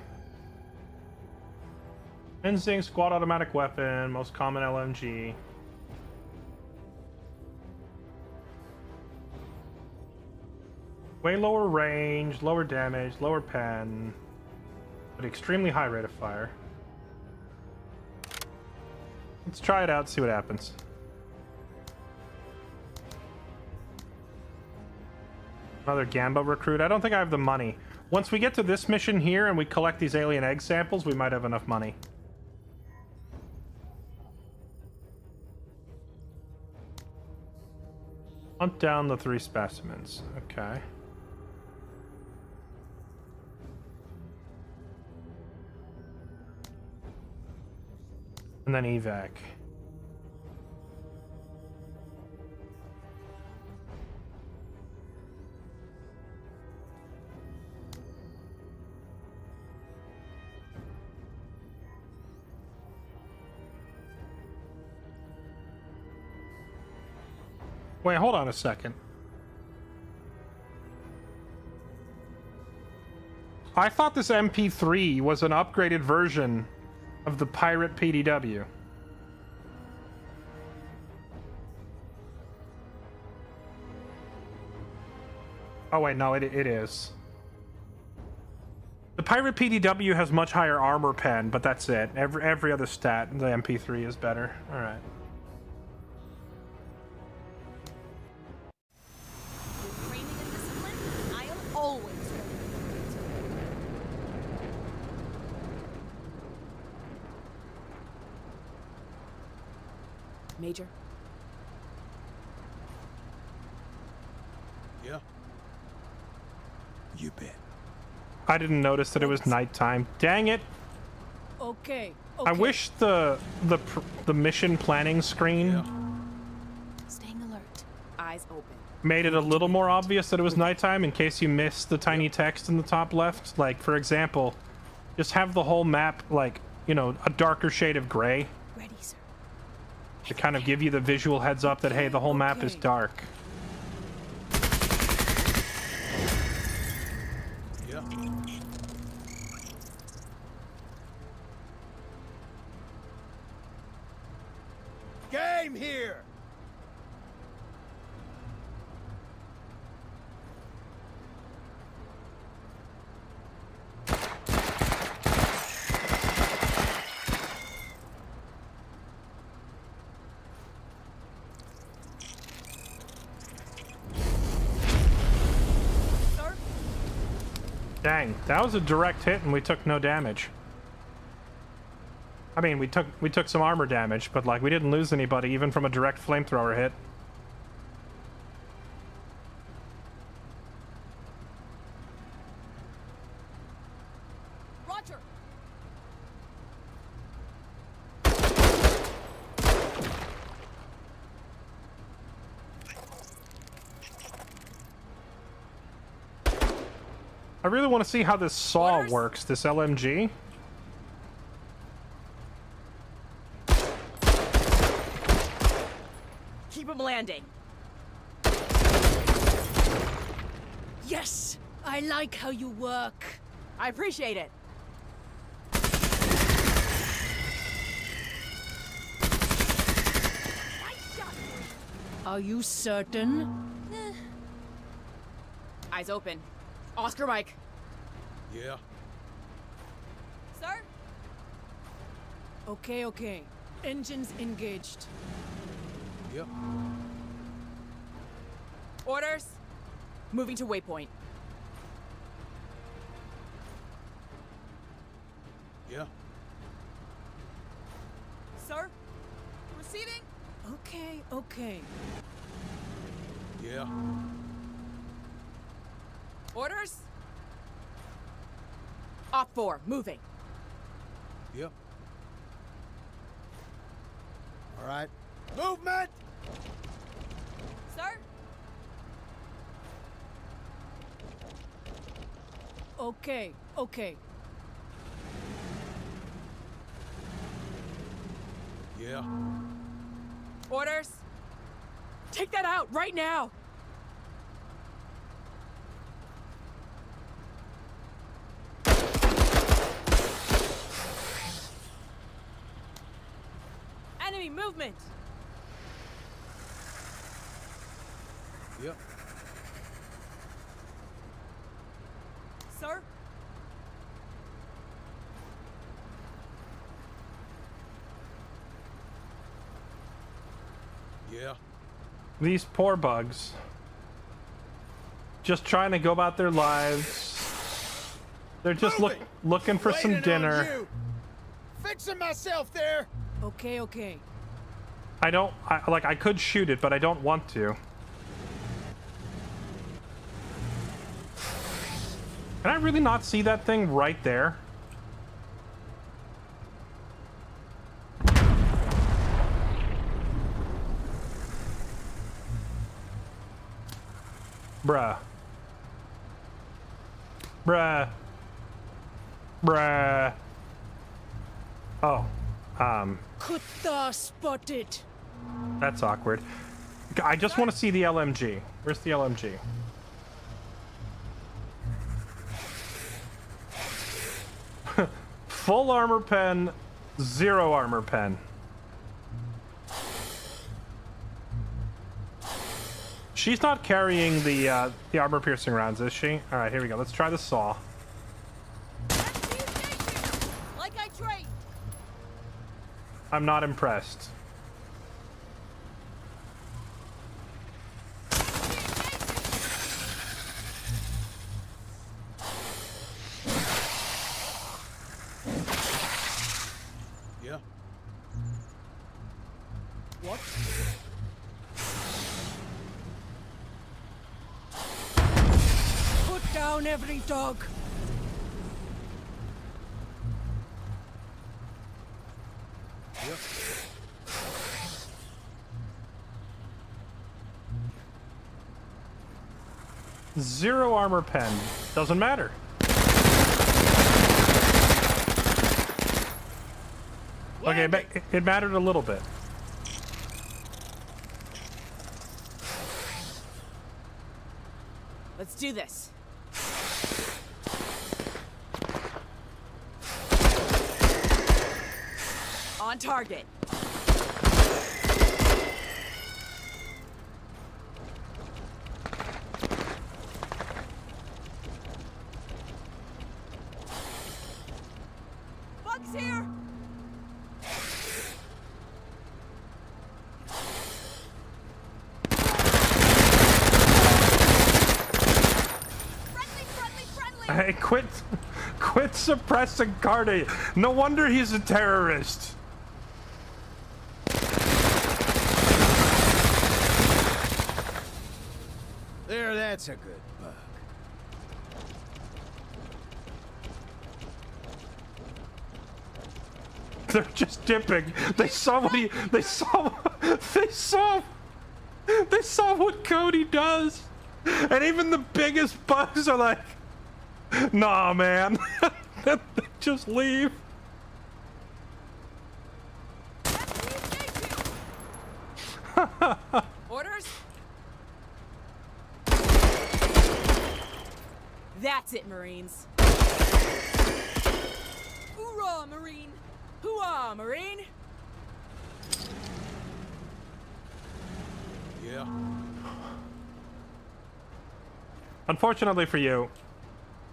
Instinct squad automatic weapon, most common LMG. Way lower range, lower damage, lower pen, but extremely high rate of fire. Let's try it out, see what happens. Another Gamba recruit. I don't think I have the money. Once we get to this mission here and we collect these alien egg samples, we might have enough money. Hunt down the 3 specimens. Okay. And then evac. Wait, hold on a second. I thought this MP3 was an upgraded version of the Pirate PDW. Oh wait, no, it is. The Pirate PDW has much higher armor pen, but that's it. Every other stat in the MP3 is better. All right. With training and discipline, I am always ready. Major? Yeah? You bet. I didn't notice that it was nighttime. Dang it! Okay, I wish the mission planning screen Yeah. Staying alert. Eyes open. made it a little more obvious that it was nighttime in case you missed the tiny text in the top left. Like, for example, just have the whole map, like, you know, a darker shade of gray Ready, sir. to kind of give you the visual heads up that, hey, the whole map is Okay. dark. Yeah. Game here! Sir? Dang, that was a direct hit and we took no damage. I mean, we took some armor damage, but like we didn't lose anybody even from a direct flamethrower hit. Roger! I really want to see how this saw Orders? works, this LMG. Keep him landing. Yes! I like how you work. I appreciate it. Nice shot! Are you certain? Eyes open. Oscar Mike. Yeah. Sir? Okay, okay. Engines engaged. Yep. Orders. Moving to waypoint. Yeah. Sir? Receiving? Okay, okay. Yeah. Orders? Op 4. Moving. Yep. All right. Movement! Sir? Okay, okay. Yeah. Orders? Take that out right now. Enemy movement! Yep. Sir? Yeah. These poor bugs. Just trying to go about their lives. They're just looking for some Waiting on dinner. you. Fixing myself there. Okay, okay. I could shoot it, but I don't want to. Can I really not see that thing right there? Bruh. Bruh. Bruh. Oh. Kutta spotted. That's awkward. I just want to see the LMG. Where's the LMG? Full armor pen, 0 armor pen. She's not carrying the armor piercing rounds, is she? All right, here we go. Let's try the saw. Like I trained. I'm not impressed. Yeah. What? Put down every dog. Yep. Zero armor pen. Doesn't matter. Okay, but it mattered a little bit. Let's do this. On target. Bugs here. Hey, quit suppressing Cardi. No wonder he's a terrorist. There, that's a good bug. They're just dipping. They saw what they saw what Cody does. And even the biggest bugs are like, nah, man. They just leave. Orders? That's it, Marines. Hoorah, Marine. Hooah, Marine! Yeah. Unfortunately for you,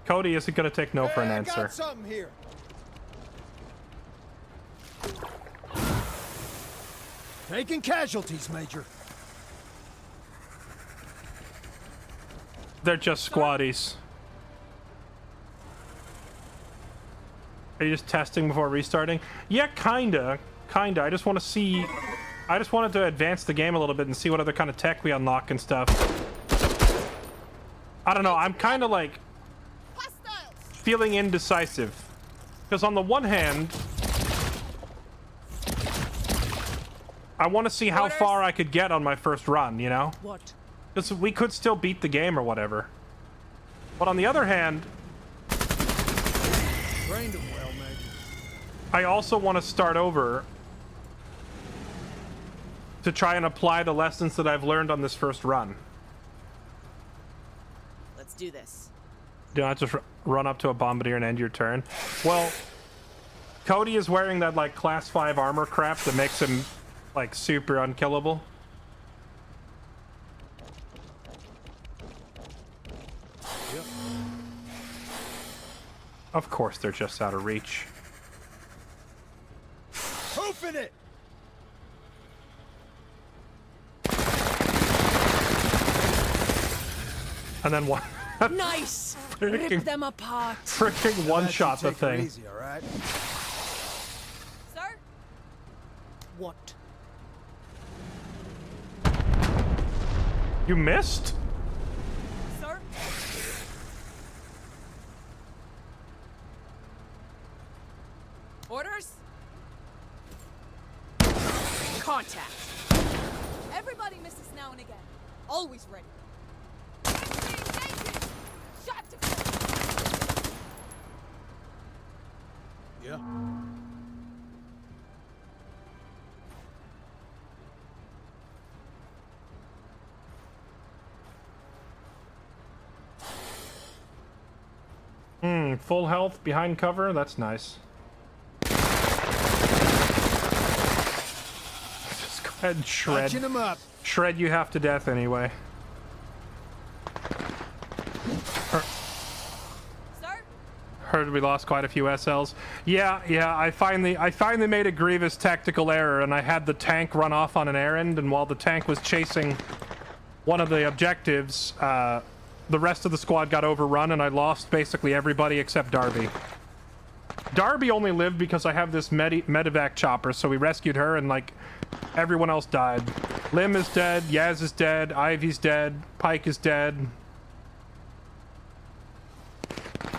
Cody isn't going to take no for an I answer. got something here. Taking casualties, Major. They're just squaddies. Are you just testing before restarting? Yeah, kinda. I just want to see... I just wanted to advance the game a little bit and see what other kind of tech we unlock and stuff. I don't know, I'm kind of like... feeling indecisive. Because on the one hand... I want to see how far I could get on my first run, you know? What? Because we could still beat the game or whatever. But on the other hand... Trained him well, Major. I also want to start over to try and apply the lessons that I've learned on this first run. Let's do this. Do not just run up to a bombardier and end your turn. Well, Cody is wearing that like class 5 armor crap that makes him like super unkillable. Yep. Of course they're just out of reach. Hoofing it! And then one Nice! Freaking- Rip them apart. freaking one-shot the Take her thing. easy, all right? Sir? What? You missed? Sir? Orders? Contact. Everybody misses now and again. Always ready. Engaging! Shot to kill! Yeah. Full health behind cover. That's nice. Just go ahead and shred. Touching him up. Shred you half to death anyway. Sir? Heard we lost quite a few SLs. Yeah, I finally made a grievous tactical error, and I had the tank run off on an errand, and while the tank was chasing one of the objectives, the rest of the squad got overrun, and I lost basically everybody except Darby. Darby only lived because I have this medevac chopper, so we rescued her, and like everyone else died. Lim is dead, Yaz is dead, Ivy's dead, Pike is dead.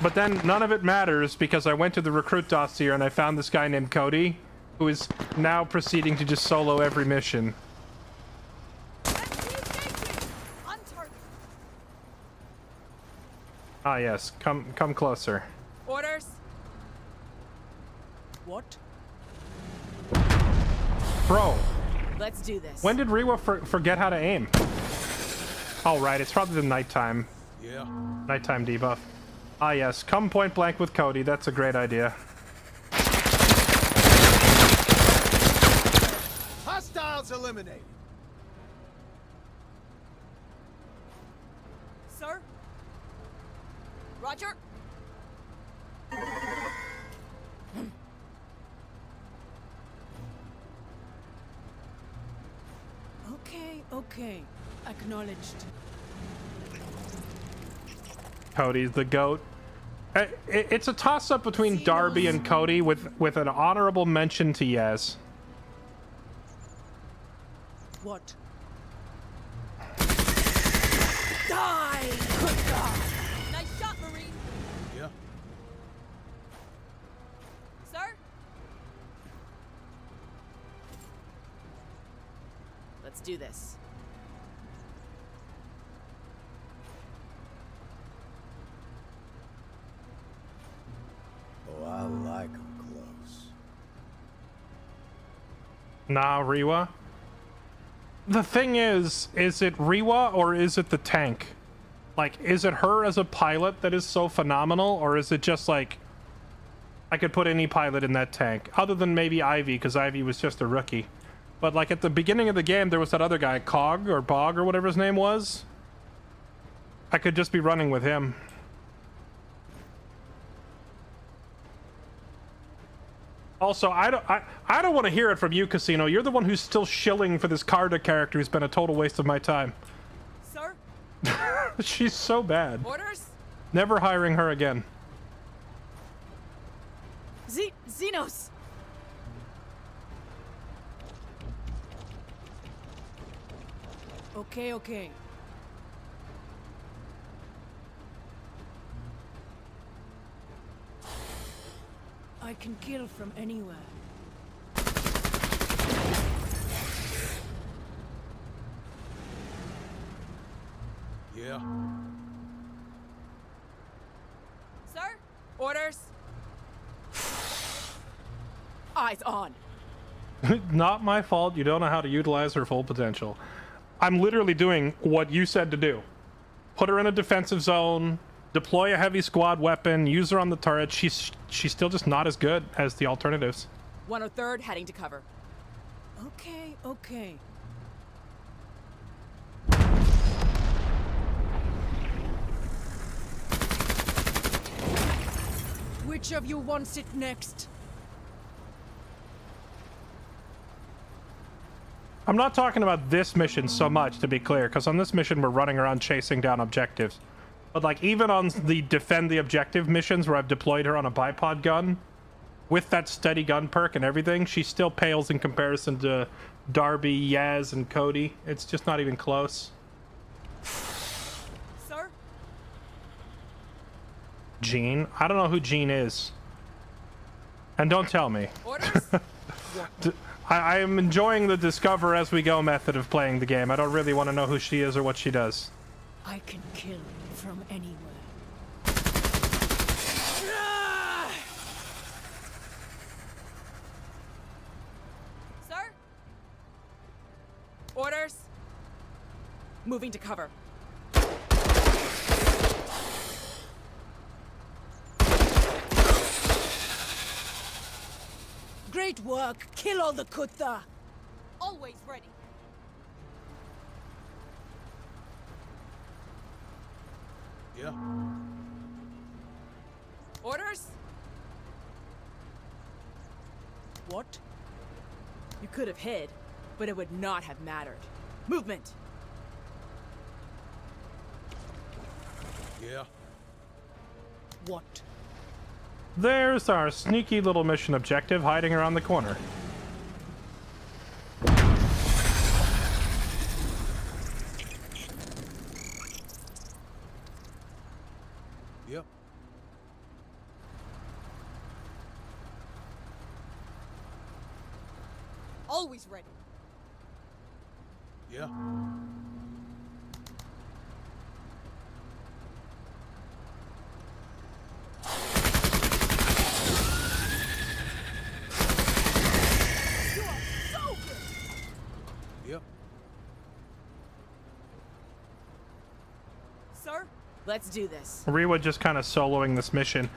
But then none of it matters because I went to the recruit dossier and I found this guy named Cody, who is now proceeding to just solo every mission. On target. Ah yes, come closer. Orders. What? Bro, Let's do this. when did Rewa forget how to aim? Oh right, it's probably the nighttime Yeah. debuff. Ah yes, come point blank with Cody, that's a great idea. Hostiles eliminated. Sir? Roger? Okay. Acknowledged. Cody's the GOAT. It's a toss-up between Darby and Cody with an honorable mention to Yaz. What? Die! Good God! Nice shot, Marine. Yeah. Sir? Let's do this. Oh, I like them close. Nah, Rewa. The thing is it Rewa or is it the tank? Like, is it her as a pilot that is so phenomenal, or is it just like I could put any pilot in that tank, other than maybe Ivy, because Ivy was just a rookie. But like at the beginning of the game, there was that other guy, Cog or Bog or whatever his name was. I could just be running with him. Also, I don't want to hear it from you, Casino. You're the one who's still shilling for this Carta character who's been a total waste of my time. Sir? She's so bad. Orders? Never hiring her again. Xenos! Okay. I can kill from anywhere. Yeah. Sir? Orders. Eyes on. Not my fault. You don't know how to utilize her full potential. I'm literally doing what you said to do. Put her in a defensive zone, deploy a heavy squad weapon, use her on the turret. She's still just not as good as the alternatives. 103rd heading to cover. Okay. Which of you wants it next? I'm not talking about this mission so much, to be clear, because on this mission we're running around chasing down objectives. But like even on the defend the objective missions where I've deployed her on a bipod gun, with that steady gun perk and everything, she still pales in comparison to Darby, Yaz, and Cody. It's just not even close. Sir? Jean? I don't know who Jean is. And don't tell me. Orders? I am enjoying the discover as we go method of playing the game. I don't really want to know who she is or what she does. I can kill from anywhere. Sir? Orders. Moving to cover. Great work! Kill all the Kutta! Always ready. Yeah. Orders. What? You could have hid, but it would not have mattered. Movement. Yeah. What? There's our sneaky little mission objective hiding around the corner. Yep. Always ready. Yeah. Yep. Sir? Let's do this. Rewa just kind of soloing this mission.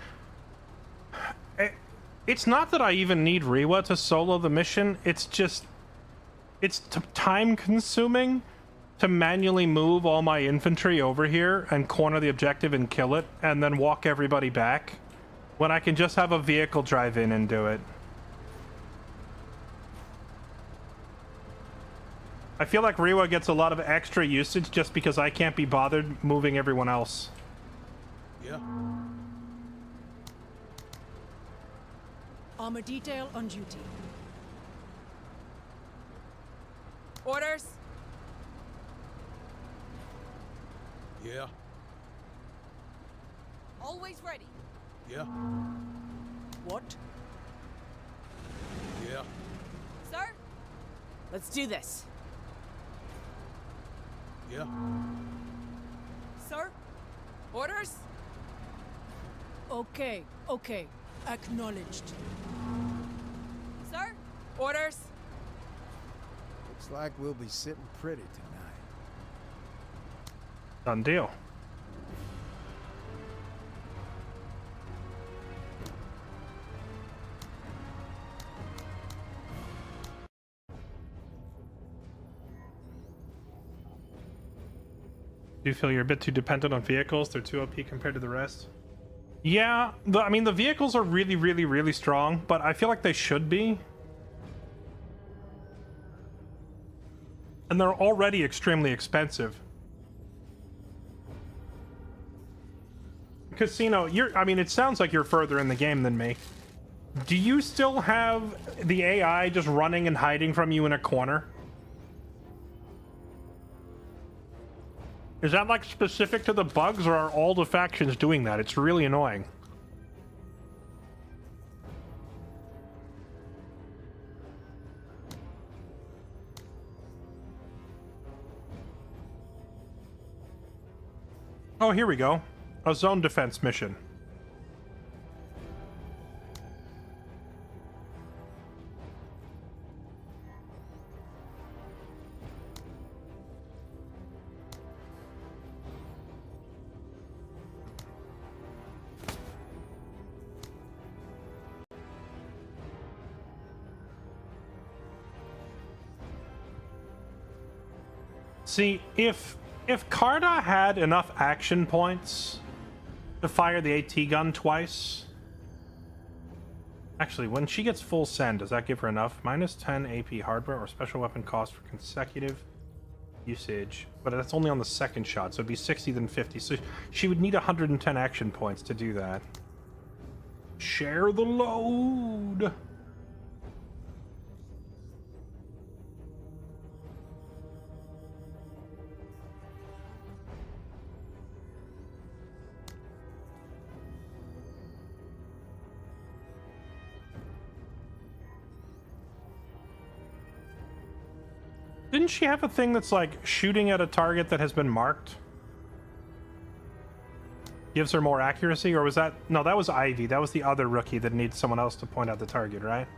It's not that I even need Rewa to solo the mission. It's just... It's time consuming to manually move all my infantry over here and corner the objective and kill it, and then walk everybody back, when I can just have a vehicle drive in and do it. I feel like Rewa gets a lot of extra usage just because I can't be bothered moving everyone else. Yeah. Armor detail on duty. Orders. Yeah. Always ready. Yeah. What? Yeah. Sir? Let's do this. Yeah. Sir? Orders. Okay, okay. Acknowledged. Sir? Orders. Looks like we'll be sitting pretty tonight. Done deal. Do you feel you're a bit too dependent on vehicles? They're too OP compared to the rest? Yeah, I mean, the vehicles are really, really, really strong, but I feel like they should be. And they're already extremely expensive. Casino, I mean, it sounds like you're further in the game than me. Do you still have the AI just running and hiding from you in a corner? Is that like specific to the bugs, or are all the factions doing that? It's really annoying. Oh, here we go. A zone defense mission. See, if Carda had enough action points to fire the AT gun twice, Actually, when she gets full send, does that give her enough? Minus 10 AP hardware or special weapon cost for consecutive usage. But that's only on the second shot, so it'd be 60 then 50. So she would need 110 action points to do that. Share the load! Didn't she have a thing that's like shooting at a target that has been marked? Gives her more accuracy, or was that... No, that was Ivy. That was the other rookie that needs someone else to point out the target, right?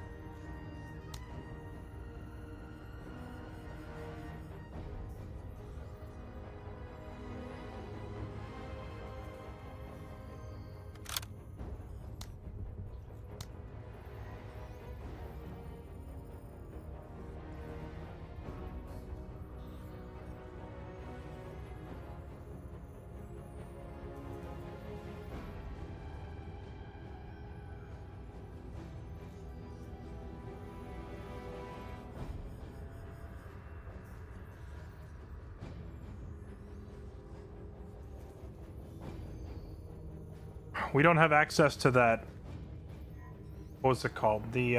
We don't have access to that. What was it called? The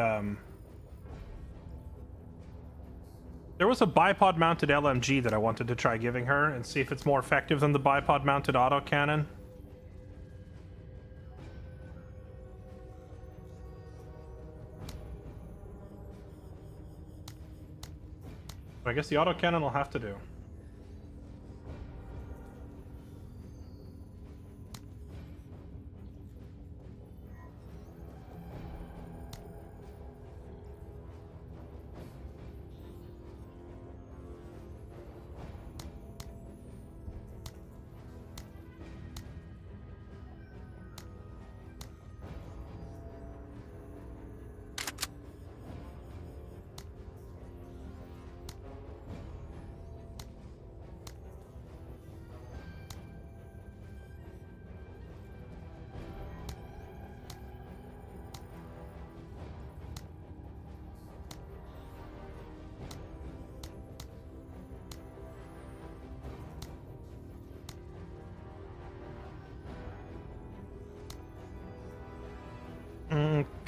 there was a bipod mounted LMG that I wanted to try giving her and see if it's more effective than the bipod mounted autocannon. But I guess the autocannon will have to do.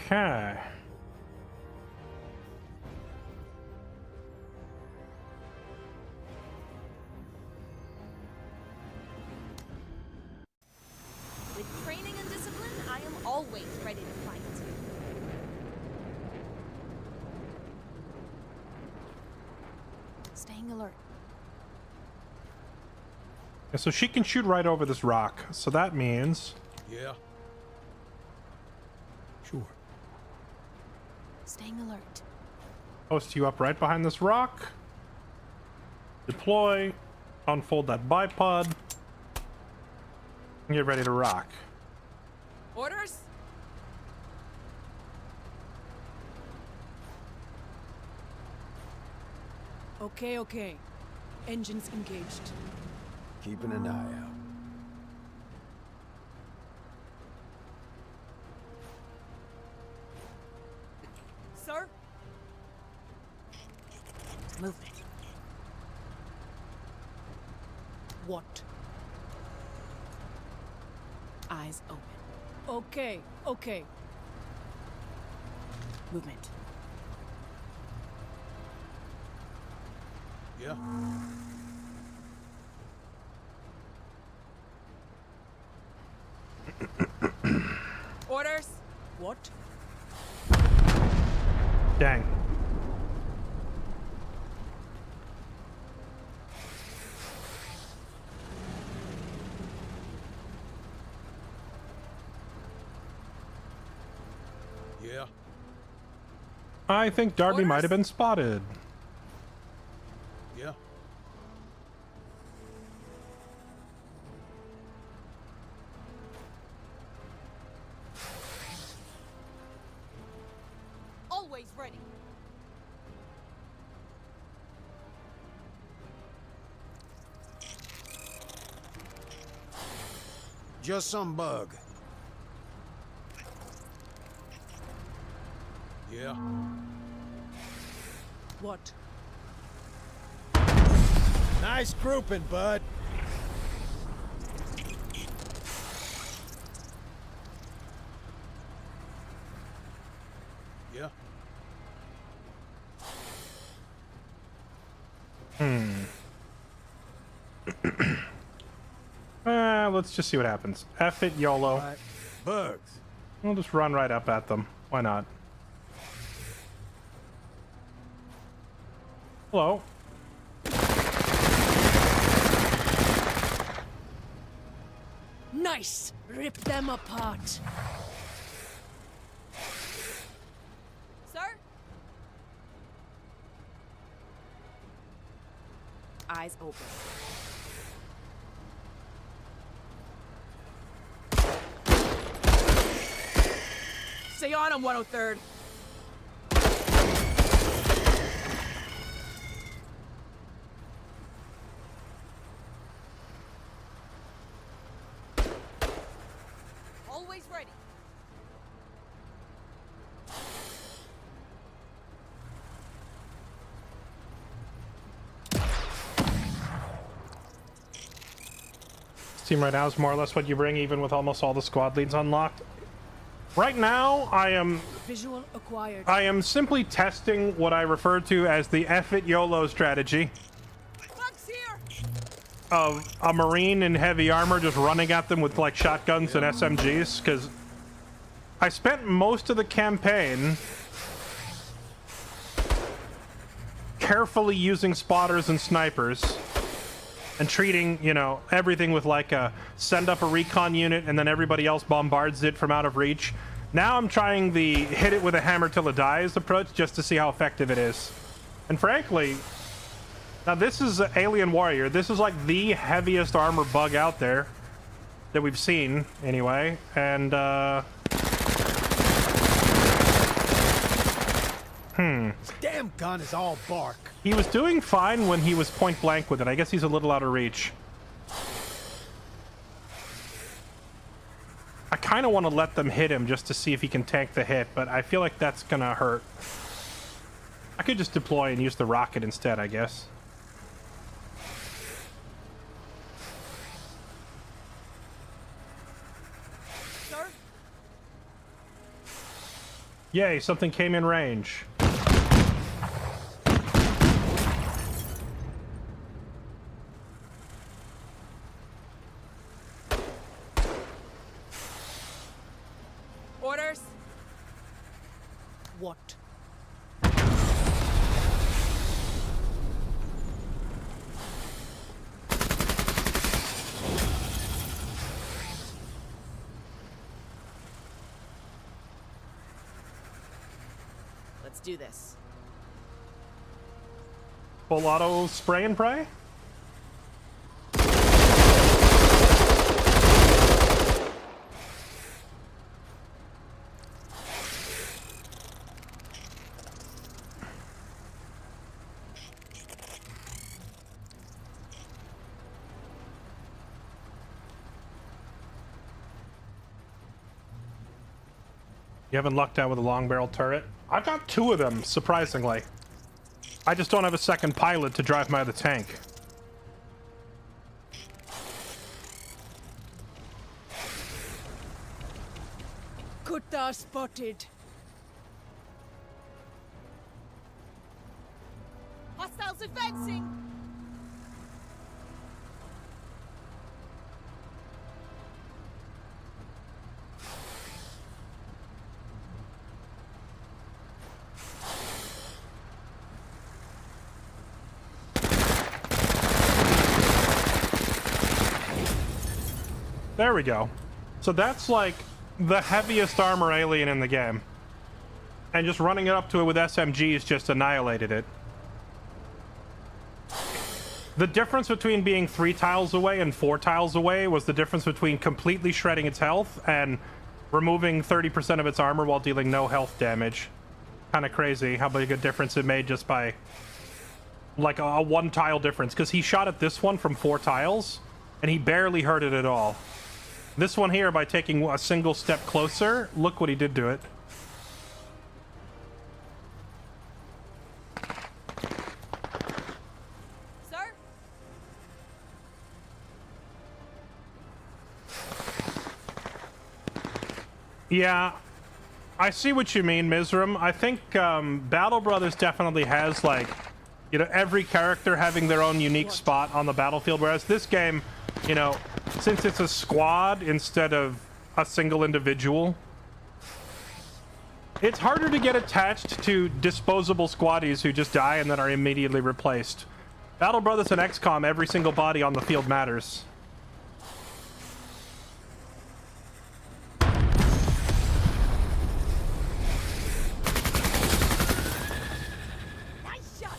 Okay. With training and discipline, I am always ready to fight. Staying alert. Yeah, so she can shoot right over this rock. So that means... Yeah. Sure. Staying alert. Post you up right behind this rock. Deploy. Unfold that bipod. And get ready to rock. Orders? Okay, okay. Engines engaged. Keeping an eye out. Sir? Movement. What? Eyes open. Okay, okay. Movement. Yeah. Orders? What? Dang. Yeah. I think Darby Orders? might have been spotted. Yeah. Always ready. Just some bug. Yeah. What? Nice grouping, bud. Yeah. Let's just see what happens. F it, YOLO. Right. Bugs. We'll just run right up at them. Why not? Hello. Nice! Rip them apart. Sir? Eyes open. Stay on him, 103rd. Always ready. This team right now is more or less what you bring, even with almost all the squad leads unlocked. Right now, I Visual acquired. am simply testing what I refer to as the F it YOLO strategy Bugs here! of a Marine in heavy armor just running at them with like shotguns and SMGs, because I spent most of the campaign carefully using spotters and snipers and treating, you know, everything with like a send up a recon unit and then everybody else bombards it from out of reach. Now I'm trying the hit it with a hammer till it dies approach just to see how effective it is. And frankly, now this is Alien Warrior. This is like the heaviest armor bug out there that we've seen anyway. And Damn gun is all bark. he was doing fine when he was point blank with it. I guess he's a little out of reach. I kind of want to let them hit him just to see if he can tank the hit, but I feel like that's gonna hurt. I could just deploy and use the rocket instead, I guess. Sir? Yay, something came in range. Orders? What? Let's do this. Full auto spray and pray? You haven't lucked out with a long barrel turret? I've got 2 of them, surprisingly. I just don't have a second pilot to drive my other tank. Kutta spotted. Hostiles advancing! There we go. So that's like the heaviest armor alien in the game. And just running it up to it with SMGs just annihilated it. The difference between being 3 tiles away and 4 tiles away was the difference between completely shredding its health and removing 30% of its armor while dealing no health damage. Kind of crazy how big a difference it made just by like a 1 tile difference, because he shot at this one from 4 tiles and he barely hurt it at all. This one here, by taking a single step closer, look what he did to it. Yeah, I see what you mean, Mizram. I think Battle Brothers definitely has, like, you know, every character having their own unique spot on the battlefield, whereas this game, you know, since it's a squad instead of a single individual, it's harder to get attached to disposable squaddies who just die and then are immediately replaced. Battle Brothers and XCOM, every single body on the field matters. Nice shot,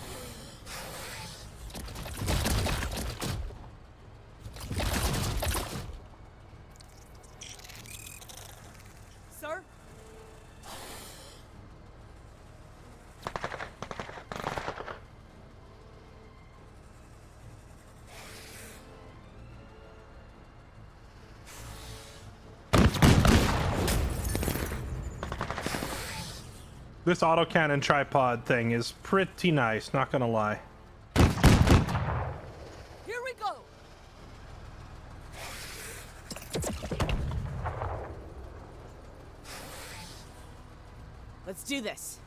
sir. This autocannon tripod thing is pretty nice, not gonna lie. Here we go. Let's do this.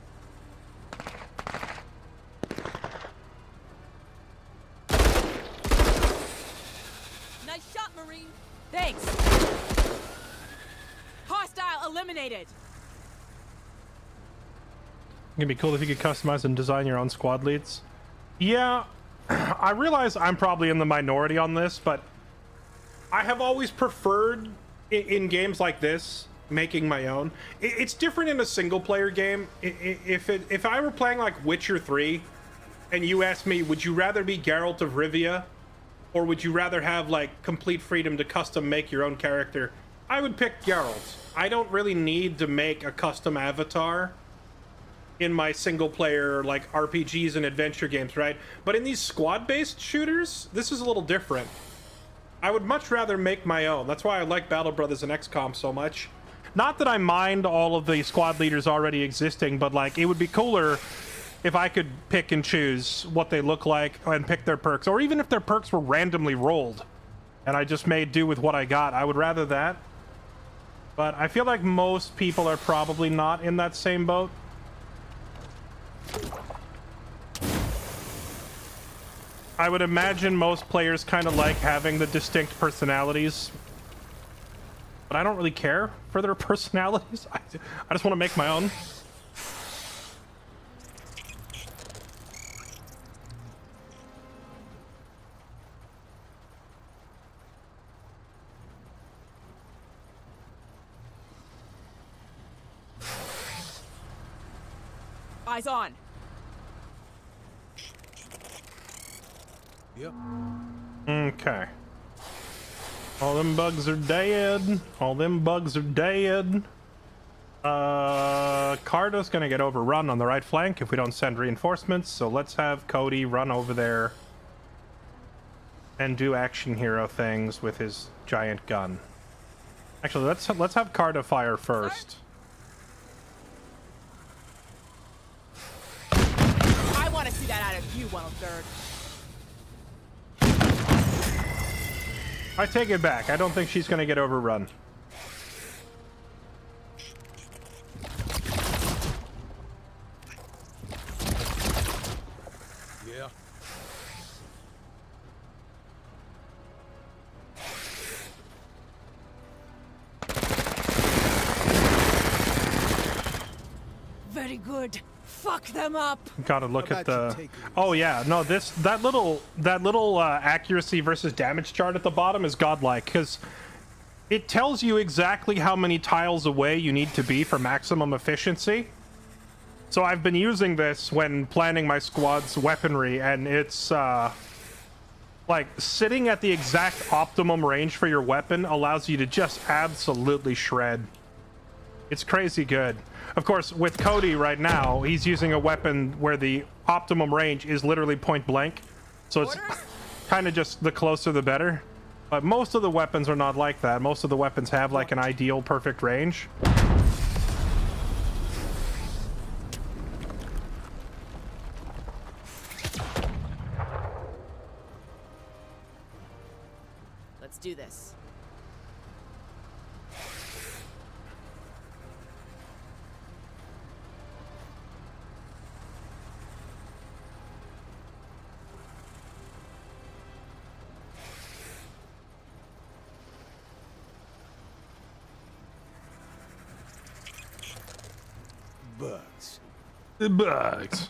Nice shot, Marine. Thanks. Hostile eliminated. It'd be cool if you could customize and design your own squad leads. Yeah, I realize I'm probably in the minority on this, but I have always preferred in games like this making my own. It's different in a single player game. If I were playing like Witcher 3 and you asked me, would you rather be Geralt of Rivia or would you rather have like complete freedom to custom make your own character, I would pick Geralt. I don't really need to make a custom avatar in my single player like RPGs and adventure games, right? But in these squad based shooters, this is a little different. I would much rather make my own. That's why I like Battle Brothers and XCOM so much. Not that I mind all of the squad leaders already existing, but like it would be cooler if I could pick and choose what they look like and pick their perks, or even if their perks were randomly rolled and I just made do with what I got. I would rather that. But I feel like most people are probably not in that same boat. I would imagine most players kind of like having the distinct personalities, but I don't really care for their personalities. I just want to make my own. Eyes on. Yep. Okay. All them bugs are dead. All them bugs are dead. Cardo's gonna get overrun on the right flank if we don't send reinforcements, so let's have Cody run over there and do action hero things with his giant gun. Actually, let's have Cardo fire first. I want to see that out of you, 1/3. I take it back. I don't think she's gonna get overrun. Yeah. Very good. Fuck them up. Gotta look How at about you the. take it Oh yeah, no. That little accuracy versus damage chart at the bottom is godlike because it tells you exactly how many tiles away you need to be for maximum efficiency. So I've been using this when planning my squad's weaponry, and it's like sitting at the exact optimum range for your weapon allows you to just absolutely shred. It's crazy good. Of course, with Cody right now, he's using a weapon where the optimum range is literally point blank. So it's kind of just the closer the better. But most of the weapons are not like that. Most of the weapons have like an ideal perfect range. Let's do this. bugs. The bugs.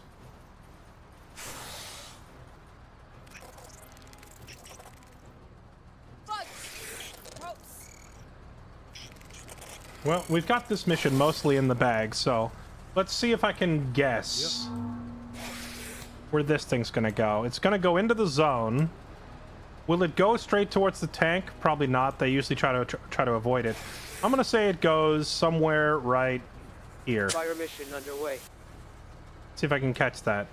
Well, we've got this mission mostly in the bag, so let's see if I can guess where this thing's gonna go. It's gonna go into the zone. Will it go straight towards the tank? Probably not. They usually try to avoid it. I'm gonna say it goes somewhere right here. Fire mission underway. See if I can catch that.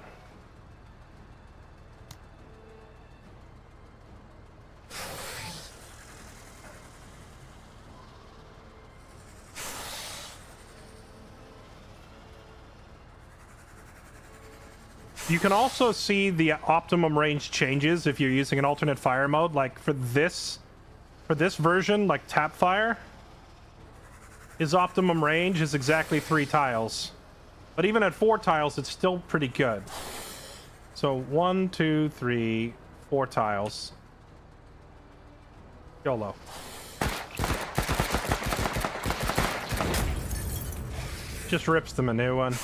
You can also see the optimum range changes if you're using an alternate fire mode. Like for this version, like tap fire, his optimum range is exactly 3 tiles. But even at 4 tiles, it's still pretty good. So 1, 2, 3, 4 tiles. YOLO. Just rips them a new one.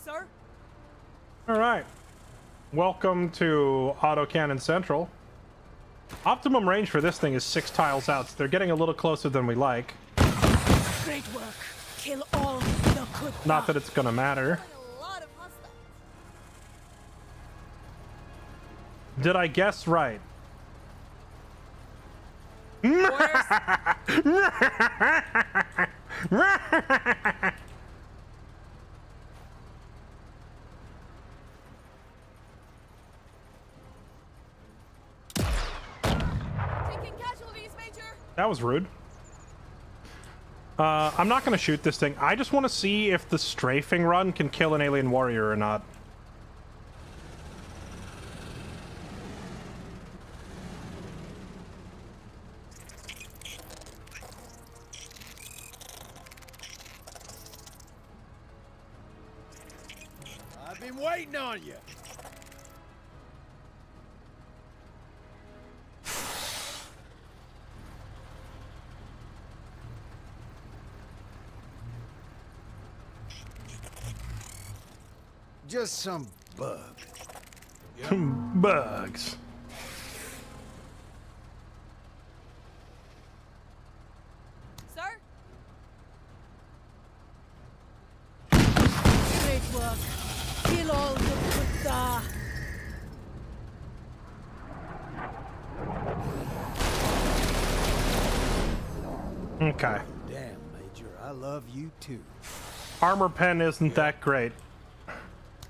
Sir? Alright. Welcome to Autocannon Central. Optimum range for this thing is 6 tiles out, so they're getting a little closer than we like. Great work. Kill all the good. Not that it's gonna matter. A lot of hostiles. Did I guess right? Taking casualties, Major. That was rude. I'm not gonna shoot this thing. I just want to see if the strafing run can kill an alien warrior or not. I've been waiting on you. Just some bug. Bugs. Sir? Great work. Kill all the good. Okay. Damn, Major, I love you too. Armor pen isn't that great.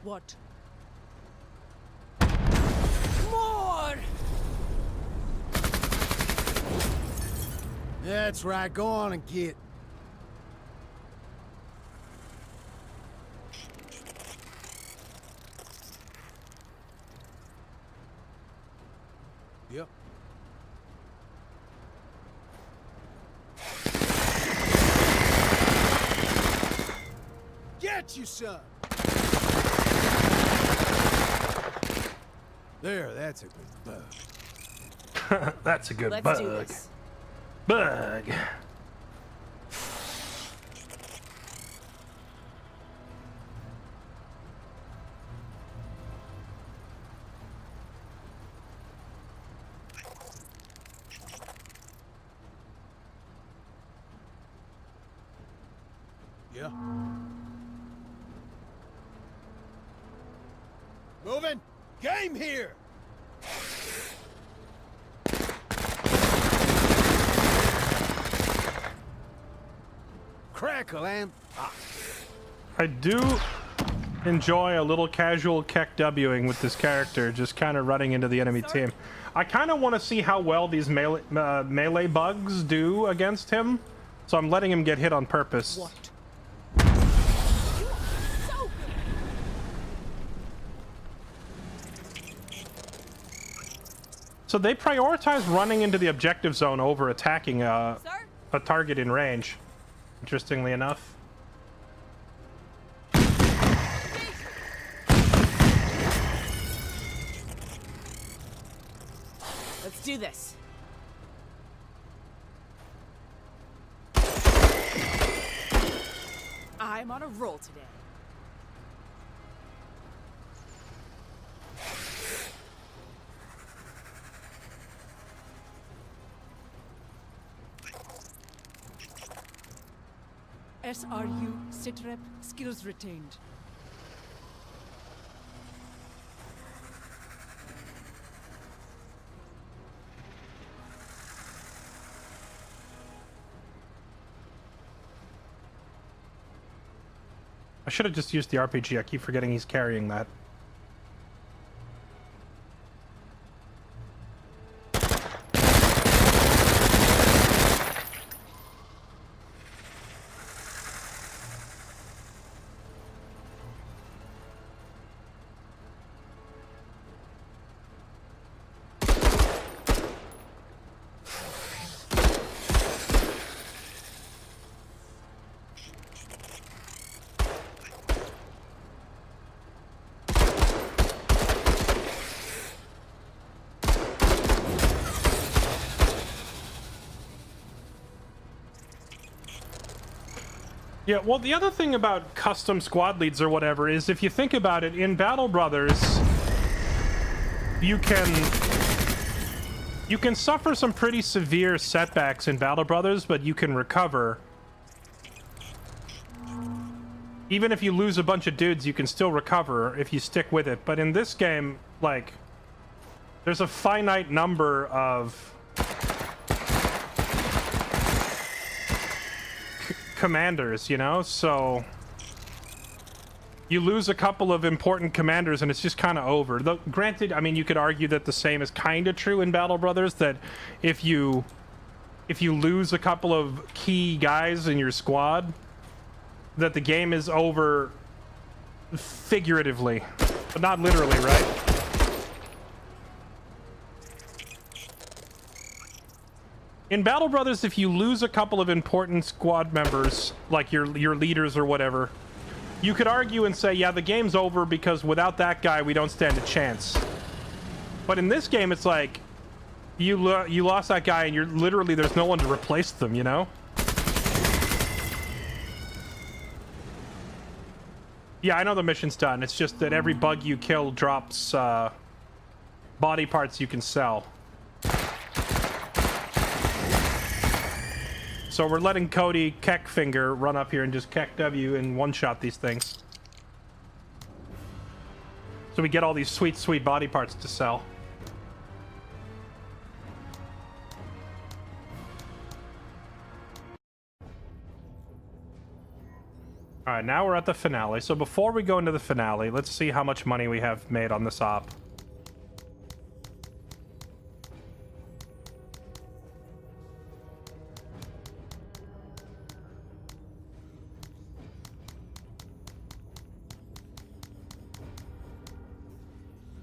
What? More! That's right, go on and get. Yep. Get you son. There, that's a good bug. That's a good Let's bug. do this. Bug. Yeah. Moving. Game here. Crackle and pop. I do enjoy a little casual keck Wing with this character, just kind of running into the enemy team. I kind of want to see how well these melee bugs do against him, so I'm letting him get hit on purpose. What? So they prioritize running into the objective zone over attacking a target in range, interestingly enough. Let's do this. I'm on a roll today. SRU, sitrep, skills retained. I should have just used the RPG. I keep forgetting he's carrying that. Yeah, well, the other thing about custom squad leads or whatever is, if you think about it, in Battle Brothers, you can suffer some pretty severe setbacks in Battle Brothers, but you can recover. Even if you lose a bunch of dudes, you can still recover if you stick with it. But in this game, like, there's a finite number of commanders, you know, so you lose a couple of important commanders and it's just kind of over. Though, granted, I mean, you could argue that the same is kind of true in Battle Brothers, that if you lose a couple of key guys in your squad, that the game is over figuratively, but not literally, right? In Battle Brothers, if you lose a couple of important squad members, like your leaders or whatever, you could argue and say, yeah, the game's over because without that guy, we don't stand a chance. But in this game, it's like, you lost that guy and you're literally, there's no one to replace them, you know? Yeah, I know the mission's done. It's just that every bug you kill drops body parts you can sell. So we're letting Cody Keckfinger run up here and just Keck W and one-shot these things. So we get all these sweet, sweet body parts to sell. Alright, now we're at the finale. So before we go into the finale, let's see how much money we have made on this op.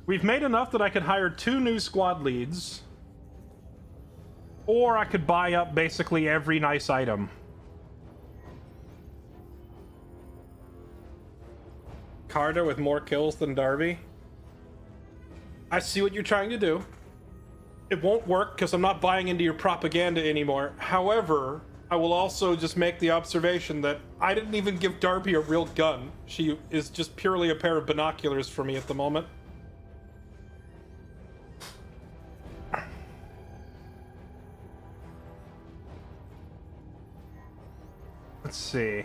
We've made enough that I could hire 2 new squad leads. Or I could buy up basically every nice item. Carter with more kills than Darby. I see what you're trying to do. It won't work because I'm not buying into your propaganda anymore. However, I will also just make the observation that I didn't even give Darby a real gun. She is just purely a pair of binoculars for me at the moment. Let's see.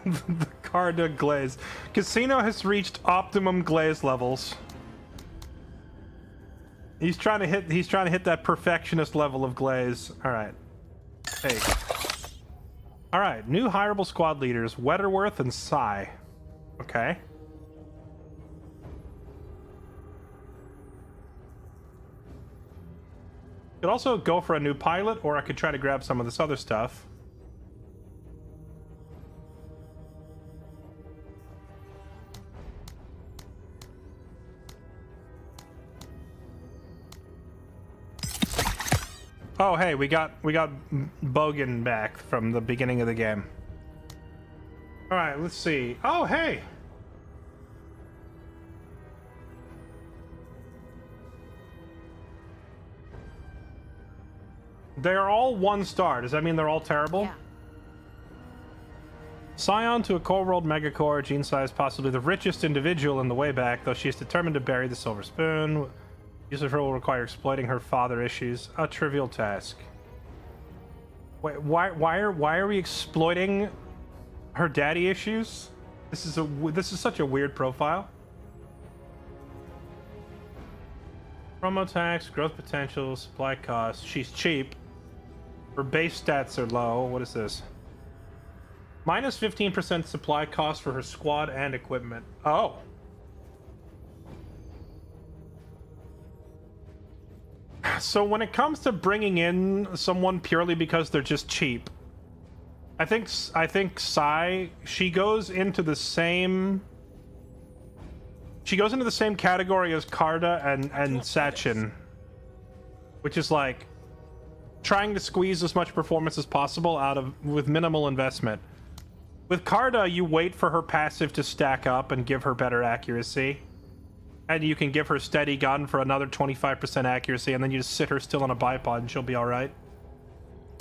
The Carda glaze. Casino has reached optimum glaze levels. He's trying to hit that perfectionist level of glaze. All right. Hey. All right, new hireable squad leaders, Wetterworth and Psy. Okay. Could also go for a new pilot, or I could try to grab some of this other stuff. Oh, hey, we got Bogan back from the beginning of the game. All right, let's see. Oh, hey. They're all 1 star. Does that mean they're all terrible? Yeah. Scion to a core world megacore, gene size possibly the richest individual in the way back, though she is determined to bury the silver spoon. Use of her will require exploiting her father issues. A trivial task. Wait, why are we exploiting her daddy issues? This is such a weird profile. Promo tax, growth potential, supply cost. She's cheap. Her base stats are low. What is this? Minus 15% supply cost for her squad and equipment. Oh. So when it comes to bringing in someone purely because they're just cheap, I think Sai, she goes into the same category as Karda and Sachin, which is like trying to squeeze as much performance as possible out of with minimal investment. With Karda, you wait for her passive to stack up and give her better accuracy. And you can give her steady gun for another 25% accuracy, and then you just sit her still on a bipod and she'll be alright.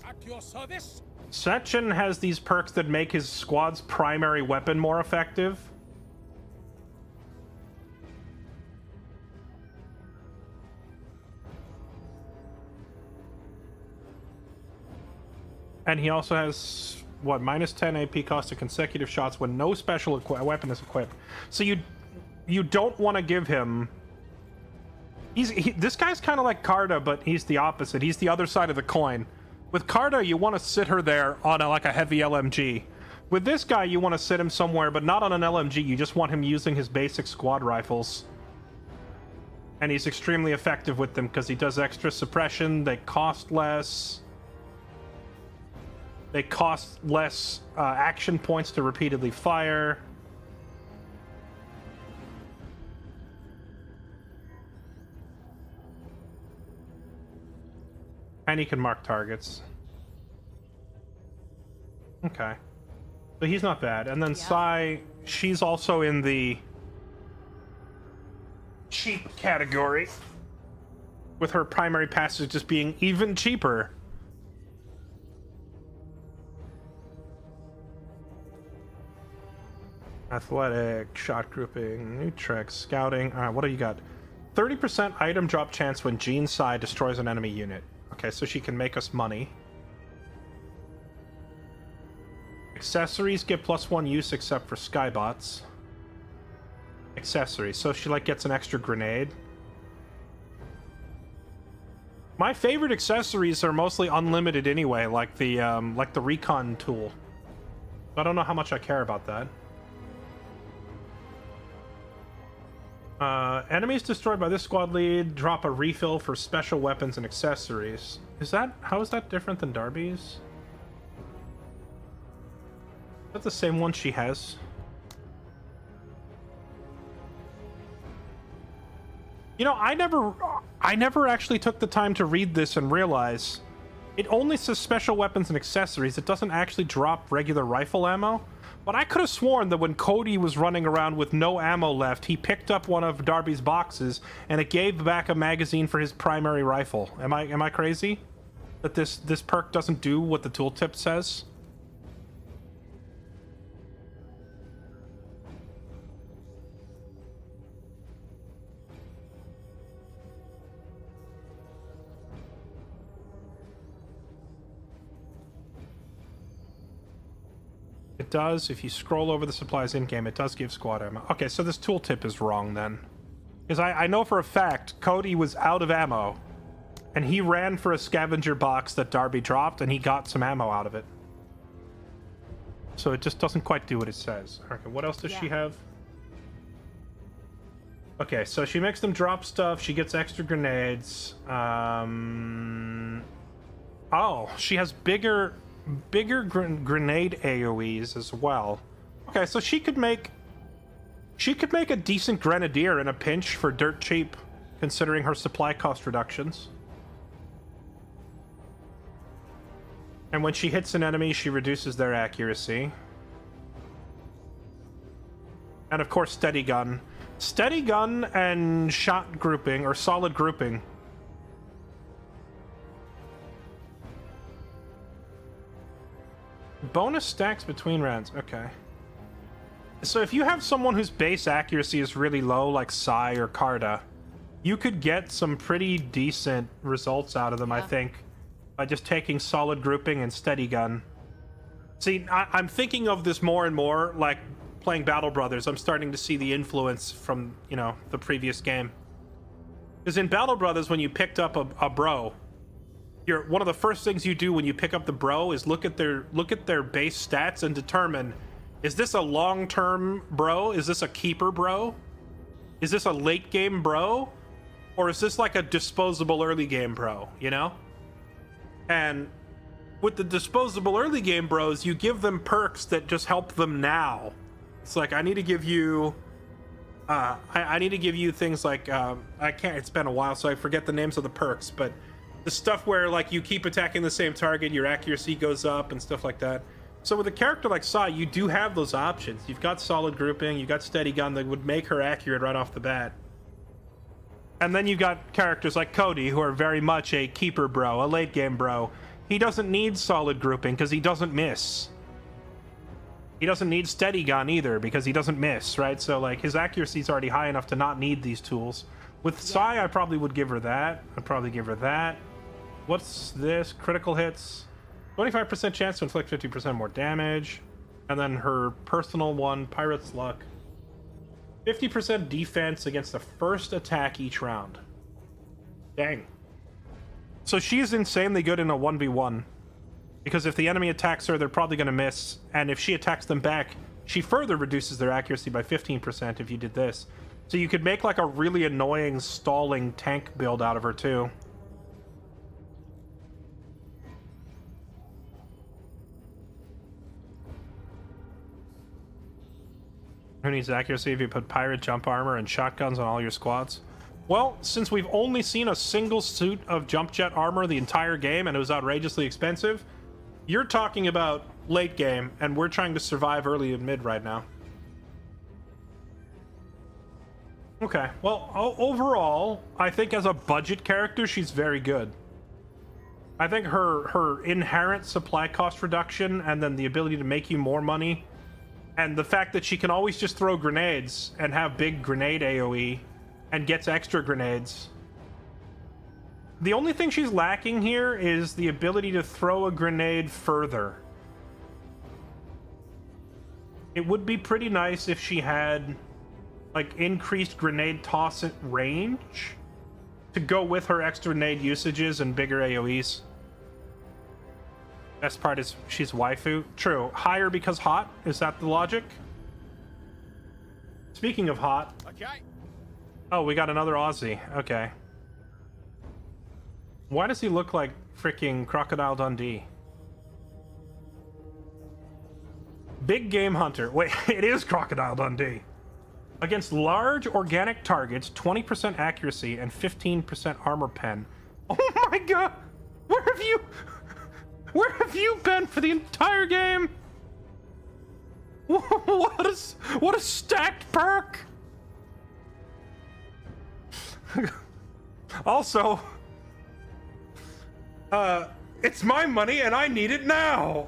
At your service. Sechin has these perks that make his squad's primary weapon more effective. And he also has, what, minus 10 AP cost to consecutive shots when no special weapon is equipped. So you don't want to give him... This guy's kind of like Karda, but he's the opposite. He's the other side of the coin. With Karda, you want to sit her there on like a heavy LMG. With this guy, you want to sit him somewhere, but not on an LMG. You just want him using his basic squad rifles. And he's extremely effective with them because he does extra suppression. They cost less. They cost less action points to repeatedly fire. And he can mark targets. Okay. So he's not bad. And then Sai, she's also in the cheap category, with her primary passive just being even cheaper. Athletic, shot grouping, new tricks, scouting. All right, what do you got? 30% item drop chance when Jean Sai destroys an enemy unit. Okay, so she can make us money. Accessories get +1 use except for skybots. Accessories, so she like gets an extra grenade. My favorite accessories are mostly unlimited anyway, like the recon tool. I don't know how much I care about that. Enemies destroyed by this squad lead drop a refill for special weapons and accessories. How is that different than Darby's? Is that the same one she has? You know, I never actually took the time to read this and realize it only says special weapons and accessories. It doesn't actually drop regular rifle ammo. But I could have sworn that when Cody was running around with no ammo left, he picked up one of Darby's boxes and it gave back a magazine for his primary rifle. Am I crazy? That this perk doesn't do what the tooltip says? It does. If you scroll over the supplies in-game, it does give squad ammo. Okay, so this tooltip is wrong then. Because I know for a fact Cody was out of ammo, and he ran for a scavenger box that Darby dropped, and he got some ammo out of it. So it just doesn't quite do what it says. Okay, what else does she have? Okay, so she makes them drop stuff. She gets extra grenades. Oh, she has bigger grenade AoEs as well. Okay, so she could make a decent grenadier in a pinch for dirt cheap, considering her supply cost reductions. And when she hits an enemy, she reduces their accuracy. And of course, steady gun. Steady gun and shot grouping, or solid grouping. Bonus stacks between rounds. Okay. So if you have someone whose base accuracy is really low, like Sai or Karda, you could get some pretty decent results out of them, I think, by just taking solid grouping and steady gun. See, I'm thinking of this more and more, like playing Battle Brothers. I'm starting to see the influence from, you know, the previous game. Because in Battle Brothers, when you picked up a bro, one of the first things you do when you pick up the bro is look at their base stats and determine, is this a long-term bro? Is this a keeper bro? Is this a late game bro? Or is this like a disposable early game bro, you know? And with the disposable early game bros, you give them perks that just help them now. It's like, I need to give you I need to give you things like I can't, it's been a while, so I forget the names of the perks, but the stuff where like you keep attacking the same target, your accuracy goes up and stuff like that. So with a character like Sai, you do have those options. You've got solid grouping, you've got steady gun that would make her accurate right off the bat. And then you've got characters like Cody, who are very much a keeper bro, a late game bro. He doesn't need solid grouping because he doesn't miss. He doesn't need steady gun either because he doesn't miss, right? So like his accuracy is already high enough to not need these tools. With Sai, I probably would give her that. I'd probably give her that. What's this? Critical hits. 25% chance to inflict 50% more damage. And then her personal one, Pirate's Luck. 50% defense against the first attack each round. Dang. So she's insanely good in a 1v1. Because if the enemy attacks her, they're probably going to miss. And if she attacks them back, she further reduces their accuracy by 15% if you did this. So you could make like a really annoying stalling tank build out of her too. Who needs accuracy if you put pirate jump armor and shotguns on all your squads? Well, since we've only seen a single suit of jump jet armor the entire game and it was outrageously expensive, you're talking about late game, and we're trying to survive early and mid right now. Okay, well, overall, I think as a budget character, she's very good. I think her inherent supply cost reduction and then the ability to make you more money, and the fact that she can always just throw grenades and have big grenade AoE and gets extra grenades. The only thing she's lacking here is the ability to throw a grenade further. It would be pretty nice if she had like increased grenade toss range to go with her extra grenade usages and bigger AoEs. Best part is she's waifu. True. Higher because hot? Is that the logic? Speaking of hot. Okay. Oh, we got another Aussie. Okay. Why does he look like freaking Crocodile Dundee? Big Game Hunter. Wait, it is Crocodile Dundee. Against large organic targets, 20% accuracy and 15% armor pen. Oh my god! Where have you been for the entire game? What a stacked perk! Also, it's my money and I need it now.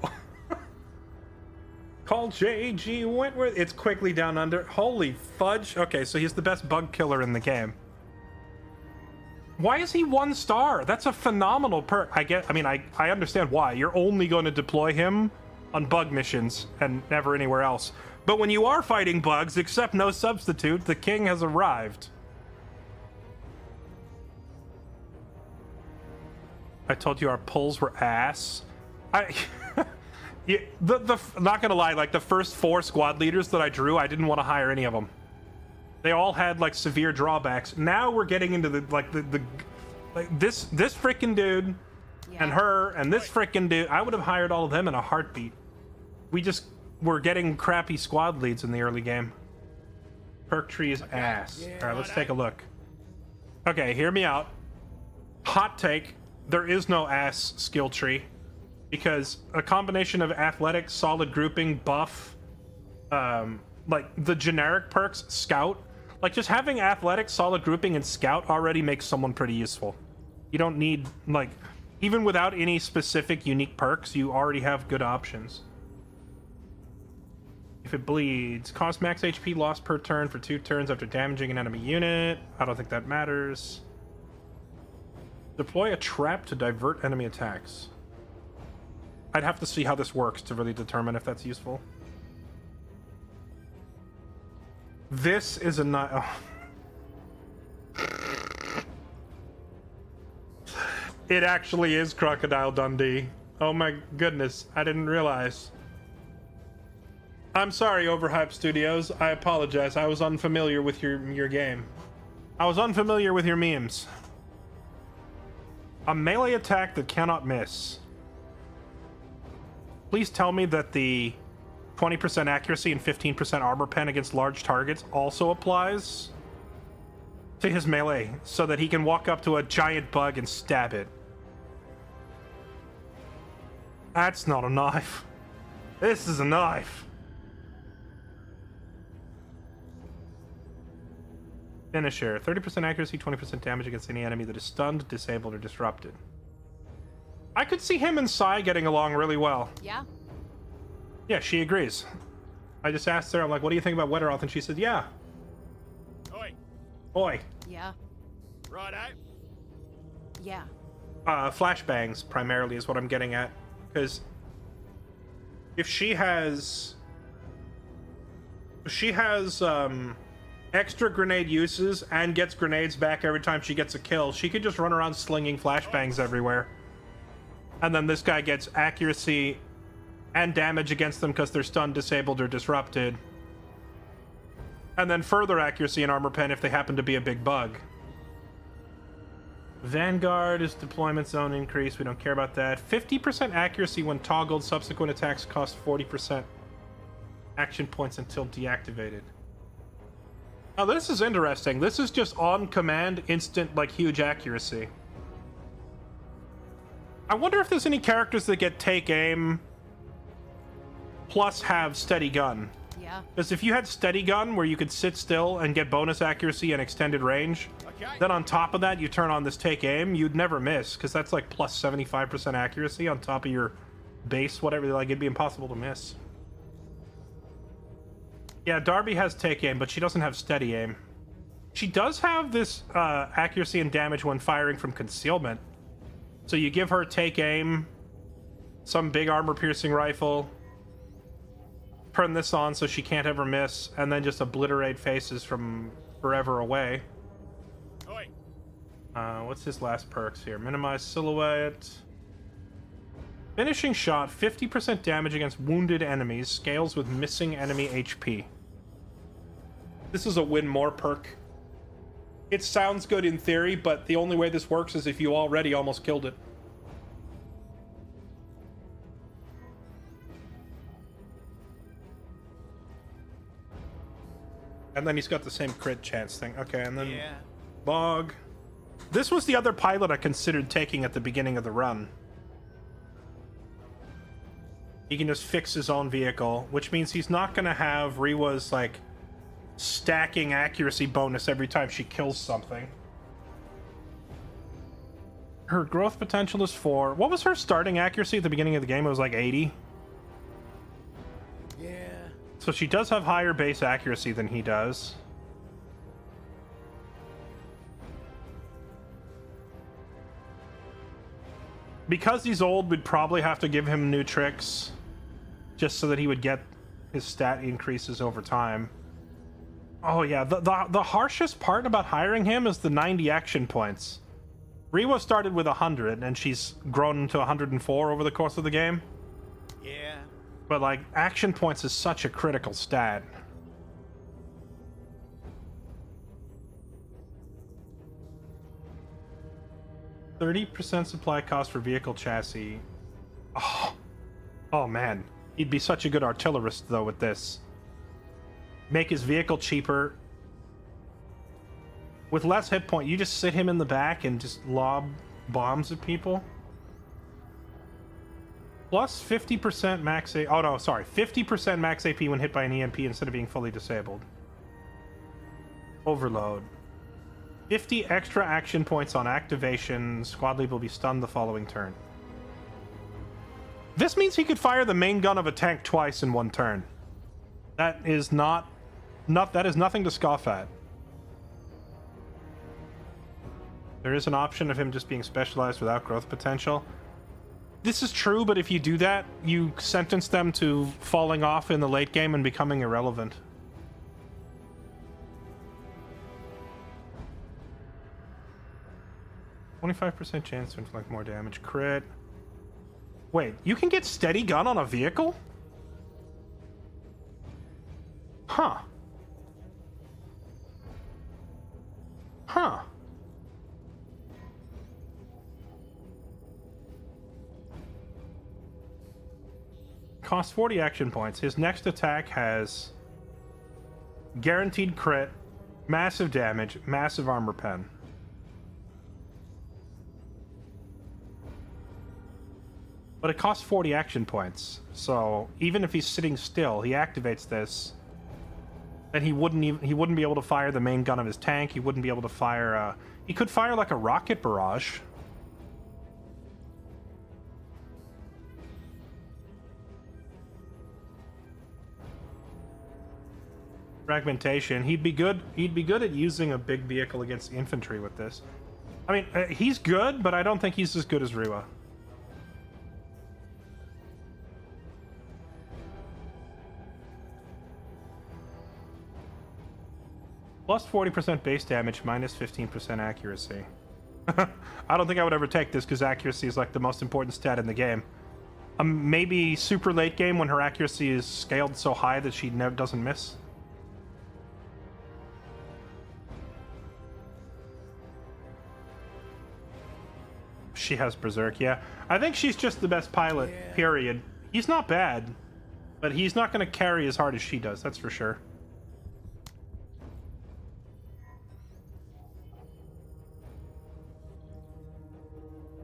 Call J.G. Wentworth. It's quickly down under. Holy fudge. Okay, so he's the best bug killer in the game. Why is he 1 star? That's a phenomenal perk. I understand why. You're only going to deploy him on bug missions and never anywhere else. But when you are fighting bugs, except no substitute, the king has arrived. I told you our pulls were ass. Yeah, not gonna lie, like the first 4 squad leaders that I drew, I didn't want to hire any of them. They all had like severe drawbacks. Now we're getting into the this freaking dude and her and this freaking dude. I would have hired all of them in a heartbeat. We just were getting crappy squad leads in the early game. Perk tree is ass. All right, let's take a look. Okay, hear me out. Hot take. There is no ass skill tree because a combination of athletic, solid grouping, buff, like the generic perks, Scout. Like just having Athletics, Solid Grouping, and Scout already makes someone pretty useful. You don't need, like, even without any specific unique perks, you already have good options. If it bleeds, cost max HP loss per turn for 2 turns after damaging an enemy unit. I don't think that matters. Deploy a trap to divert enemy attacks. I'd have to see how this works to really determine if that's useful. This is a not. Oh. It actually is Crocodile Dundee. Oh my goodness, I didn't realize. I'm sorry, Overhyped Studios. I apologize. I was unfamiliar with your game. I was unfamiliar with your memes. A melee attack that cannot miss. Please tell me that the 20% accuracy and 15% armor pen against large targets also applies to his melee, so that he can walk up to a giant bug and stab it. That's not a knife. This is a knife. Finisher. 30% accuracy, 20% damage against any enemy that is stunned, disabled, or disrupted. I could see him and Sai getting along really well. Yeah? Yeah, she agrees. I just asked her, I'm like, what do you think about Wetteroth? And she said, yeah. Oi, Oi. Yeah. right out. Yeah. Flashbangs, primarily, is what I'm getting at. Because if she has... extra grenade uses and gets grenades back every time she gets a kill, she could just run around slinging flashbangs everywhere. And then this guy gets accuracy and damage against them because they're stunned, disabled, or disrupted. And then further accuracy and armor pen if they happen to be a big bug. Vanguard is deployment zone increase. We don't care about that. 50% accuracy when toggled. Subsequent attacks cost 40% action points until deactivated. Now this is interesting. This is just on command, instant, like, huge accuracy. I wonder if there's any characters that get take aim plus have steady gun. Yeah. Because if you had steady gun where you could sit still and get bonus accuracy and extended range, then on top of that you turn on this take aim, you'd never miss, because that's like plus 75% accuracy on top of your base, whatever. Like, it'd be impossible to miss. Yeah, Darby has take aim, but she doesn't have steady aim. She does have this accuracy and damage when firing from concealment. So you give her take aim, some big armor-piercing rifle, turn this on so she can't ever miss, and then just obliterate faces from forever away. Oi. What's his last perks here? Minimize silhouette. Finishing shot, 50% damage against wounded enemies, scales with missing enemy HP. This is a win more perk. It sounds good in theory, but the only way this works is if you already almost killed it. And then he's got the same crit chance thing. Okay, and then Bog. This was the other pilot I considered taking at the beginning of the run. He can just fix his own vehicle, which means he's not going to have Rewa's, like, stacking accuracy bonus every time she kills something. Her growth potential is 4. What was her starting accuracy at the beginning of the game? It was like 80. Yeah. So she does have higher base accuracy than he does. Because he's old, we'd probably have to give him new tricks, just so that he would get his stat increases over time. Oh yeah, the harshest part about hiring him is the 90 action points. Rewa started with 100, and she's grown to 104 over the course of the game. Yeah. But, like, action points is such a critical stat. %30 supply cost for vehicle chassis. Oh man. He'd be such a good artillerist, though, with this. Make his vehicle cheaper. With less hit point, you just sit him in the back and just lob bombs at people. Plus 50% max A. Oh no, sorry. 50% max AP when hit by an EMP instead of being fully disabled. Overload. 50 extra action points on activation. Squad lead will be stunned the following turn. This means he could fire the main gun of a tank twice in one turn. That is that is nothing to scoff at. There is an option of him just being specialized without growth potential. This is true, but if you do that, you sentence them to falling off in the late game and becoming irrelevant. %25% chance to inflict more damage. Crit. Wait, you can get steady gun on a vehicle? Huh. Huh. Costs 40 action points. His next attack has guaranteed crit, massive damage, massive armor pen. But it costs 40 action points, so even if he's sitting still, he activates this, then he wouldn't be able to fire the main gun of his tank. He wouldn't be able to fire. He could fire like a rocket barrage. Fragmentation. He'd be good. He'd be good at using a big vehicle against infantry with this. I mean, he's good, but I don't think he's as good as Rua. Plus 40% base damage, minus 15% accuracy. I don't think I would ever take this because accuracy is like the most important stat in the game. Maybe super late game when her accuracy is scaled so high that she never doesn't miss. She has Berserk, yeah. I think she's just the best pilot, period. He's not bad, but he's not going to carry as hard as she does, that's for sure.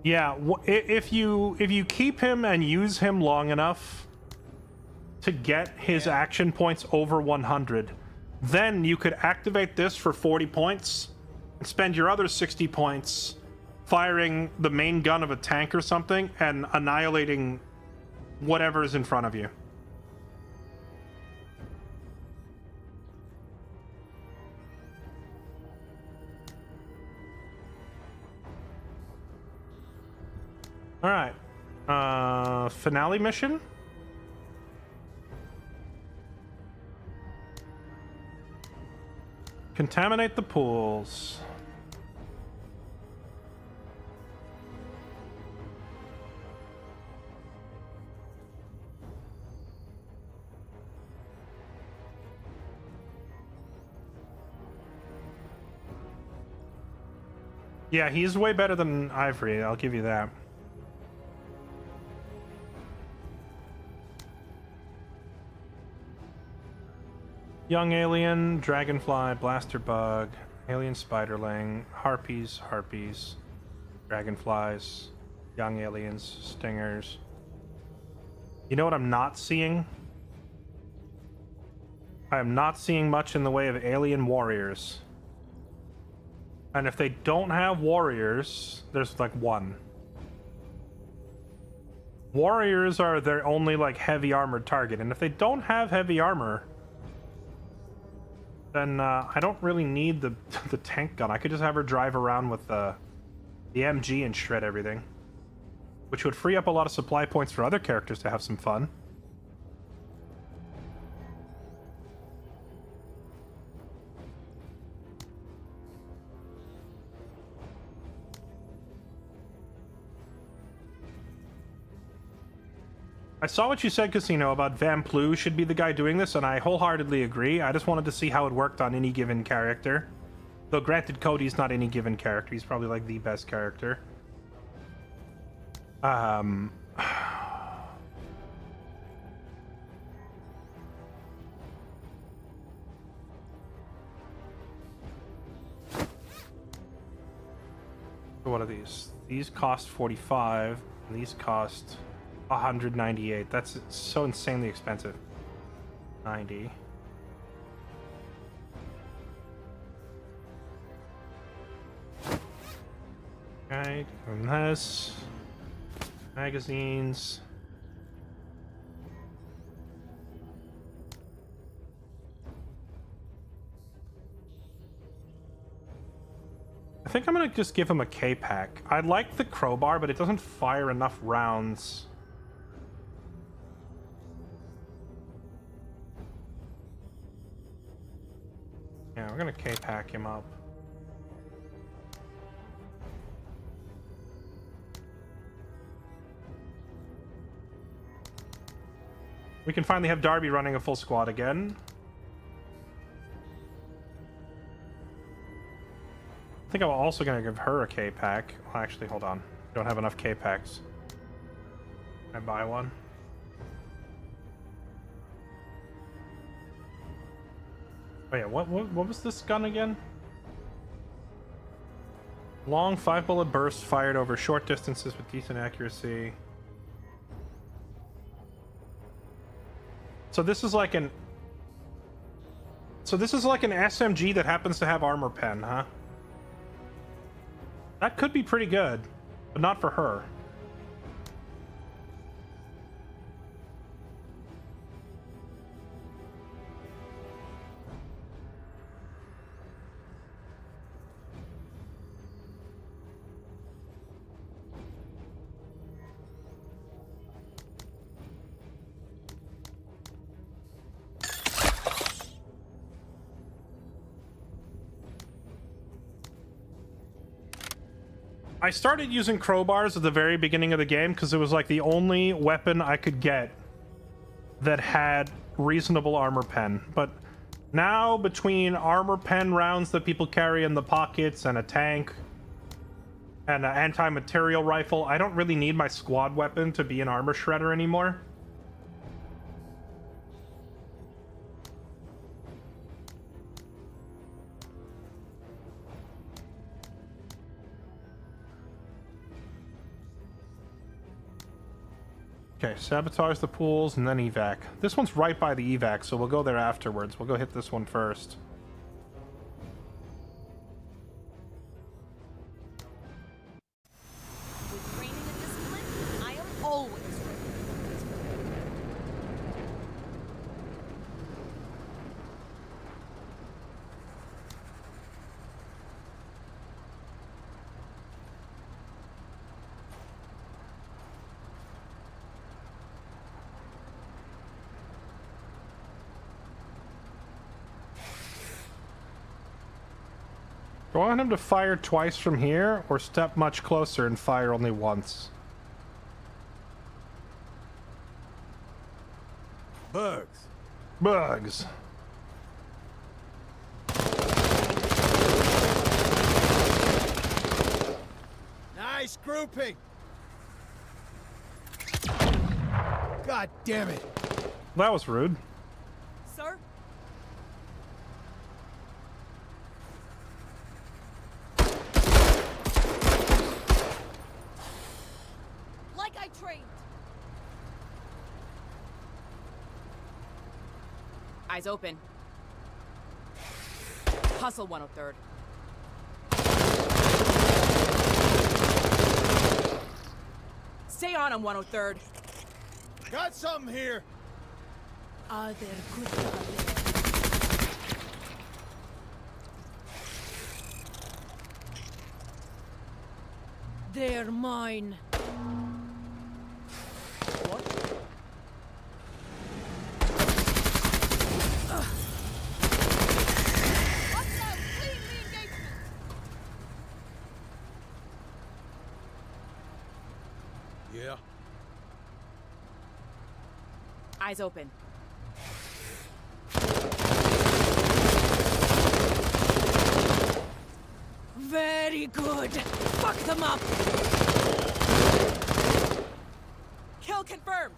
Yeah, if you keep him and use him long enough to get his action points over 100, then you could activate this for 40 points and spend your other 60 points firing the main gun of a tank or something and annihilating whatever is in front of you. All right. Finale mission. Contaminate the pools. Yeah, he's way better than Ivory, I'll give you that. Young alien, dragonfly, blaster bug, alien spiderling, harpies, dragonflies, young aliens, stingers. You know what I'm not seeing? I am not seeing much in the way of alien warriors. And if they don't have warriors, there's like one. Warriors are their only like heavy armored target, and if they don't have heavy armor, then I don't really need the tank gun. I could just have her drive around with the MG and shred everything, which would free up a lot of supply points for other characters to have some fun. I saw what you said, Casino, about Van Plu should be the guy doing this, and I wholeheartedly agree. I just wanted to see how it worked on any given character. Though granted, Cody's not any given character. He's probably like the best character. What are these? These cost 45, and these cost 198. That's so insanely expensive. 90. Right, and this. Magazines. I think I'm gonna just give him a K-Pack. I like the crowbar, but it doesn't fire enough rounds. Yeah, we're gonna K-Pack him up. We can finally have Darby running a full squad again. I think I'm also going to give her a K-Pack. Well, actually, hold on. I don't have enough K-Packs. Can I buy one? Oh yeah, what was this gun again? Long 5-bullet burst fired over short distances with decent accuracy. So this is like an... So this is like an SMG that happens to have armor pen, huh? That could be pretty good, but not for her. I started using crowbars at the very beginning of the game because it was like the only weapon I could get that had reasonable armor pen. But now, between armor pen rounds that people carry in the pockets and a tank and an anti-material rifle, I don't really need my squad weapon to be an armor shredder anymore. Okay, sabotage the pools and then evac. This one's right by the evac, so we'll go there afterwards. We'll go hit this one first. With training and discipline, I am always ready. Do I want him to fire twice from here, or step much closer and fire only once? Bugs. Bugs. Nice grouping. God damn it. That was rude. Sir? Like I trained. Eyes open. Hustle 103rd. Stay on 103rd. Got something here. Are there good guys? They're mine. Hostile, clean the engagement. Yeah. Eyes open. Very good. Fuck them up. Kill confirmed.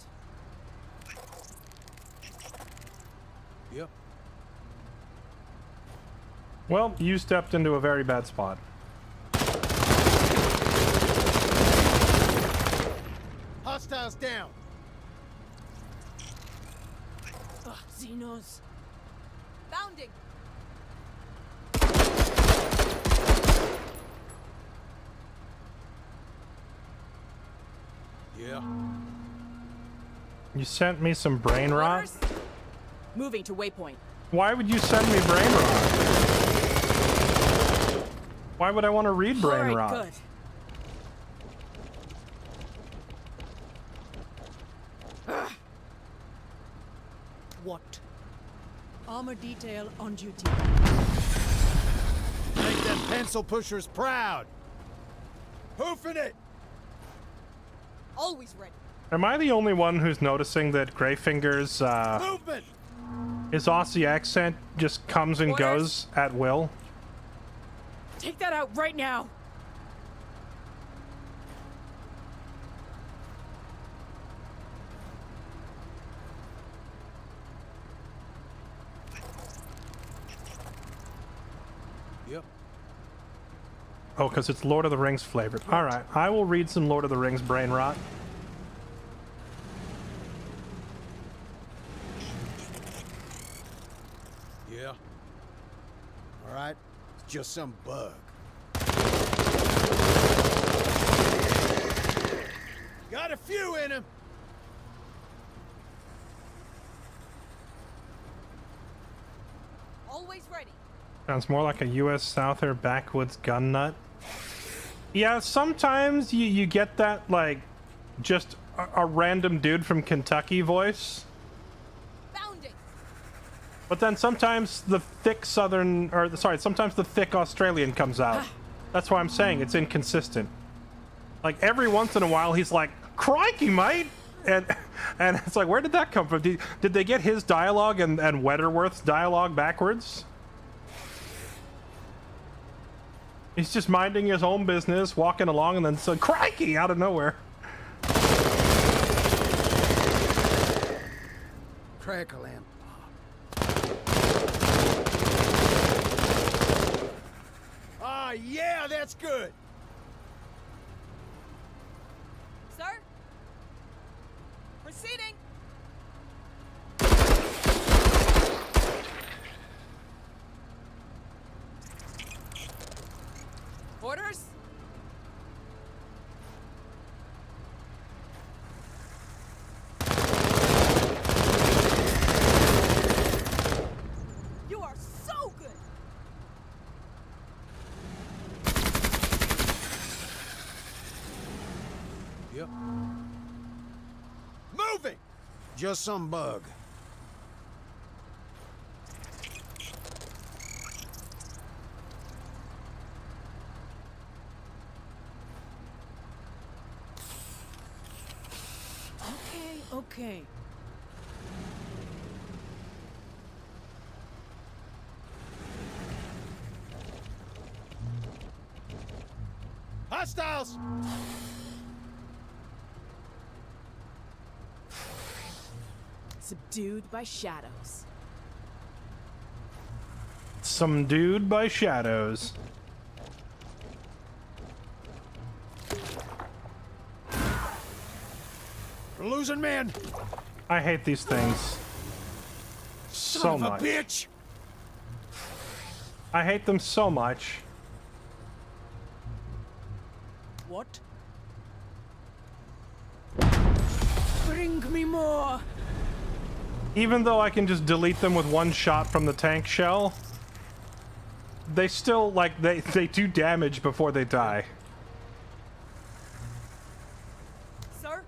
Yep. Well, you stepped into a very bad spot. Hostiles down. Xenos. Bounding. Yeah. You sent me some brain rot? Orders? Moving to waypoint. Why would you send me brain rot? Why would I want to read brain All right, rot? good. What? Armor detail on duty. Make them pencil pushers proud. Hoofing it! Always ready. Am I the only one who's noticing that Greyfinger's Movement! his Aussie accent just comes and Orders? goes at will? Take that out right now. Yep. Oh, because it's Lord of the Rings flavored. All right, I will read some Lord of the Rings brain rot. Yeah. All right. It's just some bug. Got a few in him. Always ready. Sounds more like a U.S. Souther backwoods gun nut. Yeah, sometimes you get that, like, just a random dude from Kentucky voice. Bounding. But then sometimes the thick southern, or sorry, sometimes the thick Australian comes out. That's why I'm saying it's inconsistent. Like, every once in a while he's like, crikey, mate! And it's like, where did that come from? Did they get his dialogue and Wetterworth's dialogue backwards? He's just minding his own business, walking along, and then so crikey out of nowhere. Crackle and Ah, yeah, that's good! Sir? Proceeding. Orders? You are so good. yep. Moving! Just some bug. Okay. Hostiles! Subdued by shadows. Some dude by shadows. We're losing men! I hate these things so Son of a much. bitch! I hate them so much. What? Bring me more. Even though I can just delete them with one shot from the tank shell, they still, like, they do damage before they die. Sir?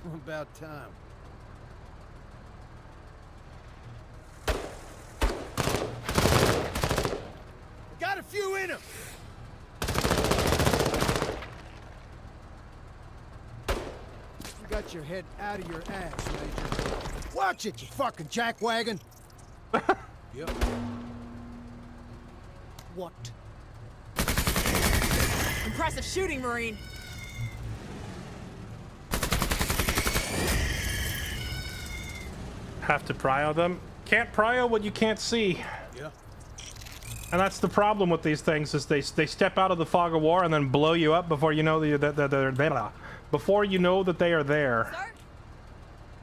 About time. Got a few in him! You got your head out of your ass, Major. Watch it, you fucking jackwagon! Yep. What? Impressive shooting, Marine. Have to prio them. Can't prio what you can't see. Yeah. And that's the problem with these things is they step out of the fog of war and then blow you up before you know that they're there. Before you know that they are there. Sir?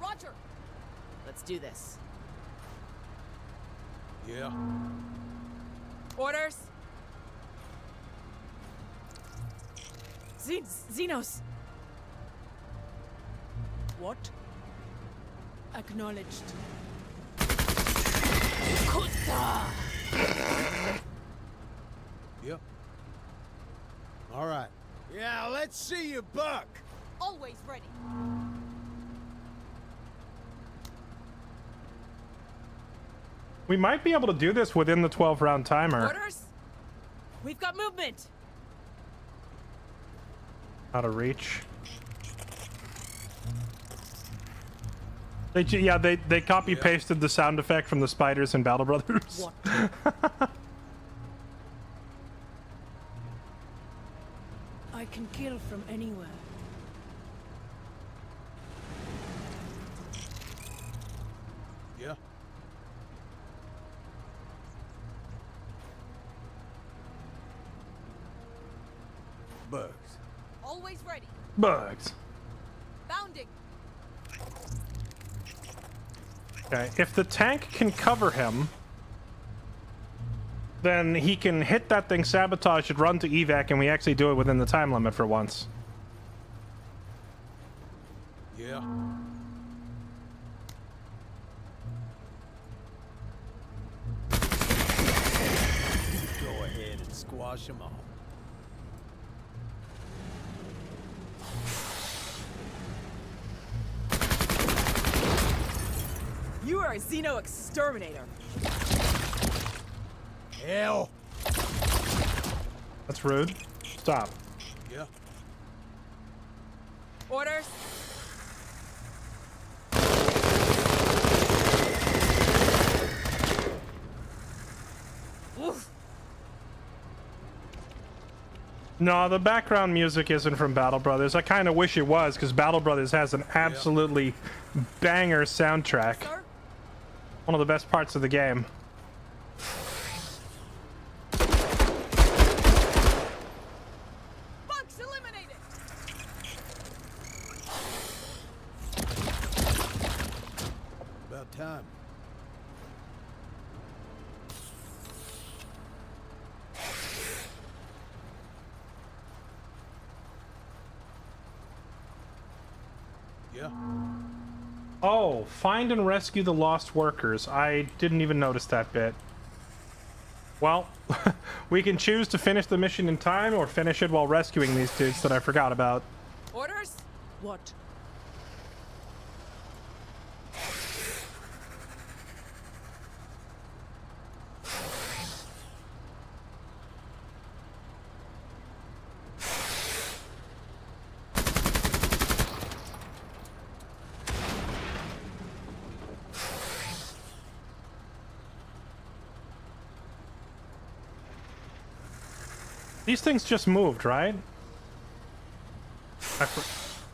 Roger. Let's do this. Yeah. Orders. Xenos. What? Acknowledged. Yep. All right. Yeah, let's see you buck. Always ready. We might be able to do this within the 12-round timer. Orders. We've got movement. Out of reach. They copy pasted the sound effect from the spiders in Battle Brothers. What? I can kill from anywhere. Yeah. Bugs. Always ready. Bugs. Bounding. Okay, if the tank can cover him, then he can hit that thing, sabotage it, run to evac, and we actually do it within the time limit for once. Yeah. Go ahead and squash them all. You are a Xeno exterminator. Hell. That's rude. Stop. Yeah. Orders. Oof. No, the background music isn't from Battle Brothers. I kind of wish it was, because Battle Brothers has an absolutely banger soundtrack. Sir? One of the best parts of the game. Bugs eliminated. About time. Yeah. Oh, find and rescue the lost workers. I didn't even notice that bit. Well, we can choose to finish the mission in time or finish it while rescuing these dudes that I forgot about. Orders. What? These things just moved, right?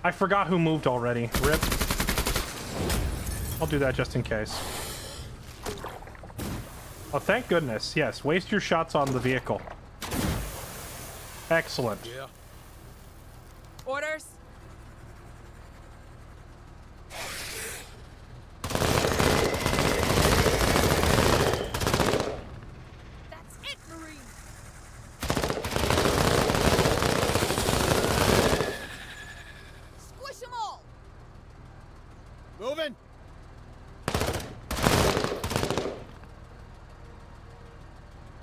I forgot who moved already. Rip. I'll do that just in case. Oh, thank goodness. Yes, waste your shots on the vehicle. Excellent. Yeah. Orders. That's it, Marine. Squish them all. Moving.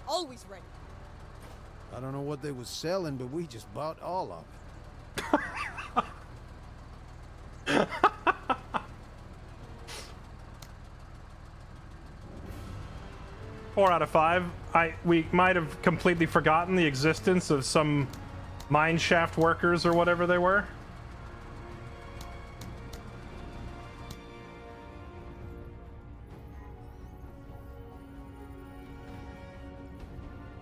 Always ready. I don't know what they was selling, but we just bought all of it. 4 out of 5. We might have completely forgotten the existence of some mine shaft workers or whatever they were.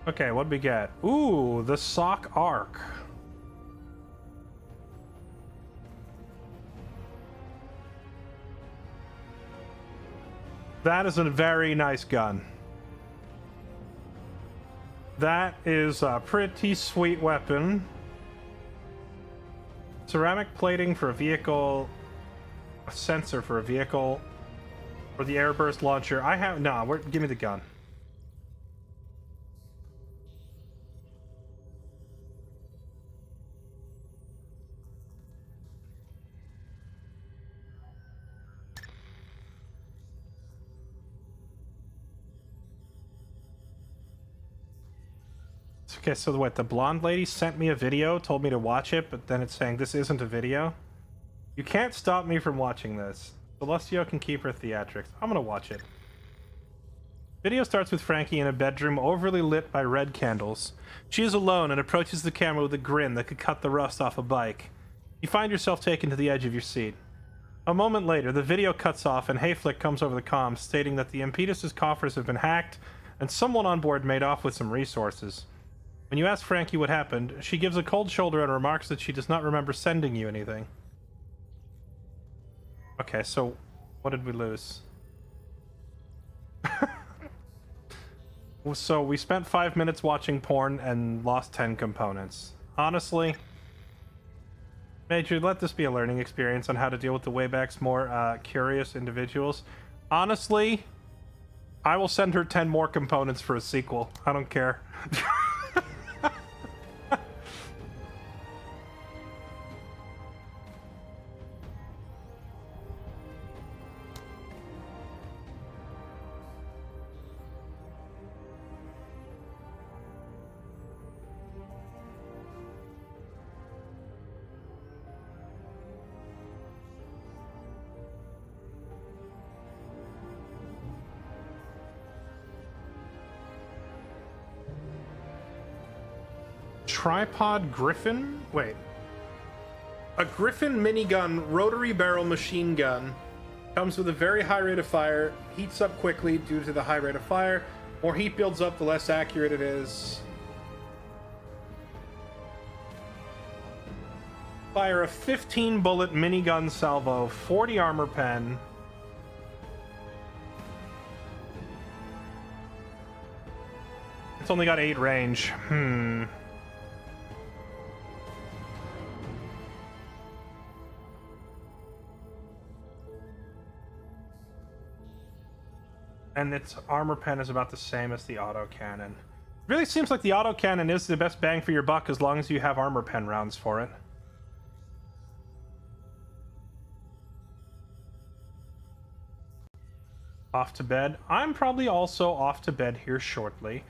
Okay, what'd we get? Ooh, the sock arc. That is a very nice gun. That is a pretty sweet weapon. Ceramic plating for a vehicle. A sensor for a vehicle. Or the airburst launcher. I have... No, give me the gun. Okay, so what, the blonde lady sent me a video, told me to watch it, but then it's saying this isn't a video? You can't stop me from watching this. Celestio can keep her theatrics. I'm gonna watch it. Video starts with Frankie in a bedroom overly lit by red candles. She is alone and approaches the camera with a grin that could cut the rust off a bike. You find yourself taken to the edge of your seat. A moment later, the video cuts off and Hayflick comes over the comms stating that the Impetus's coffers have been hacked and someone on board made off with some resources. When you ask Frankie what happened, she gives a cold shoulder and remarks that she does not remember sending you anything. Okay, so what did we lose? So we spent 5 minutes watching porn and lost 10 components. Honestly, Major, let this be a learning experience on how to deal with the Wayback's more curious individuals. Honestly, I will send her 10 more components for a sequel. I don't care. Tripod Griffin? Wait. A Griffin minigun rotary barrel machine gun comes with a very high rate of fire, heats up quickly due to the high rate of fire. More heat builds up, the less accurate it is. Fire a 15 bullet minigun salvo, 40 armor pen. It's only got 8 range. And its armor pen is about the same as the autocannon. Really seems like the autocannon is the best bang for your buck as long as you have armor pen rounds for it. Off to bed. I'm probably also off to bed here shortly.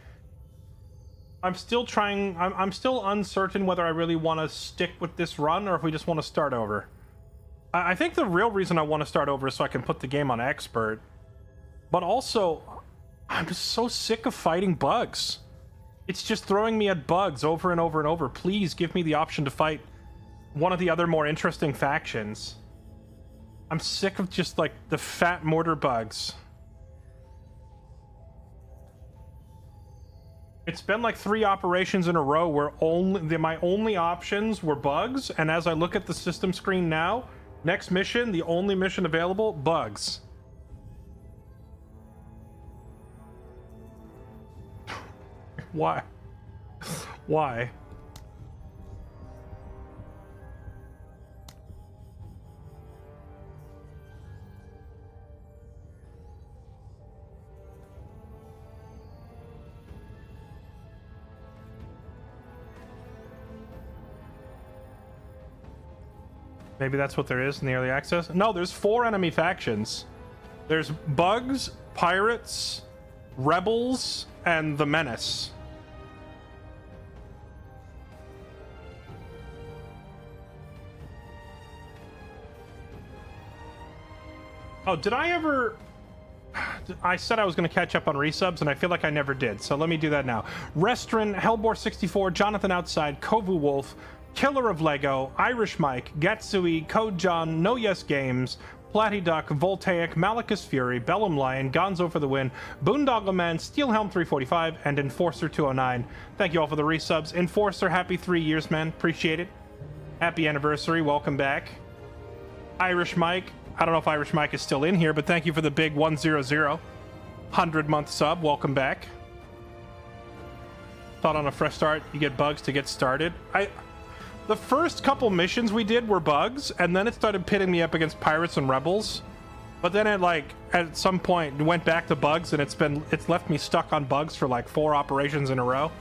I'm still trying... I'm still uncertain whether I really want to stick with this run or if we just want to start over. I think the real reason I want to start over is so I can put the game on expert. But also, I'm just so sick of fighting bugs. It's just throwing me at bugs over and over and over. Please give me the option to fight one of the other more interesting factions. I'm sick of just, like, the fat mortar bugs. It's been like 3 operations in a row where my only options were bugs, and as I look at the system screen now, next mission, the only mission available, bugs. Why? Why? Maybe that's what there is in the early access? No, there's 4 enemy factions. There's bugs, pirates, rebels, and the Menace. Oh, did I ever... I said I was going to catch up on resubs, and I feel like I never did, so let me do that now. Restrin, Hellbore64, Jonathan Outside, Kovu Wolf, Killer of Lego, Irish Mike, Gatsui, Code John, No Yes Games, Platty Duck, Voltaic, Malachus Fury, Bellum Lion, Gonzo for the win, Boondoggle Man, Steelhelm 345, and Enforcer 209. Thank you all for the resubs. Enforcer, happy 3 years, man. Appreciate it. Happy anniversary. Welcome back. Irish Mike. I don't know if Irish Mike is still in here, but thank you for the big 100 100-month sub. Welcome back. Thought on a fresh start, you get bugs to get started. The first couple missions we did were bugs, and then it started pitting me up against pirates and rebels. But then at some point it went back to bugs, and it's left me stuck on bugs for like 4 operations in a row.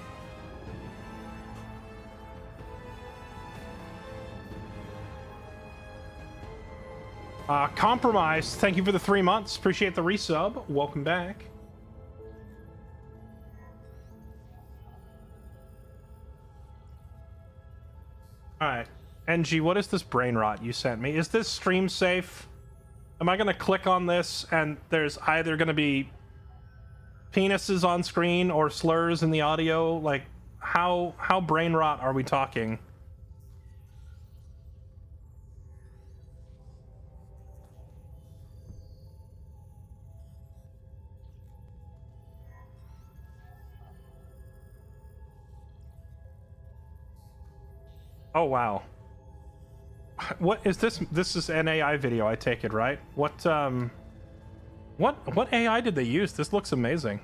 Compromise, thank you for the 3 months. Appreciate the resub. Welcome back. Alright. NG, what is this brain rot you sent me? Is this stream safe? Am I gonna click on this and there's either gonna be penises on screen or slurs in the audio? Like, how brain rot are we talking? Oh wow. What is this? This is an AI video, I take it, right? What AI did they use? This looks amazing.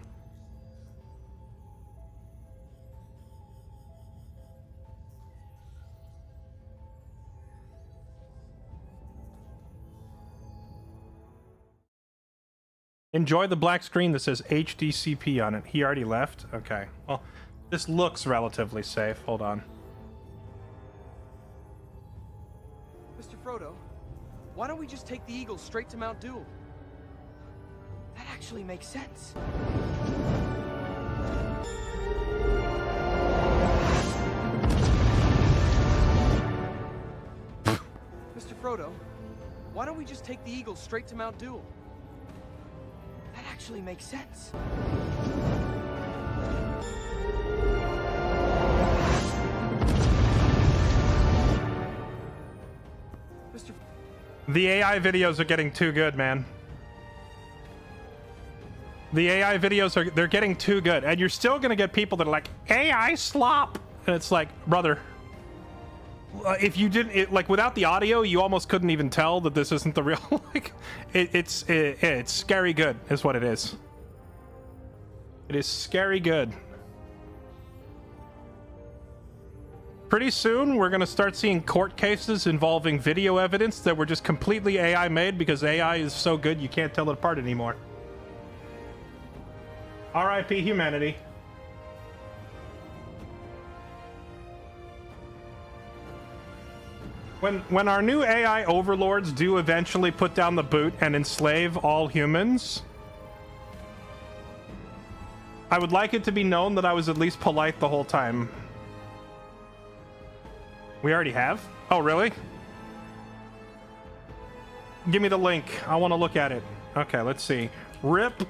Enjoy the black screen that says HDCP on it. He already left? Okay. Well, this looks relatively safe. Hold on. Mr. Frodo, why don't we just take the Eagle straight to Mount Doom? That actually makes sense. Mr. Frodo, why don't we just take the Eagle straight to Mount Doom? That actually makes sense. The AI videos are getting too good, man. The AI videos they're getting too good. And you're still gonna get people that are like, AI slop! And it's like, brother, if you didn't, like, without the audio, you almost couldn't even tell that this isn't the real, like, it's scary good, is what it is. It is scary good. Pretty soon, we're going to start seeing court cases involving video evidence that were just completely AI made because AI is so good you can't tell it apart anymore. RIP humanity. When our new AI overlords do eventually put down the boot and enslave all humans, I would like it to be known that I was at least polite the whole time. We already have? Oh, really? Give me the link. I want to look at it. Okay, let's see. RIP.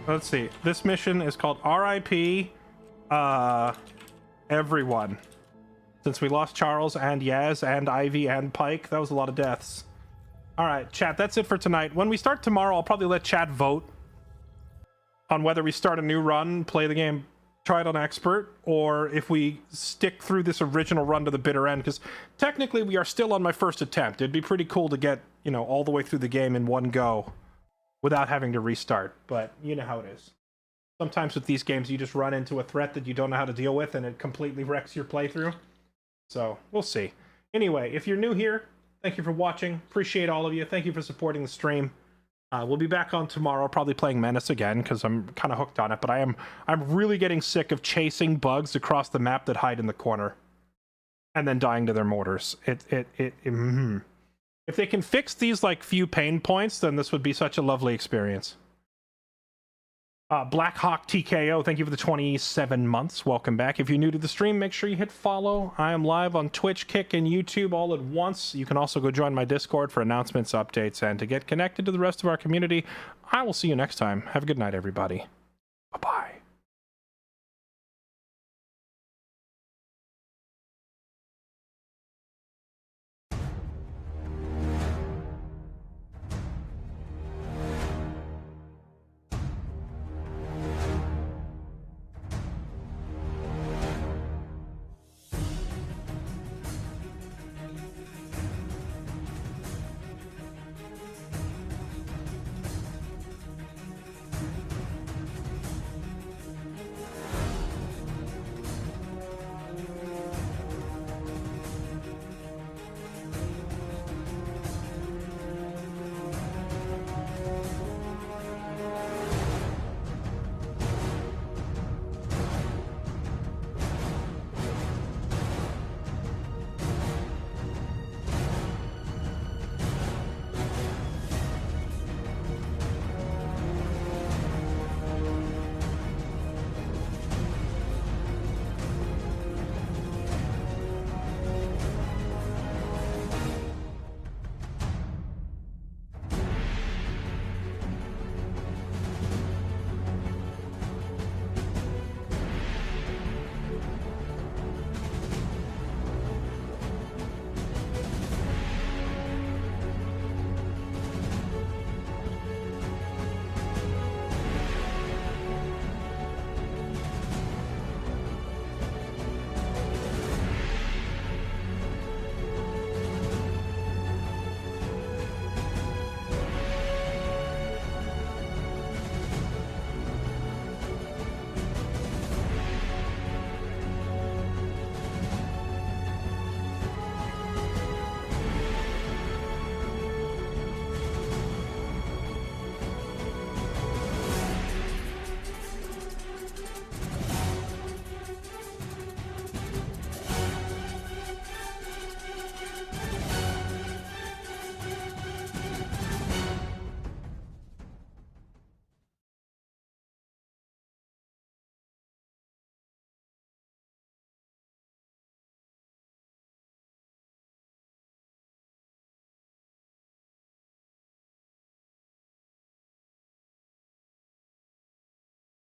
Let's see. This mission is called RIP everyone. Since we lost Charles and Yaz and Ivy and Pike, that was a lot of deaths. Alright, chat, that's it for tonight. When we start tomorrow, I'll probably let chat vote on whether we start a new run, play the game, try it on expert, or if we stick through this original run to the bitter end, because technically we are still on my first attempt. It'd be pretty cool to get, you know, all the way through the game in one go without having to restart, but you know how it is. Sometimes with these games you just run into a threat that you don't know how to deal with and it completely wrecks your playthrough. So, we'll see. Anyway, if you're new here, thank you for watching. Appreciate all of you. Thank you for supporting the stream. We'll be back on tomorrow, probably playing Menace again, because I'm kind of hooked on it, but I'm really getting sick of chasing bugs across the map that hide in the corner and then dying to their mortars. If they can fix these, like, few pain points, then this would be such a lovely experience. Blackhawk TKO, thank you for the 27 months. Welcome back. If you're new to the stream, make sure you hit follow. I am live on Twitch, Kick, and YouTube all at once. You can also go join my Discord for announcements, updates, and to get connected to the rest of our community. I will see you next time. Have a good night, everybody.